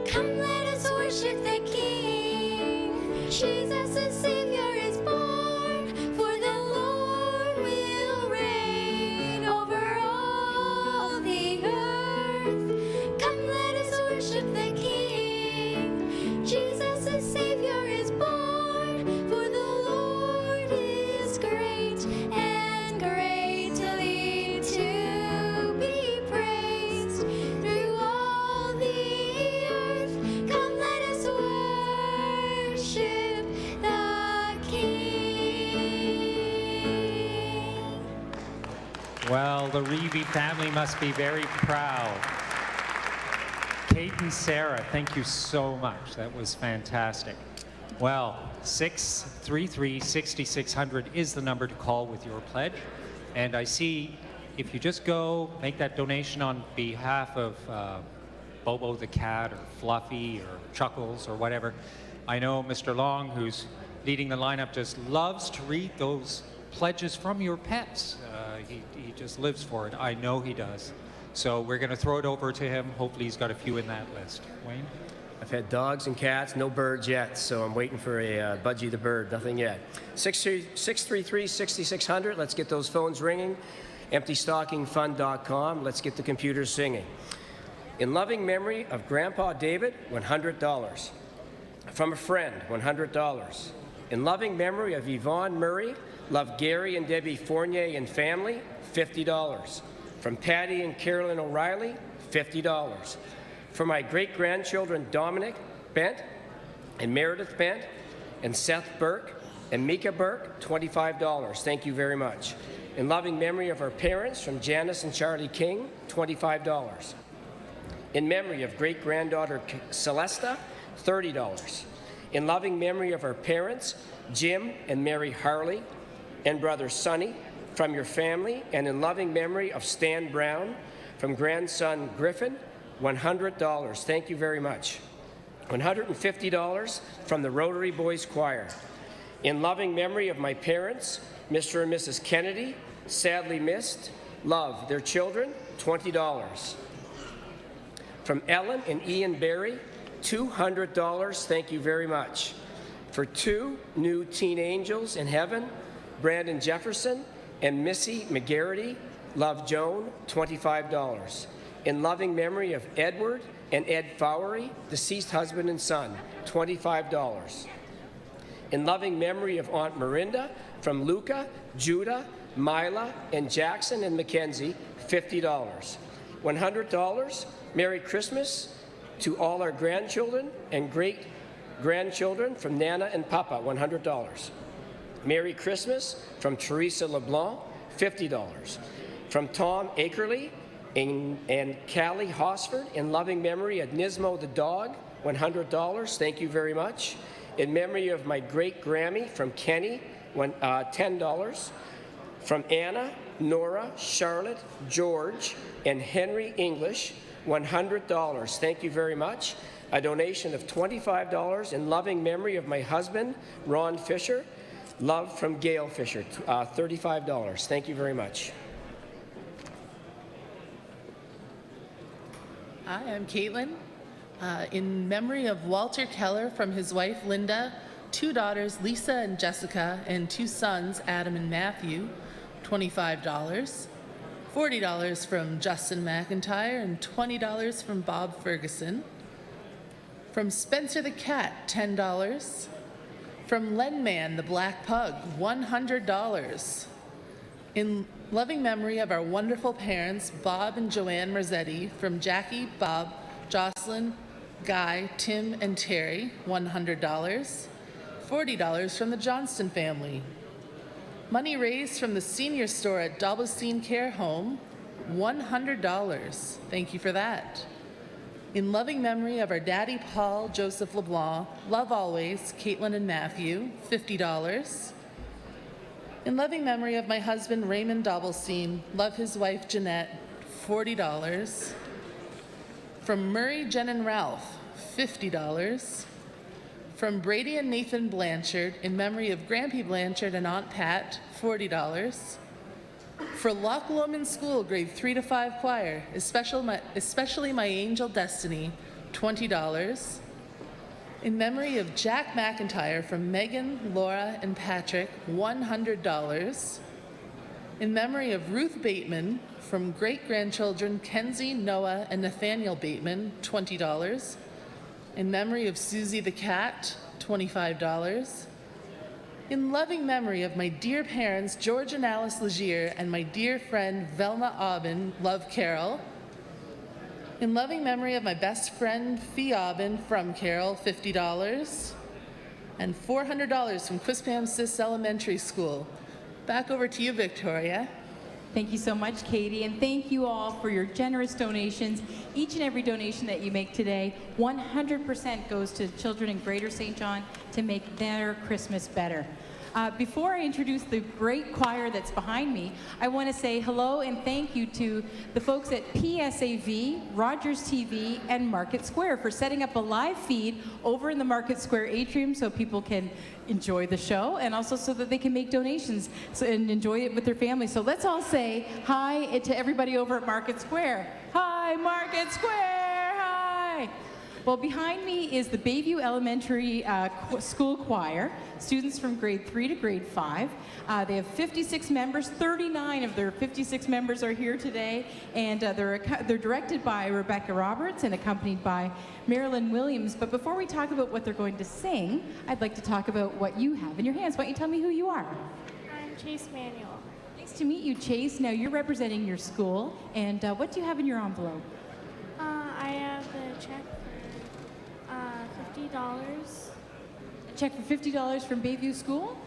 Come, let us worship the King. Jesus the Savior is born, for the Lord will reign over all the earth. Come, let us worship the King. Jesus the Savior is born, for the Lord is great and greatly to be praised through all the earth. Come, let us worship the King. Well, the Reevy family must be very proud. Kate and Sarah, thank you so much. That was fantastic. Well, 633-6600 is the number to call with your pledge. And I see if you just go make that donation on behalf of Bobo the cat or Fluffy or Chuckles or whatever. I know Mr. Long, who's leading the lineup, just loves to read those pledges from your pets. He just lives for it. I know he does. So we're going to throw it over to him. Hopefully he's got a few in that list. Wayne? I've had dogs and cats, no birds yet, so I'm waiting for a Budgie the bird, nothing yet. 633-6600, let's get those phones ringing. EmptyStockingFund.com, let's get the computers singing. In loving memory of Grandpa David, $100. From a friend, $100. In loving memory of Yvonne Murray, love Gary and Debbie Fournier and family, $50. From Patty and Carolyn O'Reilly, $50. For my great-grandchildren Dominic Bent and Meredith Bent and Seth Burke and Mika Burke, $25. Thank you very much. In loving memory of our parents, from Janice and Charlie King, $25. In memory of great-granddaughter Celesta, $30. In loving memory of our parents, Jim and Mary Harley, and brother Sonny from your family, and in loving memory of Stan Brown from grandson Griffin, $100. Thank you very much. $150 from the Rotary Boys Choir. In loving memory of my parents, Mr. and Mrs. Kennedy, sadly missed, love, their children, $20. From Ellen and Ian Berry, $200. Thank you very much. For 2 new teen angels in heaven, Brandon Jefferson and Missy McGarity, love Joan, $25. In loving memory of Edward and Ed Fowry, deceased husband and son, $25. In loving memory of Aunt Marinda, from Luca, Judah, Mila, and Jackson and Mackenzie, $50. $100, Merry Christmas to all our grandchildren and great-grandchildren from Nana and Papa, $100. Merry Christmas from Teresa LeBlanc, $50. From Tom Akerley and Callie Hosford, in loving memory of Nismo the dog, $100. Thank you very much. In memory of my great Grammy from Kenny, $10. From Anna, Nora, Charlotte, George, and Henry English, $100. Thank you very much. A donation of $25 in loving memory of my husband, Ron Fisher. Love from Gail Fisher, $35. Thank you very much. Hi, I'm Caitlin. In memory of Walter Keller from his wife Linda, 2 daughters Lisa and Jessica, and 2 sons Adam and Matthew, $25. $40 from Justin McIntyre and $20 from Bob Ferguson. From Spencer the Cat, $10. From Len Man the Black Pug, $100. In loving memory of our wonderful parents, Bob and Joanne Merzetti, from Jackie, Bob, Jocelyn, Guy, Tim, and Terry, $100. $40 from the Johnston family. Money raised from the senior store at Dalbestein Care Home, $100. Thank you for that. In loving memory of our daddy, Paul Joseph LeBlanc, love always, Caitlin and Matthew, $50. In loving memory of my husband, Raymond Dobbelstein, love his wife, Jeanette, $40. From Murray, Jen, and Ralph, $50. From Brady and Nathan Blanchard, in memory of Grampy Blanchard and Aunt Pat, $40. For Loch Lomond School, grade 3 to 5 choir, especially my angel Destiny, $20. In memory of Jack McIntyre, from Megan, Laura, and Patrick, $100. In memory of Ruth Bateman, from great-grandchildren Kenzie, Noah, and Nathaniel Bateman, $20. In memory of Susie the cat, $25. In loving memory of my dear parents, George and Alice Legier, and my dear friend, Velma Aubin, love Carol. In loving memory of my best friend, Fee Aubin, from Carol, $50. And $400 from Quispam Sis Elementary School. Back over to you, Victoria. Thank you so much, Katie, and thank you all for your generous donations. Each and every donation that you make today, 100% goes to children in Greater St. John to make their Christmas better. Before I introduce the great choir that's behind me, I want to say hello and thank you to the folks at PSAV, Rogers TV, and Market Square for setting up a live feed over in the Market Square atrium so people can enjoy the show and also so that they can make donations and enjoy it with their family. So let's all say hi to everybody over at Market Square. Hi, Market Square, hi. Well, behind me is the Bayview Elementary School Choir, students from grade 3 to grade 5. They have 56 members. 39 of their 56 members are here today, and they're directed by Rebecca Roberts and accompanied by Marilyn Williams. But before we talk about what they're going to sing, I'd like to talk about what you have in your hands. Why don't you tell me who you are? I'm Chase Manuel. Nice to meet you, Chase. Now, you're representing your school, and what do you have in your envelope? I have the check for $50. A check for $50 from Bayview School?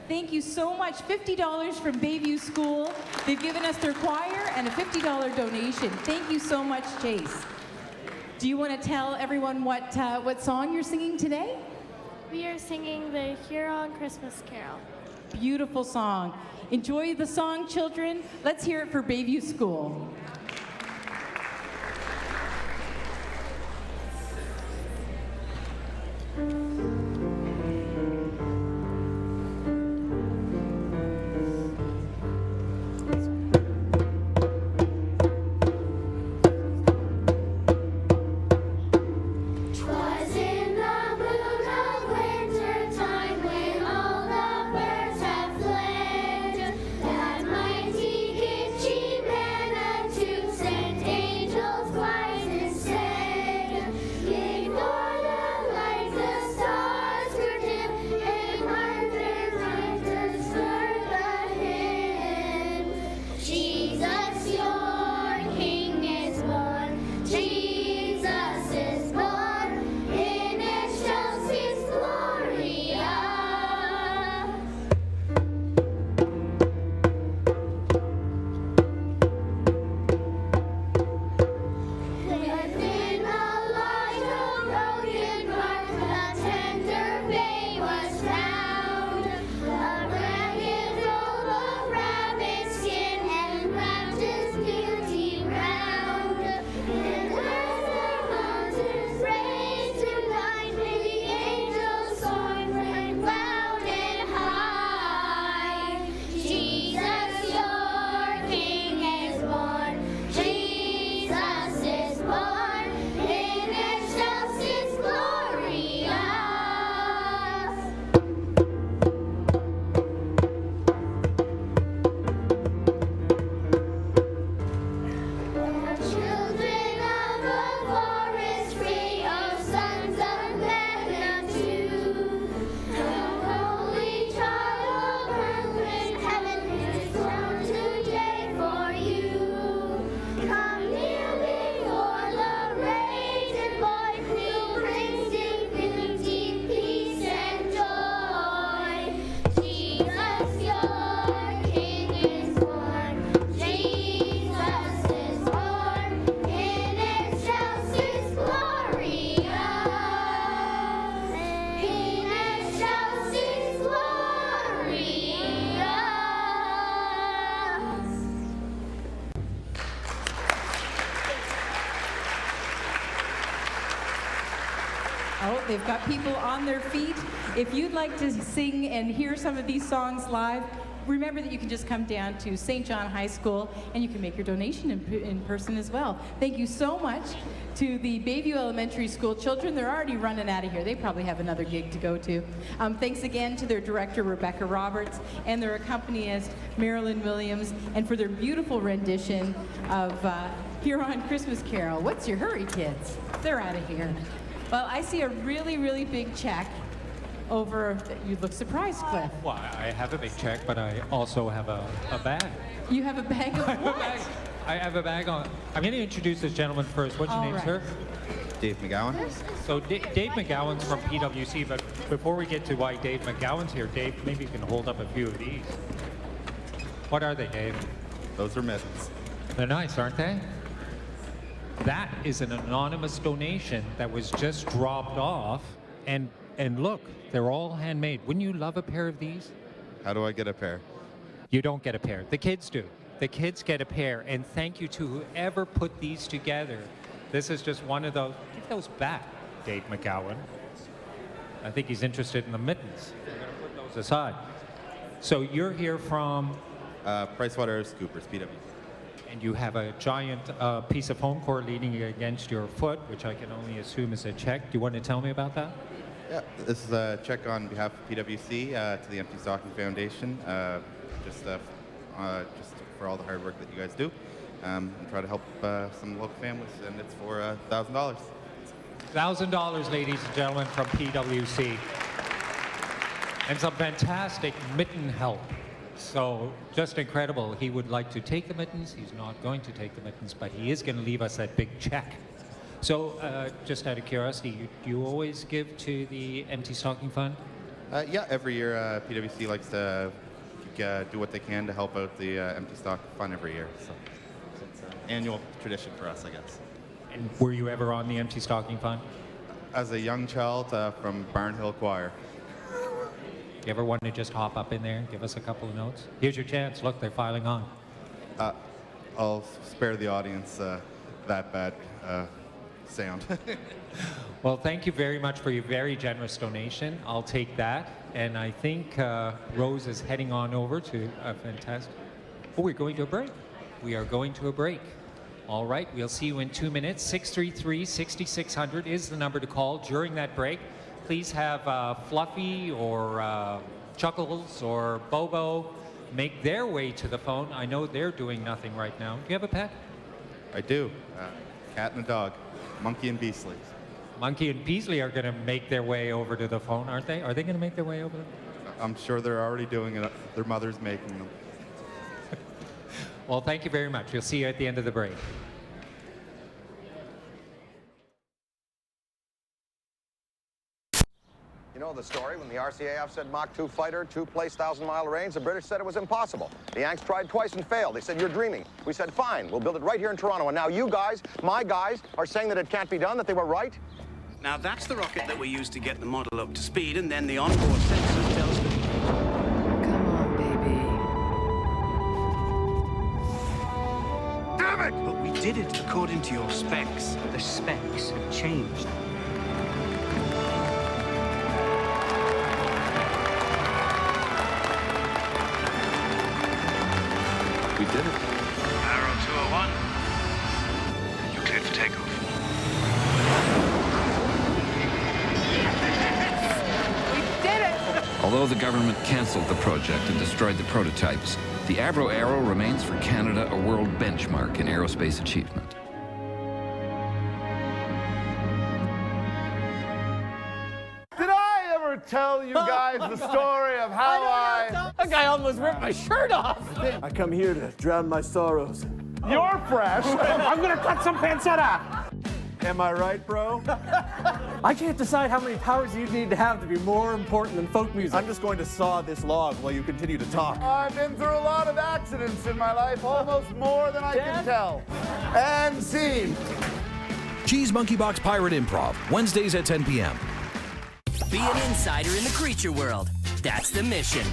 Thank you so much. $50 from Bayview School. They've given us their choir and a $50 donation. Thank you so much, Chase. Do you want to tell everyone what song you're singing today? We are singing the Huron Christmas Carol. beautiful song. Enjoy the song, children. Let's hear it for Bayview School. Twas in the moon of winter time when all the birds have fled, that mighty King she ran unto sent angels wise and said, before the light the stars were dim, and wonders heard the hymn. Jesus, your King is born. Jesus is born in excelsis Gloria. Within the light of broken bark, a tender babe was found. A ragged robe of rabbit skin and wrapped his beauty round. And as the mountains raised him blind, the angels song rang loud and high. Jesus, your King is born. Jesus is born in excelsis Gloria. Children of the forest free, O sons of Bethlehem too, the holy child of earth in heaven is born today for you. Come kneel before the radiant boy who brings infinity, peace, and joy. Jesus, your King is born. Jesus is born in excelsis Gloria. In excelsis Gloria. Oh, they've got people on their feet. If you'd like to sing and hear some of these songs live, remember that you can just come down to St. John High School and you can make your donation in person as well. Thank you so much to the Bayview Elementary School children. They're already running out of here. They probably have another gig to go to. Thanks again to their director, Rebecca Roberts, and their accompanist, Marilyn Williams, and for their beautiful rendition of Huron Christmas Carol. What's your hurry, kids? They're out of here. Well, I see a really, really big check over, you look surprised, Cliff. Well, I have a big check, but I also have a bag. You have a bag of what? I have a bag on. I'm going to introduce this gentleman first. What's your All name, right. sir? Dave McGowan. So Dave McGowan's from PwC, but before we get to why Dave McGowan's here, Dave, maybe you can hold up a few of these. What are they, Dave? Those are mittens. They're nice, aren't they? That is an anonymous donation that was just dropped off, and look, they're all handmade. Wouldn't you love a pair of these? How do I get a pair? You don't get a pair. The kids do. The kids get a pair, and thank you to whoever put these together. This is just one of those. Give those back, Dave McGowan. I think he's interested in the mittens. I'm going to put those aside. So you're here from? PricewaterhouseCoopers, PwC. And you have a giant piece of home core leaning against your foot, which I can only assume is a check. Do you want to tell me about that? Yeah, this is a check on behalf of PwC to the Empty Stocking Foundation, just for all the hard work that you guys do, and try to help some local families, and it's for $1,000. $1,000, ladies and gentlemen, from PwC. And some fantastic mitten help. So just incredible. He would like to take the mittens. He's not going to take the mittens, but he is going to leave us that big check. So just out of curiosity, do you always give to the Empty Stocking Fund? Yeah, every year PwC likes to do what they can to help out the Empty Stocking Fund every year. So it's an annual tradition for us, I guess. And were you ever on the Empty Stocking Fund? As a young child from Barnhill Choir. You ever want to just hop up in there and give us a couple of notes? Here's your chance. Look, they're filing on. I'll spare the audience that bad sound. Well, thank you very much for your very generous donation. I'll take that. And I think Rose is heading on over to a fantastic... Oh, we're going to a break. We are going to a break. All right, we'll see you in 2 minutes. 633-6600 is the number to call during that break. Please have Fluffy or Chuckles or Bobo make their way to the phone. I know they're doing nothing right now. Do you have a pet? I do. Cat and a dog. Monkey and Beasley. Monkey and Beasley are going to make their way over to the phone, aren't they? Are they going to make their way over? I'm sure they're already doing it. Their mother's making them. Well, thank you very much. We'll see you at the end of the break. You know the story. When the RCAF said Mach 2 fighter, 2-place 1,000-mile range, the British said it was impossible. The Yanks tried twice and failed. They said, you're dreaming. We said, fine, we'll build it right here in Toronto. And now you guys, my guys, are saying that it can't be done, that they were right? Now, that's the rocket that we used to get the model up to speed, and then the onboard sensors tell us that... Damn it! But we did it according to your specs. The specs have changed. We did it. Arrow 201. You're cleared for takeoff. Although the government cancelled the project and destroyed the prototypes, the Avro Arrow remains for Canada a world benchmark in aerospace achievement. Did I ever tell you guys the story of how That guy almost ripped my shirt off. I come here to drown my sorrows. You're fresh. I'm gonna cut some pancetta. Am I right, bro? I can't decide how many powers you'd need to have to be more important than folk music. I'm just going to saw this log while you continue to talk. I've been through a lot of accidents in my life, almost more than I can tell. And scene. Cheese Monkey Box Pirate Improv, Wednesdays at 10 p.m. Be an insider in the creature world. That's the mission.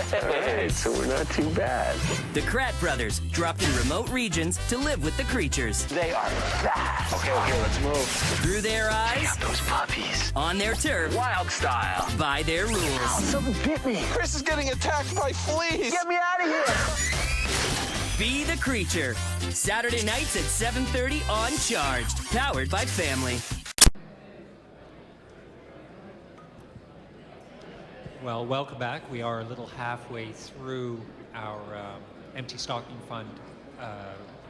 Hey, so we're not too bad. The Krat brothers dropped in remote regions to live with the creatures. They are bad. Okay, let's move. Through their eyes. Check out those puppies. On their turf. Wild style. By their rules. Ow, something bit me. Chris is getting attacked by fleas. Get me out of here. Be the creature. Saturday nights at 7:30 on Charged. Powered by Family. Well, welcome back. We are a little halfway through our Empty Stocking Fund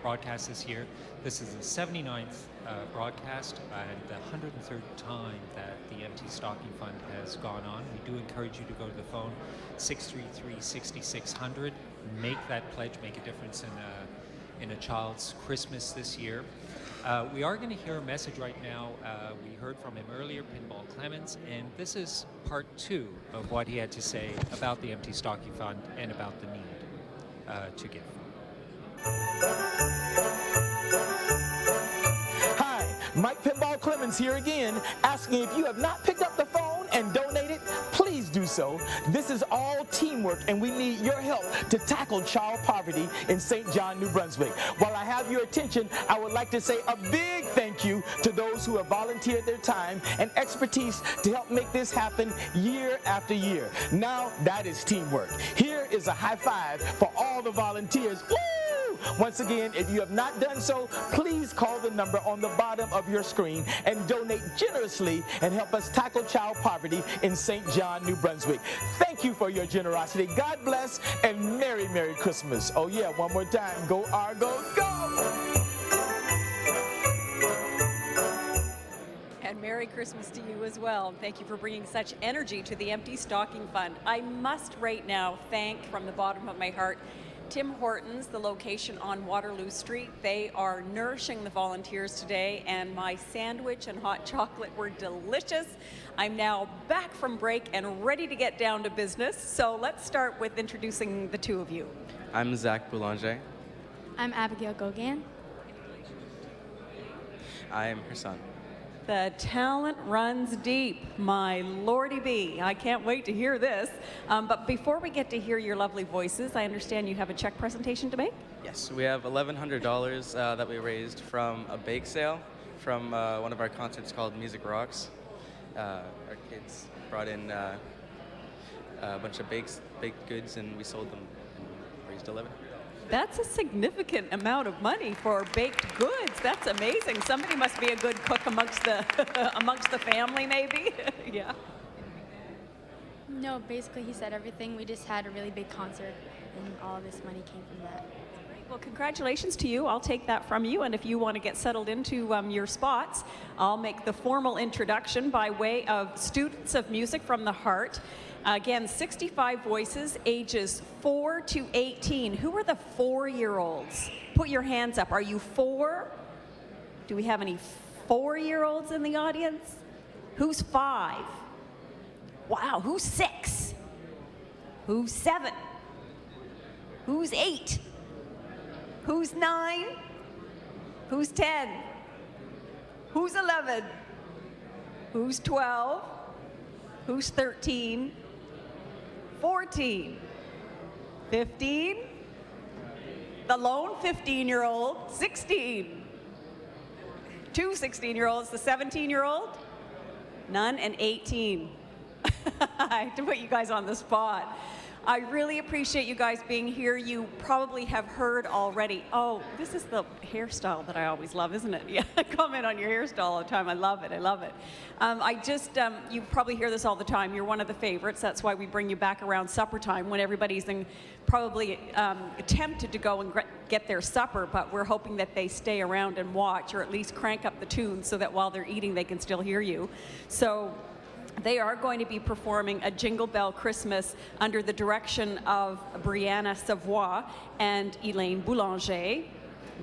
broadcast this year. This is the 79th broadcast and the 103rd time that the Empty Stocking Fund has gone on. We do encourage you to go to the phone, 633-6600. Make that pledge, make a difference in a child's Christmas this year. We are going to hear a message right now. We heard from him earlier, Pinball Clemens, and this is part 2 of what he had to say about the Empty Stocking Fund and about the need to give. Hi, Mike Pinball Clemens here again, asking if you have not picked up the phone and donated, please do so. This is all teamwork, and we need your help to tackle child poverty in St. John, New Brunswick. While I have your attention, I would like to say a big thank you to those who have volunteered their time and expertise to help make this happen year after year. Now, that is teamwork. Here is a high five for all the volunteers. Woo! Once again, if you have not done so, please call the number on the bottom of your screen and donate generously and help us tackle child poverty in St. John, New Brunswick. Thank you for your generosity. God bless and Merry, Merry Christmas. Oh yeah, one more time. Go Argos, go! And Merry Christmas to you as well. Thank you for bringing such energy to the Empty Stocking Fund. I must right now thank from the bottom of my heart Tim Hortons, the location on Waterloo Street. They are nourishing the volunteers today, and my sandwich and hot chocolate were delicious. I'm now back from break and ready to get down to business. So let's start with introducing the two of you. I'm Zach Boulanger. I'm Abigail Gauguin. I am her son. The talent runs deep, my lordy bee. I can't wait to hear this. But before we get to hear your lovely voices, I understand you have a check presentation to make? Yes, we have $1,100 that we raised from a bake sale from one of our concerts called Music Rocks. Our kids brought in a bunch of baked goods and we sold them and raised $1,100. That's a significant amount of money for baked goods. That's amazing. Somebody must be a good cook amongst the amongst the family, maybe. Yeah. No, basically he said everything. We just had a really big concert, and all this money came from that. Well, congratulations to you. I'll take that from you. And if you want to get settled into your spots, I'll make the formal introduction by way of students of music from the heart. Again, 65 voices, ages 4 to 18. Who are the 4-year-olds? Put your hands up. Are you 4? Do we have any 4-year-olds in the audience? Who's 5? Wow, who's 6? Who's 7? Who's 8? Who's 9? Who's 10? Who's 11? Who's 12? Who's 13? 14? 15? The lone 15-year-old? 16? 2 16-year-olds, the 17-year-old? None, and 18. I have to put you guys on the spot. I really appreciate you guys being here. You probably have heard already. Oh, this is the hairstyle that I always love, isn't it? Yeah, I comment on your hairstyle all the time. I love it. I love it. You probably hear this all the time. You're one of the favorites. That's why we bring you back around supper time when everybody's probably tempted to go and get their supper, but we're hoping that they stay around and watch, or at least crank up the tunes so that while they're eating, they can still hear you. So they are going to be performing a Jingle Bell Christmas under the direction of Brianna Savoy and Elaine Boulanger,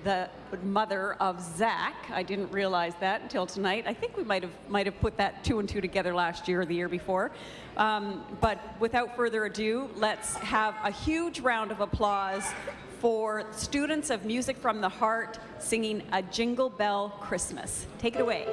the mother of Zach. I didn't realize that until tonight. I think we might have put that 2 and 2 together last year or the year before. But without further ado, let's have a huge round of applause for students of Music from the Heart singing A Jingle Bell Christmas. Take it away.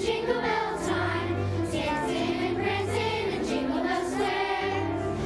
Jingle bells time, dancing and prancing in Jingle Bell Square.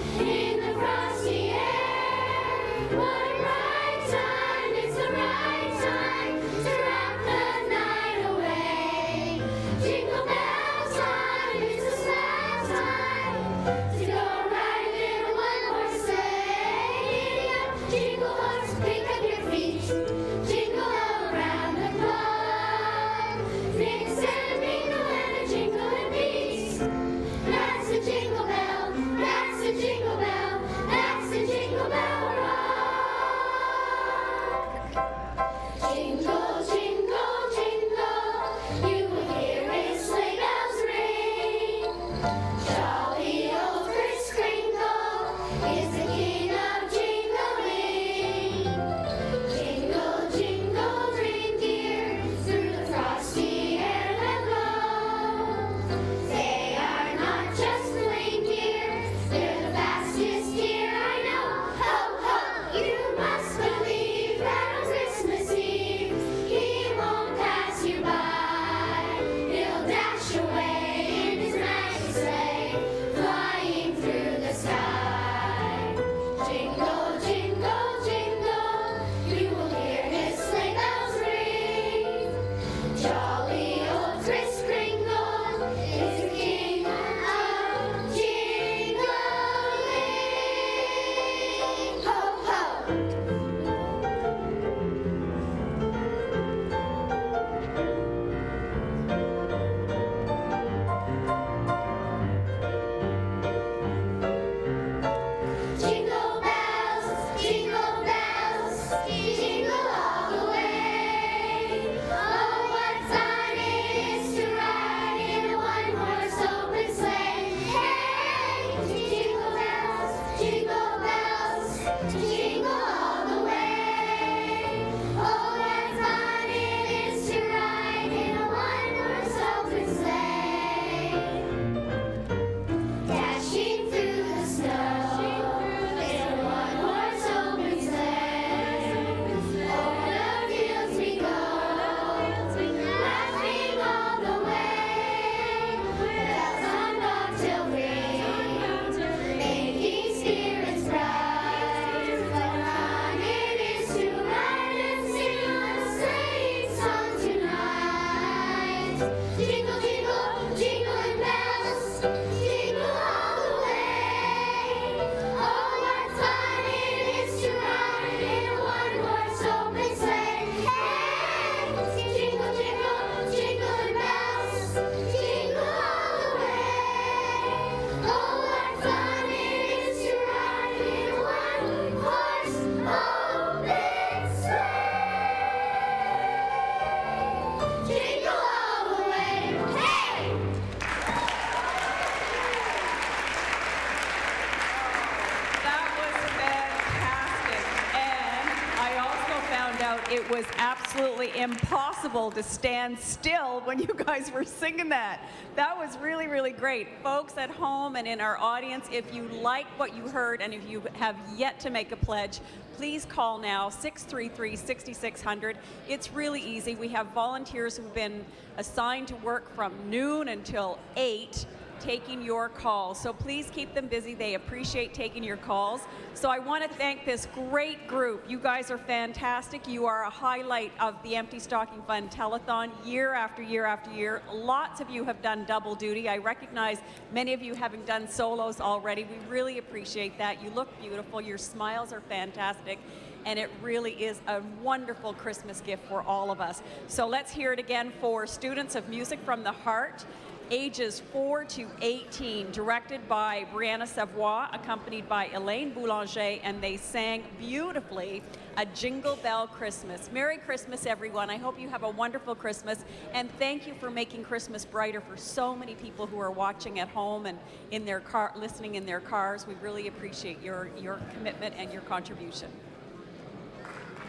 was absolutely impossible to stand still when you guys were singing that. That was really, really great. Folks at home and in our audience, if you like what you heard and if you have yet to make a pledge, please call now, 633-6600. It's really easy. We have volunteers who've been assigned to work from noon until 8, taking your calls. So please keep them busy. They appreciate taking your calls. So I want to thank this great group. You guys are fantastic. You are a highlight of the Empty Stocking Fund Telethon year after year after year. Lots of you have done double duty. I recognize many of you having done solos already. We really appreciate that. You look beautiful. Your smiles are fantastic. And it really is a wonderful Christmas gift for all of us. So let's hear it again for Students of Music from the Heart, ages 4 to 18, directed by Brianna Savoie, accompanied by Elaine Boulanger, and they sang beautifully A Jingle Bell Christmas. Merry Christmas, everyone. I hope you have a wonderful Christmas, and thank you for making Christmas brighter for so many people who are watching at home and in their car, listening in their cars. We really appreciate your commitment and your contribution.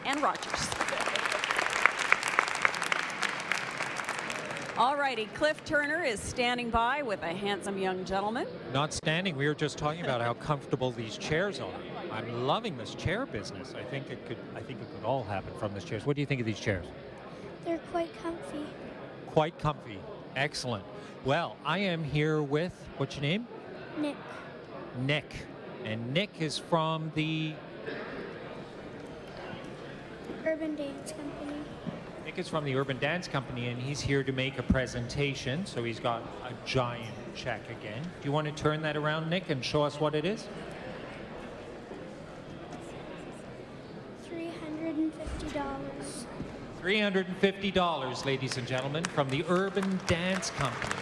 And Rogers. All righty, Cliff Turner is standing by with a handsome young gentleman. Not standing. We were just talking about how comfortable these chairs are. I'm loving this chair business. I think it could all happen from these chairs. What do you think of these chairs? They're quite comfy. Quite comfy. Excellent. Well, I am here with, what's your name? Nick. Nick. And Nick is from the Urban Dance Company. Nick is from the Urban Dance Company, and he's here to make a presentation. So he's got a giant check again. Do you want to turn that around, Nick, and show us what it is? $350. $350, ladies and gentlemen, from the Urban Dance Company.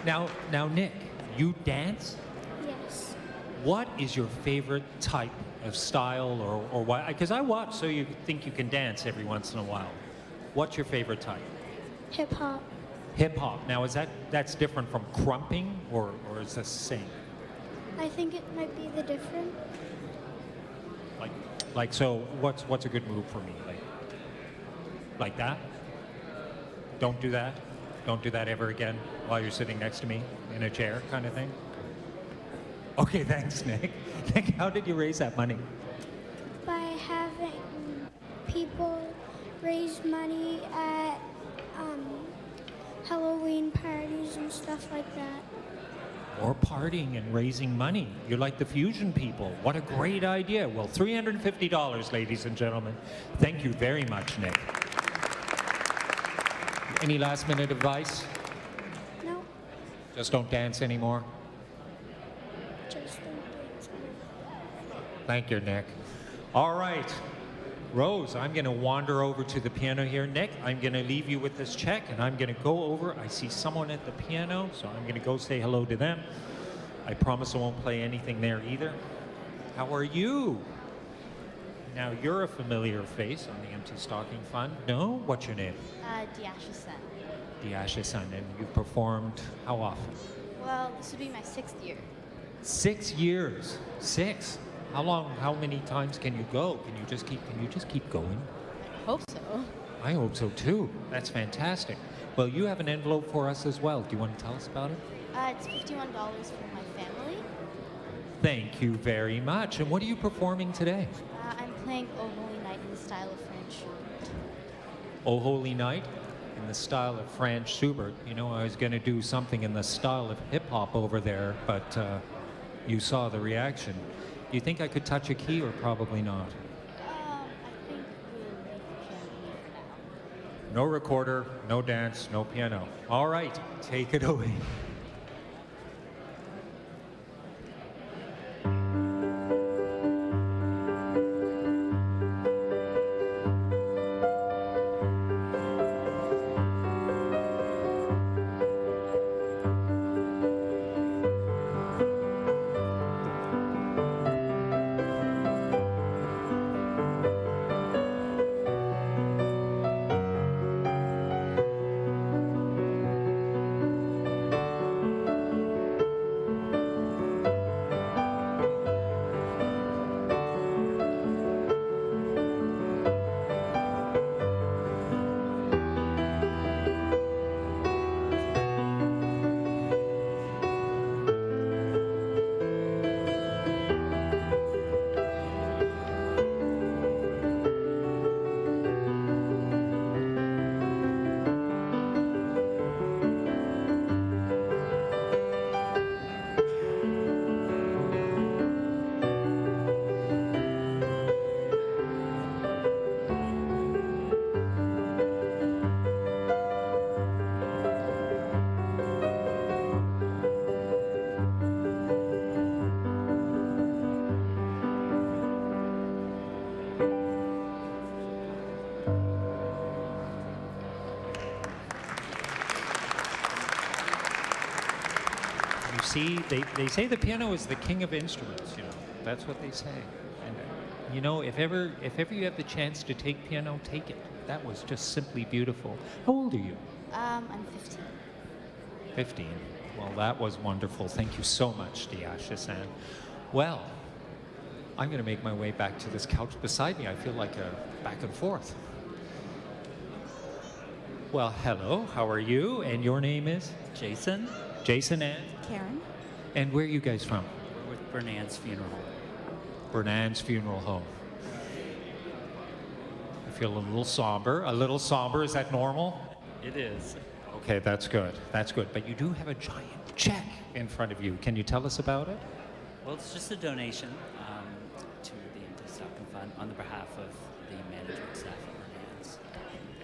Now, Nick, you dance? Yes. What is your favorite type of style or what? Because I watch, so you think you can dance every once in a while. What's your favorite type? Hip hop. Hip hop. Now, that's different from crumping, or is this the same? I think it might be the different. Like so, what's a good move for me? Like that? Don't do that. Don't do that ever again while you're sitting next to me in a chair, kind of thing. Okay, thanks, Nick. Nick, how did you raise that money? By having people raise money at Halloween parties and stuff like that. Or partying and raising money. You're like the fusion people. What a great idea. Well, $350, ladies and gentlemen. Thank you very much, Nick. Any last minute advice? No. Just don't dance anymore? Just don't dance. Thank you, Nick. All right. Rose, I'm going to wander over to the piano here. Nick, I'm going to leave you with this check, and I'm going to go over. I see someone at the piano, so I'm going to go say hello to them. I promise I won't play anything there either. How are you? Now, you're a familiar face on the Empty Stocking Fund. No? What's your name? Diasha Sen. Diasha Sun, and you've performed how often? Well, this would be my 6th year. 6 years. 6. How many times can you go? Can you just keep going? I hope so. I hope so too. That's fantastic. Well, you have an envelope for us as well. Do you want to tell us about it? It's $51 for my family. Thank you very much. And what are you performing today? I'm playing O Holy Night in the style of French Schubert. O Holy Night in the style of Franz Schubert. You know, I was going to do something in the style of hip hop over there, but you saw the reaction. Do you think I could touch a key or probably not? I think we'll leave the piano for now. No recorder, no dance, no piano. All right, take it away. see, they say the piano is the king of instruments, you know. That's what they say. And, you know, if ever you have the chance to take piano, take it. That was just simply beautiful. How old are you? I'm 15. 15. Well, that was wonderful. Thank you so much, Diasha-san. Well, I'm going to make my way back to this couch beside me. I feel like a back and forth. Well, hello. How are you? And your name is? Jason. Jason and? Karen. And where are you guys from? We're with Bernan's Funeral Home. Bernan's Funeral Home. I feel a little somber. A little somber. Is that normal? It is. Okay, that's good. That's good. But you do have a giant check in front of you. Can you tell us about it? Well, it's just a donation to the Empty Stocking Fund on the behalf of the management staff at Bernan's.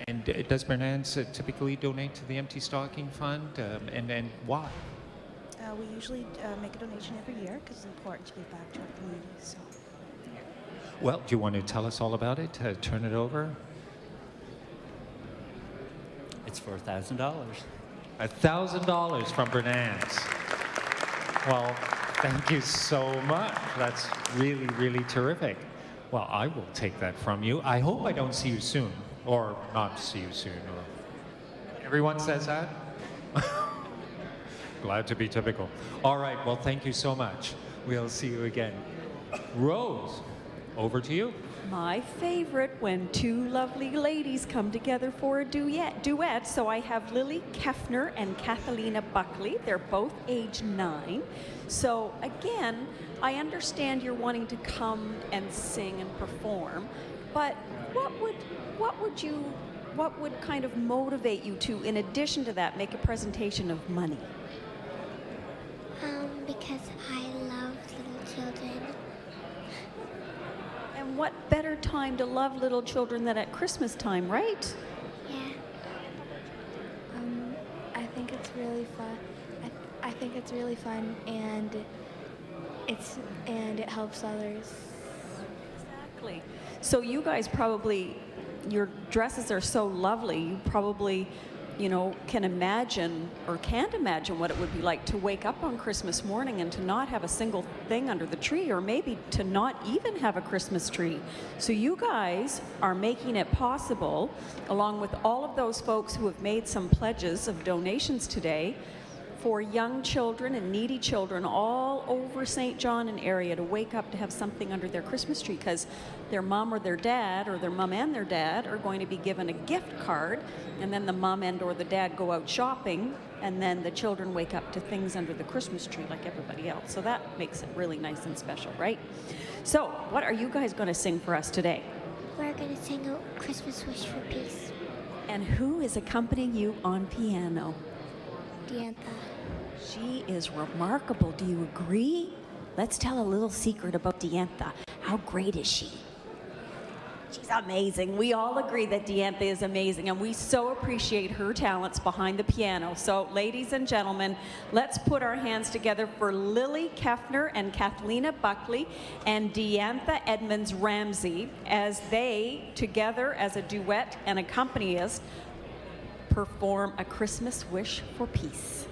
And does Bernan's typically donate to the Empty Stocking Fund? And why? We usually make a donation every year because it's important to give back to our community. So. Well, do you want to tell us all about it? Turn it over. It's for $1,000. $1,000 from Bernan's. Well, thank you so much. That's really, really terrific. Well, I will take that from you. I hope I don't see you soon, or not see you soon. Or everyone says that? Glad to be typical. All right, well, thank you so much. We'll see you again. Rose, over to you. My favorite, when two lovely ladies come together for a duet. So I have Lily Kefner and Catalina Buckley. They're both age 9. So again, I understand you're wanting to come and sing and perform, but what would kind of motivate you to, in addition to that, make a presentation of money? Because I love little children. And what better time to love little children than at Christmas time, right? Yeah. I think it's really fun. I think it's really fun, and it helps others. Exactly. So you guys probably, your dresses are so lovely, you probably, you know, can imagine or can't imagine what it would be like to wake up on Christmas morning and to not have a single thing under the tree, or maybe to not even have a Christmas tree. So you guys are making it possible, along with all of those folks who have made some pledges of donations today, for young children and needy children all over St. John and area to wake up to have something under their Christmas tree, because their mom or their dad, or their mom and their dad, are going to be given a gift card, and then the mom and or the dad go out shopping, and then the children wake up to things under the Christmas tree like everybody else. So that makes it really nice and special, right? So what are you guys going to sing for us today? We're going to sing a Christmas Wish for Peace. And who is accompanying you on piano? Diantha. She is remarkable. Do you agree? Let's tell a little secret about Diantha. How great is she? She's amazing. We all agree that Diantha is amazing, and we so appreciate her talents behind the piano. So, ladies and gentlemen, let's put our hands together for Lily Kefner and Catalina Buckley and Diantha Edmonds-Ramsey as they, together as a duet and accompanist, perform A Christmas Wish for Peace.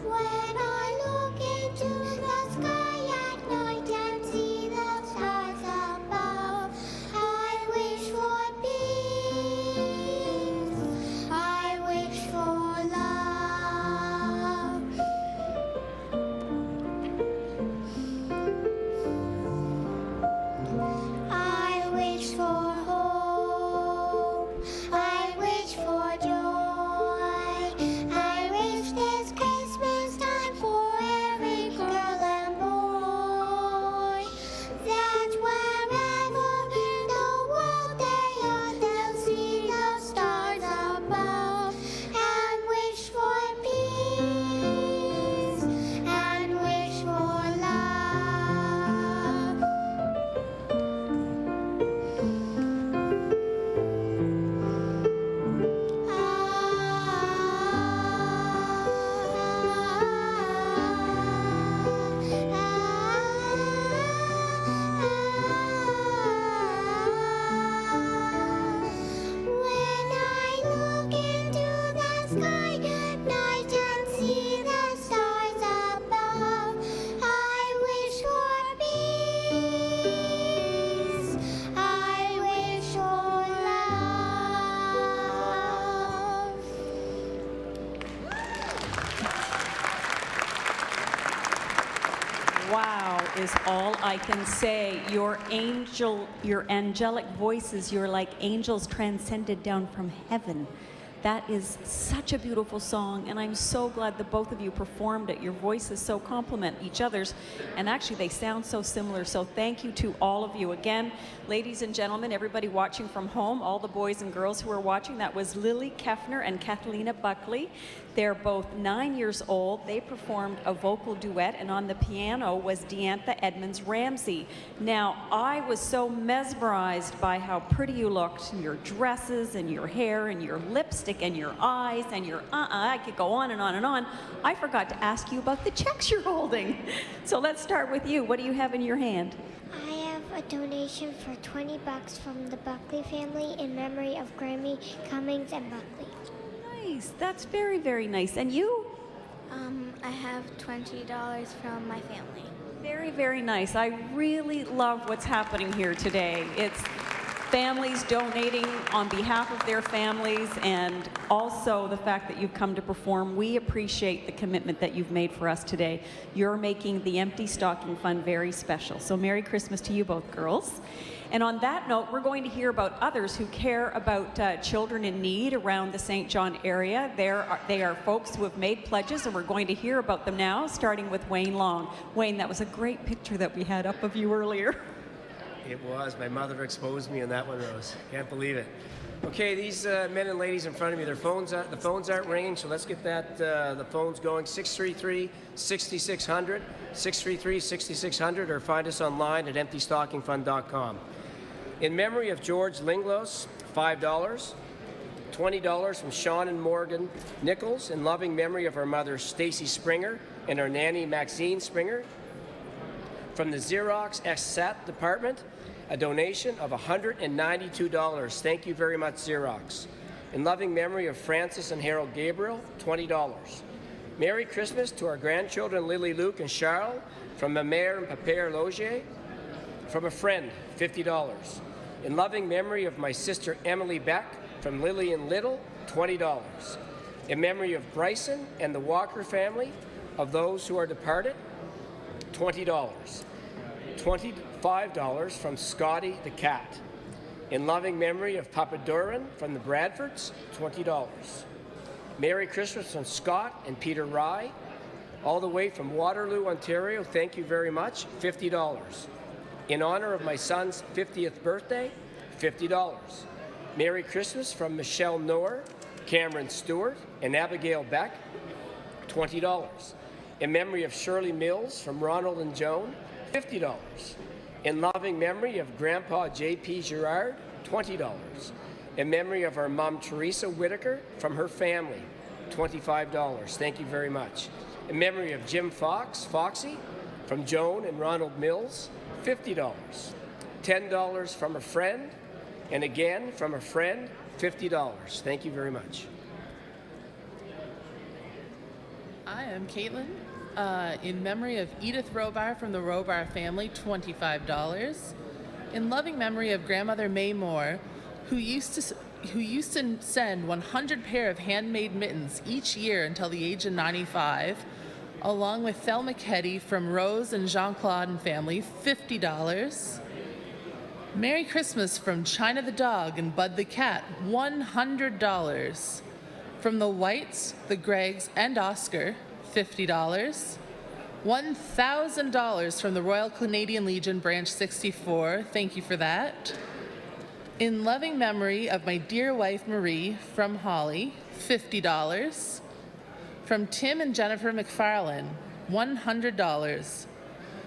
When I look into the sky, is all I can say. Your angelic voices, you're like angels transcended down from heaven. That is such a beautiful song, and I'm so glad that both of you performed it. Your voices so complement each other's, and actually they sound so similar, so thank you to all of you. Again, ladies and gentlemen, everybody watching from home, all the boys and girls who are watching, that was Lily Keffner and Catalina Buckley. They're both 9 years old. They performed a vocal duet, and on the piano was Deantha Edmonds-Ramsey. Now, I was so mesmerized by how pretty you looked, and your dresses, and your hair, and your lipstick, and your eyes, and your I could go on and on and on. I forgot to ask you about the checks you're holding. So let's start with you. What do you have in your hand? I have a donation for $20 from the Buckley family in memory of Grammy, Cummings, and Buckley. Nice. That's very, very nice. And you? I have $20 from my family. Very, very nice. I really love what's happening here today. It's families donating on behalf of their families, and also the fact that you've come to perform. We appreciate the commitment that you've made for us today. You're making the Empty Stocking Fund very special. So Merry Christmas to you both, girls. And on that note, we're going to hear about others who care about children in need around the St. John area. They are folks who have made pledges, and we're going to hear about them now, starting with Wayne Long. Wayne, that was a great picture that we had up of you earlier. It was. My mother exposed me in that one, Rose. Can't believe it. Okay, these men and ladies in front of me, the phones aren't ringing, so let's get the phones going. 633-6600, 633-6600, or find us online at emptystockingfund.com. In memory of George Linglos, $5. $20 from Sean and Morgan Nichols, in loving memory of our mother, Stacy Springer, and our nanny, Maxine Springer. From the Xerox SAT department, a donation of $192. Thank you very much, Xerox. In loving memory of Francis and Harold Gabriel, $20. Merry Christmas to our grandchildren, Lily, Luke, and Charles, from Ma Mère and Papa Logier. From a friend, $50. In loving memory of my sister, Emily Beck, from Lily and Little, $20. In memory of Bryson and the Walker family, of those who are departed, $20. $25 from Scotty the cat. In loving memory of Papa Duran from the Bradfords, $20. Merry Christmas from Scott and Peter Rye, all the way from Waterloo, Ontario. Thank you very much. $50. In honor of my son's 50th birthday, $50. Merry Christmas from Michelle Noor, Cameron Stewart, and Abigail Beck, $20. In memory of Shirley Mills from Ronald and Joan, $50. In loving memory of Grandpa J.P. Girard, $20. In memory of our mom, Teresa Whitaker, from her family, $25. Thank you very much. In memory of Jim Fox, Foxy, from Joan and Ronald Mills, $50. $10 from a friend, and again from a friend, $50. Thank you very much. I am Caitlin. In memory of Edith Robar from the Robar family, $25. In loving memory of grandmother May Moore, who used to send 100 pair of handmade mittens each year until the age of 95, along with Thelma Keddy from Rose and Jean-Claude and family, $50. Merry Christmas from China the dog and Bud the cat, $100. From the Whites, the Gregs, and Oscar, $50. $1,000 from the Royal Canadian Legion Branch 64. Thank you for that. In loving memory of my dear wife Marie from Holly, $50. From Tim and Jennifer McFarlane, $100.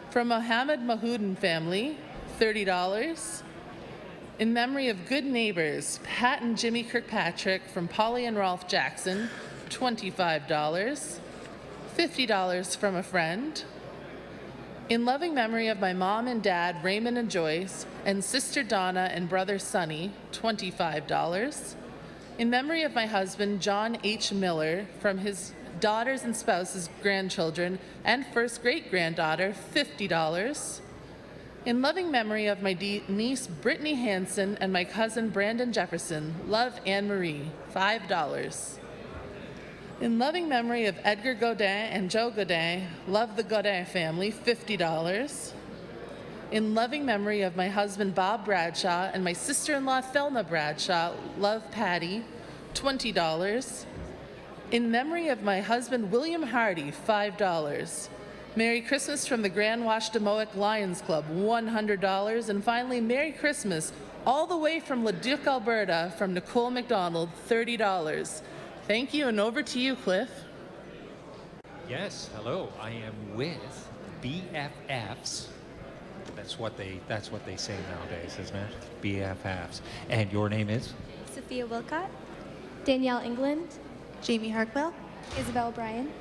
From Mohammed Mahoudin family, $30. In memory of good neighbors, Pat and Jimmy Kirkpatrick from Polly and Rolf Jackson, $25. $50 from a friend. In loving memory of my mom and dad, Raymond and Joyce, and sister Donna and brother Sonny, $25. In memory of my husband, John H. Miller, from his daughters and spouses, grandchildren, and first great-granddaughter, $50. In loving memory of my niece, Brittany Hansen, and my cousin, Brandon Jefferson, love Anne-Marie, $5. In loving memory of Edgar Godin and Joe Godin, love the Godin family, $50. In loving memory of my husband Bob Bradshaw and my sister-in-law Thelma Bradshaw, love Patty, $20. In memory of my husband William Hardy, $5. Merry Christmas from the Grand Washtemoick Lions Club, $100. And finally, Merry Christmas all the way from Leduc, Alberta, from Nicole McDonald, $30. Thank you, and over to you, Cliff. Yes, hello. I am with BFFs. That's what they say nowadays, isn't it? BFFs. And your name is? Sophia Wilcott, Danielle England, Jamie Harkwell, Isabel Bryan.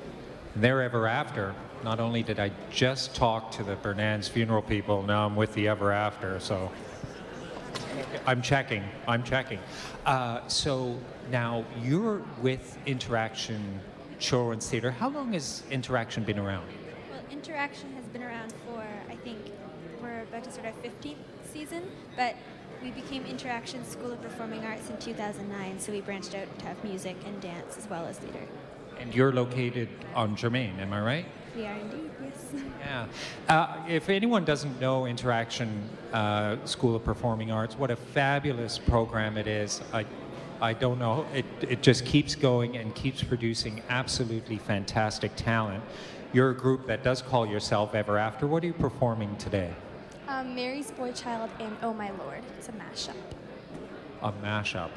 They're ever after. Not only did I just talk to the Bernan's funeral people, now I'm with the ever after, so I'm checking. So now you're with Interaction Children's Theatre. How long has Interaction been around? Well, Interaction has been around for, I think, we're about to start our 15th season, but we became Interaction School of Performing Arts in 2009, so we branched out to have music and dance as well as theatre. And you're located on Germain, am I right? We are indeed, yes. Yeah. If anyone doesn't know Interaction School of Performing Arts, what a fabulous program it is. I don't know. It just keeps going and keeps producing absolutely fantastic talent. You're a group that does call yourself Ever After. What are you performing today? Mary's Boy Child and Oh My Lord. It's a mashup. A mashup.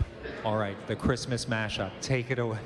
All right, the Christmas mashup. Take it away.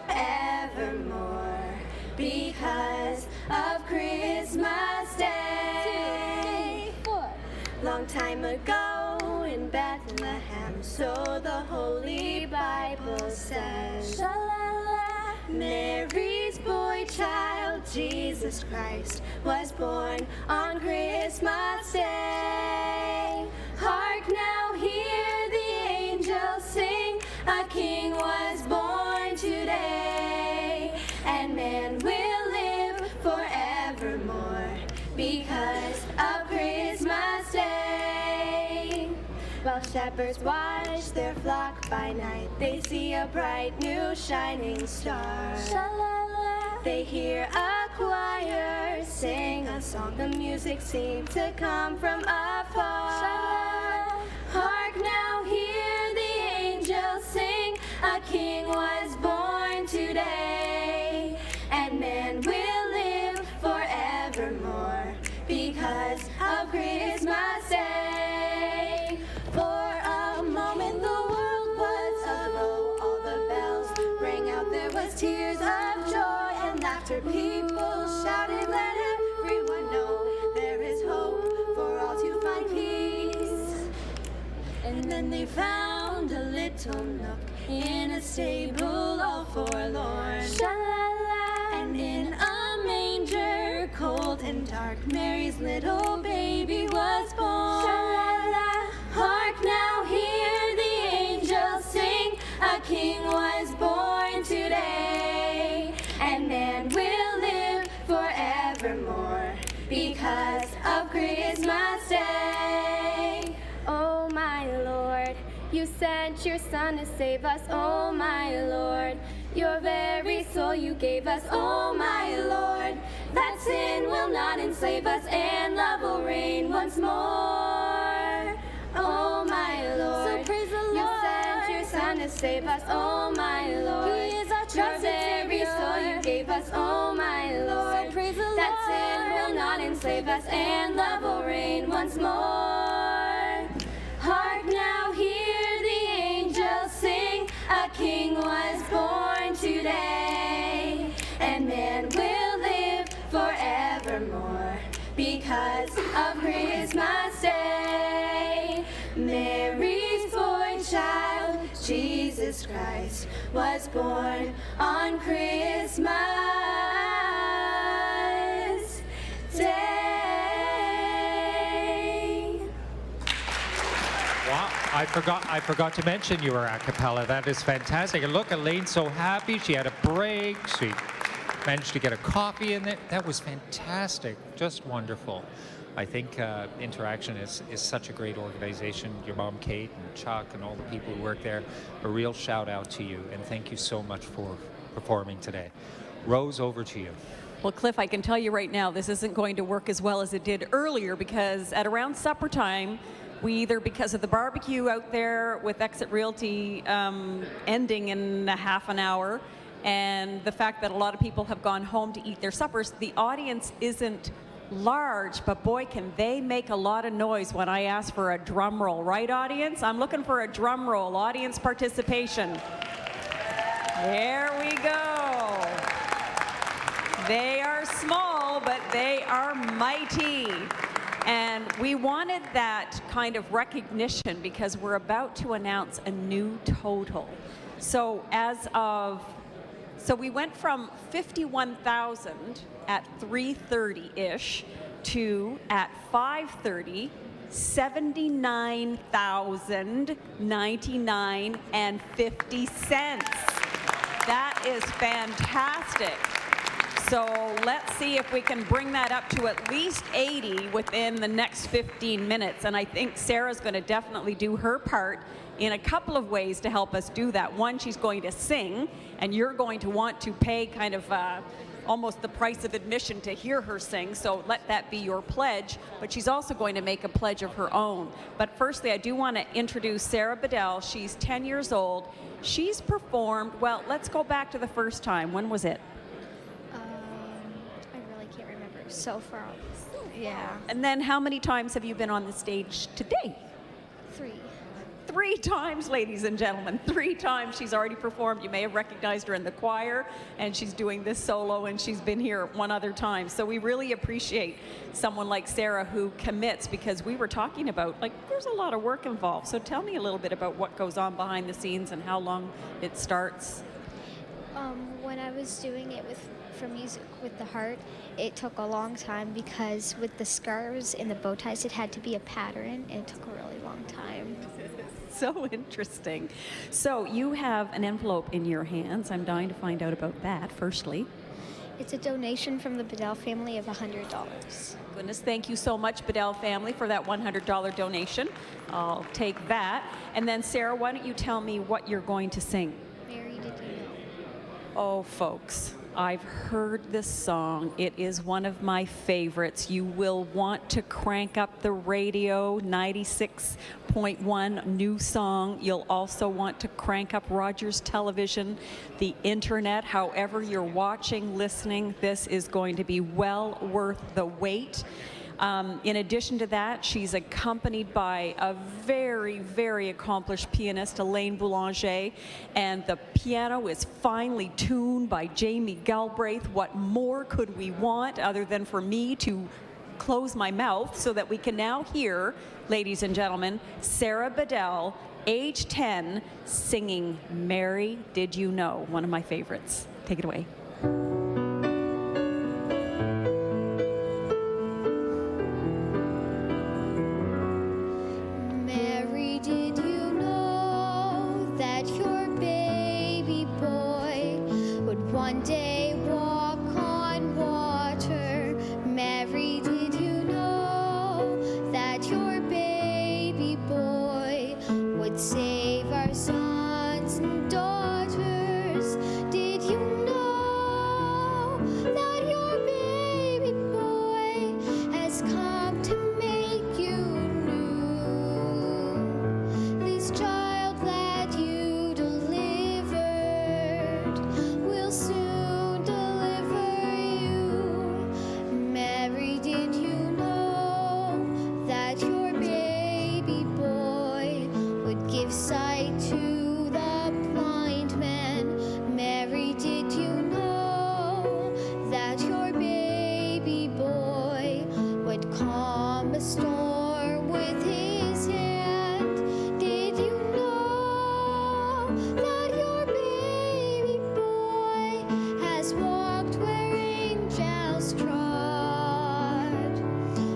Evermore, because of Christmas Day. 2, 3, 4. Long time ago in Bethlehem, so the Holy Bible says. Sha-la-la. Mary's boy child, Jesus Christ, was born on Christmas Day. Hark now, hear the angels sing, a king was born today, and man will live forevermore because of Christmas Day. While shepherds watch their flock by night, they see a bright new shining star. Sha-la-la. They hear a choir sing a song, the music seems to come from afar. Sha-la-la. Hark now, hear the angels sing, a king was born today, and man will live forevermore because of Christmas Day. For a moment the world was aglow, all the bells rang out, there was tears of joy and laughter. People shouted, let everyone know there is hope for all to find peace. And then they found a little nook in a stable all forlorn. Sha-la-la. And in a manger, cold and dark, Mary's little baby was born. Sha-la-la. Hark now, hear the angels sing, a king was born today, and man will live forevermore because of Christmas Day. Oh my Lord, you sent your Son to save us, oh my Lord. Your very soul you gave us, oh my Lord. That sin will not enslave us, and love will reign once more. Oh my Lord, so praise the Lord. You sent your Son to save us, oh my Lord. He is our your very soul you gave us, oh my Lord. So praise the Lord. That sin will not enslave us, and love will reign once more. Hark now, hear the angels sing, a king was born today, and man will live forevermore because of Christmas Day. Mary's boy child, Jesus Christ, was born on Christmas Day. Wow. I forgot to mention you were a cappella. That is fantastic. And look, Elaine's so happy. She had a break. She managed to get a coffee in there. That was fantastic. Just wonderful. I think Interaction is such a great organization. Your mom, Kate, and Chuck, and all the people who work there. A real shout out to you, and thank you so much for performing today. Rose, over to you. Well, Cliff, I can tell you right now, this isn't going to work as well as it did earlier, because at around supper time, we either, because of the barbecue out there with Exit Realty ending in a half an hour, and the fact that a lot of people have gone home to eat their suppers, the audience isn't large, but boy, can they make a lot of noise when I ask for a drum roll. Right, audience? I'm looking for a drum roll. Audience participation. There we go. They are small, but they are mighty. And we wanted that kind of recognition because we're about to announce a new total. So we went from 51,000 at 3:30-ish to at 5:30, 79,099.50 That is fantastic. So let's see if we can bring that up to at least 80 within the next 15 minutes. And I think Sarah's going to definitely do her part in a couple of ways to help us do that. One, she's going to sing, and you're going to want to pay kind of almost the price of admission to hear her sing, so let that be your pledge. But she's also going to make a pledge of her own. But firstly, I do want to introduce Sarah Bedell. She's 10 years old. She's performed, well, let's go back to the first time. When was it? I really can't remember. So far. Yeah. And then how many times have you been on the stage today? 3. 3 times, ladies and gentlemen. 3 times she's already performed. You may have recognized her in the choir, and she's doing this solo, and she's been here one other time. So we really appreciate someone like Sarah who commits, because we were talking about, like, there's a lot of work involved. So tell me a little bit about what goes on behind the scenes and how long it starts. When I was doing it for Music with the Heart, it took a long time because with the scarves and the bow ties, it had to be a pattern, and it took a really long time. So interesting. So you have an envelope in your hands. I'm dying to find out about that, firstly. It's a donation from the Bedell family of $100. Goodness, thank you so much, Bedell family, for that $100 donation. I'll take that. And then, Sarah, why don't you tell me what you're going to sing? Mary, did you know? Oh, folks, I've heard this song. It is one of my favorites. You will want to crank up the radio, 96.1, new song. You'll also want to crank up Rogers Television, the internet, however you're watching, listening. This is going to be well worth the wait. In addition to that, she's accompanied by a very, very accomplished pianist, Elaine Boulanger, and the piano is finely tuned by Jamie Galbraith. What more could we want other than for me to close my mouth so that we can now hear, ladies and gentlemen, Sarah Bedell, age 10, singing Mary, Did You Know? One of my favorites. Take it away. One day walk on water. Mary, did you know that your baby boy would save our sons and daughters? Did you know that your baby boy has come to make you new? This child that you delivered will soon deliver you. Mary, did you know that your baby boy would give sight to the blind man? Mary, did you know that your baby boy would calm a storm with his hand? Did you know that your baby boy has walked where angels trod?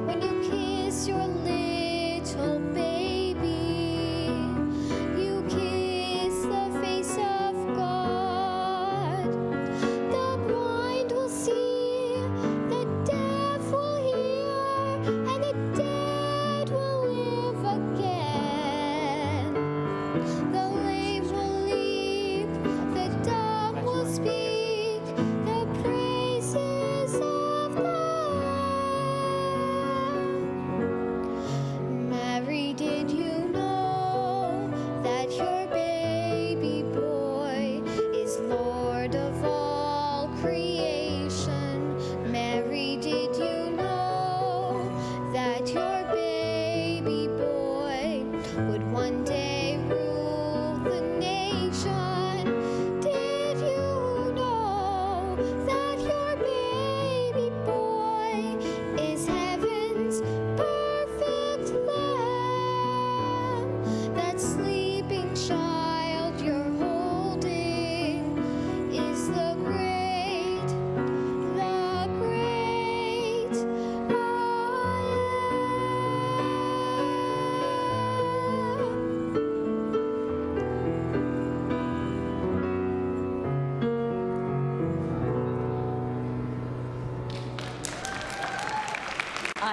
When you kiss your little baby,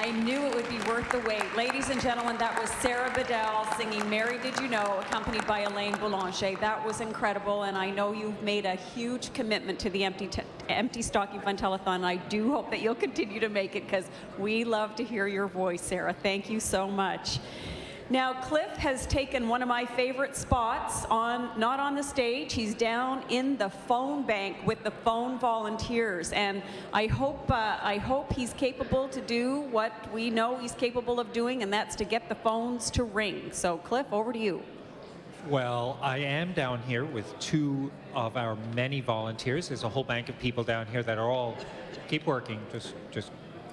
I knew it would be worth the wait. Ladies and gentlemen, that was Sarah Bedell singing Mary Did You Know, accompanied by Elaine Boulanger. That was incredible, and I know you've made a huge commitment to the Empty Stocking Fund Telethon. I do hope that you'll continue to make it, because we love to hear your voice, Sarah. Thank you so much. Now, Cliff has taken one of my favorite spots, not on the stage. He's down in the phone bank with the phone volunteers, and I hope he's capable to do what we know he's capable of doing, and that's to get the phones to ring. So, Cliff, over to you. Well, I am down here with two of our many volunteers. There's a whole bank of people down here that are all keep working, just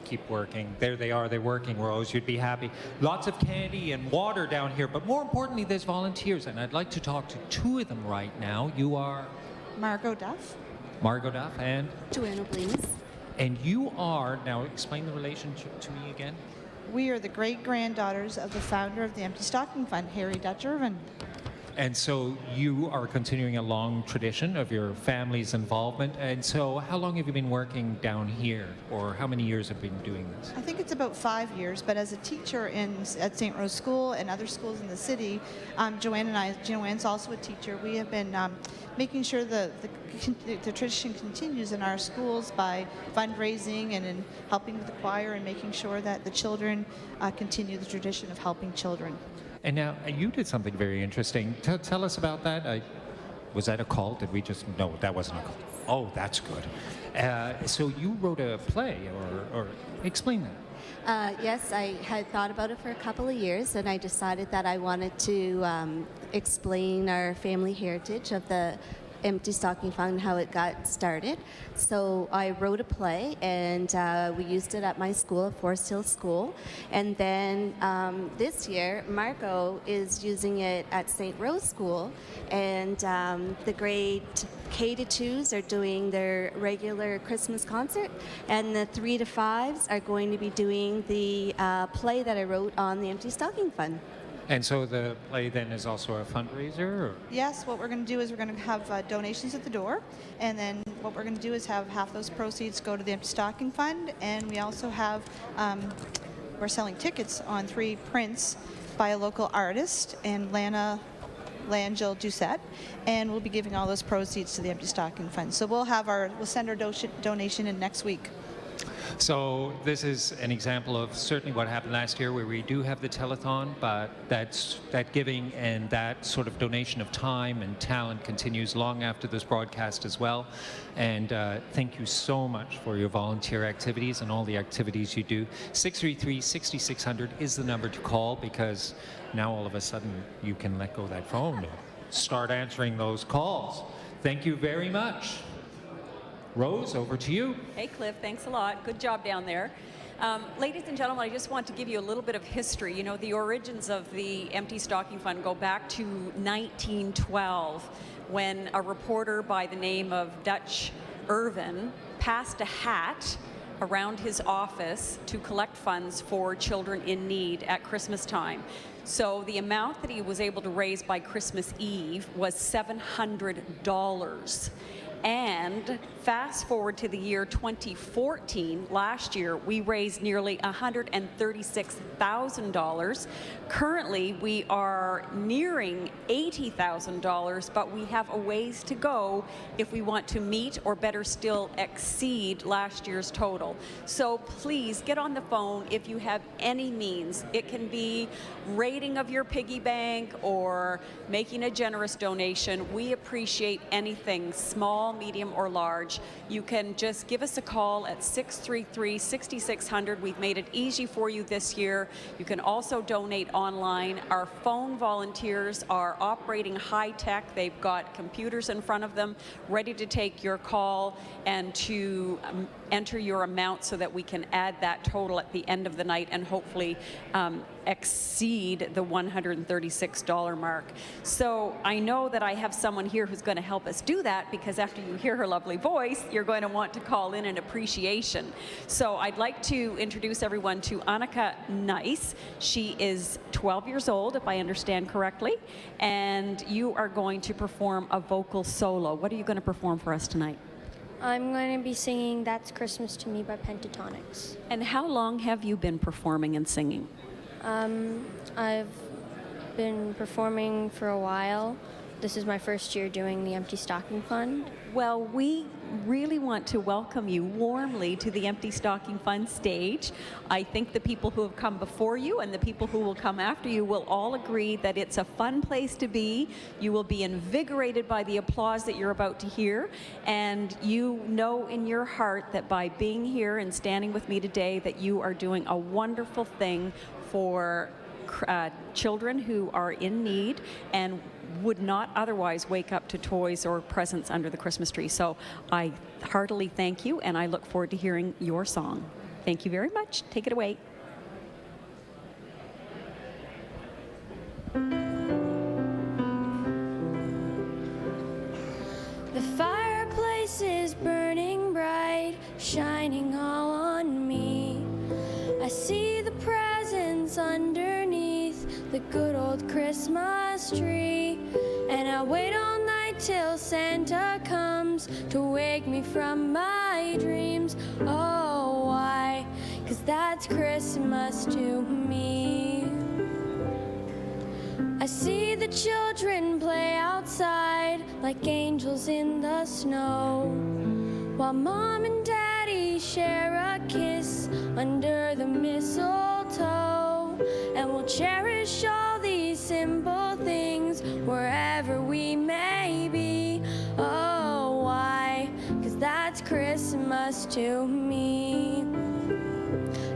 keep working. There they are, they're working, Rose, you'd be happy. Lots of candy and water down here, but more importantly, there's volunteers, and I'd like to talk to two of them right now. You are? Margot Duff. Margot Duff and? Joanna Blees. And you are, now explain the relationship to me again. We are the great-granddaughters of the founder of the Empty Stocking Fund, Harry Dutch Irving. And so you are continuing a long tradition of your family's involvement. And so how long have you been working down here, or how many years have you been doing this? I think it's about 5 years, but as a teacher at St. Rose School and other schools in the city, Joanne's also a teacher. We have been making sure the tradition continues in our schools by fundraising and in helping with the choir and making sure that the children continue the tradition of helping children. And now, you did something very interesting. Tell us about that. Was that a call? Did we just... No, that wasn't a call. Oh, that's good. So you wrote a play, or explain that. Yes, I had thought about it for a couple of years, and I decided that I wanted to explain our family heritage of the Empty Stocking Fund, how it got started. So I wrote a play, and we used it at my school, Forest Hill School. And then this year, Marco is using it at St. Rose School, and the grade K to 2s are doing their regular Christmas concert, and the 3 to 5s are going to be doing the play that I wrote on the Empty Stocking Fund. And so the play then is also a fundraiser? Or? Yes, what we're going to do is we're going to have donations at the door, and then what we're going to do is have half those proceeds go to the Empty Stocking Fund, and we also have, we're selling tickets on 3 prints by a local artist, and Lana Langell Doucette, and we'll be giving all those proceeds to the Empty Stocking Fund. So we'll send our donation in next week. So this is an example of certainly what happened last year, where we do have the telethon, but that giving and that sort of donation of time and talent continues long after this broadcast as well. And thank you so much for your volunteer activities and all the activities you do. 633-6600 is the number to call, because now all of a sudden you can let go of that phone and start answering those calls. Thank you very much. Rose, over to you. Hey, Cliff, thanks a lot. Good job down there. Ladies and gentlemen, I just want to give you a little bit of history. You know, the origins of the Empty Stocking Fund go back to 1912, when a reporter by the name of Dutch Irving passed a hat around his office to collect funds for children in need at Christmas time. So the amount that he was able to raise by Christmas Eve was $700. And fast forward to the year 2014, last year, we raised nearly $136,000. Currently, we are nearing $80,000, but we have a ways to go if we want to meet, or better still, exceed last year's total. So please get on the phone if you have any means. It can be rating of your piggy bank or making a generous donation. We appreciate anything, small, medium, or large. You can just give us a call at 633-6600. We've made it easy for you this year. You can also donate online. Our phone volunteers are operating high tech. They've got computers in front of them ready to take your call and to enter your amount so that we can add that total at the end of the night and hopefully exceed the $136 mark. So I know that I have someone here who's going to help us do that, because after you hear her lovely voice, you're going to want to call in appreciation. So I'd like to introduce everyone to Annika Nice. She is 12 years old, if I understand correctly, and you are going to perform a vocal solo. What are you going to perform for us tonight? I'm going to be singing That's Christmas to Me by Pentatonics. And how long have you been performing and singing? I've been performing for a while. This is my first year doing the Empty Stocking Fund. Well, we really want to welcome you warmly to the Empty Stocking Fund stage. I think the people who have come before you and the people who will come after you will all agree that it's a fun place to be. You will be invigorated by the applause that you're about to hear, and you know in your heart that by being here and standing with me today that you are doing a wonderful thing for children who are in need and would not otherwise wake up to toys or presents under the Christmas tree. So I heartily thank you, and I look forward to hearing your song. Thank you very much. Take it away. The fireplace is burning bright, shining all on me. I see the presents underneath the good old Christmas tree. And I wait all night till Santa comes to wake me from my dreams. Oh, why? 'Cause that's Christmas to me. I see the children play outside like angels in the snow, while Mom and Daddy share a kiss under the mistletoe. And we'll cherish all these simple things wherever we may be. Oh, why? 'Cause that's Christmas to me.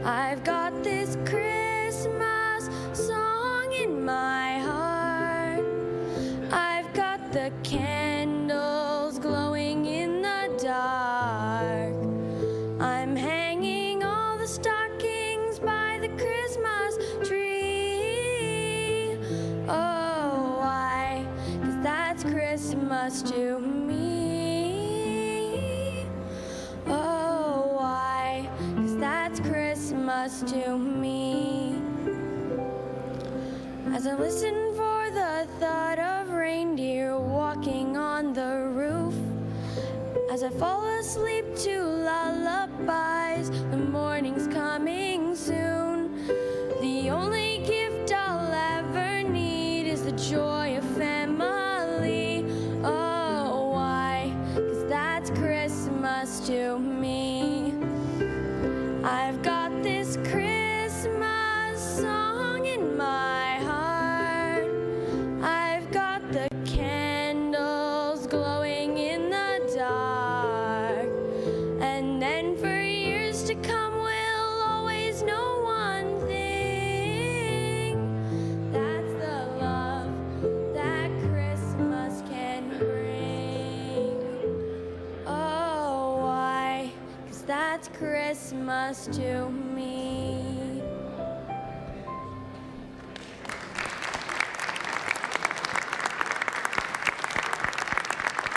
I've got this Christmas song in my heart. I've got the candles glowing in the dark. I'm hanging all the stockings by the Christmas tree. Oh, why? 'Cause that's Christmas to me. Oh, why? 'Cause that's Christmas to me. As I listen for the thud of reindeer walking on the roof, as I fall asleep to lullabies, the morning's coming soon. The only gift I'll ever need is the joy of family. Oh, why? 'Cause that's Christmas to me. I've got this Christmas song in my heart. I've got the candles glowing in the dark. And then for years to come we'll always know one thing. That's the love that Christmas can bring. Oh, why? 'Cause that's Christmas to me.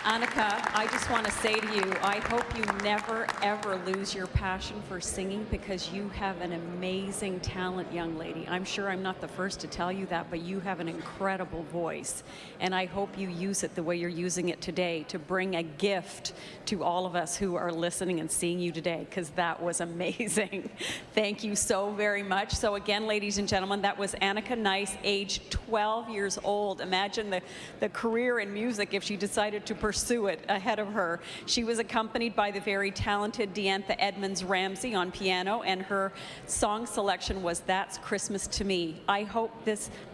Annika, I just want to say to you, I hope you never, ever lose your passion for singing, because you have an amazing talent, young lady. I'm sure I'm not the first to tell you that, but you have an incredible voice. And I hope you use it the way you're using it today to bring a gift to all of us who are listening and seeing you today, because that was amazing. Thank you so very much. So again, ladies and gentlemen, that was Annika Nice, age 12 years old. Imagine the career in music if she decided to pursue it ahead of her. She was accompanied by the very talented Diantha Edmonds-Ramsey on piano, and her song selection was That's Christmas to Me. I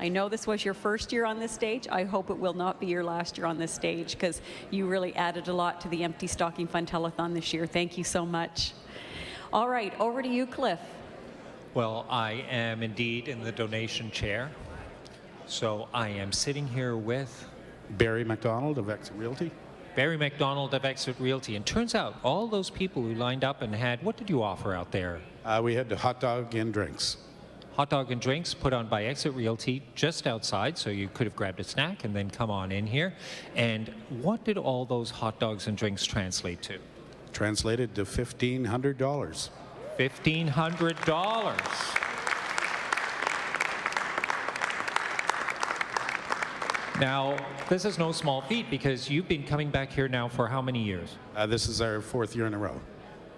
know this was your first year on this stage. I hope it will not be your last year on this stage, because you really added a lot to the Empty Stocking Fund Telethon this year. Thank you so much. All right, over to you, Cliff. Well, I am indeed in the donation chair. So I am sitting here with Barry McDonald of Exit Realty. Barry McDonald of Exit Realty. And turns out all those people who lined up and had, what did you offer out there? We had the hot dog and drinks. Hot dog and drinks put on by Exit Realty just outside, so you could have grabbed a snack and then come on in here. And what did all those hot dogs and drinks translate to? Translated to $1,500. $1,500. Now, this is no small feat because you've been coming back here now for how many years? This is our 4th year in a row.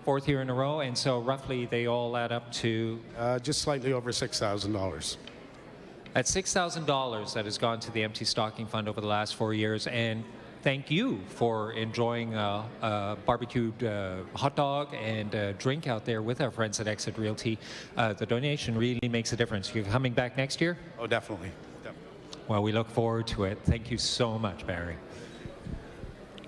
4th year in a row, and so roughly they all add up to? Just slightly over $6,000. At $6,000 that has gone to the Empty Stocking Fund over the last 4 years, and thank you for enjoying a barbecued hot dog and a drink out there with our friends at Exit Realty. The donation really makes a difference. You're coming back next year? Oh, definitely. Well, we look forward to it. Thank you so much, Barry.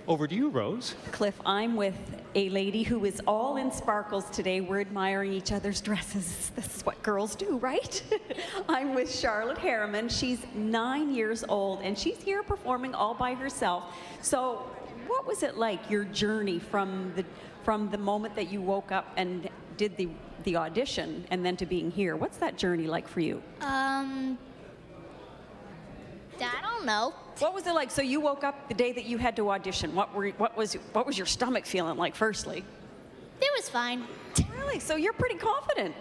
Over to you, Rose. Cliff, I'm with a lady who is all in sparkles today. We're admiring each other's dresses. This is what girls do, right? I'm with Charlotte Harriman. She's 9 years old, and she's here performing all by herself. So what was it like, your journey from the moment that you woke up and did the audition and then to being here? What's that journey like for you? I don't know. What was it like? So you woke up the day that you had to audition. What was your stomach feeling like, firstly? It was fine. Really? So you're pretty confident?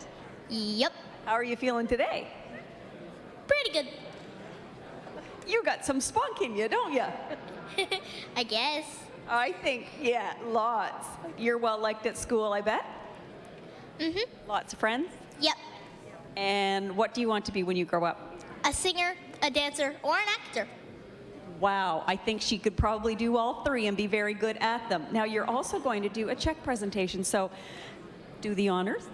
Yep. How are you feeling today? Pretty good. You got some spunk in you, don't you? I guess. I think, yeah, lots. You're well liked at school, I bet? Mm-hmm. Lots of friends? Yep. And what do you want to be when you grow up? A singer, a dancer, or an actor. Wow, I think she could probably do all three and be very good at them. Now, you're also going to do a check presentation, so do the honors.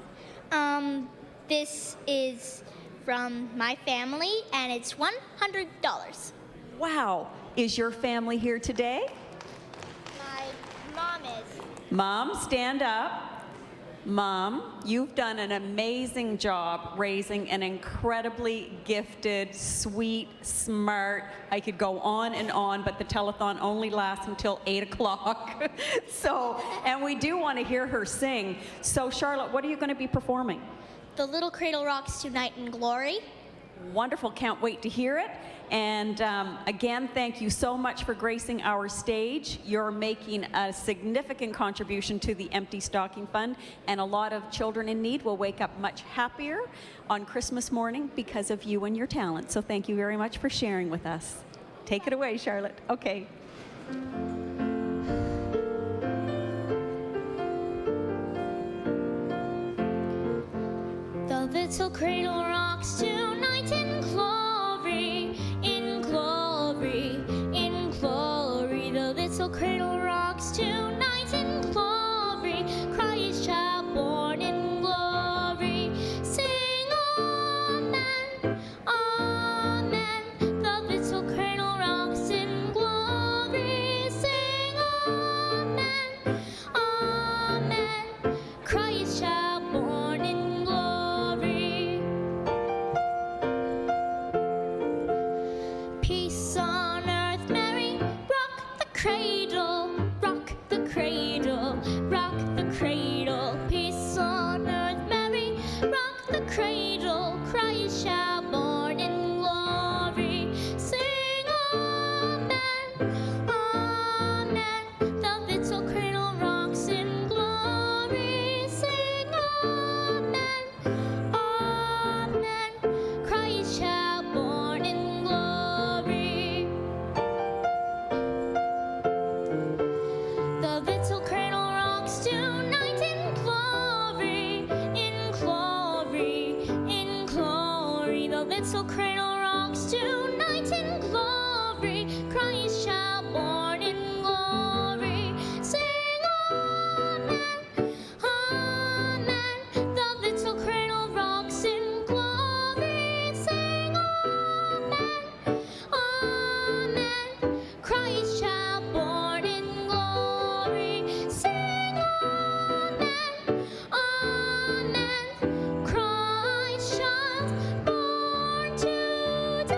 This is from my family, and it's $100. Wow. Is your family here today? My mom is. Mom, stand up. Mom, you've done an amazing job raising an incredibly gifted, sweet, smart, I could go on and on, but the telethon only lasts until 8 o'clock. So, and we do want to hear her sing. So Charlotte, what are you going to be performing? The Little Cradle Rocks Tonight in Glory. Wonderful, can't wait to hear it. And again, thank you so much for gracing our stage. You're making a significant contribution to the Empty Stocking Fund, and a lot of children in need will wake up much happier on Christmas morning because of you and your talent. So thank you very much for sharing with us. Take it away, Charlotte. Okay. The little cradle rocks tonight in glory, in glory, in glory. The little cradle rocks tonight in glory. Christ child born in glory. Sing amen, amen. The little cradle rocks in glory. Sing amen, amen. Christ child born in glory. Peace on earth, Mary, rock the cradle, rock the cradle, rock the cradle. Peace on earth, Mary, rock the cradle. Christ shall born in glory. Sing amen, amen. The little cradle rocks in glory. Sing amen, amen. Christ shall born in glory. The little cradle rocks tonight in glory, in glory, in glory. The little cradle rocks tonight in glory. Christ shall born in glory. Sing amen, amen. The little cradle rocks in glory. Sing amen, amen. Christ shall born in glory. Sing amen, amen. Christ shall born today.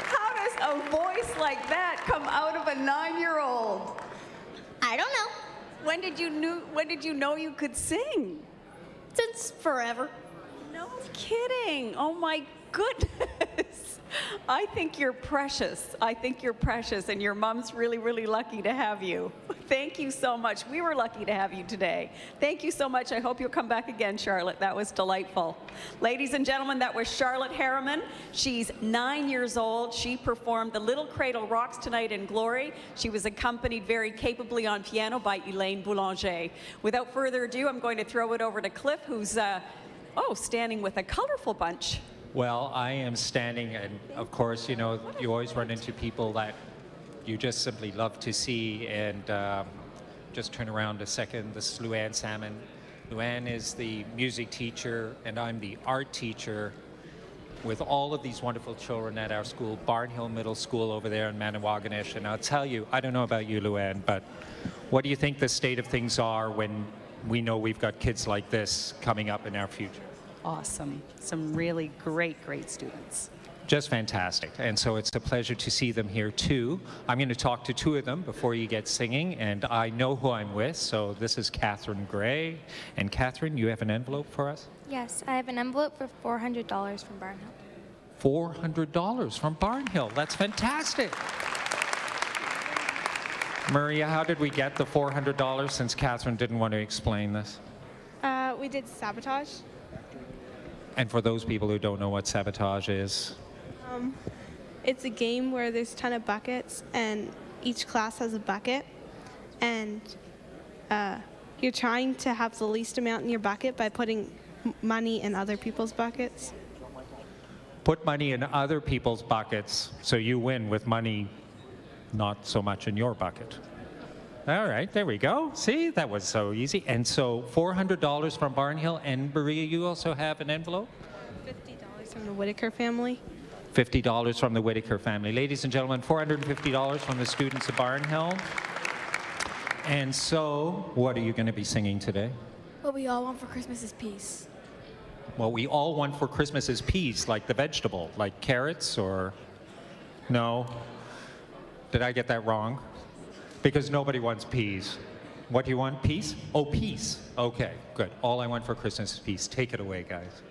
How does a voice like that come out of a 9-year-old? I don't know. When did you know you could sing? Since forever. No kidding. Oh my goodness. I think you're precious. I think you're precious, and your mom's really, really lucky to have you. Thank you so much. We were lucky to have you today. Thank you so much. I hope you'll come back again, Charlotte. That was delightful. Ladies and gentlemen, that was Charlotte Harriman. She's 9 years old. She performed The Little Cradle Rocks tonight in Glory. She was accompanied very capably on piano by Elaine Boulanger. Without further ado, I'm going to throw it over to Cliff, who's standing with a colorful bunch. Well, I am standing, and of course, you know, you always run into people that you just simply love to see. And just turn around a second. This is Luann Salmon. Luann is the music teacher, and I'm the art teacher with all of these wonderful children at our school, Barnhill Middle School over there in Manawaganish. And I'll tell you, I don't know about you, Luann, but what do you think the state of things are when we know we've got kids like this coming up in our future? Awesome. Some really great students. Just fantastic. And so it's a pleasure to see them here too. I'm going to talk to two of them before you get singing, and I know who I'm with. So this is Catherine Gray. And Catherine, you have an envelope for us? Yes, I have an envelope for $400 from Barnhill. $400 from Barnhill. That's fantastic. Maria, how did we get the $400 since Catherine didn't want to explain this? We did sabotage. And for those people who don't know what sabotage is? It's a game where there's a ton of buckets, and each class has a bucket, and you're trying to have the least amount in your bucket by putting money in other people's buckets. Put money in other people's buckets so you win with money not so much in your bucket. All right, there we go. See, that was so easy. And so $400 from Barnhill. And Maria, you also have an envelope? $50 from the Whitaker family. $50 from the Whitaker family. Ladies and gentlemen, $450 from the students of Barnhill. And so, what are you going to be singing today? What we all want for Christmas is peace. What we all want for Christmas is peas, like the vegetable, like carrots or... No? Did I get that wrong? Because nobody wants peas. What do you want? Peace? Oh, peace. Okay, good. All I want for Christmas is peace. Take it away, guys.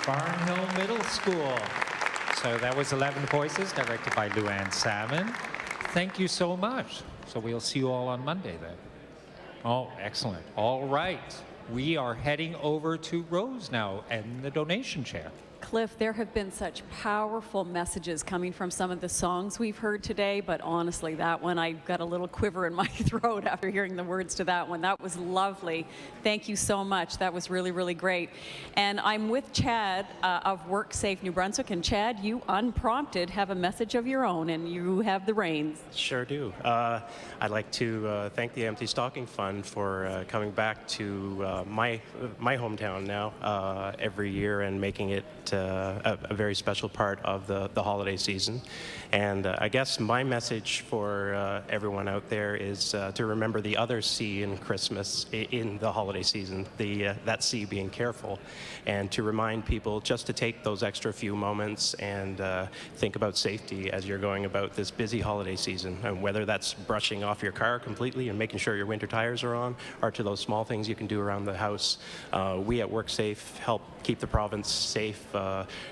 Barnhill Middle School. So that was 11 Voices, directed by Luann Salmon. Thank you so much. So we'll see you all on Monday then. Oh, excellent. All right. We are heading over to Rose now and the donation chair. Cliff, there have been such powerful messages coming from some of the songs we've heard today, but honestly, that one, I got a little quiver in my throat after hearing the words to that one. That was lovely. Thank you so much. That was really, really great. And I'm with Chad of WorkSafe New Brunswick. And Chad, you unprompted have a message of your own, and you have the reins. Sure do. I'd like to thank the Empty Stocking Fund for coming back to my hometown now every year and making it a very special part of the holiday season. And I guess my message for everyone out there is to remember the other C in Christmas, in the holiday season, that C being careful, and to remind people just to take those extra few moments and think about safety as you're going about this busy holiday season, and whether that's brushing off your car completely and making sure your winter tires are on, or to those small things you can do around the house. We at WorkSafe help keep the province safe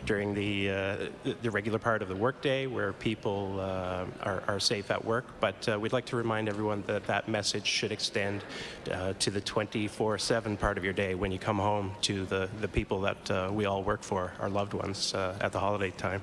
during the regular part of the workday, where people are safe at work. But we'd like to remind everyone that that message should extend to the 24/7 part of your day when you come home to the people that we all work for, our loved ones, at the holiday time.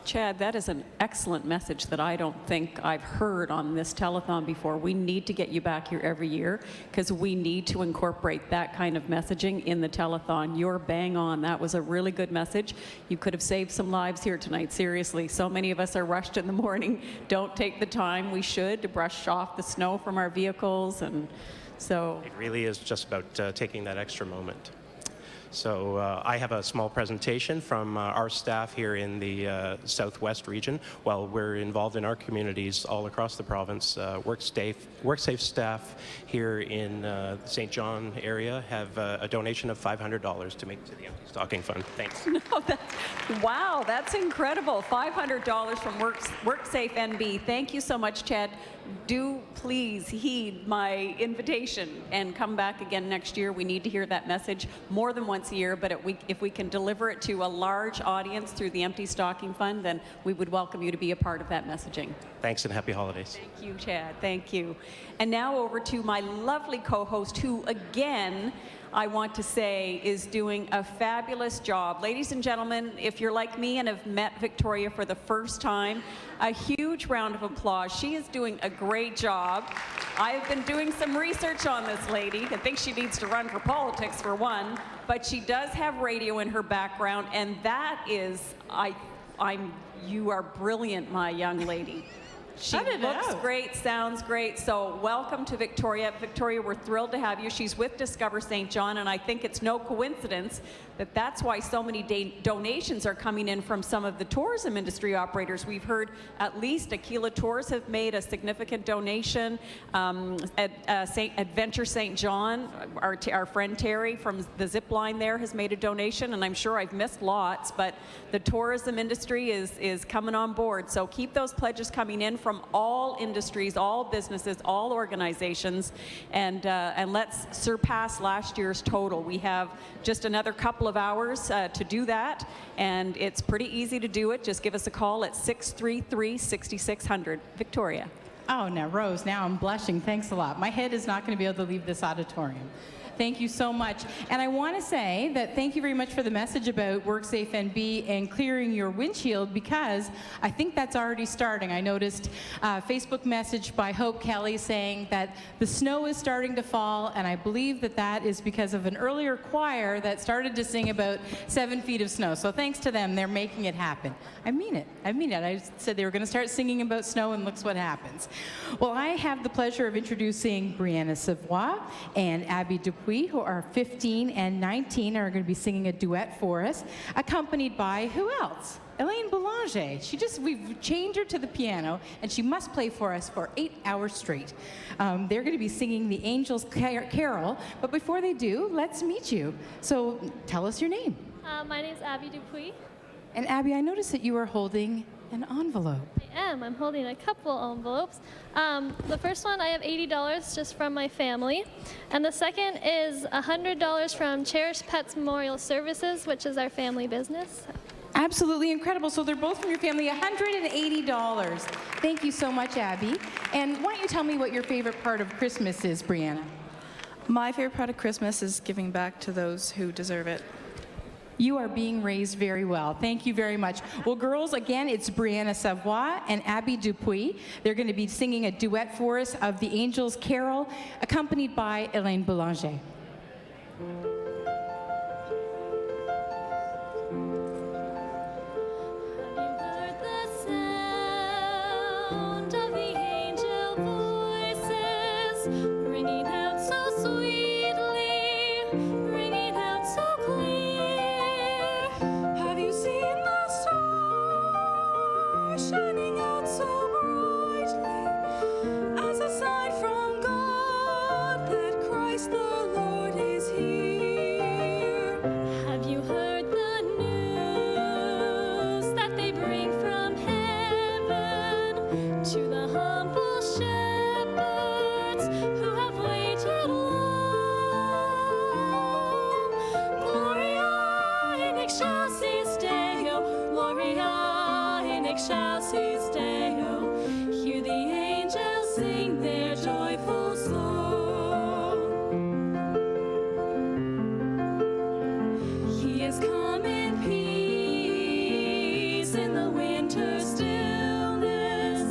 Chad, that is an excellent message that I don't think I've heard on this telethon before. We need to get you back here every year because we need to incorporate that kind of messaging in the telethon. You're bang on. That was a really good message. You could have saved some lives here tonight, seriously. So many of us are rushed in the morning, don't take the time we should to brush off the snow from our vehicles, and so... It really is just about taking that extra moment. So I have a small presentation from our staff here in the Southwest region. While we're involved in our communities all across the province, WorkSafe staff here in the St. John area have a donation of $500 to make to the Empty Stocking Fund. Thanks. No, wow, that's incredible. $500 from WorkSafe NB. Thank you so much, Chad. Do please heed my invitation and come back again next year. We need to hear that message more than once a year, but if we can deliver it to a large audience through the Empty Stocking Fund, then we would welcome you to be a part of that messaging. Thanks and happy holidays. Thank you, Chad. Thank you. And now over to my lovely co-host, who again, I want to say is doing a fabulous job. Ladies and gentlemen, if you're like me and have met Victoria for the first time, a huge round of applause. She is doing a great job. I have been doing some research on this lady. I think she needs to run for politics for one, but she does have radio in her background, and that is, you are brilliant, my young lady. She looks great, sounds great, so welcome to Victoria. Victoria, we're thrilled to have you. She's with Discover St. John, and I think it's no coincidence that that's why so many donations are coming in from some of the tourism industry operators. We've heard at least Aquila Tours have made a significant donation. Adventure St. John, our friend Terry from the zip line there has made a donation, and I'm sure I've missed lots, but the tourism industry is coming on board. So keep those pledges coming in from all industries, all businesses, all organizations, and let's surpass last year's total. We have just another couple of hours to do that, and it's pretty easy to do it. Just give us a call at 633-6600. Victoria. Oh, now, Rose, now I'm blushing. Thanks a lot. My head is not going to be able to leave this auditorium. Thank you so much. And I want to say that thank you very much for the message about WorkSafe NB and clearing your windshield, because I think that's already starting. I noticed a Facebook message by Hope Kelly saying that the snow is starting to fall, and I believe that that is because of an earlier choir that started to sing about 7 feet of snow. So thanks to them, they're making it happen. I mean it. I mean it. I said they were going to start singing about snow, and looks what happens. Well, I have the pleasure of introducing Brianna Savoy and Abby Dupuis, who are 15 and 19, are going to be singing a duet for us, accompanied by who else? Elaine Boulanger. We've chained her to the piano, and she must play for us for 8 hours straight. They're going to be singing the Angels Carol, but before they do, let's meet you. So tell us your name. My name's Abby Dupuis. And Abby, I noticed that you are holding An envelope. I am. I'm holding a couple envelopes. The first one, I have $80 just from my family. And the second is $100 from Cherished Pets Memorial Services, which is our family business. Absolutely incredible. So they're both from your family, $180. Thank you so much, Abby. And why don't you tell me what your favorite part of Christmas is, Brianna? My favorite part of Christmas is giving back to those who deserve it. You are being raised very well. Thank you very much. Well, girls, again, it's Brianna Savoie and Abby Dupuis. They're going to be singing a duet for us of the Angels' Carol, accompanied by Elaine Boulanger. Shining out so brightly as a sign from God that Christ the Lord is here. Have you heard the news that they bring from heaven to the humble shepherds who have waited long? Gloria in excelsis Deo, Gloria in excelsis Deo, hear the angels sing their joyful song. He has come in peace in the winter stillness,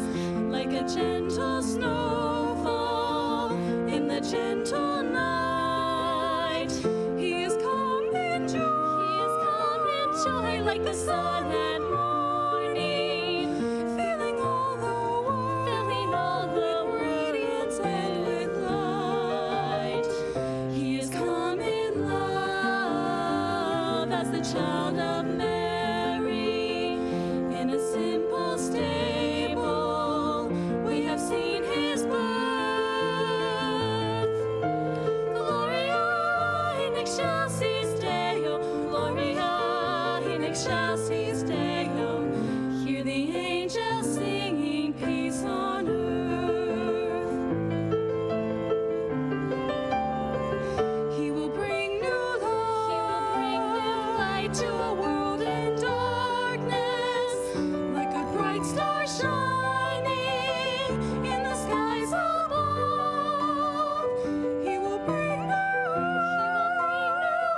like a gentle snowfall in the gentle night. He has come in joy, like the sun at morning, filling all the world with radiance and with light. He has come in love as the child of Mary in a simple stable. We have seen his birth. Gloria in excelsis Deo, Gloria in excelsis Deo, hear the angels singing peace on earth. He will bring new light to a world in darkness, like a bright star shining in the skies above. He will bring new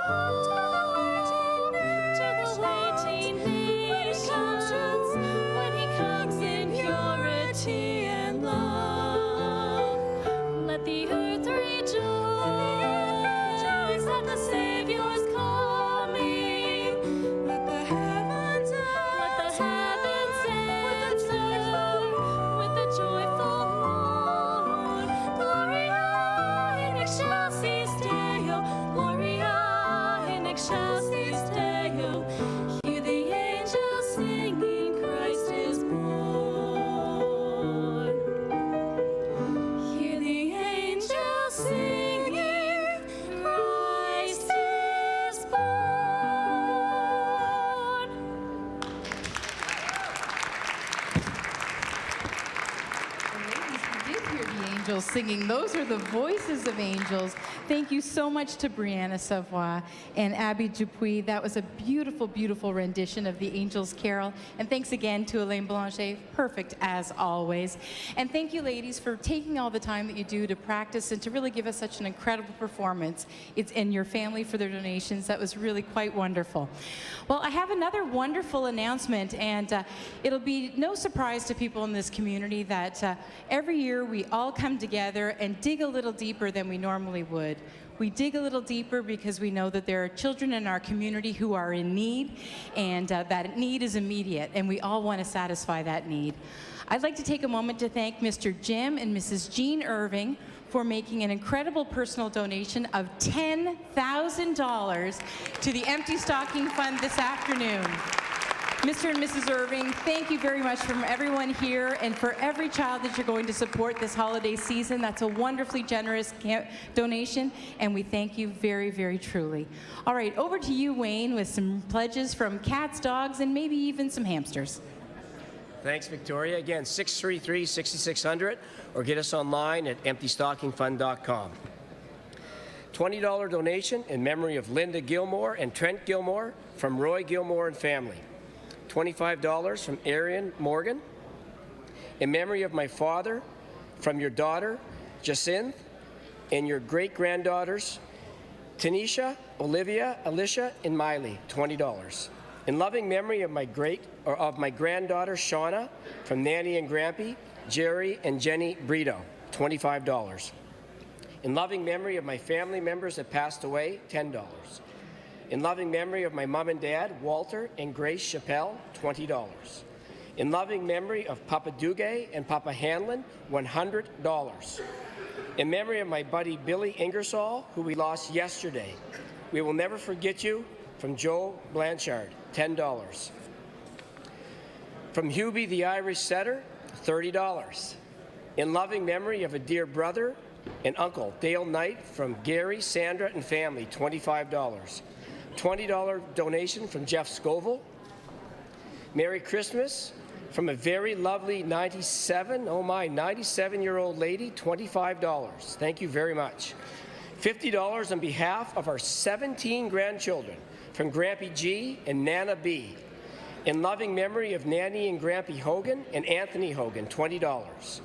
hope to the waiting nations when he comes in purity and love. Let the earth rejoice that the Savior's coming. Let the heavens answer with the joyful morn. Gloria in excelsis Deo, Gloria in excelsis Deo, hear the angels singing Christ is born. Hear the angels singing Christ is born. Ladies, we did hear the angels singing. Those are the voices of angels. Thank you so much to Brianna Savoie and Abby Dupuis. That was a beautiful, beautiful rendition of the Angels' Carol. And thanks again to Elaine Boulanger, perfect as always. And thank you, ladies, for taking all the time that you do to practice and to really give us such an incredible performance. It's in your family for their donations. That was really quite wonderful. Well, I have another wonderful announcement, and it'll be no surprise to people in this community that every year we all come together and dig a little deeper than we normally would. We dig a little deeper because we know that there are children in our community who are in need, and that need is immediate, and we all want to satisfy that need. I'd like to take a moment to thank Mr. Jim and Mrs. Jean Irving for making an incredible personal donation of $10,000 to the Empty Stocking Fund this afternoon. Mr. and Mrs. Irving, thank you very much from everyone here and for every child that you're going to support this holiday season. That's a wonderfully generous donation, and we thank you very, very truly. All right, over to you, Wayne, with some pledges from cats, dogs, and maybe even some hamsters. Thanks, Victoria. Again, 633-6600, or get us online at emptystockingfund.com. $20 donation in memory of Linda Gilmore and Trent Gilmore from Roy Gilmore and family. $25 from Arian Morgan in memory of my father, from your daughter, Jacinth, and your great-granddaughters, Tanisha, Olivia, Alicia, and Miley, $20. In loving memory of my granddaughter, Shauna, from Nanny and Grampy, Jerry and Jenny Brito, $25. In loving memory of my family members that passed away, $10. In loving memory of my mom and dad, Walter and Grace Chappelle, $20. In loving memory of Papa Duguay and Papa Hanlon, $100. In memory of my buddy Billy Ingersoll, who we lost yesterday, we will never forget you, from Joe Blanchard, $10. From Hubie the Irish Setter, $30. In loving memory of a dear brother and uncle, Dale Knight, from Gary, Sandra, and family, $25. $20 donation from Jeff Scoville. Merry Christmas from a very lovely 97-year-old lady, $25. Thank you very much. $50 on behalf of our 17 grandchildren from Grampy G and Nana B. In loving memory of Nanny and Grampy Hogan and Anthony Hogan, $20.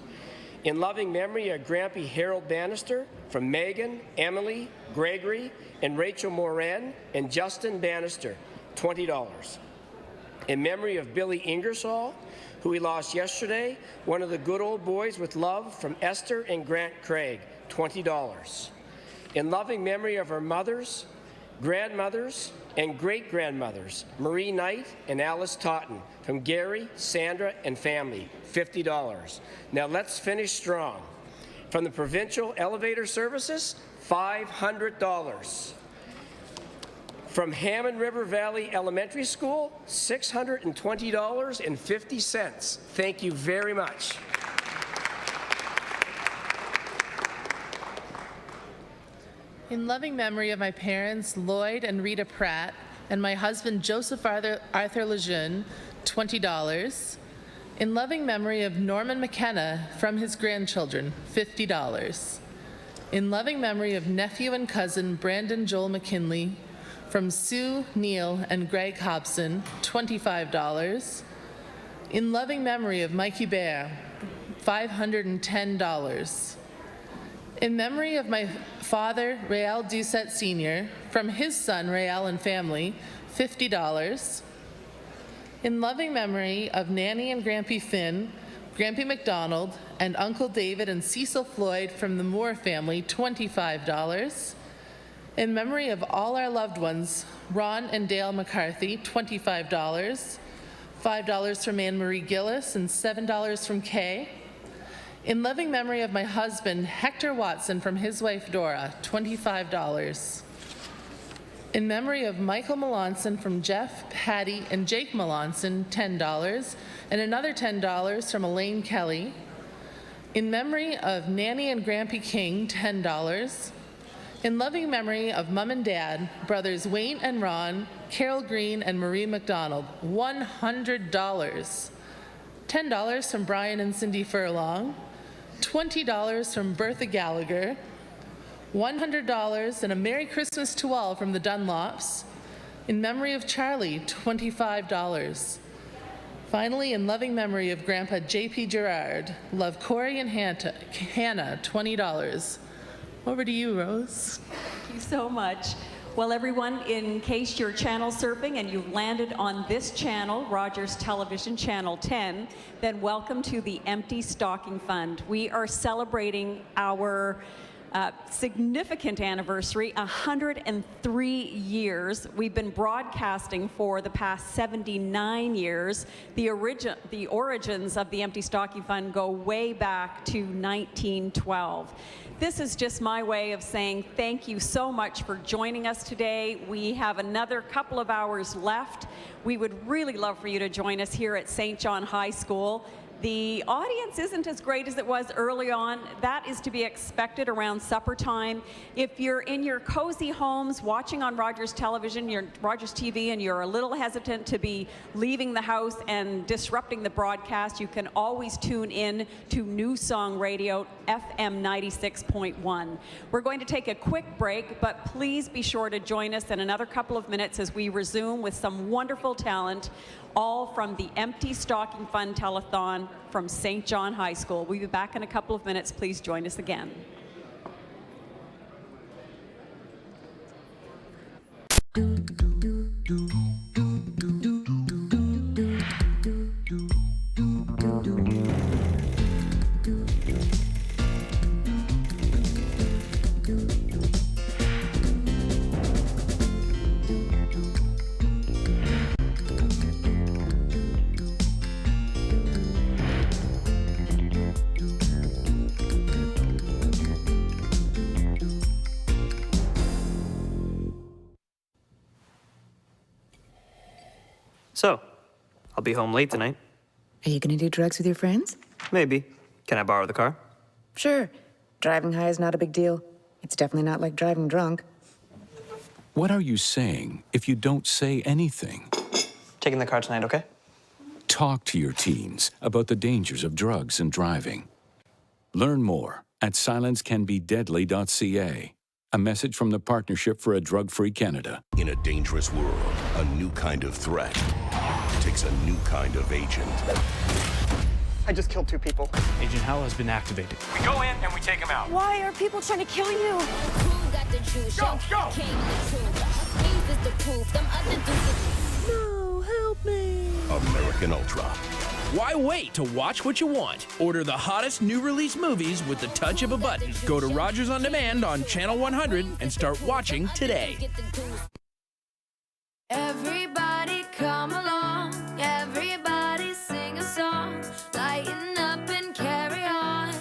In loving memory of Grampy Harold Bannister from Megan, Emily, Gregory, and Rachel Moran and Justin Bannister, $20. In memory of Billy Ingersoll, who we lost yesterday, one of the good old boys with love, from Esther and Grant Craig, $20. In loving memory of our mothers, grandmothers, and great-grandmothers, Marie Knight and Alice Totten, from Gary, Sandra, and family, $50. Now let's finish strong. From the Provincial Elevator Services, $500. From Hammond River Valley Elementary School, $620.50. Thank you very much. In loving memory of my parents, Lloyd and Rita Pratt, and my husband, Joseph Arthur Lejeune, $20. In loving memory of Norman McKenna from his grandchildren, $50. In loving memory of nephew and cousin, Brandon Joel McKinley, from Sue, Neil, and Greg Hobson, $25. In loving memory of Mikey Bear, $510. In memory of my father, Rael Doucette Sr., from his son, Rael and family, $50. In loving memory of Nanny and Grampy Finn, Grampy McDonald, and Uncle David and Cecil Floyd from the Moore family, $25. In memory of all our loved ones, Ron and Dale McCarthy, $25. $5 from Anne Marie Gillis and $7 from Kay. In loving memory of my husband, Hector Watson, from his wife, Dora, $25. In memory of Michael Melanson, from Jeff, Patty, and Jake Melanson, $10, and another $10 from Elaine Kelly. In memory of Nanny and Grampy King, $10. In loving memory of Mom and Dad, brothers Wayne and Ron, Carol Green, and Marie McDonald, $100. $10 from Brian and Cindy Furlong, $20 from Bertha Gallagher, $100 and a Merry Christmas to all from the Dunlops. In memory of Charlie, $25. Finally, in loving memory of Grandpa J.P. Gerard, love Corey and Hannah, $20. Over to you, Rose. Thank you so much. Well, everyone, in case you're channel surfing and you've landed on this channel, Rogers Television Channel 10, then welcome to the Empty Stocking Fund. We are celebrating our significant anniversary, 103 years. We've been broadcasting for the past 79 years. The origins of the Empty Stocking Fund go way back to 1912. This is just my way of saying thank you so much for joining us today. We have another couple of hours left. We would really love for you to join us here at St. John High School. The audience isn't as great as it was early on. That is to be expected around supper time. If you're in your cozy homes watching on Rogers Television, your Rogers TV, and you're a little hesitant to be leaving the house and disrupting the broadcast, you can always tune in to New Song Radio, FM 96.1. We're going to take a quick break, but please be sure to join us in another couple of minutes as we resume with some wonderful talent, all from the Empty Stocking Fund Telethon from St. John High School. We'll be back in a couple of minutes. Please join us again. So, I'll be home late tonight. Are you gonna do drugs with your friends? Maybe. Can I borrow the car? Sure. Driving high is not a big deal. It's definitely not like driving drunk. What are you saying if you don't say anything? Taking the car tonight, okay? Talk to your teens about the dangers of drugs and driving. Learn more at silencecanbedeadly.ca. A message from the Partnership for a Drug-Free Canada. In a dangerous world, a new kind of threat takes a new kind of agent. I just killed 2 people. Agent Hell has been activated. We go in and we take him out. Why are people trying to kill you? Go, go! No, help me. American Ultra. Why wait to watch what you want? Order the hottest new release movies with the touch of a button. Go to Rogers On Demand on Channel 100 and start watching today. Everybody come along. Everybody sing a song. Lighten up and carry on.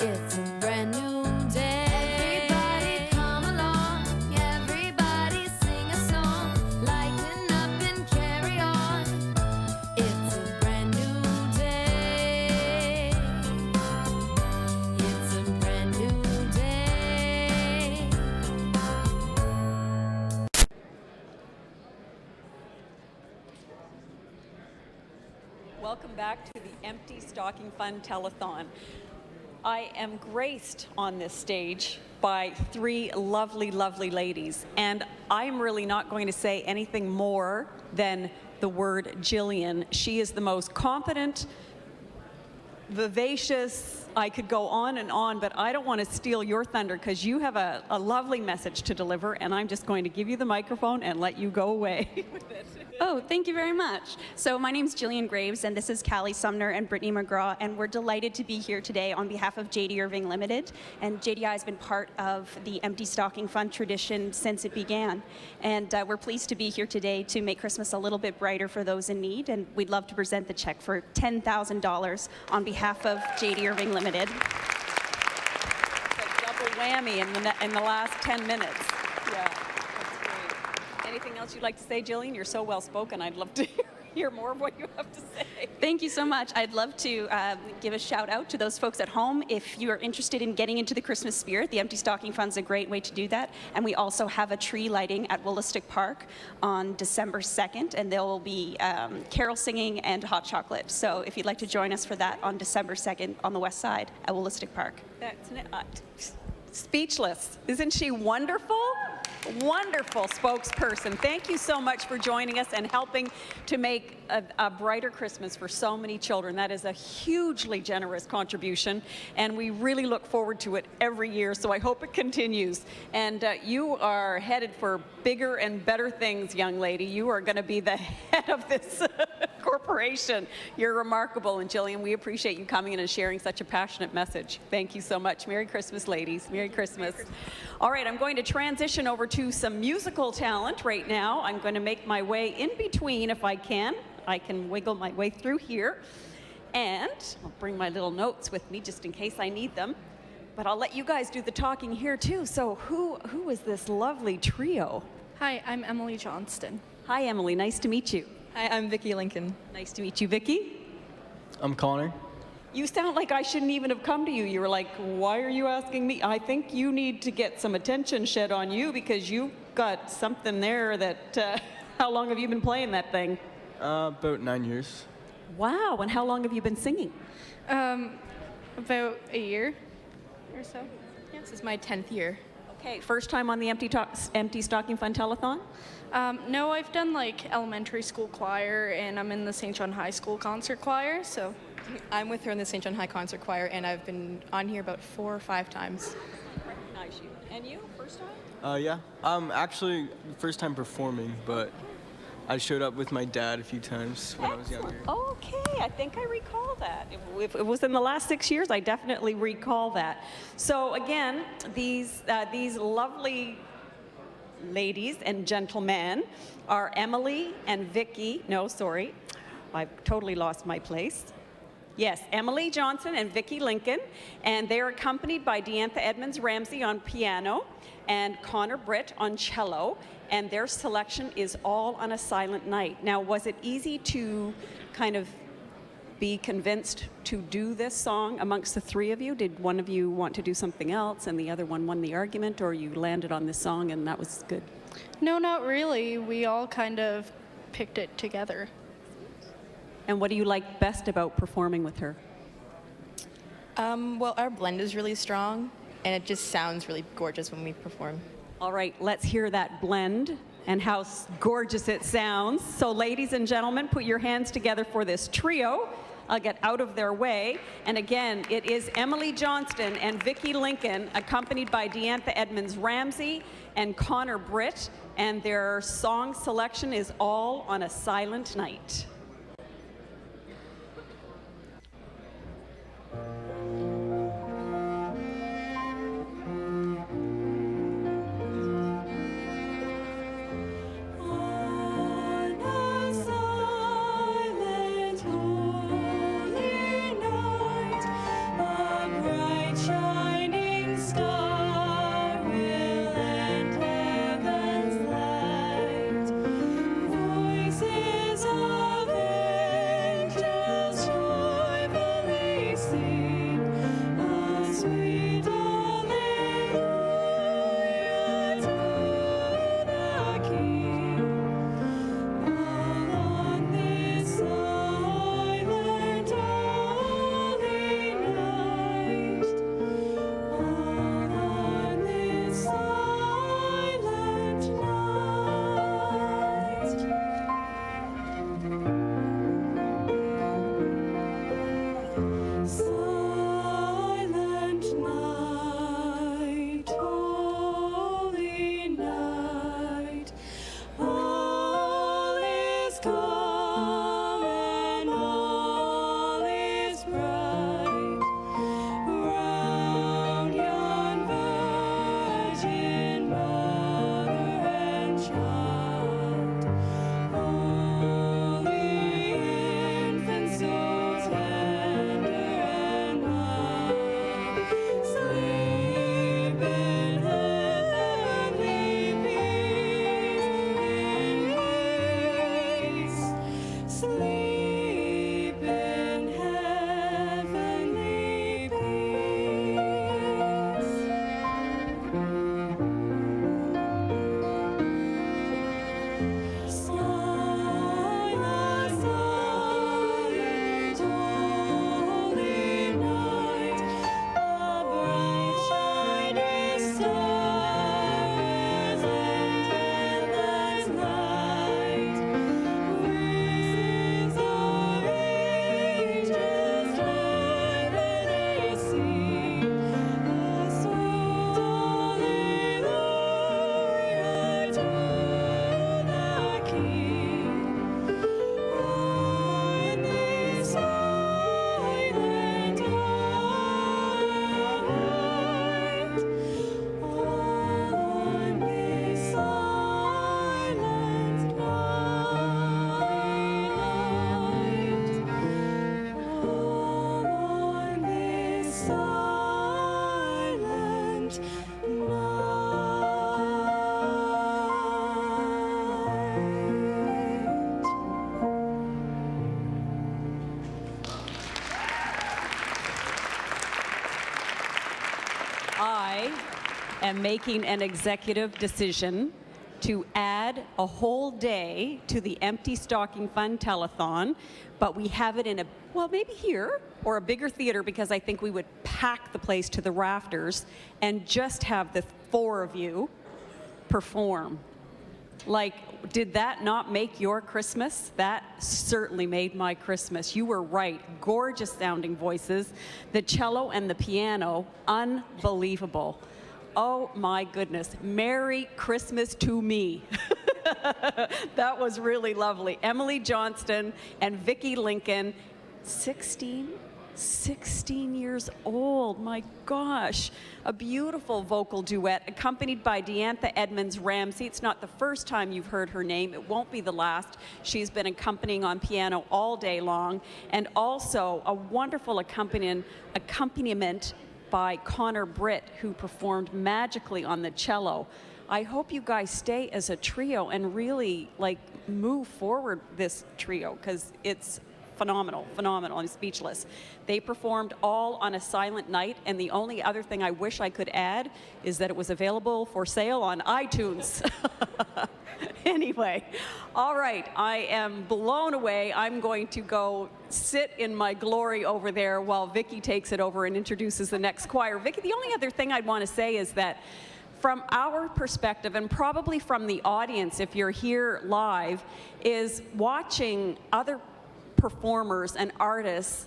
It's a brand new day. Everybody come along. Everybody sing a song. Lighten up and carry on. It's a brand new day. It's a brand new day. Welcome back to the Empty Stocking Fund Telethon. I am graced on this stage by 3 lovely, lovely ladies, and I'm really not going to say anything more than the word Jillian. She is the most confident, vivacious, I could go on, but I don't want to steal your thunder because you have a lovely message to deliver, and I'm just going to give you the microphone and let you go away with it. Oh, thank you very much. So my name's Jillian Graves, and this is Callie Sumner and Brittany McGraw, and we're delighted to be here today on behalf of JD Irving Limited. And JDI has been part of the Empty Stocking Fund tradition since it began. And we're pleased to be here today to make Christmas a little bit brighter for those in need, and we'd love to present the check for $10,000 on behalf of JD Irving Limited. It's a double whammy in the last 10 minutes. Yeah, that's great. Anything else you'd like to say, Jillian? You're so well spoken. I'd love to hear more of what you have to say. Thank you so much. I'd love to give a shout out to those folks at home. If you are interested in getting into the Christmas spirit, the Empty Stocking Fund's a great way to do that. And we also have a tree lighting at Willistic Park on December 2nd, and there will be carol singing and hot chocolate. So if you'd like to join us for that on December 2nd on the west side at Willistic Park. That's speechless. Isn't she wonderful? Wonderful spokesperson. Thank you so much for joining us and helping to make a brighter Christmas for so many children. That is a hugely generous contribution, and we really look forward to it every year, so I hope it continues. And you are headed for bigger and better things, young lady. You are going to be the head of this corporation. You're remarkable, and Jillian, we appreciate you coming in and sharing such a passionate message. Thank you so much. Merry Christmas, ladies. Merry Christmas. All right, I'm going to transition over to some musical talent right now. I'm going to make my way in between if I can. I can wiggle my way through here. And I'll bring my little notes with me just in case I need them. But I'll let you guys do the talking here too. So who is this lovely trio? Hi, I'm Emily Johnston. Hi, Emily. Nice to meet you. Hi, I'm Vicki Lincoln. Nice to meet you, Vicki. I'm Connor. You sound like I shouldn't even have come to you. You were like, why are you asking me? I think you need to get some attention shed on you because you got something there that, how long have you been playing that thing? About 9 years. Wow, and how long have you been singing? About a year or so. Yeah. This is my 10th year. Okay, first time on the Empty Stocking Fund Telethon? No, I've done like elementary school choir, and I'm in the St. John High School concert choir, so. I'm with her in the St. John High Concert Choir, and I've been on here about 4 or 5 times. Recognize you. And you, first time? Yeah. Actually, first time performing, but I showed up with my dad a few times when I was younger. Okay, I think I recall that. If it was in the last 6 years, I definitely recall that. So again, these lovely ladies and gentlemen are Emily and Vicky. No, sorry, I've totally lost my place. Yes, Emily Johnson and Vicky Lincoln, and they're accompanied by Deantha Edmonds Ramsey on piano and Connor Britt on cello, and their selection is All on a Silent Night. Now, was it easy to kind of be convinced to do this song amongst the three of you? Did one of you want to do something else and the other one won the argument, or you landed on this song and that was good? No, not really. We all kind of picked it together. And what do you like best about performing with her? Well, our blend is really strong, and it just sounds really gorgeous when we perform. All right, let's hear that blend and how gorgeous it sounds. So ladies and gentlemen, put your hands together for this trio. I'll get out of their way. And again, it is Emily Johnston and Vicky Lincoln, accompanied by Deantha Edmonds Ramsey and Connor Britt, and their song selection is All on a Silent Night. Shining star will lend heaven's light. Voices of am making an executive decision to add a whole day to the Empty Stocking Fund Telethon, but we have it in a, well, maybe here or a bigger theater, because I think we would pack the place to the rafters and just have the 4 of you perform. Like, did that not make your Christmas? That certainly made my Christmas. You were right. Gorgeous sounding voices. The cello and the piano, unbelievable. Oh my goodness. Merry Christmas to me. That was really lovely. Emily Johnston and Vicki Lincoln, 16 years old, my gosh. A beautiful vocal duet accompanied by Deantha Edmonds Ramsey. It's not the first time you've heard her name. It won't be the last. She's been accompanying on piano all day long. And also a wonderful accompaniment by Connor Britt, who performed magically on the cello. I hope you guys stay as a trio and really like move forward this trio, because it's phenomenal. I'm speechless. They performed all on a silent night, and the only other thing I wish I could add is that it was available for sale on iTunes. Anyway, all right, I am blown away. I'm going to go sit in my glory over there while Vicki takes it over and introduces the next choir. Vicki, the only other thing I'd want to say is that from our perspective, and probably from the audience if you're here live, is watching other performers and artists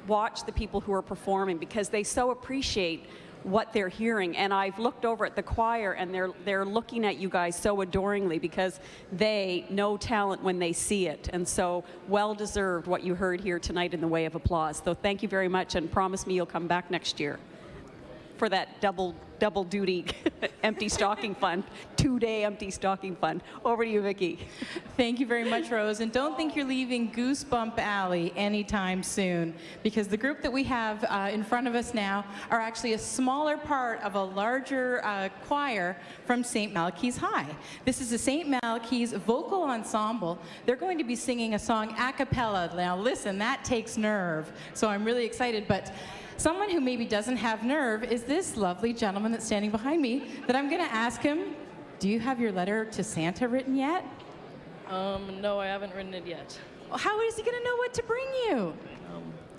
watch the people who are performing, because they so appreciate what they're hearing. And I've looked over at the choir, and they're looking at you guys so adoringly, because they know talent when they see it. And so well deserved what you heard here tonight in the way of applause. So thank you very much, and promise me you'll come back next year for that double duty Empty Stocking Fund, 2-day Empty Stocking Fund. Over to you, Vicki. Thank you very much, Rose. And don't think you're leaving Goosebump Alley anytime soon, because the group that we have in front of us now are actually a smaller part of a larger choir from St. Malachy's High. This is the St. Malachy's Vocal Ensemble. They're going to be singing a song a cappella. Now listen, that takes nerve. So I'm really excited. But someone who maybe doesn't have nerve is this lovely gentleman that's standing behind me, that I'm going to ask him, do you have your letter to Santa written yet? No, I haven't written it yet. Well, how is he going to know what to bring you?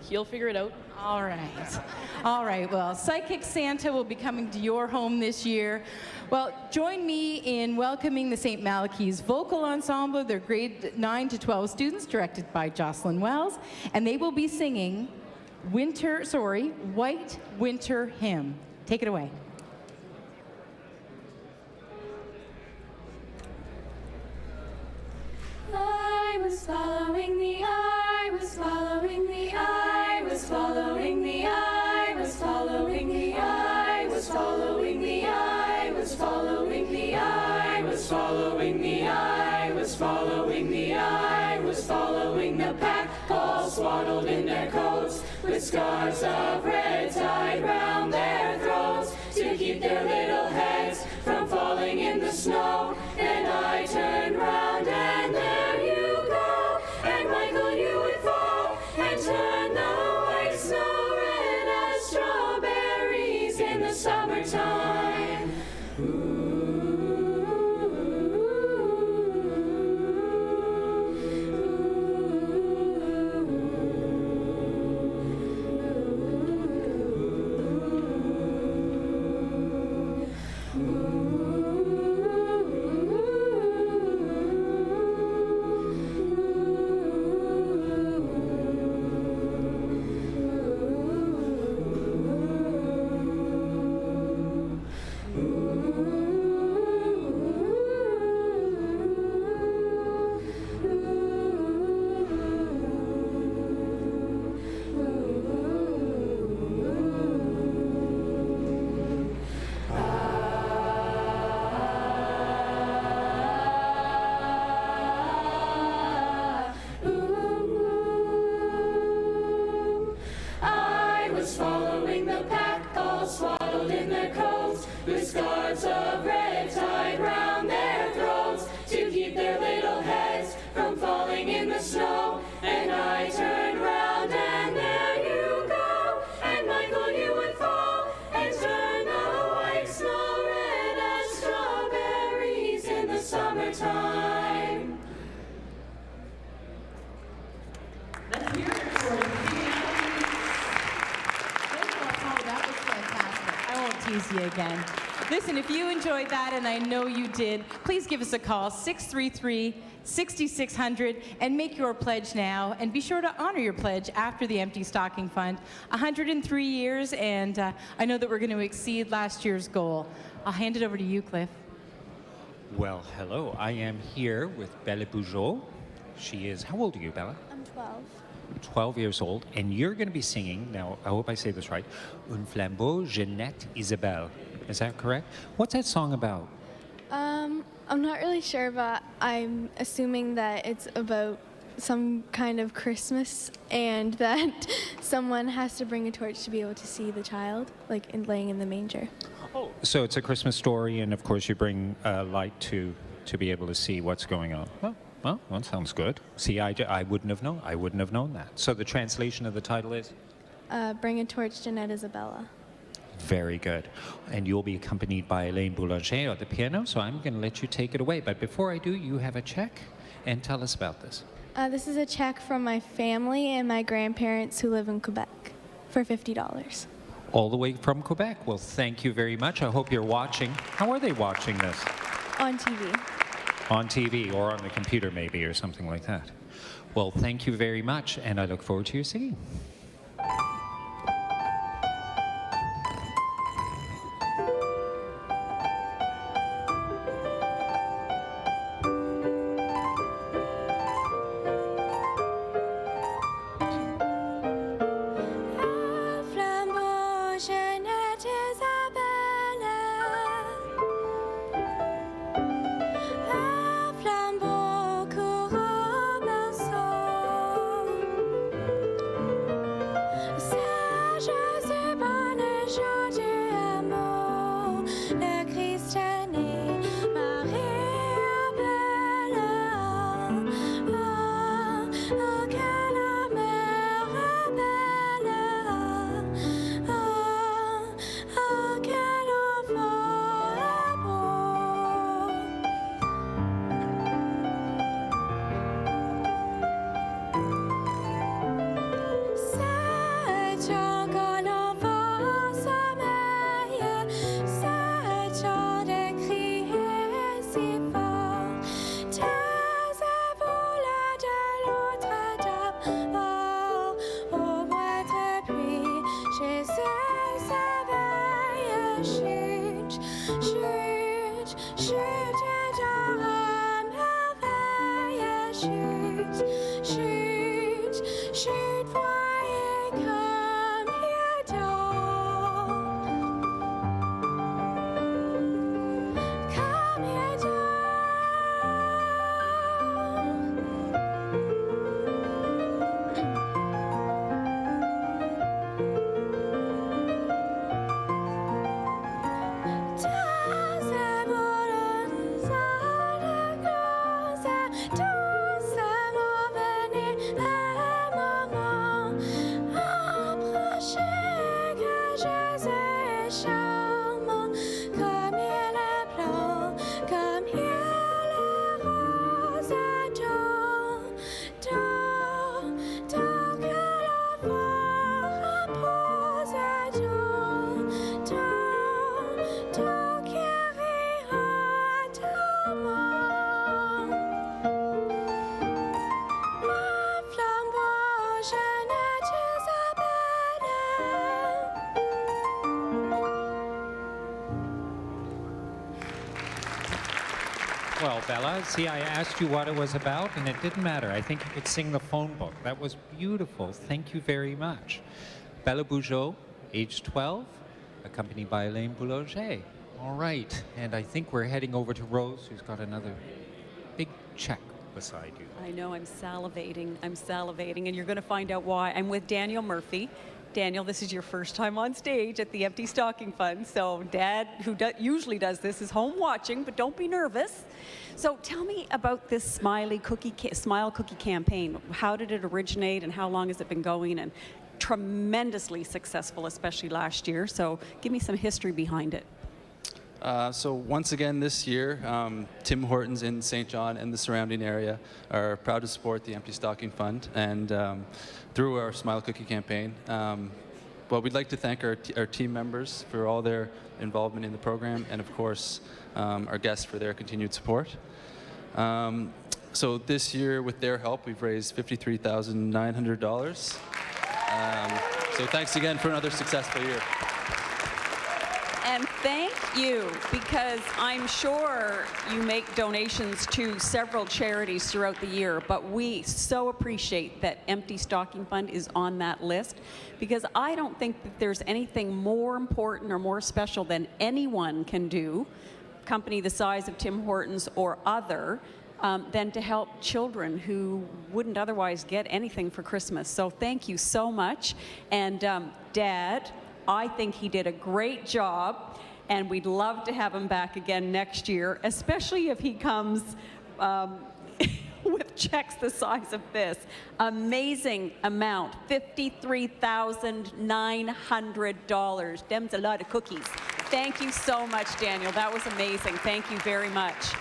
He'll figure it out. All right. All right. Well, Psychic Santa will be coming to your home this year. Well, join me in welcoming the St. Malachy's Vocal Ensemble. They're grade 9 to 12 students, directed by Jocelyn Wells, and they will be singing White Winter Hymn. Take it away. I was following the eye, was following the eye, was following the eye, was following the eye, was following the eye, was following the eye, was following the eye, was following the eye, was following the pack, all swaddled in their coats, with scarves of red tied round their throats, to keep their little heads from falling in the snow. And I turned round, and there you go, and Michael, you would fall and turn the white snow red as strawberries in the summertime. summertime. Let's hear it for you. Oh, that was fantastic. I won't tease you again. Listen, if you enjoyed that, and I know you did, please give us a call, 633-6600, and make your pledge now. And be sure to honor your pledge after the Empty Stocking Fund. 103 years, and I know that we're going to exceed last year's goal. I'll hand it over to you, Cliff. Well, hello. I am here with Bella Bougeot. She is, how old are you, Bella? I'm 12. 12 years old, and you're going to be singing, now I hope I say this right, Un flambeau, Jeanette, Isabelle. Is that correct? What's that song about? I'm not really sure, but I'm assuming that it's about some kind of Christmas and that someone has to bring a torch to be able to see the child, like laying in the manger. Oh. So it's a Christmas story, and of course you bring light to be able to see what's going on. Well, that sounds good. See, I wouldn't have known. I wouldn't have known that. So the translation of the title is? Bring a torch, Jeanette Isabella. Very good. And you'll be accompanied by Elaine Boulanger at the piano, so I'm going to let you take it away. But before I do, you have a check, and tell us about this. This is a check from my family and my grandparents who live in Quebec for $50. All the way from Quebec. Well, thank you very much. I hope you're watching. How are they watching this? On TV. On TV or on the computer maybe or something like that. Well, thank you very much, and I look forward to your singing. Well, Bella, see, I asked you what it was about, and it didn't matter. I think you could sing the phone book. That was beautiful. Thank you very much. Bella Bougeot, age 12, accompanied by Elaine Boulanger. All right, and I think we're heading over to Rose, who's got another big check beside you. I know, I'm salivating, and you're going to find out why. I'm with Daniel Murphy. Daniel, this is your first time on stage at the Empty Stocking Fund. So Dad, who usually does this, is home watching, but don't be nervous. So tell me about this Smile Cookie campaign. How did it originate and how long has it been going? And tremendously successful, especially last year. So give me some history behind it. So once again this year, Tim Hortons in St. John and the surrounding area are proud to support the Empty Stocking Fund and through our Smile Cookie campaign. Well, we'd like to thank our team members for all their involvement in the program and, of course, our guests for their continued support. So this year, with their help, we've raised $53,900. So thanks again for another successful year. And thank you, because I'm sure you make donations to several charities throughout the year, but we so appreciate that Empty Stocking Fund is on that list, because I don't think that there's anything more important or more special than anyone can do, company the size of Tim Hortons or other, than to help children who wouldn't otherwise get anything for Christmas. So thank you so much. And Dad, I think he did a great job, and we'd love to have him back again next year, especially if he comes with checks the size of this. Amazing amount, $53,900. Them's a lot of cookies. Thank you so much, Daniel. That was amazing. Thank you very much.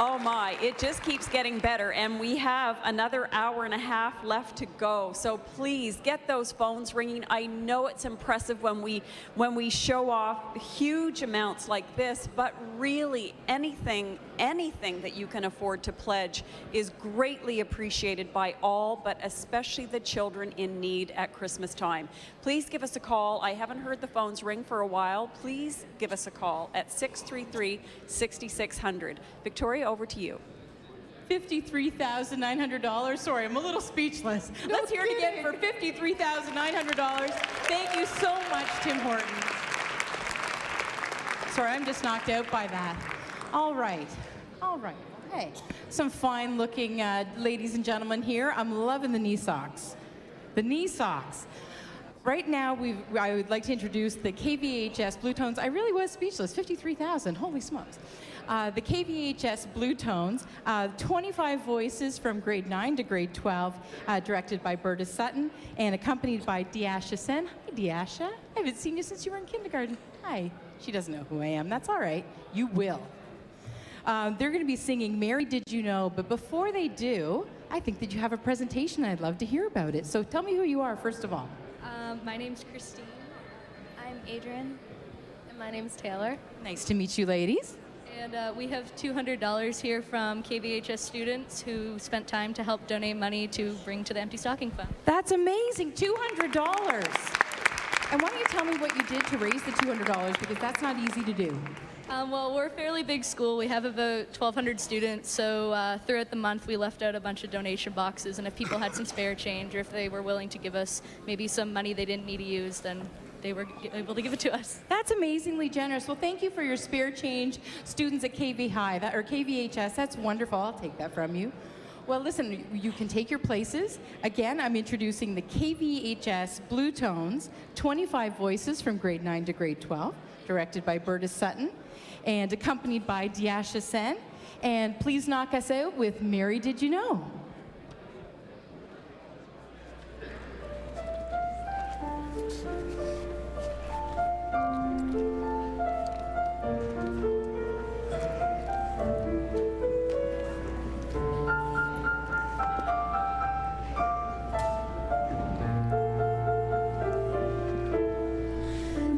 Oh my, it just keeps getting better, and we have another hour and a half left to go. So please get those phones ringing. I know it's impressive when we show off huge amounts like this, but really anything that you can afford to pledge is greatly appreciated by all, but especially the children in need at Christmas time. Please give us a call. I haven't heard the phones ring for a while. Please give us a call at 633-6600. Victoria, over to you. $53,900. Sorry, I'm a little speechless. Let's hear it again for $53,900. Thank you so much, Tim Hortons. Sorry, I'm just knocked out by that. All right. Hey, some fine-looking ladies and gentlemen here. I'm loving the knee socks. The knee socks. Right now, I would like to introduce the KVHS Blue Tones. I really was speechless. 53,000. Holy smokes. The KVHS Blue Tones, 25 voices from grade 9 to grade 12, directed by Berta Sutton and accompanied by Diasha Sen. Hi, Diasha. I haven't seen you since you were in kindergarten. Hi. She doesn't know who I am. That's all right. You will. They're going to be singing Mary Did You Know, but before they do, I think that you have a presentation. I'd love to hear about it. So tell me who you are, first of all. My name's Christine. I'm Adrian. And my name's Taylor. Nice to meet you, ladies. And we have $200 here from KVHS students who spent time to help donate money to bring to the Empty Stocking Fund. That's amazing, $200. And why don't you tell me what you did to raise the $200, because that's not easy to do. Well, we're a fairly big school. We have about 1,200 students, so throughout the month we left out a bunch of donation boxes, and if people had some spare change or if they were willing to give us maybe some money they didn't need to use, then they were able to give it to us. That's amazingly generous. Well, thank you for your spare change, students at KVHS. That's wonderful. I'll take that from you. Well, listen, you can take your places. Again, I'm introducing the KVHS Blue Tones, 25 voices from grade 9 to grade 12, directed by Berta Sutton and accompanied by Diasha Sen. And please knock us out with Mary Did You Know?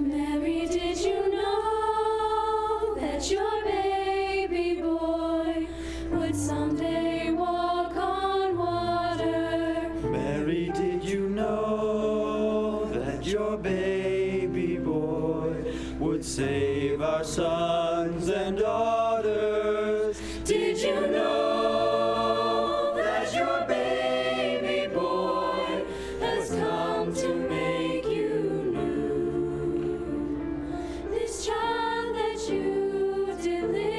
Mary, did you know that your baby boy would someday walk on water? Mary, did you know that your baby boy would save our sons and daughters? Did you know that your baby boy has come to make you new? This child that you delivered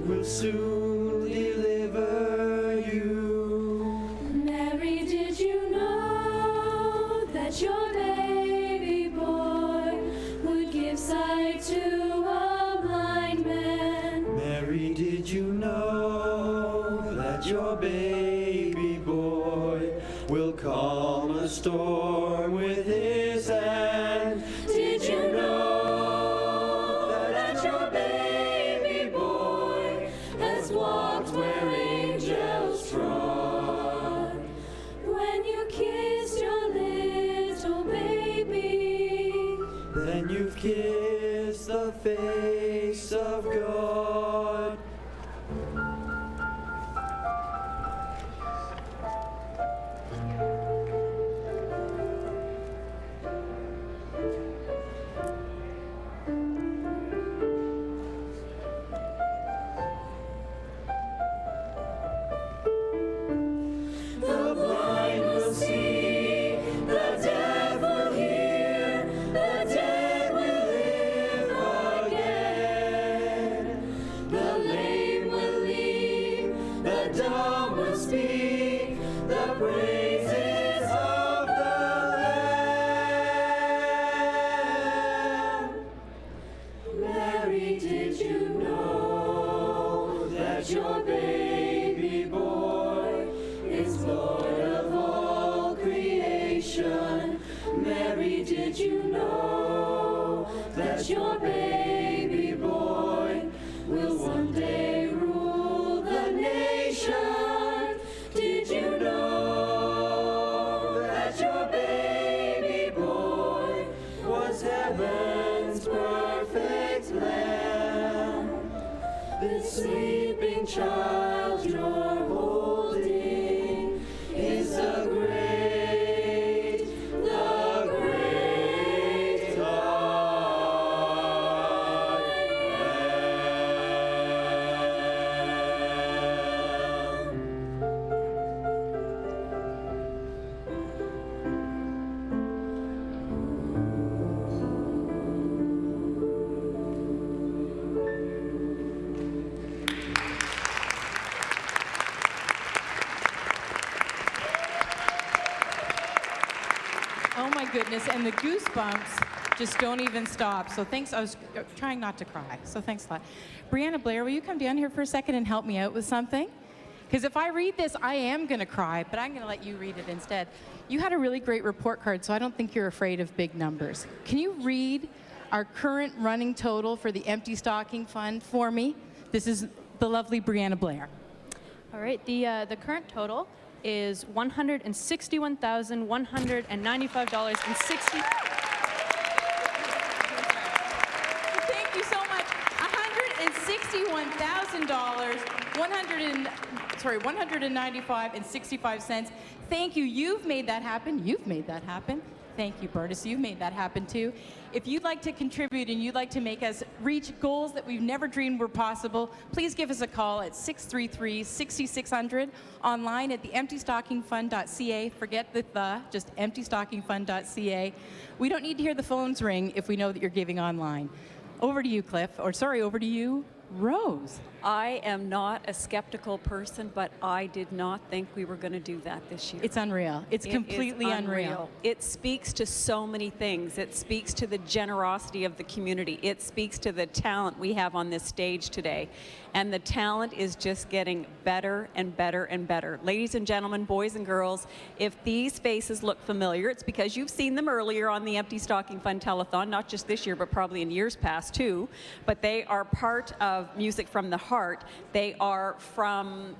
Will soon deliver you. Mary, did you know that your baby boy would give sight to a blind man? Mary, did you know that your baby boy will calm a storm with his hand? Did you know walked where angels trod. When you kissed your little baby, then you've kissed the face of God. the blind will see, the deaf will hear, the dead will live again. The lame will leap, the dumb will speak, the praises of the Lamb. Mary, did you know that your baby boy is Lord of all creation? Mary, did you know that your baby boy will one day rule the nation? Did you know that your baby boy was heaven's perfect lamb? This sleeping child you're holding is the great I am. Oh my goodness, and the goosebumps just don't even stop. So thanks, I was trying not to cry, so thanks a lot. Brianna Blair, will you come down here for a second and help me out with something? Because if I read this, I am gonna cry, but I'm gonna let you read it instead. You had a really great report card, so I don't think you're afraid of big numbers. Can you read our current running total for the Empty Stocking Fund for me? This is the lovely Brianna Blair. All right, the current total is $161,195.60. Thank you so much. $161,000, $195.65. Thank you. You've made that happen. You've made that happen. Thank you, Bertus. You've made that happen too. If you'd like to contribute and you'd like to make us reach goals that we've never dreamed were possible, please give us a call at 633-6600, online at the emptystockingfund.ca. Forget the, just emptystockingfund.ca. We don't need to hear the phones ring if we know that you're giving online. Over to you, Cliff, or sorry, over to you, Rose. I am not a skeptical person, but I did not think we were going to do that this year. It's unreal. It's completely unreal. It speaks to so many things. It speaks to the generosity of the community. It speaks to the talent we have on this stage today. And the talent is just getting better and better and better. Ladies and gentlemen, boys and girls, if these faces look familiar, it's because you've seen them earlier on the Empty Stocking Fund Telethon, not just this year, but probably in years past too. But they are part of Music from the Heart. They are from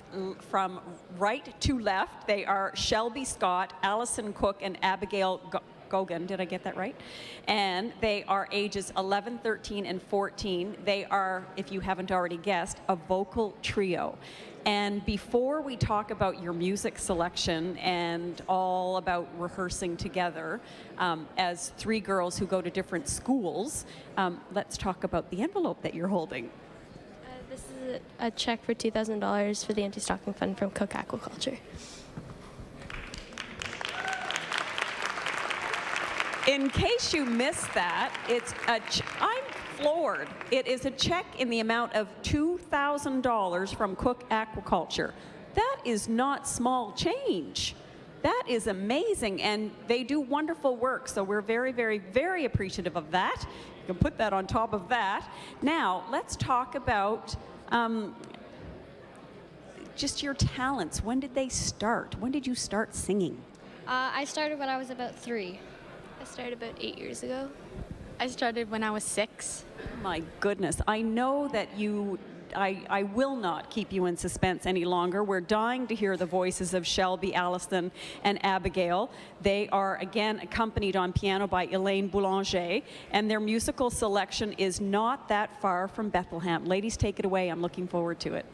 right to left. They are Shelby Scott, Allison Cook, and Abigail Gogan. Did I get that right? And they are ages 11, 13, and 14. They are, if you haven't already guessed, a vocal trio. And before we talk about your music selection and all about rehearsing together as three girls who go to different schools, let's talk about the envelope that you're holding. This is a check for $2,000 for the Empty Stocking Fund from Cook Aquaculture. In case you missed that, it's I'm floored. It is a check in the amount of $2,000 from Cook Aquaculture. That is not small change. That is amazing, and they do wonderful work, so we're very, very, very appreciative of that. You can put that on top of that. Now, let's talk about just your talents. When did they start? When did you start singing? I started when I was about 3. I started about 8 years ago. I started when I was 6. My goodness. I know that you I will not keep you in suspense any longer. We're dying to hear the voices of Shelby, Allison, and Abigail. They are, again, accompanied on piano by Elaine Boulanger, and their musical selection is Not That Far from Bethlehem. Ladies, take it away. I'm looking forward to it.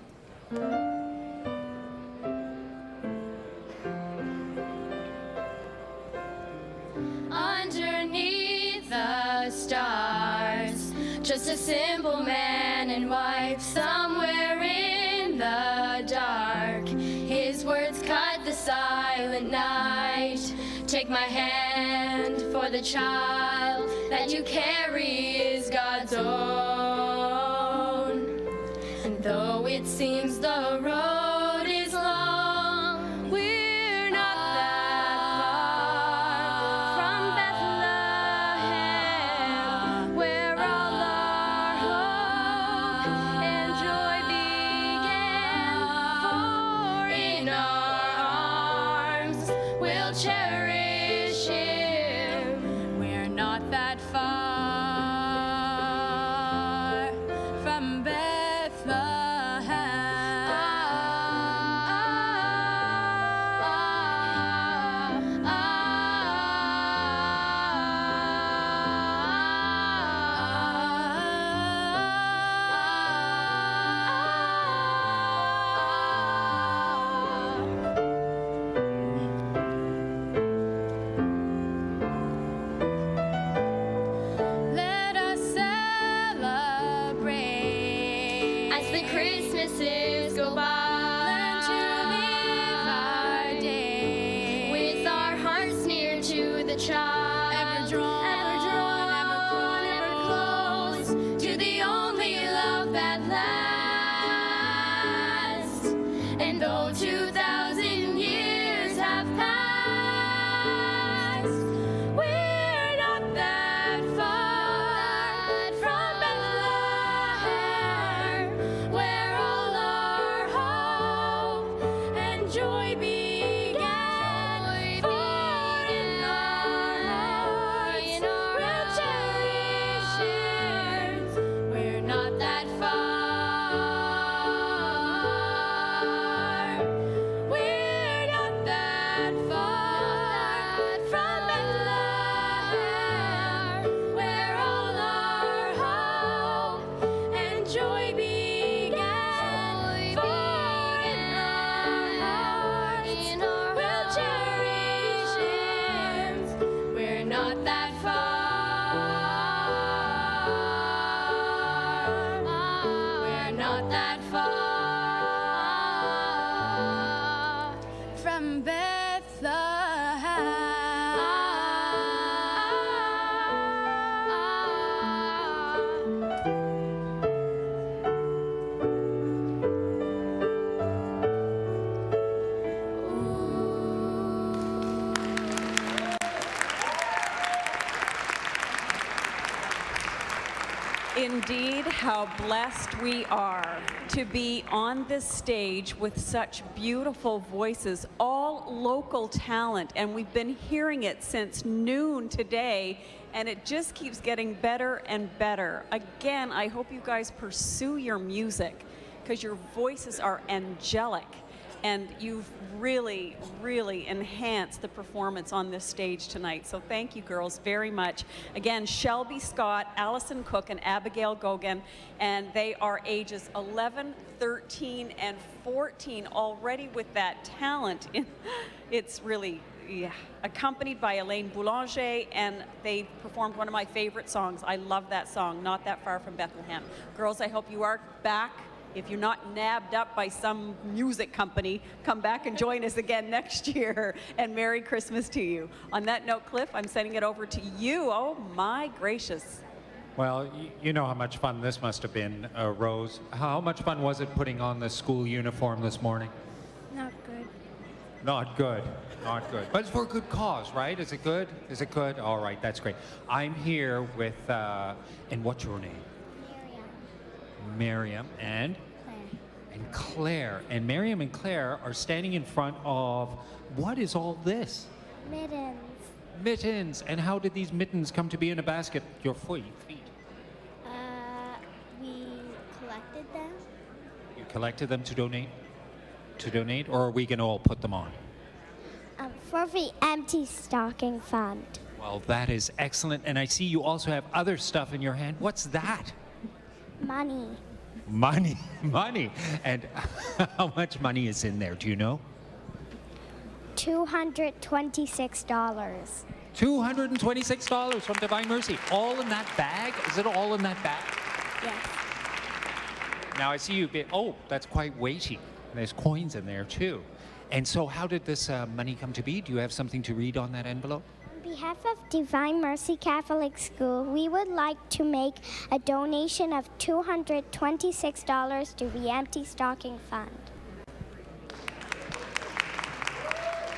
Underneath the stars, just a simple man and wife somewhere in the dark. His words cut the silent night. Take my hand, for the child that you carry is God's own. And though it seems the road is long, we're not that far from Bethlehem, where all our hope and joy began. For in our arms we'll cherish him. We're not that far from Bethlehem. Let us celebrate as the Christmases go by. Learn to live our day with our hearts near to the child. Ever drawn, ever close to the only love that lasts. And though 2,000 years have passed, we're not that far from Bethlehem, where all our hope and joy began. For in our hearts we'll cherish him. We're not that far. We're not that far from Bethlehem, where all our hope and joy began. For in our hearts we'll cherish him. We're not that far. We're not that far from Bethlehem. Indeed, how blessed we are to be on this stage with such beautiful voices, all local talent, and we've been hearing it since noon today, and it just keeps getting better and better. Again, I hope you guys pursue your music, because your voices are angelic, and you've really, really enhanced the performance on this stage tonight. So thank you, girls, very much. Again, Shelby Scott, Allison Cook, and Abigail Gogan, and they are ages 11, 13, and 14, already with that talent. It's really, yeah, accompanied by Elaine Boulanger, and they performed one of my favorite songs. I love that song, Not That Far from Bethlehem. Girls, I hope you are back. If you're not nabbed up by some music company, come back and join us again next year. And Merry Christmas to you. On that note, Cliff, I'm sending it over to you. Oh, my gracious. Well, you know how much fun this must have been, Rose. How much fun was it putting on the school uniform this morning? Not good. Not good. Not good. But it's for a good cause, right? Is it good? Is it good? All right, that's great. I'm here with, and what's your name? Miriam and Claire. And Miriam and Claire are standing in front of, what is all this? Mittens. Mittens. And how did these mittens come to be in a basket? Your feet. We collected them. collected them to donate? Or are we going to all put them on? For the Empty Stocking Fund. Well, that is excellent. And I see you also have other stuff in your hand. What's that? Money. Money. And how much money is in there? Do you know? $226. $226 from Divine Mercy. All in that bag? Is it all in that bag? Yes. Now I see you. Oh, that's quite weighty. There's coins in there too. And so how did this money come to be? Do you have something to read on that envelope? On behalf of Divine Mercy Catholic School, we would like to make a donation of $226 to the Empty Stocking Fund.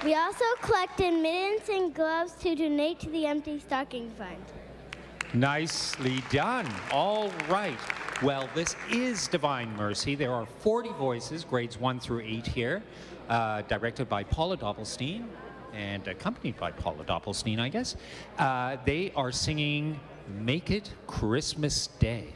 We also collected mittens and gloves to donate to the Empty Stocking Fund. Nicely done. All right. Well, this is Divine Mercy. There are 40 voices, grades 1 through 8 here, directed by Paula Doppelstein and accompanied by Paula Doppelstein, I guess. They are singing Make It Christmas Day.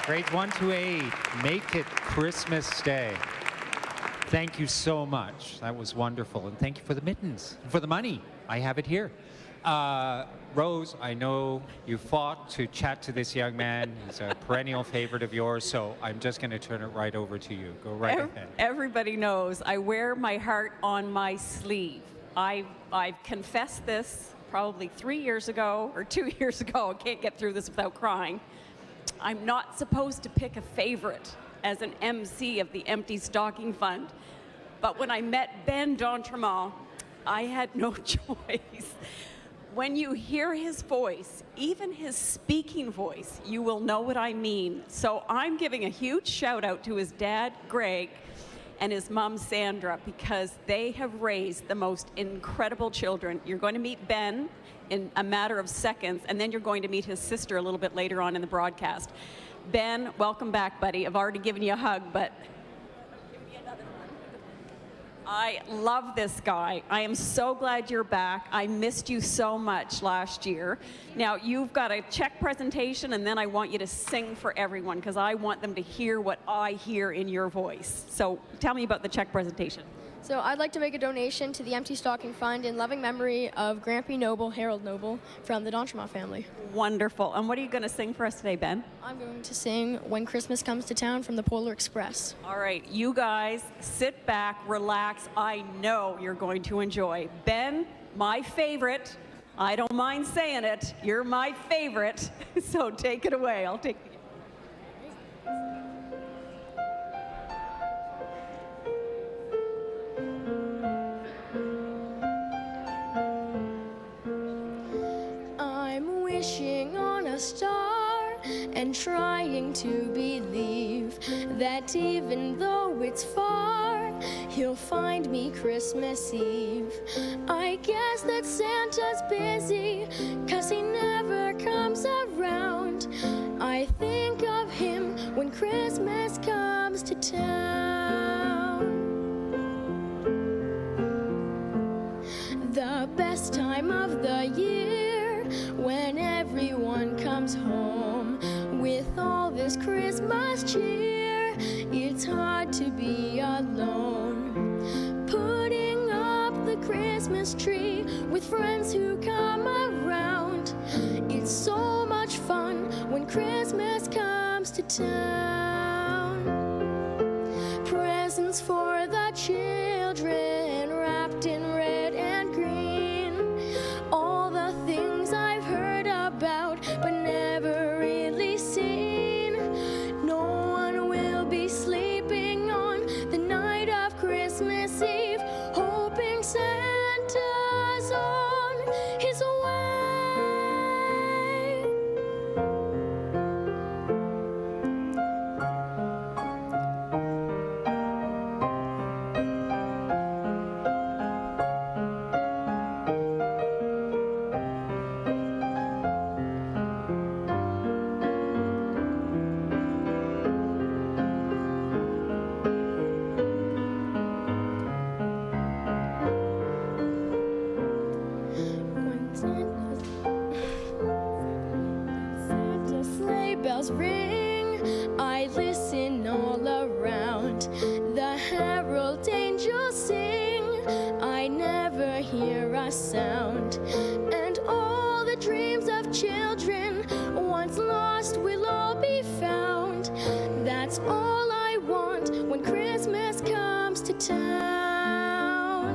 Grades 1 to 8, Make It Christmas Day. Thank you so much. That was wonderful. And thank you for the mittens, for the money. I have it here. Rose, I know you fought to chat to this young man. He's a perennial favorite of yours, so I'm just going to turn it right over to you. Go right ahead. Everybody knows I wear my heart on my sleeve. I've confessed this probably 3 years ago or 2 years ago. I can't get through this without crying. I'm not supposed to pick a favorite as an MC of the Empty Stocking Fund. But when I met Ben d'Entremont, I had no choice. When you hear his voice, even his speaking voice, you will know what I mean. So I'm giving a huge shout out to his dad, Greg, and his mom, Sandra, because they have raised the most incredible children. You're going to meet Ben in a matter of seconds, and then you're going to meet his sister a little bit later on in the broadcast. Ben, welcome back, buddy. I've already given you a hug, but I love this guy. I am so glad you're back. I missed you so much last year. Now, you've got a check presentation, and then I want you to sing for everyone because I want them to hear what I hear in your voice. So tell me about the check presentation. So I'd like to make a donation to the Empty Stocking Fund in loving memory of Grampy Noble, Harold Noble, from the d'Entremont family. Wonderful. And what are you going to sing for us today, Ben? I'm going to sing When Christmas Comes to Town from the Polar Express. All right, you guys, sit back, relax. I know you're going to enjoy. Ben, my favorite. I don't mind saying it. You're my favorite. So take it away. I'll take the... Wishing on a star and trying to believe that even though it's far, he'll find me Christmas Eve. I guess that Santa's busy, 'cause he never comes around. I think of him when Christmas comes to town. The best time of the year, when everyone comes home with all this Christmas cheer, it's hard to be alone. Putting up the Christmas tree with friends who come around, it's so much fun when Christmas comes to town. Presents for the children wrapped in red and green, all the things I've heard about but never really seen. No one will be sleeping on the night of Christmas Eve, hoping Santa's on his way. Bells ring, I listen all around. The herald angels sing, I never hear a sound. And all the dreams of children once lost will all be found. That's all I want when Christmas comes to town.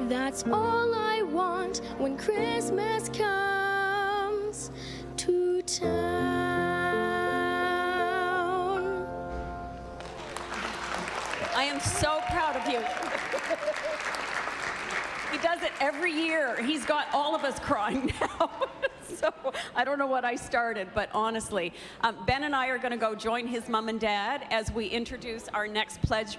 That's all I want when Christmas comes to town. I am so proud of you. He does it every year. He's got all of us crying now. So I don't know what I started, but honestly, Ben and I are going to go join his mom and dad as we introduce our next pledge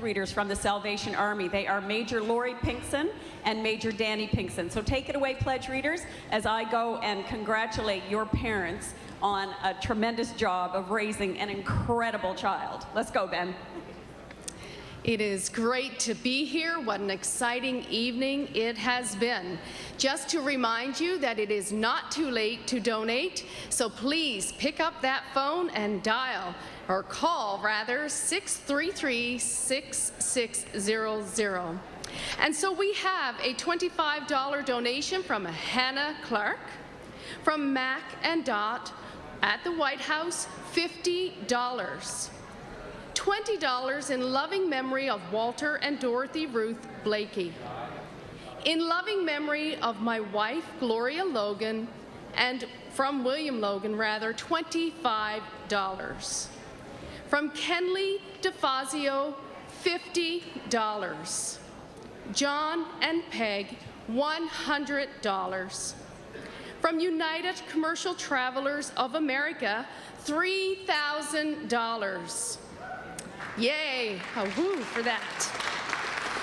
readers from the Salvation Army. They are Major Lori Pinkson and Major Danny Pinkson. So take it away, pledge readers, as I go and congratulate your parents on a tremendous job of raising an incredible child. Let's go, Ben. It is great to be here. What an exciting evening it has been. Just to remind you that it is not too late to donate, so please pick up that phone and dial, or call rather, 633-6600. And so we have a $25 donation from Hannah Clark, from Mac and Dot at the White House, $50. $20 in loving memory of Walter and Dorothy Ruth Blakey. In loving memory of my wife, Gloria Logan, and from William Logan, rather, $25. From Kenley DeFazio, $50. John and Peg, $100. From United Commercial Travelers of America, $3,000. Yay, a woo for that.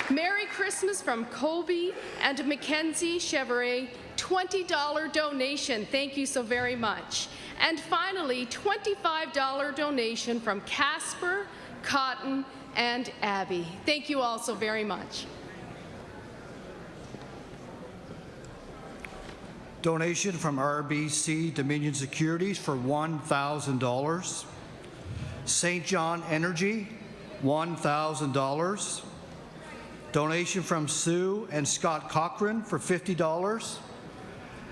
Merry Christmas from Kobe and Mackenzie Chevrolet, $20 donation. Thank you so very much. And finally, $25 donation from Casper, Cotton, and Abby. Thank you all so very much. Donation from RBC Dominion Securities for $1,000. St. John Energy, $1,000. Donation from Sue and Scott Cochran for $50.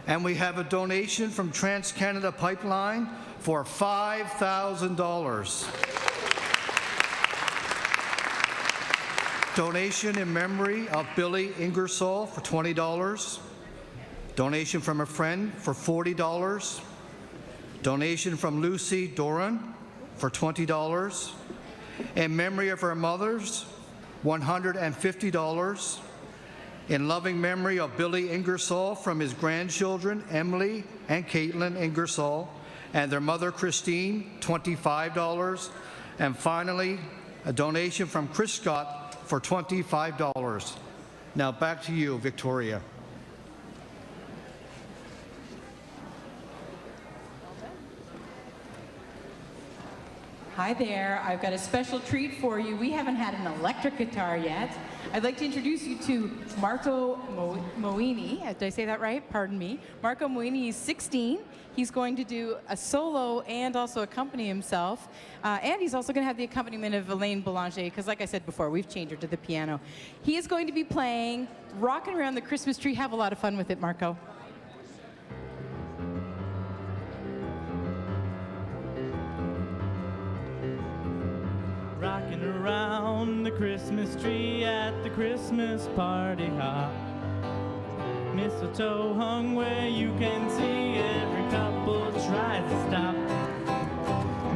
And we have a donation from TransCanada Pipeline for $5,000. Donation in memory of Billy Ingersoll for $20. Donation from a friend for $40. Donation from Lucy Doran for $20. In memory of her mothers, $150. In loving memory of Billy Ingersoll from his grandchildren, Emily and Caitlin Ingersoll, and their mother, Christine, $25. And finally, a donation from Chris Scott for $25. Now back to you, Victoria. Hi there, I've got a special treat for you. We haven't had an electric guitar yet. I'd like to introduce you to Marco Moini. Did I say that right? Pardon me. Marco Moini is 16. He's going to do a solo and also accompany himself. And he's also going to have the accompaniment of Elaine Boulanger, because like I said before, we've changed her to the piano. He is going to be playing Rockin' Around the Christmas Tree. Have a lot of fun with it, Marco. Rocking around the Christmas tree at the Christmas party hop. Mistletoe hung where you can see every couple tries to stop.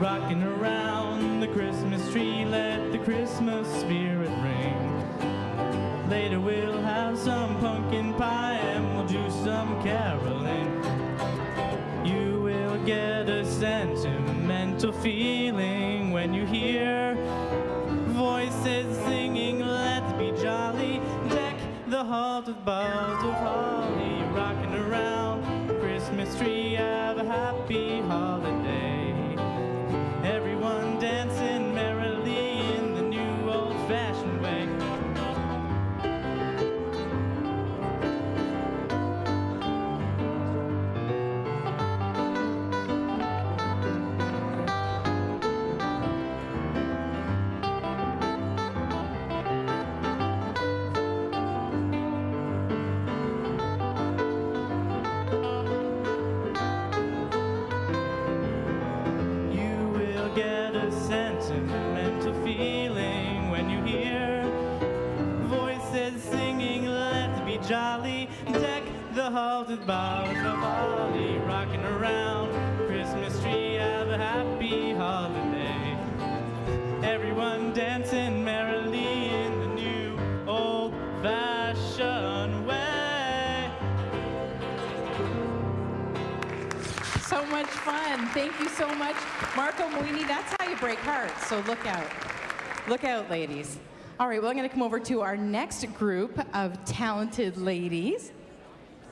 Rocking around the Christmas tree, let the Christmas spirit ring. Later we'll have some pumpkin pie and we'll do some caroling. You will get a sentimental feeling when you hear voices singing, let's be jolly, deck the halls with boughs of holly. Rocking around the Christmas tree, have a happy holiday. Everyone dancing merrily in the new old-fashioned way. Sentimental feeling when you hear voices singing, let's be jolly, deck the halls with boughs of holly. Rocking around Christmas tree, have a happy holiday. Everyone dancing merrily in the new old-fashioned way. So much fun. Thank you so much, Marco Moini. That's how you break hearts, so look out. Look out, ladies. All right, well, I'm going to come over to our next group of talented ladies.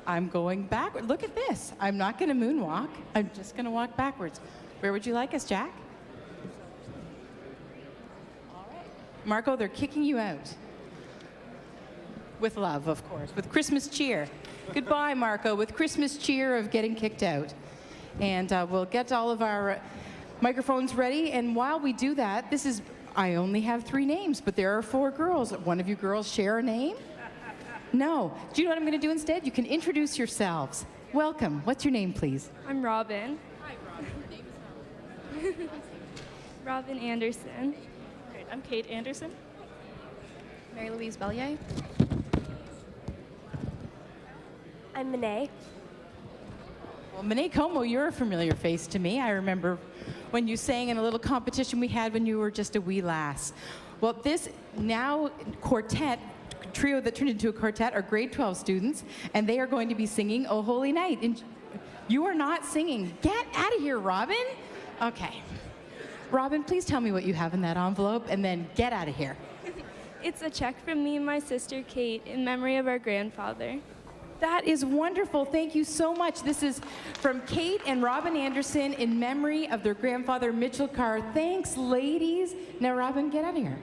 I'm going backward. Look at this. I'm not going to moonwalk. I'm just going to walk backwards. Where would you like us, Jack? All right. Marco, they're kicking you out. With love, of course. With Christmas cheer. Goodbye, Marco. With Christmas cheer of getting kicked out. And we'll get all of our microphones ready. And while we do that, this is, I only have 3 names, but there are 4 girls. One of you girls share a name? No. Do you know what I'm going to do instead? You can introduce yourselves. Welcome. What's your name, please? I'm Robin. Hi, Robin. Your name is Robin. Robin Anderson. Great. I'm Kate Anderson. Mary Louise Bellier. I'm Monet. Well, Monet Como, you're a familiar face to me. I remember when you sang in a little competition we had when you were just a wee lass. Well, this now trio that turned into a quartet are grade 12 students, and they are going to be singing "Oh Holy Night." And you are not singing. Get out of here, Robin. Okay. Robin, please tell me what you have in that envelope, and then get out of here. It's a check from me and my sister Kate in memory of our grandfather. That is wonderful. Thank you so much. This is from Kate and Robin Anderson in memory of their grandfather, Mitchell Carr. Thanks, ladies. Now, Robin, get out of here.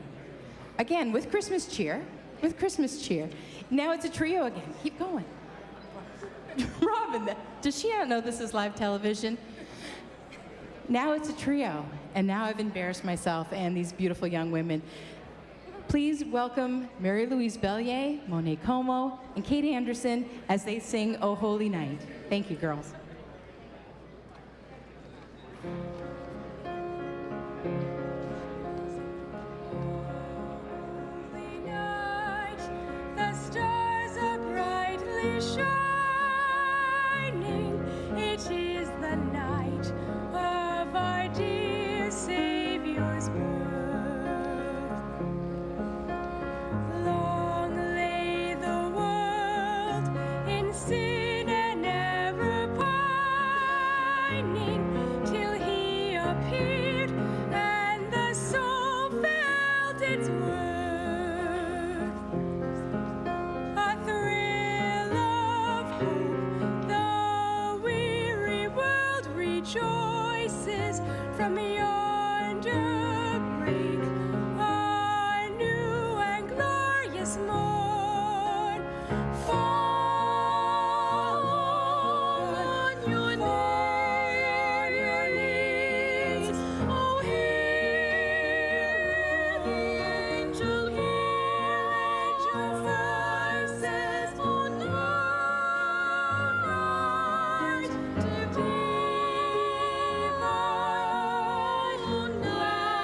Again, with Christmas cheer. With Christmas cheer. Now it's a trio again. Keep going. Robin, does she not know this is live television? Now it's a trio. And now I've embarrassed myself and these beautiful young women. Please welcome Mary Louise Bellier, Monet Como, and Kate Anderson as they sing "Oh Holy Night." Thank you, girls. The stars are brightly shining. It is the night of our dear Savior's birth. Long lay the world in sin and ever pining, till he appeared and the soul felt its worth. A thrill of hope, the weary world rejoices from yonder brink. A new and glorious morn. Fall on your knees. Oh, hear angel voices on night divine, on night.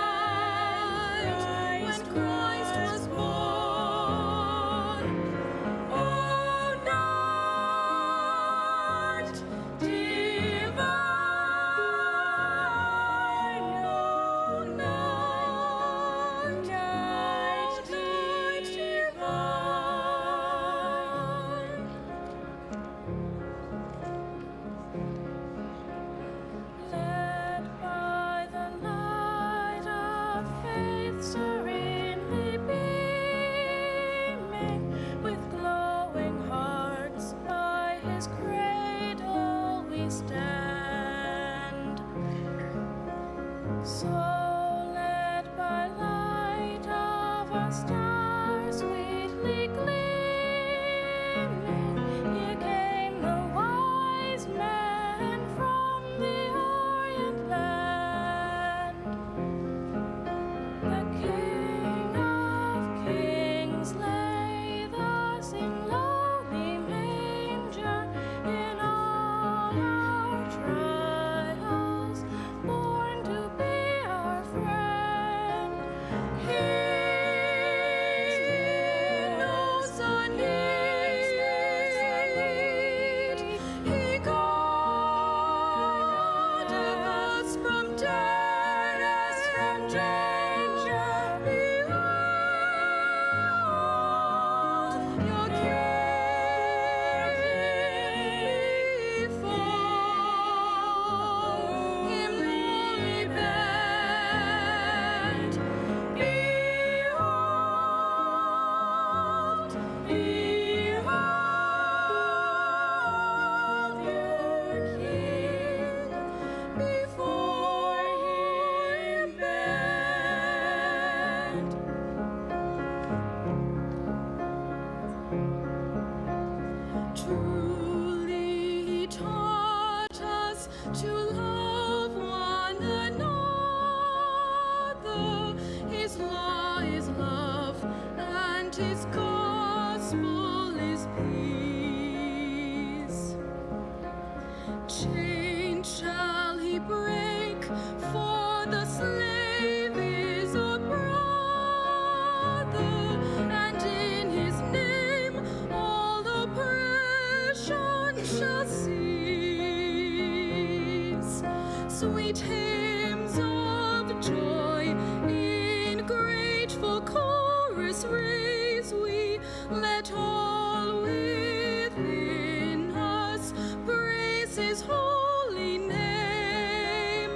sweet hymns of joy in grateful chorus raise we. Let all within us praise his holy name.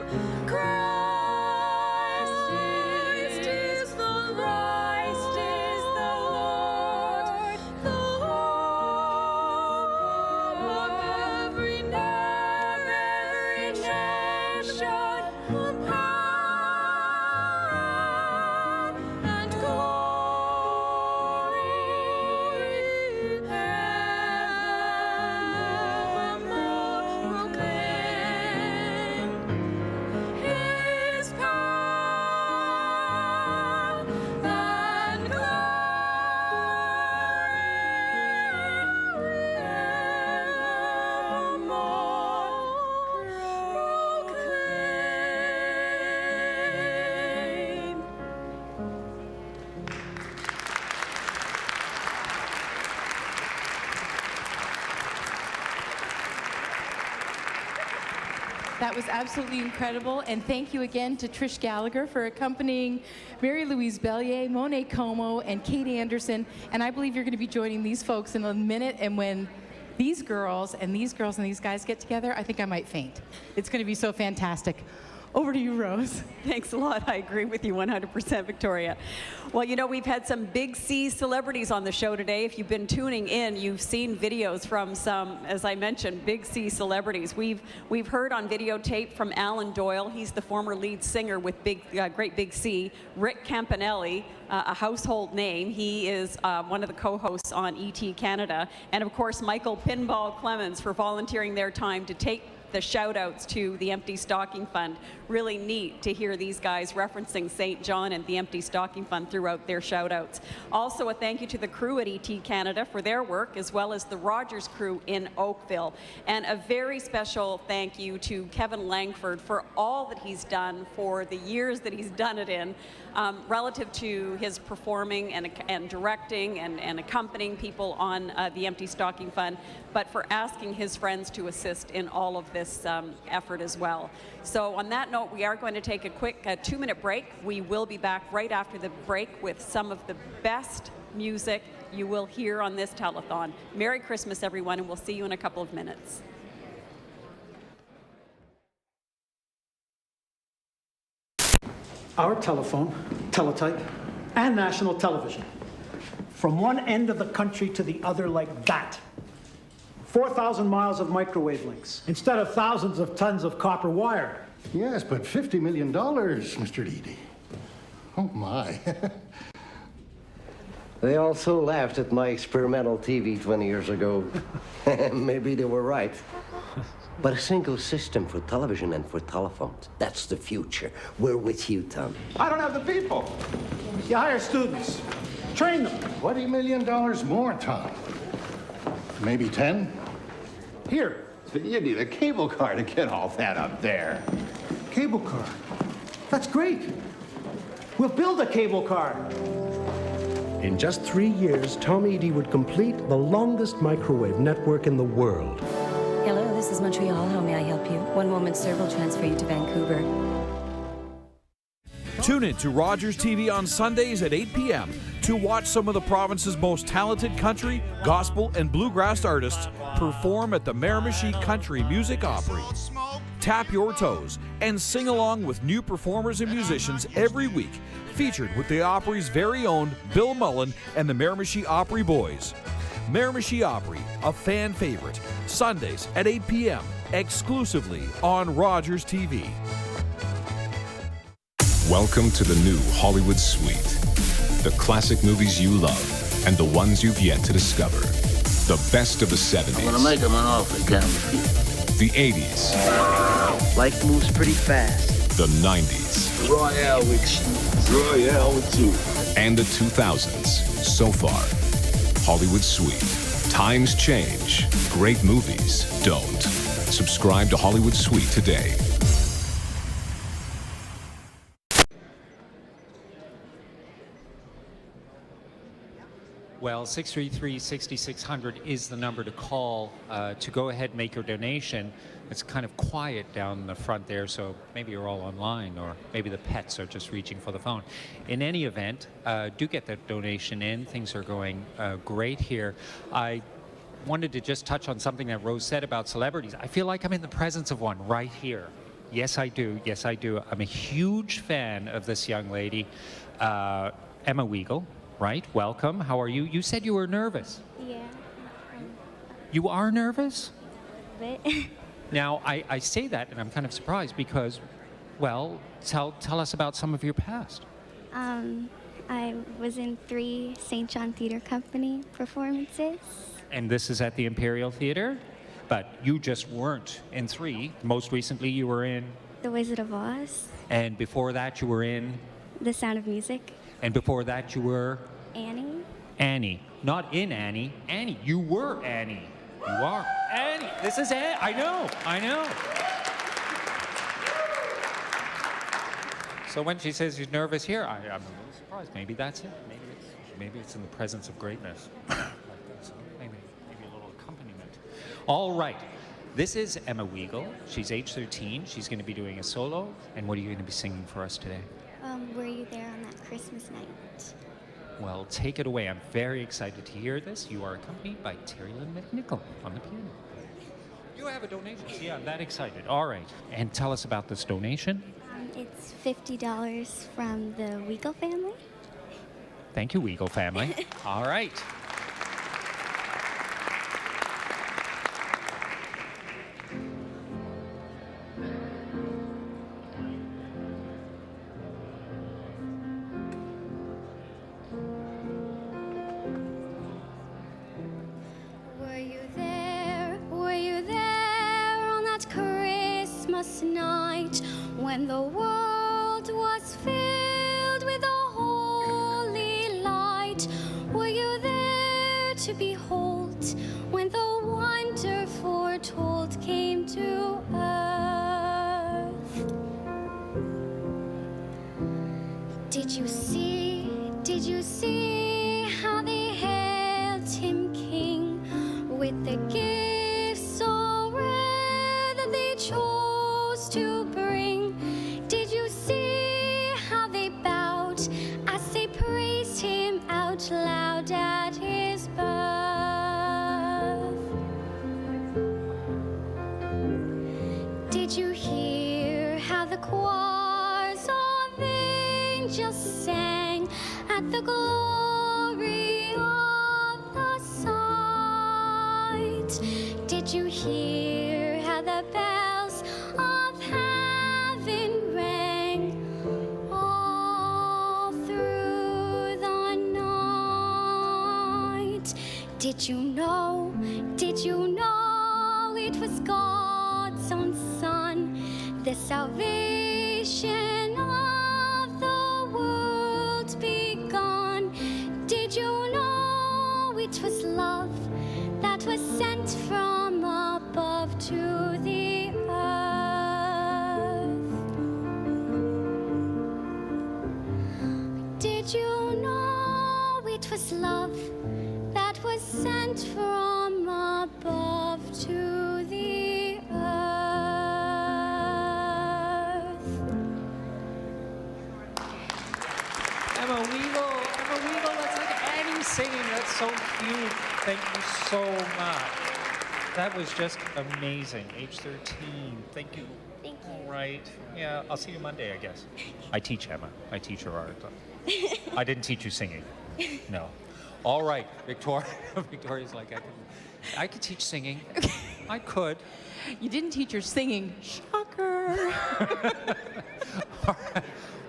Christ is the Lord. Christ is the Lord. The hope of every nation, power and glory evermore proclaim his power and glory evermore proclaim. That was absolutely incredible, and thank you again to Trish Gallagher for accompanying Mary Louise Bellier, Monet Como, and Kate Anderson. And I believe you're going to be joining these folks in a minute, and when these girls and these guys get together, I think I might faint. It's going to be so fantastic. Over to you, Rose. Thanks a lot. I agree with you 100%, Victoria. Well, you know, we've had some big C celebrities on the show today. If you've been tuning in, you've seen videos from some, as I mentioned, big C celebrities. We've heard on videotape from Alan Doyle. He's the former lead singer with Great Big C. Rick Campanelli, a household name. He is one of the co-hosts on ET Canada. And of course, Michael Pinball Clemens for volunteering their time to take the shout outs to the Empty Stocking Fund. Really neat to hear these guys referencing St. John and the Empty Stocking Fund throughout their shout outs. Also a thank you to the crew at ET Canada for their work, as well as the Rogers crew in Oakville. And a very special thank you to Kevin Langford for all that he's done for the years that he's done it in, relative to his performing and directing and accompanying people on the Empty Stocking Fund, but for asking his friends to assist in all of this effort as well. So on that note, we are going to take a quick 2-minute break. We will be back right after the break with some of the best music you will hear on this telethon. Merry Christmas, everyone, and we'll see you in a couple of minutes. Our telephone, teletype, and national television. From one end of the country to the other like that. 4,000 miles of microwave links instead of thousands of tons of copper wire. Yes, but $50 million, Mr. Deedy. Oh, my. They also laughed at my experimental TV 20 years ago. Maybe they were right. But a single system for television and for telephones, that's the future. We're with you, Tom. I don't have the people. You hire students. Train them. $20 million more, Tom. Maybe 10? Here. You need a cable car to get all that up there. Cable car. That's great. We'll build a cable car. In just 3 years, Tom Eady would complete the longest microwave network in the world. Hello, this is Montreal. How may I help you? One moment, sir. We'll transfer you to Vancouver. Tune in to Rogers TV on Sundays at 8 p.m. to watch some of the province's most talented country, gospel, and bluegrass artists perform at the Miramichi Country Music Opry. Tap your toes and sing along with new performers and musicians every week, featured with the Opry's very own Bill Mullen and the Miramichi Opry Boys. Miramichi Opry, a fan favorite, Sundays at 8 p.m., exclusively on Rogers TV. Welcome to the new Hollywood Suite. The classic movies you love and the ones you've yet to discover. The best of the 70s. I'm gonna make him an offer, Cameron. The 80s. Life moves pretty fast. The 90s. Royale with you. Royale with you. And the 2000s. So far, Hollywood Suite. Times change. Great movies don't. Subscribe to Hollywood Suite today. Well, 633-6600 is the number to call to go ahead and make your donation. It's kind of quiet down the front there, so maybe you're all online, or maybe the pets are just reaching for the phone. In any event, do get that donation in. Things are going great here. I wanted to just touch on something that Rose said about celebrities. I feel like I'm in the presence of one right here. Yes, I do. Yes, I do. I'm a huge fan of this young lady, Emma Weigel. Right, welcome. How are you? You said you were nervous. Yeah. You are nervous? A bit. Now, I say that and I'm kind of surprised because, well, tell us about some of your past. I was in 3 St. John Theatre Company performances. And this is at the Imperial Theatre, but you just weren't in 3. Most recently you were in? The Wizard of Oz. And before that you were in? The Sound of Music. And before that you were? Annie. Annie. Not in Annie. Annie. You were Annie. You are Annie. This is Annie. I know. So when she says she's nervous here, I'm a little surprised. Maybe that's it. Maybe it's in the presence of greatness. Maybe a little accompaniment. All right. This is Emma Weigel. She's age 13. She's going to be doing a solo. And what are you going to be singing for us today? Were you there on that Christmas night? Well, take it away. I'm very excited to hear this. You are accompanied by Terry Lynn McNichol on the piano. You have a donation. See, I'm that excited. All right. And tell us about this donation. It's $50 from the Weigel family. Thank you, Weigel family. All right. Night when the world was filled with a holy light, were you there to behold when the wonder foretold came to earth? Did you see how they hailed him king with the gifts so rare that they chose to bring? Did you see how they bowed as they praised him out loud at his birth? Did you hear how the choirs of angels sang at the glory of the sight? Did you hear how the bells of heaven rang all through the night? Did you know it was God's own Son, the salvation of the world begun? Did you know it was love that was sent from above to the earth? Did you know it was love that was sent from above to the earth? Emma Weigel, that's like Annie singing. That's so cute. Thank you so much. That was just amazing. Age 13. Thank you. Thank you. All right. Yeah, I'll see you Monday, I guess. I teach Emma. I teach her art. I didn't teach you singing. No. All right, Victoria. Victoria's like, I could teach singing. I could. You didn't teach her singing. Shocker.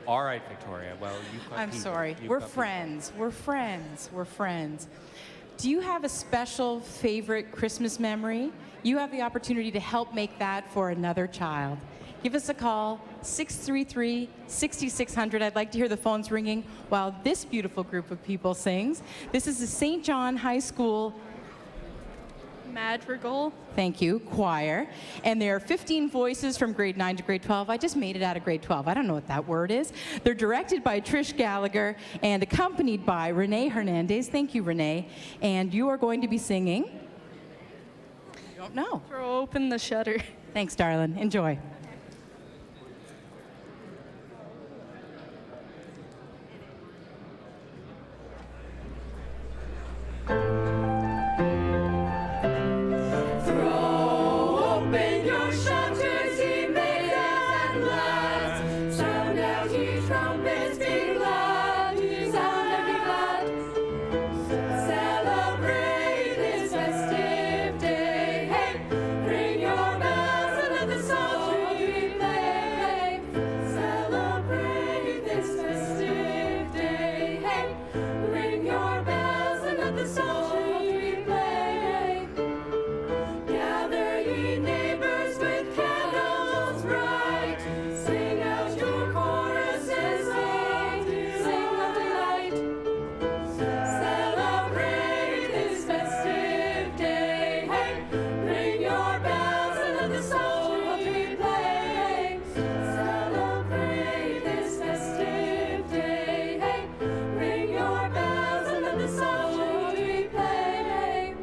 All right, Victoria. Well, you've got I'm people. sorry. You've We're got friends. We're friends. We're friends. Do you have a special favorite Christmas memory? You have the opportunity to help make that for another child. Give us a call, 633-6600. I'd like to hear the phones ringing while this beautiful group of people sings. This is the St. John High School Madrigal. Thank you, choir. And there are 15 voices from grade 9 to grade 12. I just made it out of grade 12. I don't know what that word is. They're directed by Trish Gallagher and accompanied by Renee Hernandez. Thank you, Renee. And you are going to be singing? I don't know. Throw open the shutter. Thanks, darling. Enjoy. Open your shutters, ye maidens and lads. Sound out ye trumpets, be glad. Sound and be glad. Celebrate this festive day. Hey, ring your bells and let the psaltery play. Celebrate this festive day. Hey, ring your bells and let the psaltery play. Gather ye neighbors with candles bright. Sing out your choruses, sing of delight. Celebrate this festive day. Hey, ring your bells and let the psaltery play. Celebrate this festive day. Hey, ring your bells and let the psaltery play.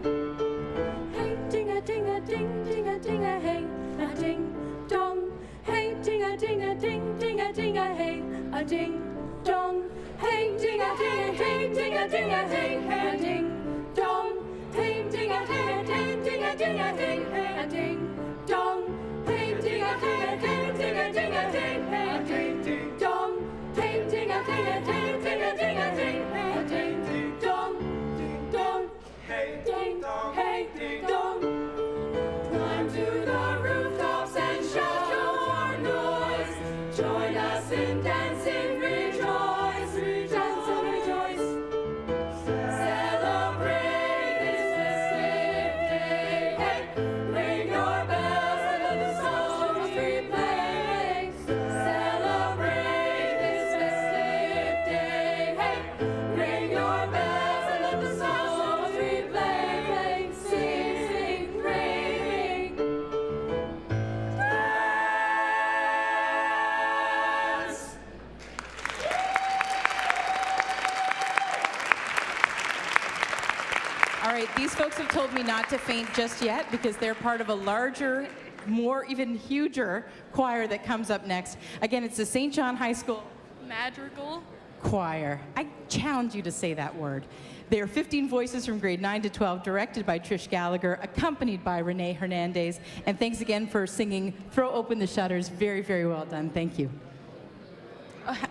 Hey, ding a ding a ding ding a ding a hey, a ding dong. Hey, ding a ding a ding ding a ding a hey, a ding dong. Hey, ding a ding a ding ding a ding a hey, a ding dong. Hey, ding a ding a ding ding a ding a hey, a ding dong. Hey, ding a ding a ding ding a ding a hey, a ding dong. Hey, ding a ding a ding ding a ding a hey, a ding dong. Ding dong. Hey, ding dong. Hey, ding dong. Climb to the rooftops and shout your noise. Join us in dancing, rejoice, dance and rejoice. Celebrate this festive day. Hey, ring your bells and let the psaltery play. Celebrate this festive day. Hey, ring your bells and let the psaltery play. Sing, sing, ring, dance. All right, these folks have told me not to faint just yet because they're part of a larger, more even huger choir that comes up next. Again, it's the St. John High School Madrigal. choir. I challenge you to say that word. There are 15 voices from grade 9 to 12, directed by Trish Gallagher, accompanied by Renee Hernandez. And thanks again for singing Throw Open the Shutters. Very, very well done. Thank you.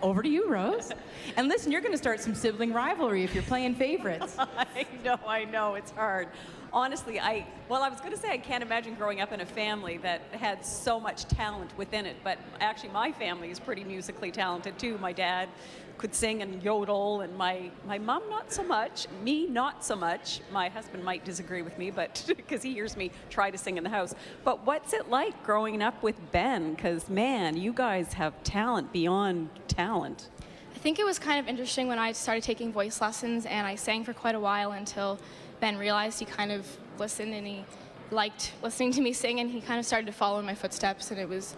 Over to you, Rose. And listen, you're going to start some sibling rivalry if you're playing favorites. I know, it's hard. Honestly, I was going to say I can't imagine growing up in a family that had so much talent within it, but actually my family is pretty musically talented too. My dad could sing and yodel, and my mom not so much, me not so much. My husband might disagree with me, but because he hears me try to sing in the house. But what's it like growing up with Ben? Because man, you guys have talent beyond talent. I think it was kind of interesting when I started taking voice lessons, and I sang for quite a while until Ben realized he kind of listened and he liked listening to me sing, and he kind of started to follow in my footsteps, and it was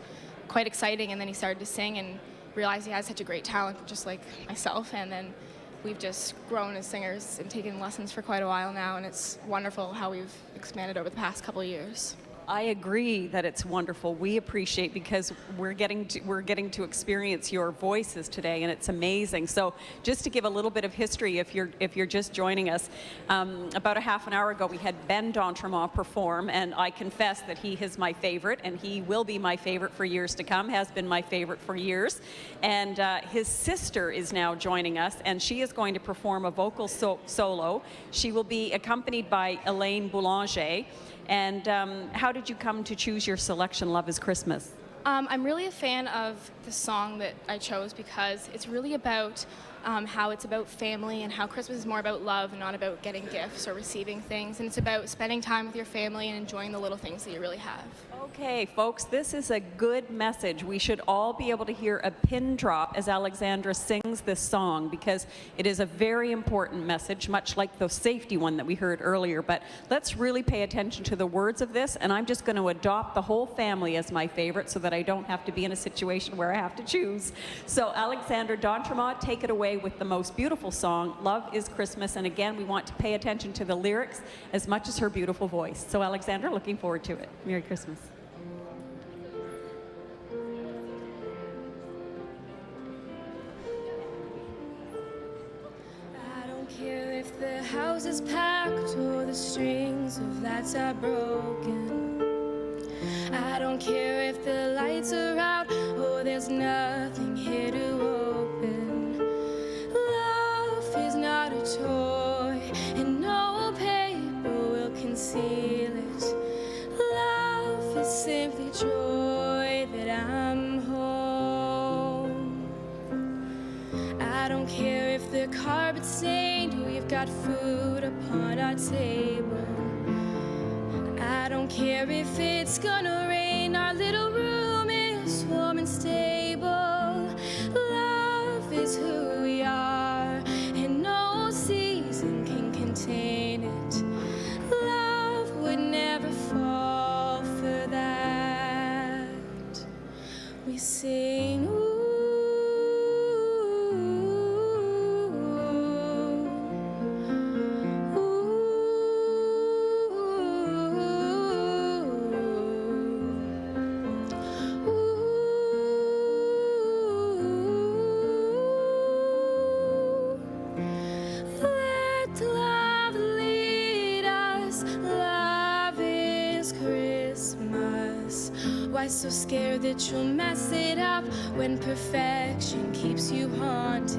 quite exciting. And then he started to sing and realized he had such a great talent, just like myself. And then we've just grown as singers and taken lessons for quite a while now, and it's wonderful how we've expanded over the past couple of years. I agree that it's wonderful. We appreciate because we're getting to experience your voices today, and it's amazing. So just to give a little bit of history, if you're just joining us, about a half an hour ago we had Ben d'Entremont perform, and I confess that he is my favorite, and he will be my favorite for years to come. Has been my favorite for years, and his sister is now joining us, and she is going to perform a vocal solo. She will be accompanied by Elaine Boulanger. And how did you come to choose your selection, Love is Christmas? I'm really a fan of the song that I chose because it's really about how it's about family and how Christmas is more about love and not about getting gifts or receiving things. And it's about spending time with your family and enjoying the little things that you really have. Okay, folks, this is a good message. We should all be able to hear a pin drop as Alexandra sings this song because it is a very important message, much like the safety one that we heard earlier. But let's really pay attention to the words of this, and I'm just going to adopt the whole family as my favorite so that I don't have to be in a situation where I have to choose. So Alexandra D'Entremont, take it away with the most beautiful song, Love is Christmas. And again, we want to pay attention to the lyrics as much as her beautiful voice. So Alexandra, looking forward to it. Merry Christmas. I don't care if the house is packed or the strings of lights are broken. I don't care if the lights are out or there's nothing here to open. Love is not a toy and no paper will conceal it. Love is simply joy that I'm home. I don't care if the carpet's stained, we've got food upon our table. I don't care if it's gonna rain, our little room is warm and stable. Love is who we are, and no season can contain it. Love would never fall for that. We sing, ooh. Why so scared that you'll mess it up when perfection keeps you haunted?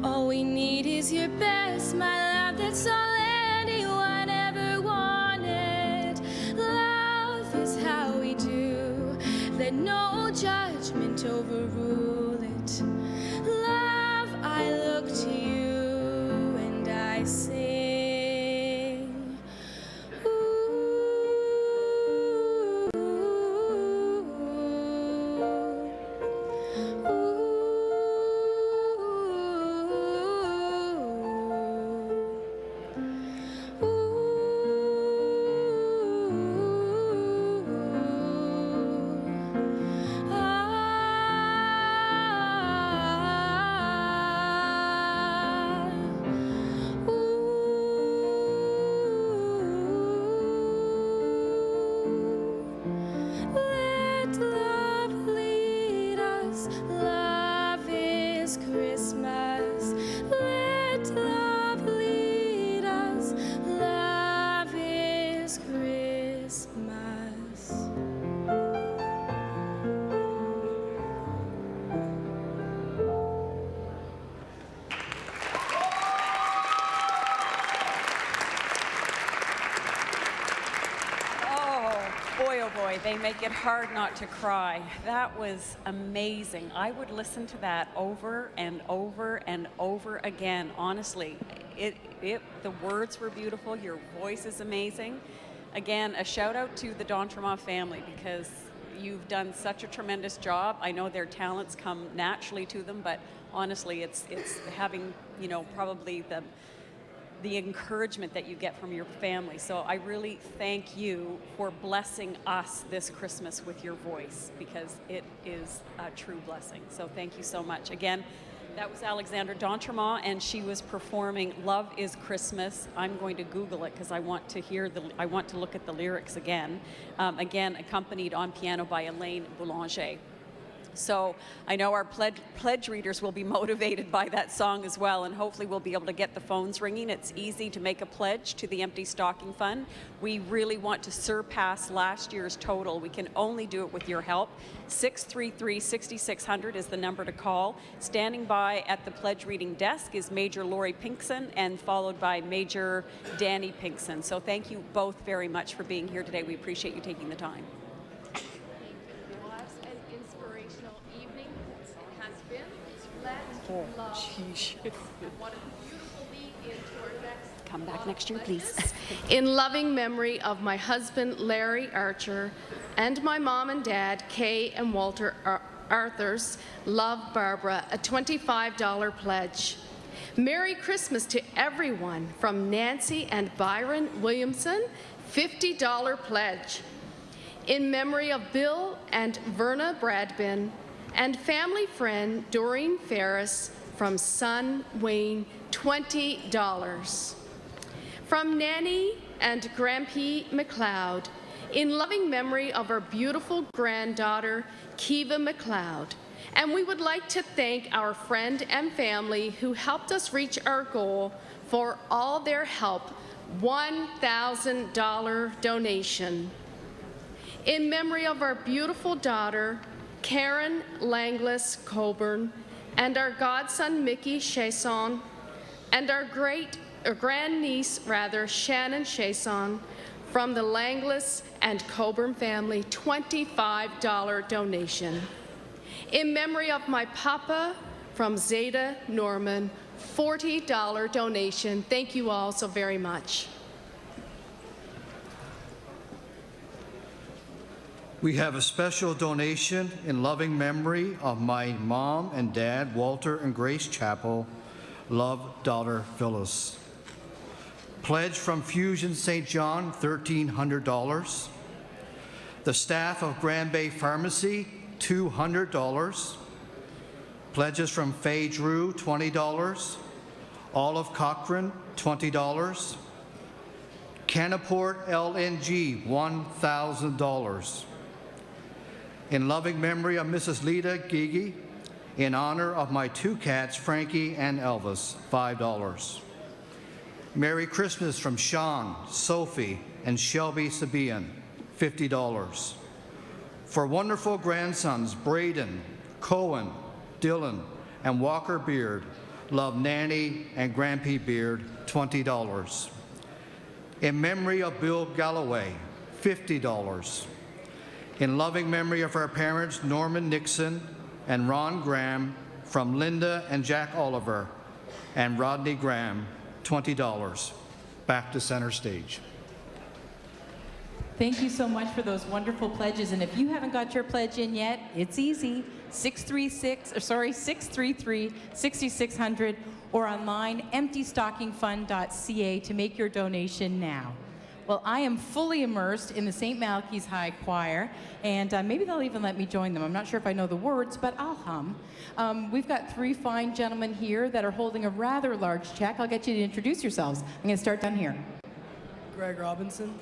All we need is your best, my love, that's all anyone ever wanted. Love is how we do, let no judgment overrule it. Love, I look to you and I sing. They make it hard not to cry. That was amazing. I would listen to that over and over and over again. Honestly, the words were beautiful. Your voice is amazing. Again, a shout out to the D'Entremont family because you've done such a tremendous job. I know their talents come naturally to them, but honestly, it's having, you know, probably the encouragement that you get from your family. So I really thank you for blessing us this Christmas with your voice because it is a true blessing. So thank you so much. Again, that was Alexandra D'Entremont and she was performing Love is Christmas. I'm going to Google it because I want to look at the lyrics again. Again, accompanied on piano by Elaine Boulanger. So I know our pledge readers will be motivated by that song as well, and hopefully we'll be able to get the phones ringing. It's easy to make a pledge to the Empty Stocking Fund. We really want to surpass last year's total. We can only do it with your help. 633-6600 is the number to call. Standing by at the pledge reading desk is Major Lori Pinkson and followed by Major Danny Pinkson. So thank you both very much for being here today. We appreciate you taking the time. Come back next year, please. In loving memory of my husband, Larry Archer, and my mom and dad, Kay and Walter Arthurs, love Barbara, a $25 pledge. Merry Christmas to everyone from Nancy and Byron Williamson, $50 pledge. In memory of Bill and Verna Bradbin, and family friend Doreen Ferris from son Wayne, $20. From Nanny and Grampy McLeod, in loving memory of our beautiful granddaughter, Kiva McLeod. And we would like to thank our friend and family who helped us reach our goal for all their help, $1,000 donation. In memory of our beautiful daughter, Karen Langlis Coburn, and our godson, Mickey Chasson, and our grandniece, Shannon Chasson, from the Langlis and Coburn family, $25 donation. In memory of my papa, from Zeta Norman, $40 donation. Thank you all so very much. We have a special donation in loving memory of my mom and dad, Walter and Grace Chappell. Love, daughter Phyllis. Pledge from Fusion St. John, $1,300. The staff of Grand Bay Pharmacy, $200. Pledges from Faye Drew, $20. Olive Cochran, $20. Canaport LNG, $1,000. In loving memory of Mrs. Lita Gigi, in honor of my two cats, Frankie and Elvis, $5. Merry Christmas from Sean, Sophie, and Shelby Sabian, $50. For wonderful grandsons, Braden, Cohen, Dylan, and Walker Beard, love Nanny and Grampy Beard, $20. In memory of Bill Galloway, $50. In loving memory of our parents, Norman Nixon and Ron Graham, from Linda and Jack Oliver, and Rodney Graham, $20. Back to center stage. Thank you so much for those wonderful pledges. And if you haven't got your pledge in yet, it's easy. 633-6600 or online, emptystockingfund.ca to make your donation now. Well, I am fully immersed in the St. Malachy's High Choir, and maybe they'll even let me join them. I'm not sure if I know the words, but I'll hum. We've got three fine gentlemen here that are holding a rather large check. I'll get you to introduce yourselves. I'm going to start down here. Greg Robinson.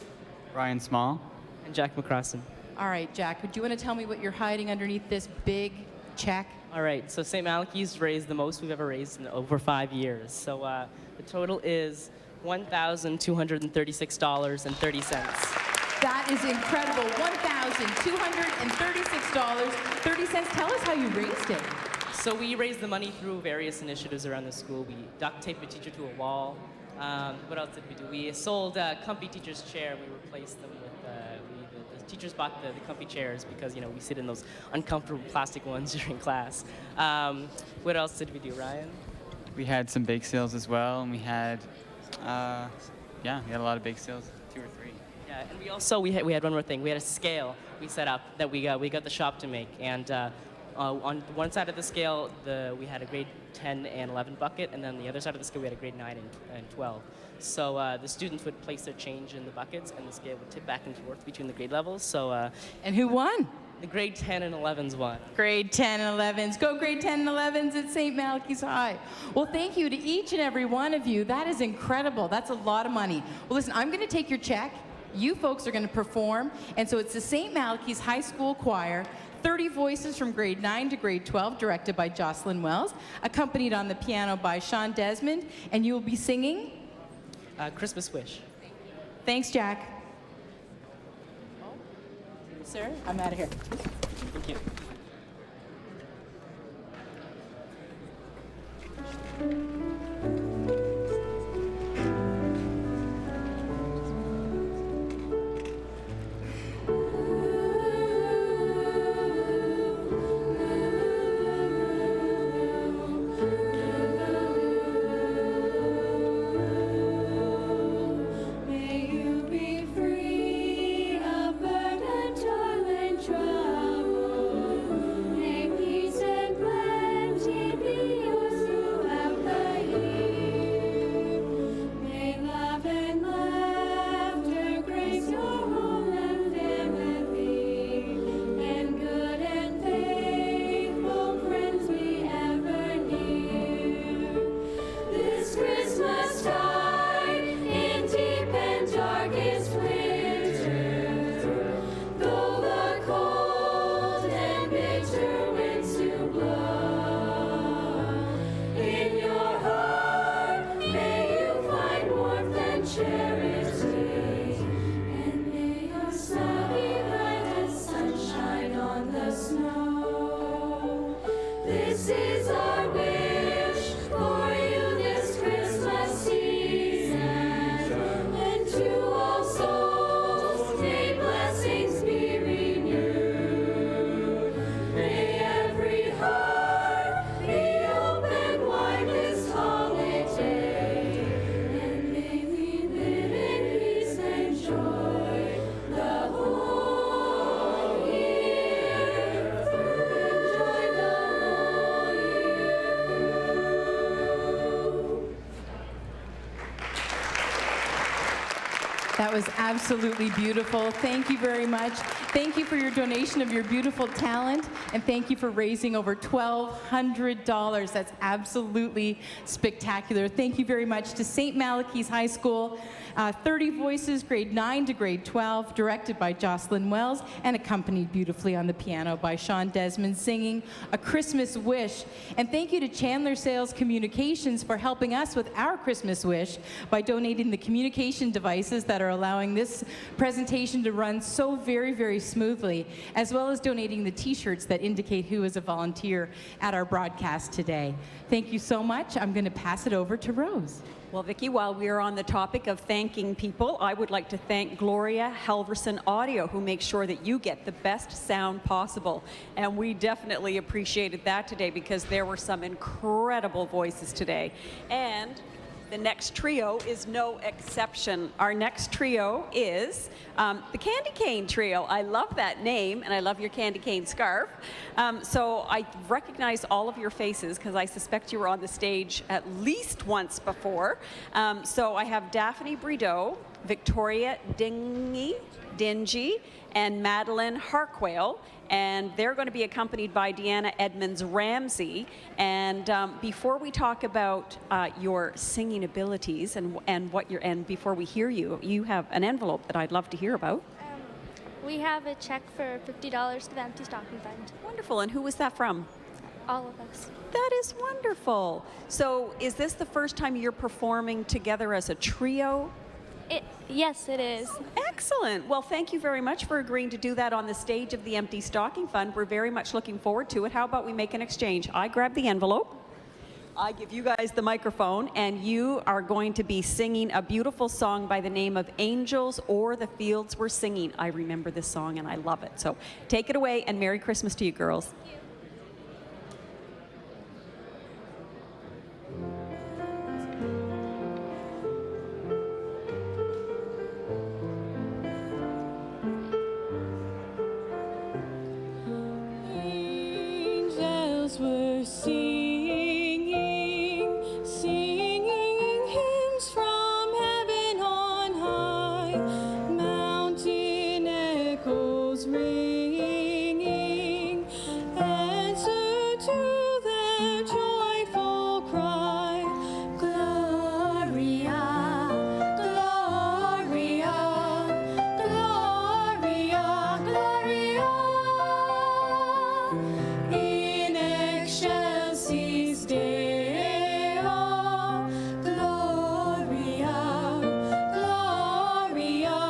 Ryan Small. And Jack McCrossan. All right, Jack, would you want to tell me what you're hiding underneath this big check? All right, so St. Malachy's raised the most we've ever raised in over 5 years. So the total is $1,236.30. That is incredible. $1,236.30. Tell us how you raised it. So we raised the money through various initiatives around the school. We duct taped a teacher to a wall. What else did we do? We sold a comfy teacher's chair. We replaced them with, the teachers bought the comfy chairs because, you know, we sit in those uncomfortable plastic ones during class. What else did we do, Ryan? We had some bake sales as well, and we had, we had a lot of bake sales, 2 or 3. Yeah, and we also, we had one more thing. We had a scale we set up that we got the shop to make, and on one side of the scale, we had a grade 10 and 11 bucket, and then the other side of the scale, we had a grade 9 and 12. So the students would place their change in the buckets, and the scale would tip back and forth between the grade levels. So and who won? The grade 10 and 11s won. Grade 10 and 11s. Go grade 10 and 11s at St. Malachy's High. Well, thank you to each and every one of you. That is incredible. That's a lot of money. Well, listen, I'm going to take your check. You folks are going to perform. And so it's the St. Malachy's High School Choir, 30 voices from grade 9 to grade 12, directed by Jocelyn Wells, accompanied on the piano by Sean Desmond, and you will be singing? Christmas Wish. Thanks, Jack. Sir, I'm out of here. Thank you. This is our wish for you this Christmas season, and to all souls may blessings be renewed. May every heart be open wide this holiday, and may we live in peace and joy the whole year through. Enjoy the whole year through. That was absolutely beautiful. Thank you very much. Thank you for your donation of your beautiful talent, and thank you for raising over $1,200. That's absolutely spectacular. Thank you very much to St. Malachy's High School, 30 Voices, grade 9 to grade 12, directed by Jocelyn Wells, and accompanied beautifully on the piano by Sean Desmond, singing A Christmas Wish. And thank you to Chandler Sales Communications for helping us with our Christmas wish by donating the communication devices that are allowing this presentation to run so very, very smoothly, as well as donating the t-shirts that indicate who is a volunteer at our broadcast today. Thank you so much. I'm going to pass it over to Rose. Well, Vicki, while we are on the topic of thanking people, I would like to thank Gloria Halverson Audio, who makes sure that you get the best sound possible. And we definitely appreciated that today because there were some incredible voices today. And the next trio is no exception. Our next trio is the Candy Cane Trio. I love that name, and I love your candy cane scarf. So I recognize all of your faces because I suspect you were on the stage at least once before. So I have Daphne Brideau, Victoria Dingy, and Madeline Harquail, and they're going to be accompanied by Deanna Edmonds-Ramsey. And before we talk about your singing abilities and before we hear you, you have an envelope that I'd love to hear about. We have a check for $50 to the Empty Stocking Fund. Wonderful. And who was that from? All of us. That is wonderful. So is this the first time you're performing together as a trio? Yes, it is. Excellent. Well, thank you very much for agreeing to do that on the stage of the Empty Stocking Fund. We're very much looking forward to it. How about we make an exchange? I grab the envelope. I give you guys the microphone, and you are going to be singing a beautiful song by the name of Angels or the Fields Were Singing. I remember this song, and I love it. So take it away, and Merry Christmas to you, girls. Angels were singing, singing hymns from heaven on high, mountain echoes ringing, answer to their joyful cry. Gloria, Gloria, Gloria, Gloria. In excelsis Deo, Gloria, Gloria,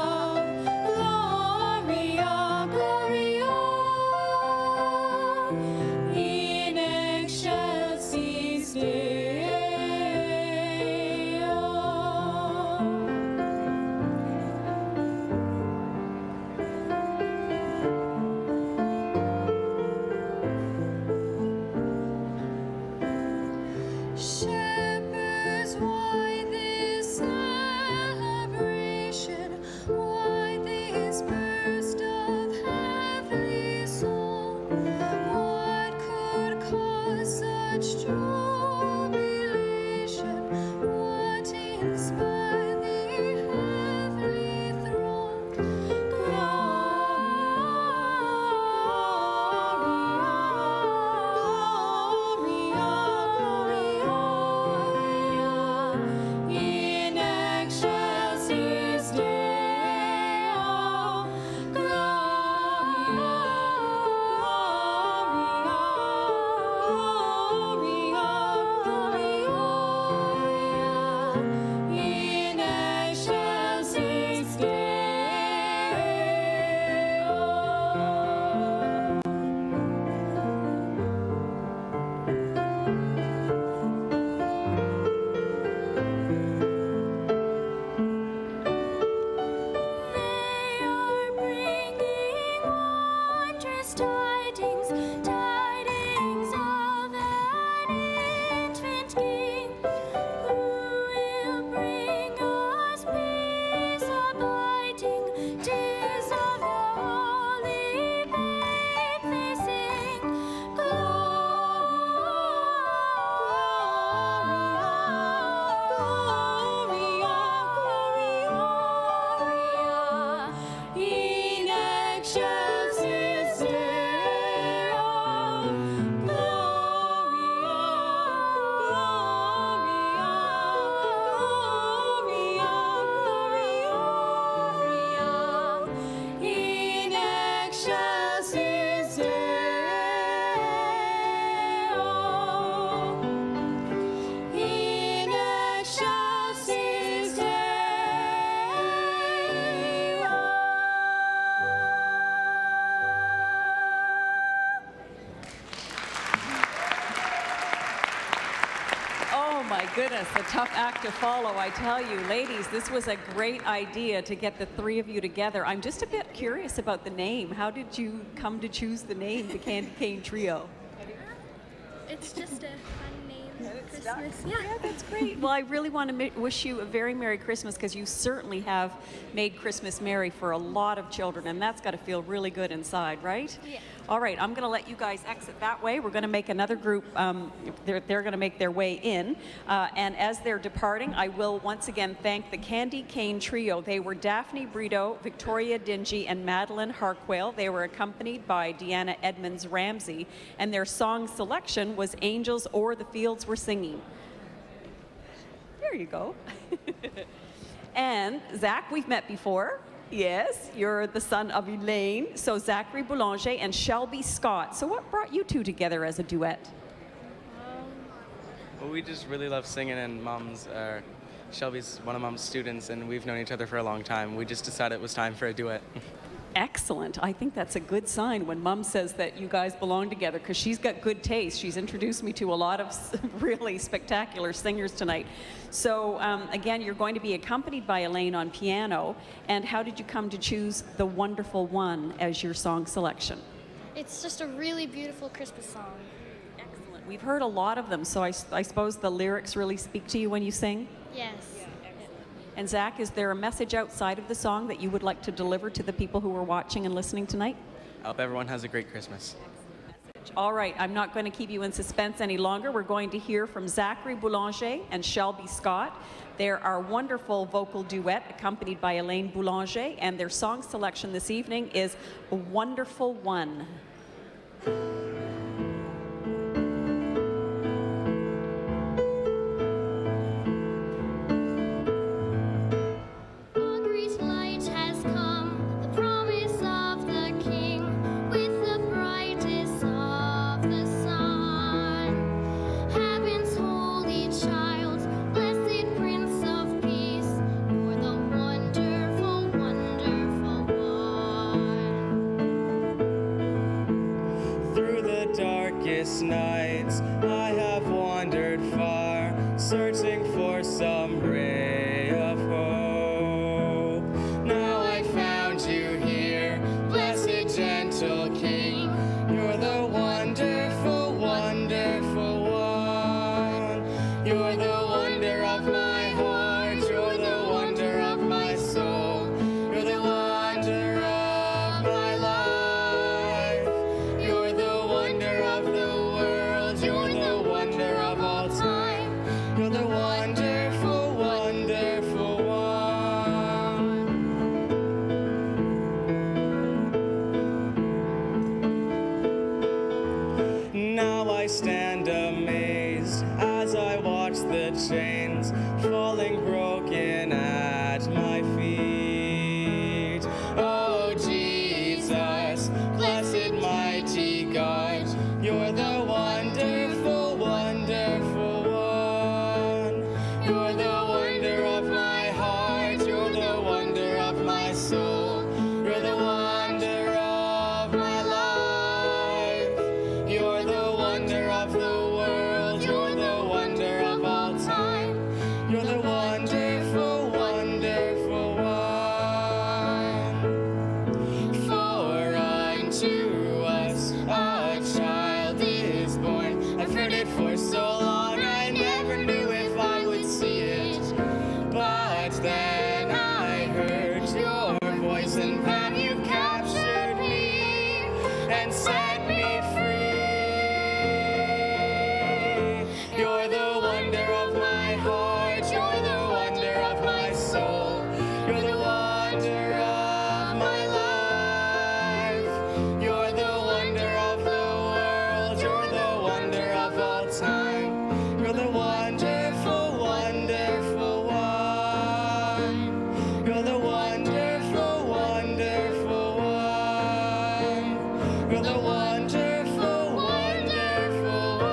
Gloria, Gloria. In excelsis Deo. Shepherds, why this celebration? Why this burst of heavenly song? What could cause such jubilation? What inspired the heavenly throng? In excelsis Deo, Gloria, Gloria, my goodness, a tough act to follow, I tell you. Ladies, this was a great idea to get the three of you together. I'm just a bit curious about the name. How did you come to choose the name, the Candy Cane Trio? It's just a fun name for Christmas. Yeah. That's great. Well, I really want to wish you a very Merry Christmas, because you certainly have made Christmas merry for a lot of children, and that's got to feel really good inside, right? Yeah. All right, I'm going to let you guys exit that way. We're going to make another group, they're going to make their way in. And as they're departing, I will once again thank the Candy Cane Trio. They were Daphne Brito, Victoria Dingy, and Madeline Harquail. They were accompanied by Deanna Edmonds Ramsey, and their song selection was Angels O'er the Fields Were Singing. There you go. And Zach, we've met before. Yes, you're the son of Elaine. So Zachary Boulanger and Shelby Scott. So what brought you two together as a duet? Well, we just really love singing, and Shelby's one of Mom's students, and we've known each other for a long time. We just decided it was time for a duet. Excellent. I think that's a good sign when Mom says that you guys belong together, because she's got good taste. She's introduced me to a lot of really spectacular singers tonight. So again, you're going to be accompanied by Elaine on piano. And how did you come to choose The Wonderful One as your song selection? It's just a really beautiful Christmas song. Excellent. We've heard a lot of them, so I suppose the lyrics really speak to you when you sing? Yes. And Zach, is there a message outside of the song that you would like to deliver to the people who are watching and listening tonight? I hope everyone has a great Christmas. All right, I'm not going to keep you in suspense any longer. We're going to hear from Zachary Boulanger and Shelby Scott. They're our wonderful vocal duet accompanied by Elaine Boulanger, and their song selection this evening is A Wonderful One. Nights I have wandered far, searching for some ray of hope. Now I found you here, blessed gentle King. You're the wonderful, wonderful one. You're the wonder of my heart. You're the wonder of my soul. You're the wonder of my life. You're the wonder of the you're the wonder of all time. You're the wonderful, wonderful one. Now I stand amazed as I watch the chains falling broken at my feet. Oh, Jesus, blessed mighty God, you're the wonderful, wonderful one. You're the wonder of my heart. You're the wonder of my soul. You're the wonder of my life. You're the wonder of the world. You're the wonder of all time. You're the wonderful, wonderful one. For unto us a child is born. I've heard it for so long, I never knew if I would see it. But then I heard your voice, and then you captured me and set me free. You're the wonder of my heart. You're the wonder of my soul. You're the wonder of my life. You're the wonder of the world. You're the wonder of all time. You're the wonderful, wonderful one. You're the wonderful, wonderful one. You're the wonderful, wonderful one.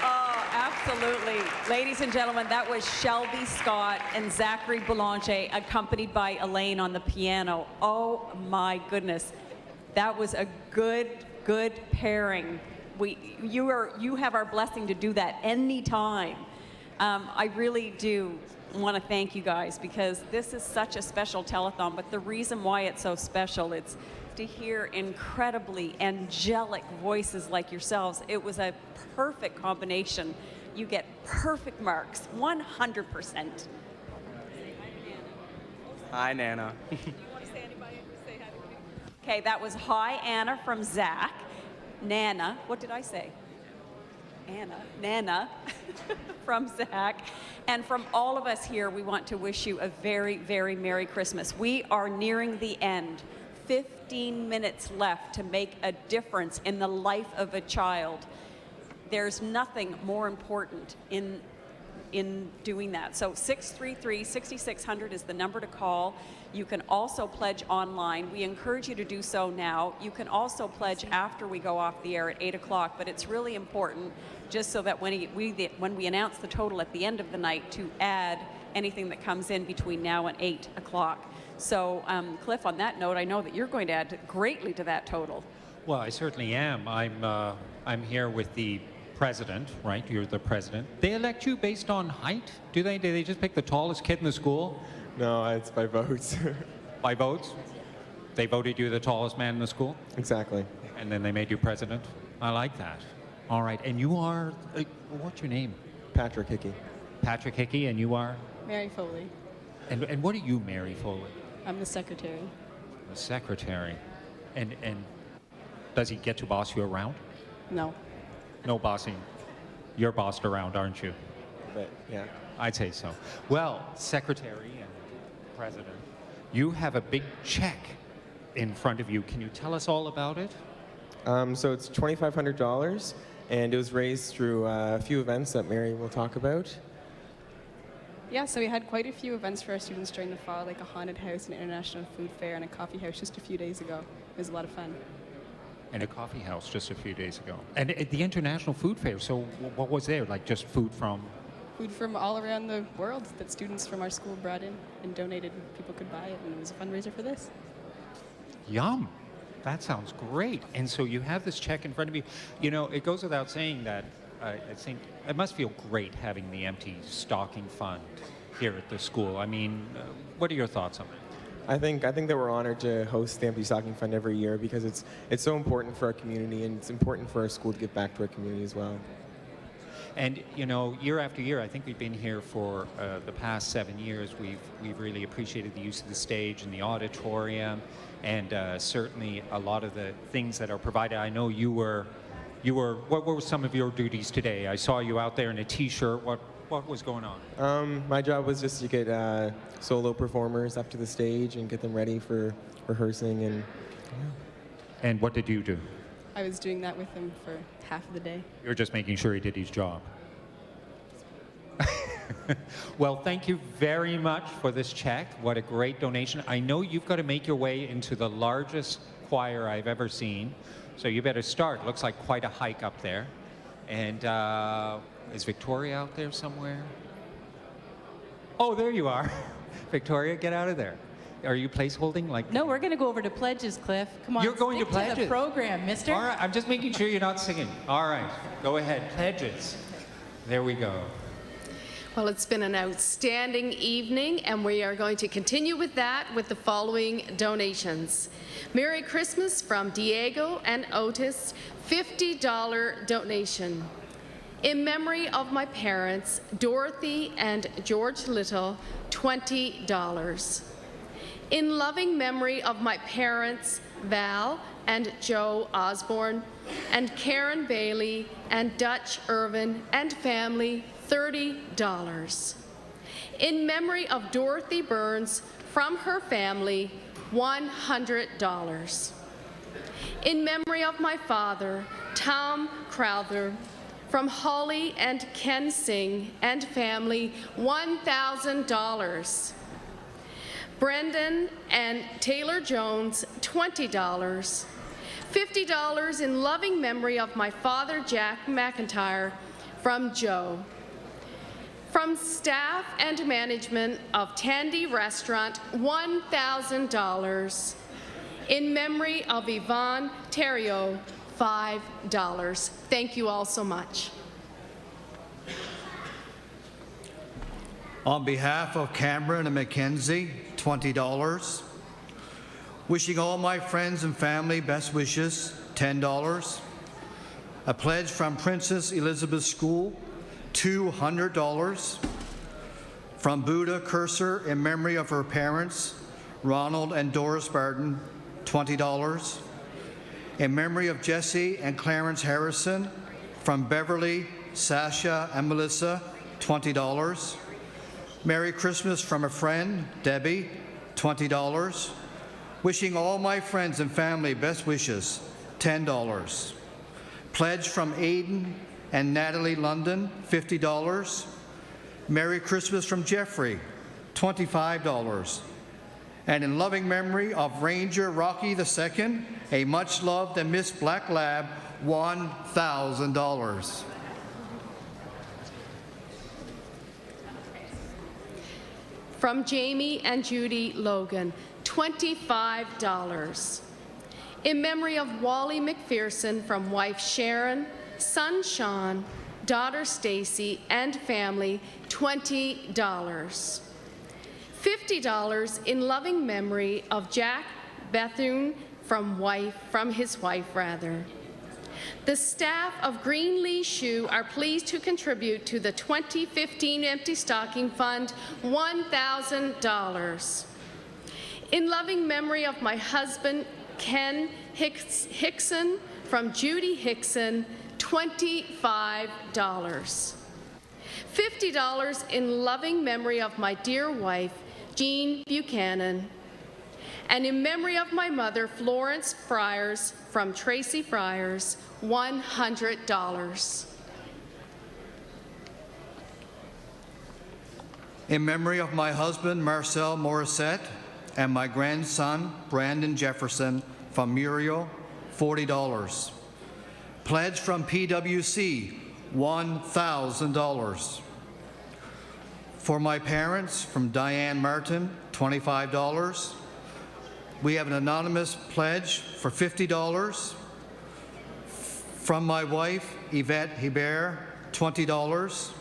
Oh, absolutely. Ladies and gentlemen, that was Shelby Scott and Zachary Boulanger, accompanied by Elaine on the piano. Oh my goodness. That was a good pairing. You have our blessing to do that anytime. I really do want to thank you guys because this is such a special telethon, but the reason why it's so special, it's to hear incredibly angelic voices like yourselves. It was a perfect combination. You get perfect marks, 100%. Hi, Nana. Okay, that was hi, Anna from Zach. Nana, what did I say? Nana from Zach. And from all of us here, we want to wish you a very, very Merry Christmas. We are nearing the end. 15 minutes left to make a difference in the life of a child. There's nothing more important in doing that. So 633-6600 is the number to call. You can also pledge online. We encourage you to do so now. You can also pledge after we go off the air at 8 o'clock, but it's really important just so that when we announce the total at the end of the night to add anything that comes in between now and 8 o'clock. So Cliff, on that note, I know that you're going to add greatly to that total. Well, I certainly am. I'm here with the president, right? You're the president. They elect you based on height? Do they just pick the tallest kid in the school? No, it's by votes. By votes? They voted you the tallest man in the school? Exactly. And then they made you president? I like that. All right. And you are, what's your name? Patrick Hickey. Patrick Hickey, and you are? Mary Foley. And what are you, Mary Foley? I'm the secretary. The secretary. And does he get to boss you around? No. No bossing. You're bossed around, aren't you? But, yeah. I'd say so. Well, secretary and president, you have a big check in front of you. Can you tell us all about it? So it's $2,500, and it was raised through a few events that Mary will talk about. Yeah, so we had quite a few events for our students during the fall, like a haunted house, an international food fair, and a coffee house just a few days ago. It was a lot of fun. And a coffee house just a few days ago. And at the International Food Fair, so what was there? Like just food from? Food from all around the world that students from our school brought in and donated. People could buy it, and it was a fundraiser for this. Yum. That sounds great. And so you have this check in front of you. You know, it goes without saying that I think it must feel great having the Empty Stocking Fund here at the school. I mean, what are your thoughts on that? I think that we're honored to host the Empty Stocking Fund every year because it's so important for our community, and it's important for our school to give back to our community as well. And you know, year after year, I think we've been here for the past 7 years. We've really appreciated the use of the stage and the auditorium, and certainly a lot of the things that are provided. I know you were. What were some of your duties today? I saw you out there in a T-shirt. What was going on? My job was just to get solo performers up to the stage and get them ready for rehearsing. And yeah. And what did you do? I was doing that with him for half of the day. You're just making sure he did his job. Well, thank you very much for this check. What a great donation. I know you've got to make your way into the largest choir I've ever seen, so you better start. Looks like quite a hike up there. And is Victoria out there somewhere? Oh, there you are. Victoria, get out of there. Are you placeholding? Like? No, we're going to go over to pledges, Cliff. Come on, you're going to stick pledges. To the program, mister. All right, I'm just making sure you're not singing. All right, go ahead. Pledges. There we go. Well, it's been an outstanding evening, and we are going to continue with that with the following donations. Merry Christmas from Diego and Otis, $50 donation. In memory of my parents, Dorothy and George Little, $20. In loving memory of my parents, Val and Joe Osborne, and Karen Bailey and Dutch Irvin and family, $30. In memory of Dorothy Burns, from her family, $100. In memory of my father, Tom Crowther, from Holly and Ken Singh and family, $1,000. Brendan and Taylor Jones, $20. $50 in loving memory of my father, Jack McIntyre, from Joe. From staff and management of Tandy Restaurant, $1,000. In memory of Yvonne Theriot, $5. Thank you all so much. On behalf of Cameron and Mackenzie, $20. Wishing all my friends and family best wishes, $10. A pledge from Princess Elizabeth School, $200. From Buddha Cursor in memory of her parents, Ronald and Doris Barton, $20. In memory of Jesse and Clarence Harrison, from Beverly, Sasha, and Melissa, $20. Merry Christmas from a friend, Debbie, $20. Wishing all my friends and family best wishes, $10. Pledge from Aiden and Natalie London, $50. Merry Christmas from Jeffrey, $25. And in loving memory of Ranger Rocky II, a much loved and missed black lab, $1,000. From Jamie and Judy Logan, $25. In memory of Wally McPherson, from wife Sharon, son Sean, daughter Stacy, and family, $20. $50 in loving memory of Jack Bethune, from his wife. The staff of Greenlee Shoe are pleased to contribute to the 2015 Empty Stocking Fund $1,000. In loving memory of my husband, Ken Hickson, from Judy Hickson, $25. $50 in loving memory of my dear wife, Jean Buchanan. And in memory of my mother, Florence Friars, from Tracy Friars, $100. In memory of my husband, Marcel Morissette, and my grandson, Brandon Jefferson, from Muriel, $40. Pledge from PWC, $1,000. For my parents, from Diane Martin, $25. We have an anonymous pledge for $50. From my wife, Yvette Hebert, $20.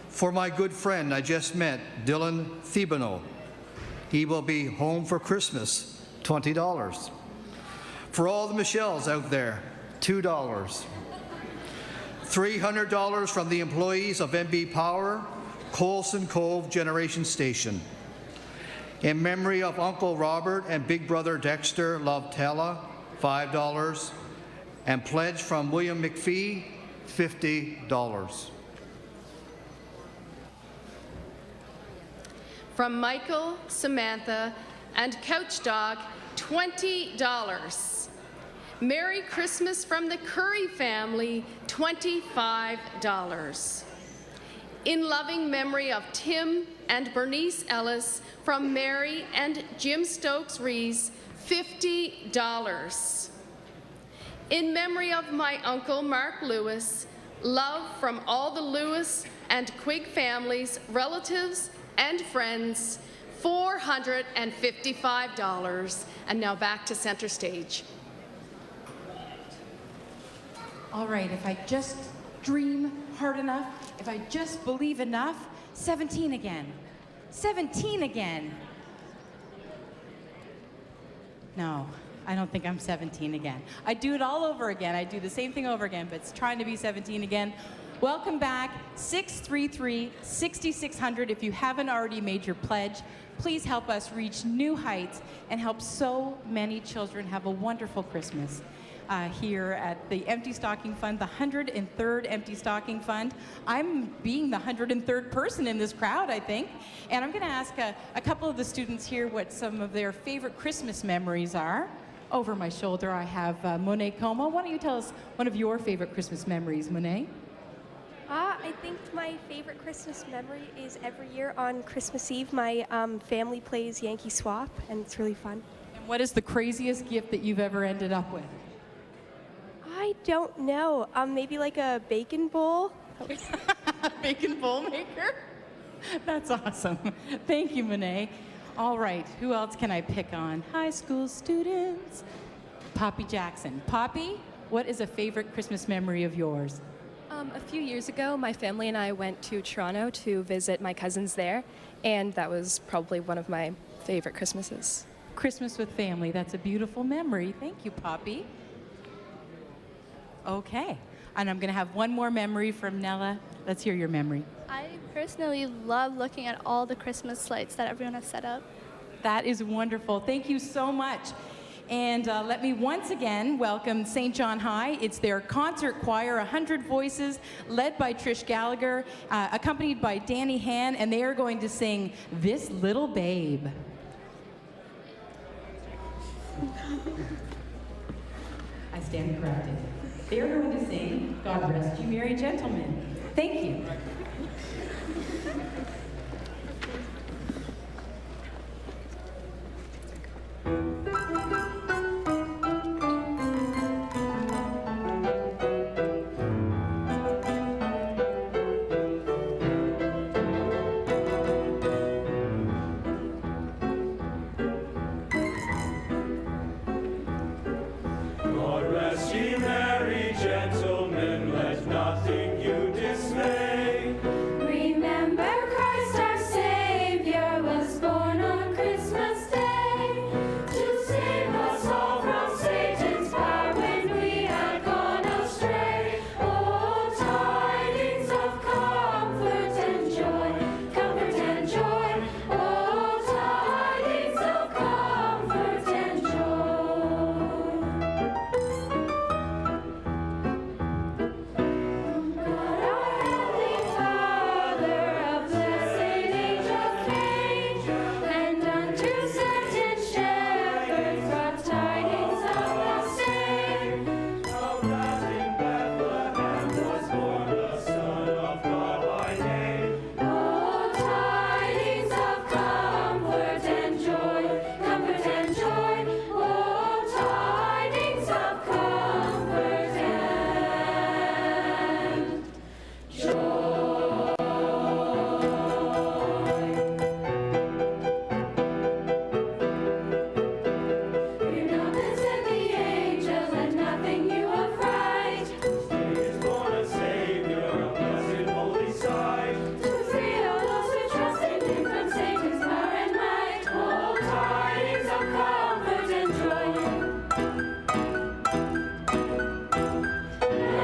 For my good friend I just met, Dylan Thibodeau, he will be home for Christmas, $20. For all the Michelles out there, $2. $300 from the employees of MB Power, Colson Cove Generation Station. In memory of Uncle Robert and Big Brother Dexter Lovetella, $5. And pledge from William McPhee, $50. From Michael, Samantha, and Couch Dog, $20. Merry Christmas from the Curry family, $25. In loving memory of Tim and Bernice Ellis, from Mary and Jim Stokes Rees, $50. In memory of my uncle, Mark Lewis, love from all the Lewis and Quigg families, relatives, and friends, $455. And now back to center stage. All right, if I just dream hard enough, if I just believe enough, 17 again. 17 again. No, I don't think I'm 17 again. I do it all over again. I do the same thing over again, but it's trying to be 17 again. Welcome back, 633-6600. If you haven't already made your pledge, please help us reach new heights and help so many children have a wonderful Christmas. Here at the Empty Stocking Fund, the 103rd Empty Stocking Fund. I'm being the 103rd person in this crowd, I think. And I'm going to ask a couple of the students here what some of their favorite Christmas memories are. Over my shoulder, I have Monet Como. Why don't you tell us one of your favorite Christmas memories, Monet? I think my favorite Christmas memory is every year on Christmas Eve, my family plays Yankee Swap, and it's really fun. And what is the craziest gift that you've ever ended up with? I don't know. Maybe like a bacon bowl. Bacon bowl maker? That's awesome. Thank you, Monet. All right, who else can I pick on? High school students. Poppy Jackson. Poppy, what is a favorite Christmas memory of yours? A few years ago, my family and I went to Toronto to visit my cousins there, and that was probably one of my favorite Christmases. Christmas with family, that's a beautiful memory. Thank you, Poppy. Okay, and I'm gonna have one more memory from Nella. Let's hear your memory. I personally love looking at all the Christmas lights that everyone has set up. That is wonderful. Thank you so much. And let me once again welcome St. John High. It's their concert choir, 100 voices, led by Trish Gallagher, accompanied by Danny Han, and they are going to sing This Little Babe. I stand corrected. They are going to sing God Rest You Merry Gentlemen. Thank you. God rest ye merry gentlemen, let nothing you dismay. Remember Christ our Savior was born on Christmas Day to save us all from Satan's power when we had gone astray. Oh, tidings of comfort and joy, comfort and joy. Oh, tidings of comfort and joy. And unto certain shepherds brought tidings of the same. Of that in Bethlehem was born the Son of God by name. Oh, tidings of comfort and joy, comfort and joy. Oh, tidings of comfort and joy. Fear not, then said the angels, let nothing you affright. Today is born a Savior, a blessed holy sight. To free all those who trust in Him from Satan's power and might. Oh, tidings of comfort and joy.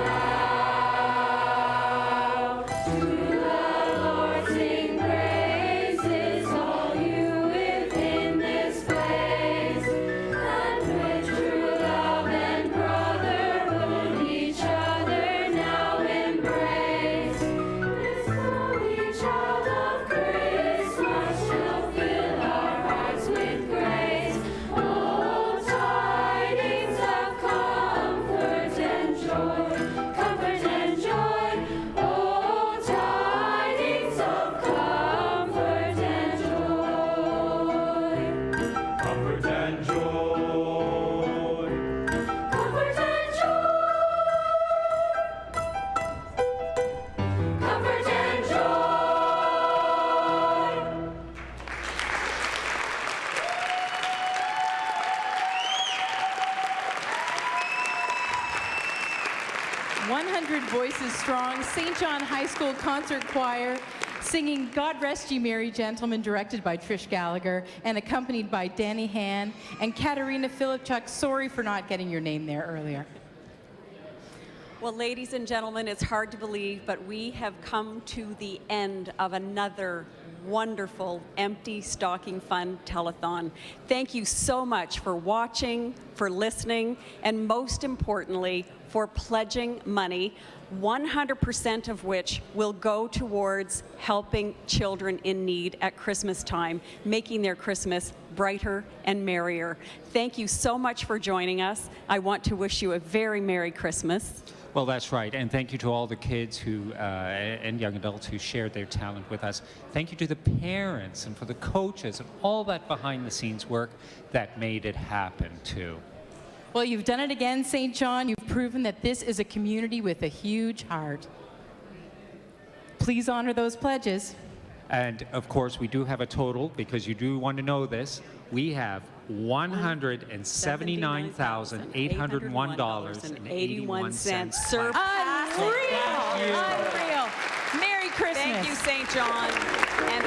Now to the Lord sing praises, all you within this place, and with true love and brotherhood each other now embrace. This holy child of Christmas shall fill our hearts with grace. Oh, tidings of comfort and joy, comfort and joy. Oh, tidings of comfort and joy. Comfort and joy. Comfort and joy. Comfort and joy. 100 voices strong, St. John High School Concert Choir, singing God Rest Ye Merry Gentlemen, directed by Trish Gallagher, and accompanied by Danny Han and Katerina Filipchuk. Sorry for not getting your name there earlier. Well, ladies and gentlemen, it's hard to believe, but we have come to the end of another wonderful Empty Stocking Fund Telethon. Thank you so much for watching, for listening, and most importantly, for pledging money, 100% of which will go towards helping children in need at Christmas time, making their Christmas brighter and merrier. Thank you so much for joining us. I want to wish you a very Merry Christmas. Well, that's right. And thank you to all the kids who and young adults who shared their talent with us. Thank you to the parents and for the coaches and all that behind-the-scenes work that made it happen, too. Well, you've done it again, St. John. You've proven that this is a community with a huge heart. Please honor those pledges. And of course, we do have a total, because you do want to know this. We have $179,801.81. Surpassing. Unreal! Unreal! Merry Christmas. Thank you, St. John. And